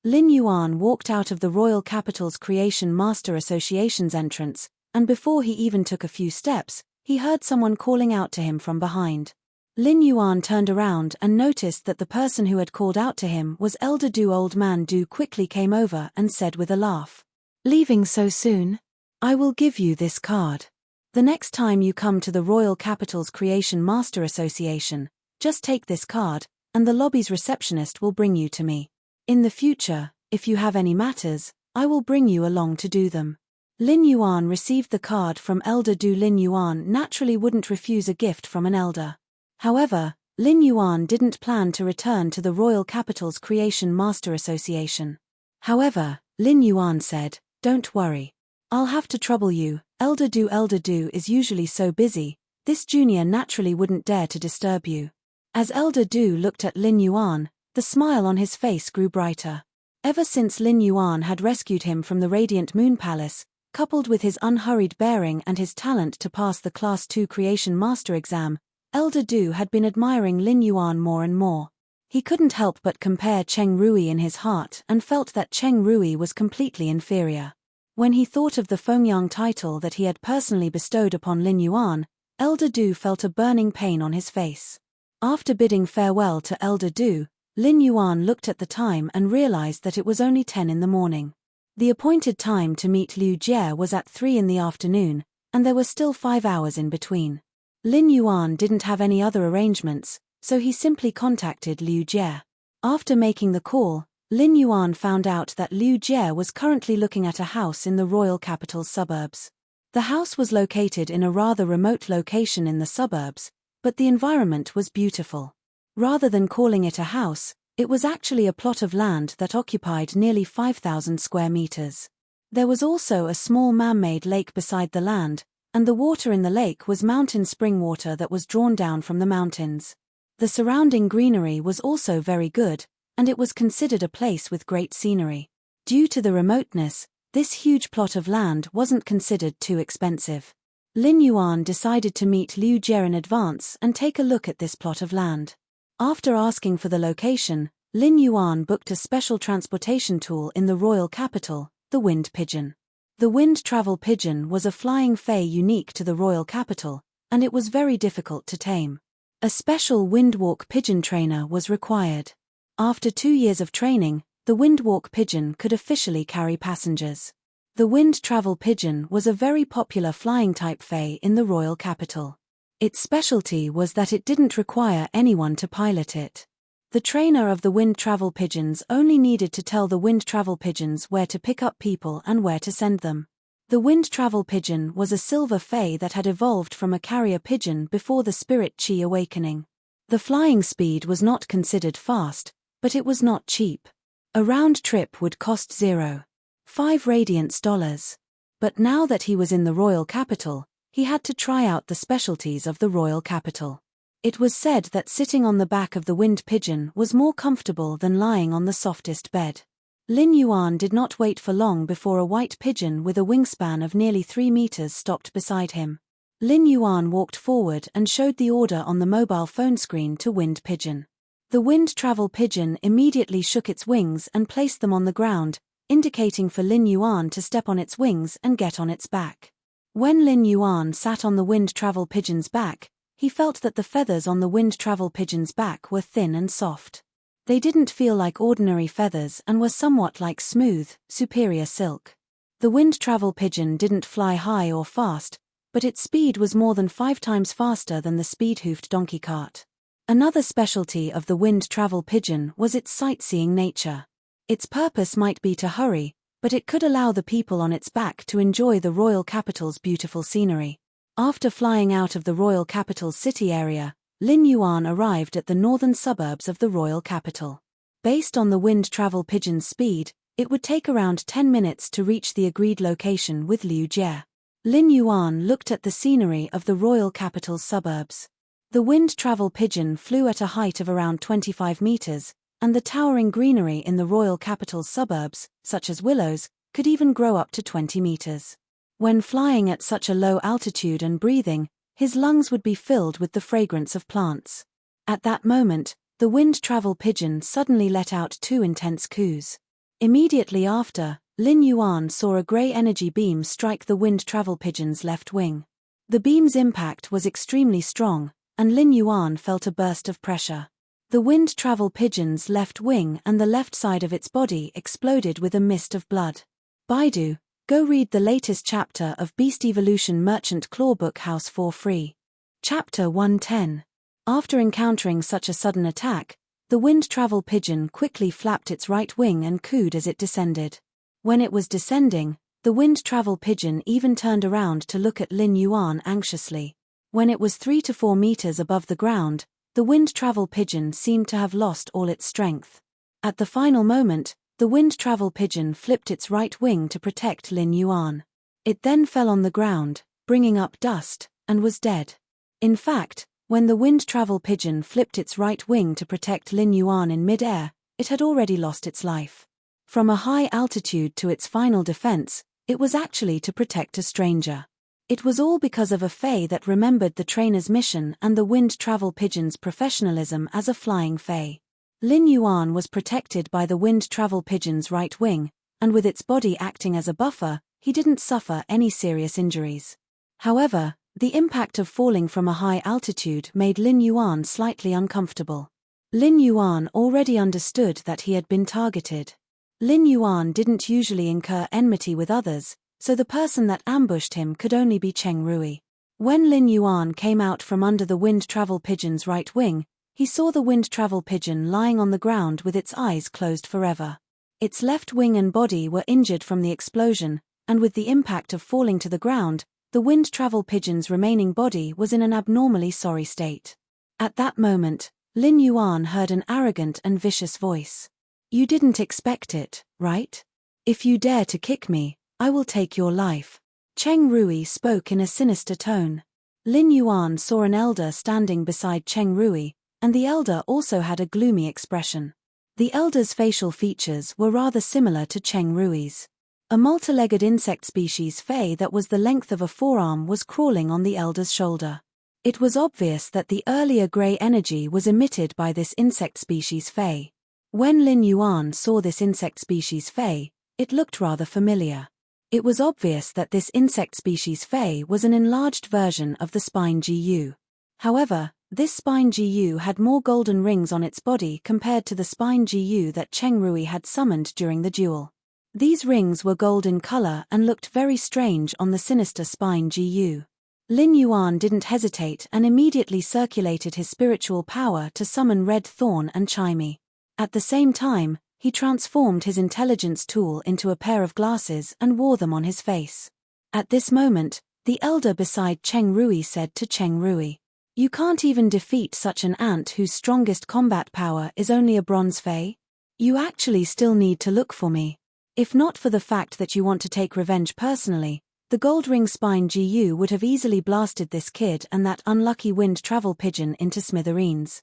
Lin Yuan walked out of the Royal Capital's Creation Master Association's entrance, and before he even took a few steps, he heard someone calling out to him from behind. Lin Yuan turned around and noticed that the person who had called out to him was Elder Du. Old Man Du quickly came over and said with a laugh, "Leaving so soon? I will give you this card. The next time you come to the Royal Capital's Creation Master Association, just take this card, and the lobby's receptionist will bring you to me. In the future, if you have any matters, I will bring you along to do them." Lin Yuan received the card from Elder Du. Lin Yuan naturally wouldn't refuse a gift from an elder. However, Lin Yuan didn't plan to return to the Royal Capital's Creation Master Association. However, Lin Yuan said, "Don't worry. I'll have to trouble you, Elder Du. Elder Du is usually so busy, this junior naturally wouldn't dare to disturb you." As Elder Du looked at Lin Yuan, the smile on his face grew brighter. Ever since Lin Yuan had rescued him from the Radiant Moon Palace, coupled with his unhurried bearing and his talent to pass the Class 2 Creation Master exam, Elder Du had been admiring Lin Yuan more and more. He couldn't help but compare Cheng Rui in his heart and felt that Cheng Rui was completely inferior. When he thought of the Fengyang title that he had personally bestowed upon Lin Yuan, Elder Du felt a burning pain on his face. After bidding farewell to Elder Du, Lin Yuan looked at the time and realized that it was only 10 in the morning. The appointed time to meet Liu Jie was at 3 in the afternoon, and there were still 5 hours in between. Lin Yuan didn't have any other arrangements, so he simply contacted Liu Jie. After making the call, Lin Yuan found out that Liu Jie was currently looking at a house in the Royal Capital's suburbs. The house was located in a rather remote location in the suburbs, but the environment was beautiful. Rather than calling it a house, it was actually a plot of land that occupied nearly 5,000 square meters. There was also a small man-made lake beside the land, and the water in the lake was mountain spring water that was drawn down from the mountains. The surrounding greenery was also very good, and it was considered a place with great scenery. Due to the remoteness, this huge plot of land wasn't considered too expensive. Lin Yuan decided to meet Liu Jie in advance and take a look at this plot of land. After asking for the location, Lin Yuan booked a special transportation tool in the royal capital, the Wind Pigeon. The Wind Travel Pigeon was a flying fay unique to the royal capital, and it was very difficult to tame. A special Windwalk Pigeon trainer was required. After 2 years of training, the Windwalk Pigeon could officially carry passengers. The Wind Travel Pigeon was a very popular flying type fay in the royal capital. Its specialty was that it didn't require anyone to pilot it. The trainer of the Wind Travel Pigeons only needed to tell the Wind Travel Pigeons where to pick up people and where to send them. The Wind Travel Pigeon was a silver fay that had evolved from a carrier pigeon before the Spirit Chi awakening. The flying speed was not considered fast, but it was not cheap. A round trip would cost 0.5 radiance dollars. But now that he was in the royal capital, he had to try out the specialties of the royal capital. It was said that sitting on the back of the Wind Pigeon was more comfortable than lying on the softest bed. Lin Yuan did not wait for long before a white pigeon with a wingspan of nearly 3 meters stopped beside him. Lin Yuan walked forward and showed the order on the mobile phone screen to Wind Pigeon. The Wind Travel Pigeon immediately shook its wings and placed them on the ground, indicating for Lin Yuan to step on its wings and get on its back. When Lin Yuan sat on the Wind Travel Pigeon's back, he felt that the feathers on the Wind Travel Pigeon's back were thin and soft. They didn't feel like ordinary feathers and were somewhat like smooth, superior silk. The wind travel pigeon didn't fly high or fast, but its speed was more than 5 times faster than the speed-hoofed donkey cart. Another specialty of the wind travel pigeon was its sightseeing nature. Its purpose might be to hurry, but it could allow the people on its back to enjoy the royal capital's beautiful scenery. After flying out of the royal capital's city area, Lin Yuan arrived at the northern suburbs of the royal capital. Based on the wind travel pigeon's speed, it would take around 10 minutes to reach the agreed location with Liu Jie. Lin Yuan looked at the scenery of the royal capital's suburbs. The wind travel pigeon flew at a height of around 25 meters, and the towering greenery in the royal capital's suburbs, such as willows, could even grow up to 20 meters. When flying at such a low altitude and breathing, his lungs would be filled with the fragrance of plants. At that moment, the wind travel pigeon suddenly let out 2 intense coos. Immediately after, Lin Yuan saw a gray energy beam strike the wind travel pigeon's left wing. The beam's impact was extremely strong, and Lin Yuan felt a burst of pressure. The wind travel pigeon's left wing and the left side of its body exploded with a mist of blood. Baidu, go read the latest chapter of Beast Evolution Merchant Claw Book House for free. Chapter 110. After encountering such a sudden attack, the wind travel pigeon quickly flapped its right wing and cooed as it descended. When it was descending, the wind travel pigeon even turned around to look at Lin Yuan anxiously. When it was 3 to 4 meters above the ground, the wind travel pigeon seemed to have lost all its strength. At the final moment, the wind travel pigeon flipped its right wing to protect Lin Yuan. It then fell on the ground, bringing up dust, and was dead. In fact, when the wind travel pigeon flipped its right wing to protect Lin Yuan in mid-air, it had already lost its life. From a high altitude to its final defense, it was actually to protect a stranger. It was all because of a fae that remembered the trainer's mission and the wind travel pigeon's professionalism as a flying fae. Lin Yuan was protected by the wind travel pigeon's right wing, and with its body acting as a buffer, he didn't suffer any serious injuries. However, the impact of falling from a high altitude made Lin Yuan slightly uncomfortable. Lin Yuan already understood that he had been targeted. Lin Yuan didn't usually incur enmity with others, so the person that ambushed him could only be Cheng Rui. When Lin Yuan came out from under the wind travel pigeon's right wing, he saw the wind travel pigeon lying on the ground with its eyes closed forever. Its left wing and body were injured from the explosion, and with the impact of falling to the ground, the wind travel pigeon's remaining body was in an abnormally sorry state. At that moment, Lin Yuan heard an arrogant and vicious voice. "You didn't expect it, right? If you dare to kick me, I will take your life." Cheng Rui spoke in a sinister tone. Lin Yuan saw an elder standing beside Cheng Rui, and the elder also had a gloomy expression. The elder's facial features were rather similar to Cheng Rui's. A multi-legged insect species fae that was the length of a forearm was crawling on the elder's shoulder. It was obvious that the earlier grey energy was emitted by this insect species fae. When Lin Yuan saw this insect species fae, it looked rather familiar. It was obvious that this insect species fae was an enlarged version of the spine GU. However, this spine GU had more golden rings on its body compared to the spine GU that Cheng Rui had summoned during the duel. These rings were gold in color and looked very strange on the sinister spine GU. Lin Yuan didn't hesitate and immediately circulated his spiritual power to summon Red Thorn and Chimey. At the same time, he transformed his intelligence tool into a pair of glasses and wore them on his face. At this moment, the elder beside Cheng Rui said to Cheng Rui, "You can't even defeat such an ant whose strongest combat power is only a bronze fae? You actually still need to look for me. If not for the fact that you want to take revenge personally, the gold ring spine GU would have easily blasted this kid and that unlucky wind travel pigeon into smithereens."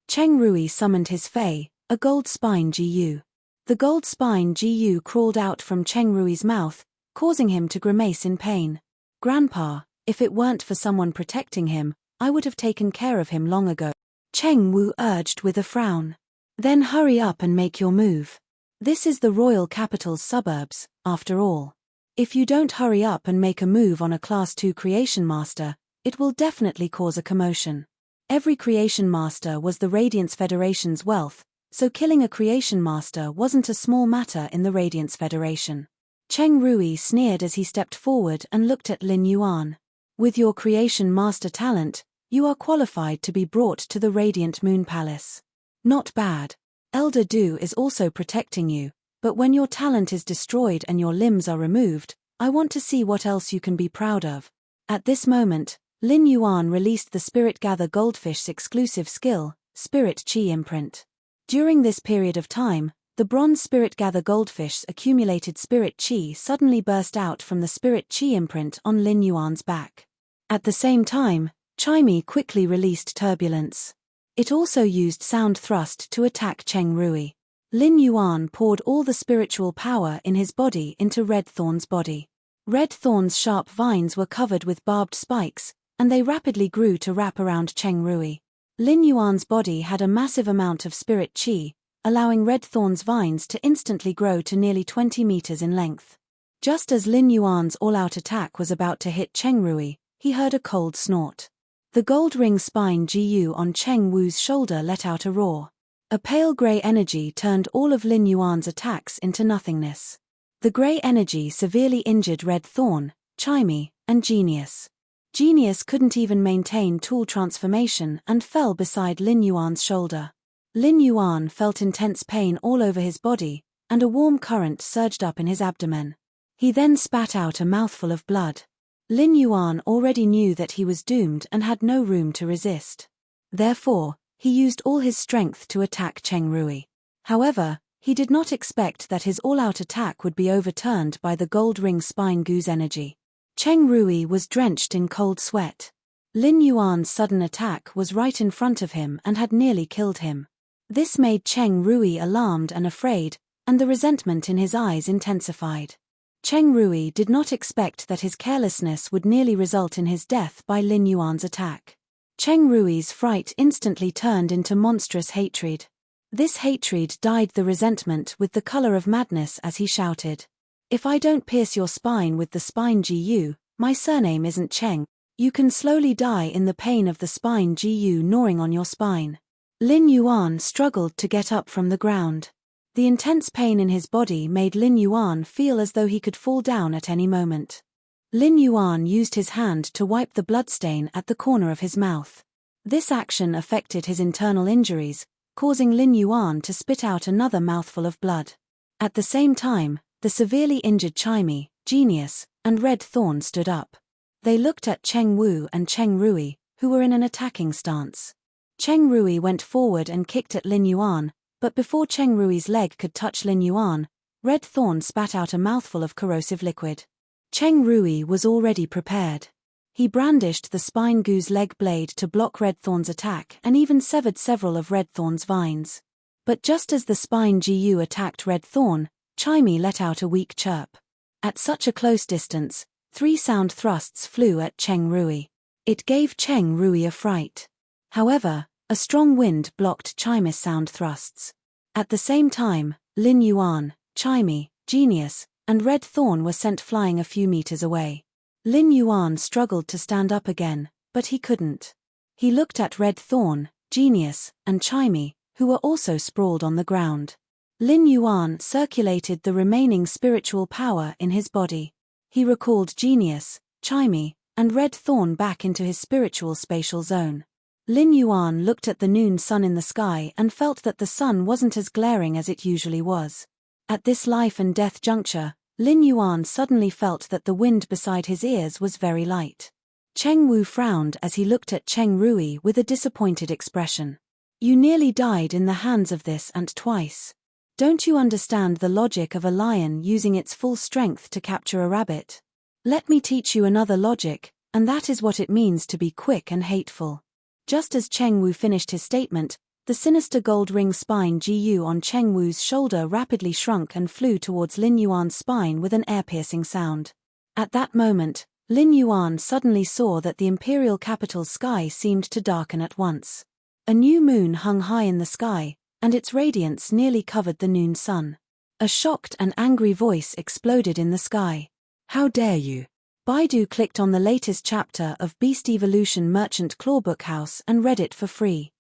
Cheng Rui summoned his fae, a gold spine GU. The gold spine GU crawled out from Cheng Rui's mouth, causing him to grimace in pain. "Grandpa, if it weren't for someone protecting him, I would have taken care of him long ago," Cheng Wu urged with a frown. "Then hurry up and make your move. This is the royal capital's suburbs, after all. If you don't hurry up and make a move on a Class 2 creation master, it will definitely cause a commotion." Every creation master was the Radiance Federation's wealth, so killing a creation master wasn't a small matter in the Radiance Federation. Cheng Rui sneered as he stepped forward and looked at Lin Yuan. With your creation master talent, you are qualified to be brought to the Radiant Moon Palace. Not bad. Elder Du is also protecting you, but when your talent is destroyed and your limbs are removed, I want to see what else you can be proud of. At this moment, Lin Yuan released the Spirit Gather Goldfish's exclusive skill, Spirit Chi Imprint. During this period of time, the bronze Spirit Gather Goldfish's accumulated Spirit Chi suddenly burst out from the Spirit Chi imprint on Lin Yuan's back. At the same time, Chimey quickly released Turbulence. It also used Sound Thrust to attack Cheng Rui. Lin Yuan poured all the spiritual power in his body into Red Thorn's body. Red Thorn's sharp vines were covered with barbed spikes, and they rapidly grew to wrap around Cheng Rui. Lin Yuan's body had a massive amount of Spirit Chi, allowing Red Thorn's vines to instantly grow to nearly 20 meters in length. Just as Lin Yuan's all-out attack was about to hit Cheng Rui, he heard a cold snort. The gold ring spine GU on Cheng Wu's shoulder let out a roar. A pale grey energy turned all of Lin Yuan's attacks into nothingness. The grey energy severely injured Red Thorn, Chimey, and Genius. Genius couldn't even maintain tool transformation and fell beside Lin Yuan's shoulder. Lin Yuan felt intense pain all over his body, and a warm current surged up in his abdomen. He then spat out a mouthful of blood. Lin Yuan already knew that he was doomed and had no room to resist. Therefore, he used all his strength to attack Cheng Rui. However, he did not expect that his all-out attack would be overturned by the gold ring spine goose energy. Cheng Rui was drenched in cold sweat. Lin Yuan's sudden attack was right in front of him and had nearly killed him. This made Cheng Rui alarmed and afraid, and the resentment in his eyes intensified. Cheng Rui did not expect that his carelessness would nearly result in his death by Lin Yuan's attack. Cheng Rui's fright instantly turned into monstrous hatred. This hatred dyed the resentment with the color of madness as he shouted, "If I don't pierce your spine with the spine GU, my surname isn't Cheng. You can slowly die in the pain of the spine GU gnawing on your spine." Lin Yuan struggled to get up from the ground. The intense pain in his body made Lin Yuan feel as though he could fall down at any moment. Lin Yuan used his hand to wipe the bloodstain at the corner of his mouth. This action affected his internal injuries, causing Lin Yuan to spit out another mouthful of blood. At the same time, the severely injured Chimey, Genius, and Red Thorn stood up. They looked at Cheng Wu and Cheng Rui, who were in an attacking stance. Cheng Rui went forward and kicked at Lin Yuan, but before Cheng Rui's leg could touch Lin Yuan, Red Thorn spat out a mouthful of corrosive liquid. Cheng Rui was already prepared. He brandished the spine goose leg blade to block Red Thorn's attack and even severed several of Red Thorn's vines. But just as the spine GU attacked Red Thorn, Chimey let out a weak chirp. At such a close distance, 3 sound thrusts flew at Cheng Rui. It gave Cheng Rui a fright. However, a strong wind blocked Chimey's sound thrusts. At the same time, Lin Yuan, Chimey, Genius, and Red Thorn were sent flying a few meters away. Lin Yuan struggled to stand up again, but he couldn't. He looked at Red Thorn, Genius, and Chimey, who were also sprawled on the ground. Lin Yuan circulated the remaining spiritual power in his body. He recalled Genius, Chimey, and Red Thorn back into his spiritual spatial zone. Lin Yuan looked at the noon sun in the sky and felt that the sun wasn't as glaring as it usually was. At this life and death juncture, Lin Yuan suddenly felt that the wind beside his ears was very light. Cheng Wu frowned as he looked at Cheng Rui with a disappointed expression. "You nearly died in the hands of this ant twice. Don't you understand the logic of a lion using its full strength to capture a rabbit? Let me teach you another logic, and that is what it means to be quick and hateful." Just as Cheng Wu finished his statement, the sinister gold ring spine GU on Cheng Wu's shoulder rapidly shrunk and flew towards Lin Yuan's spine with an ear-piercing sound. At that moment, Lin Yuan suddenly saw that the imperial capital's sky seemed to darken at once. A new moon hung high in the sky, and its radiance nearly covered the noon sun. A shocked and angry voice exploded in the sky. "How dare you!" Baidu clicked on the latest chapter of Beast Evolution Merchant Clawbook House and read it for free.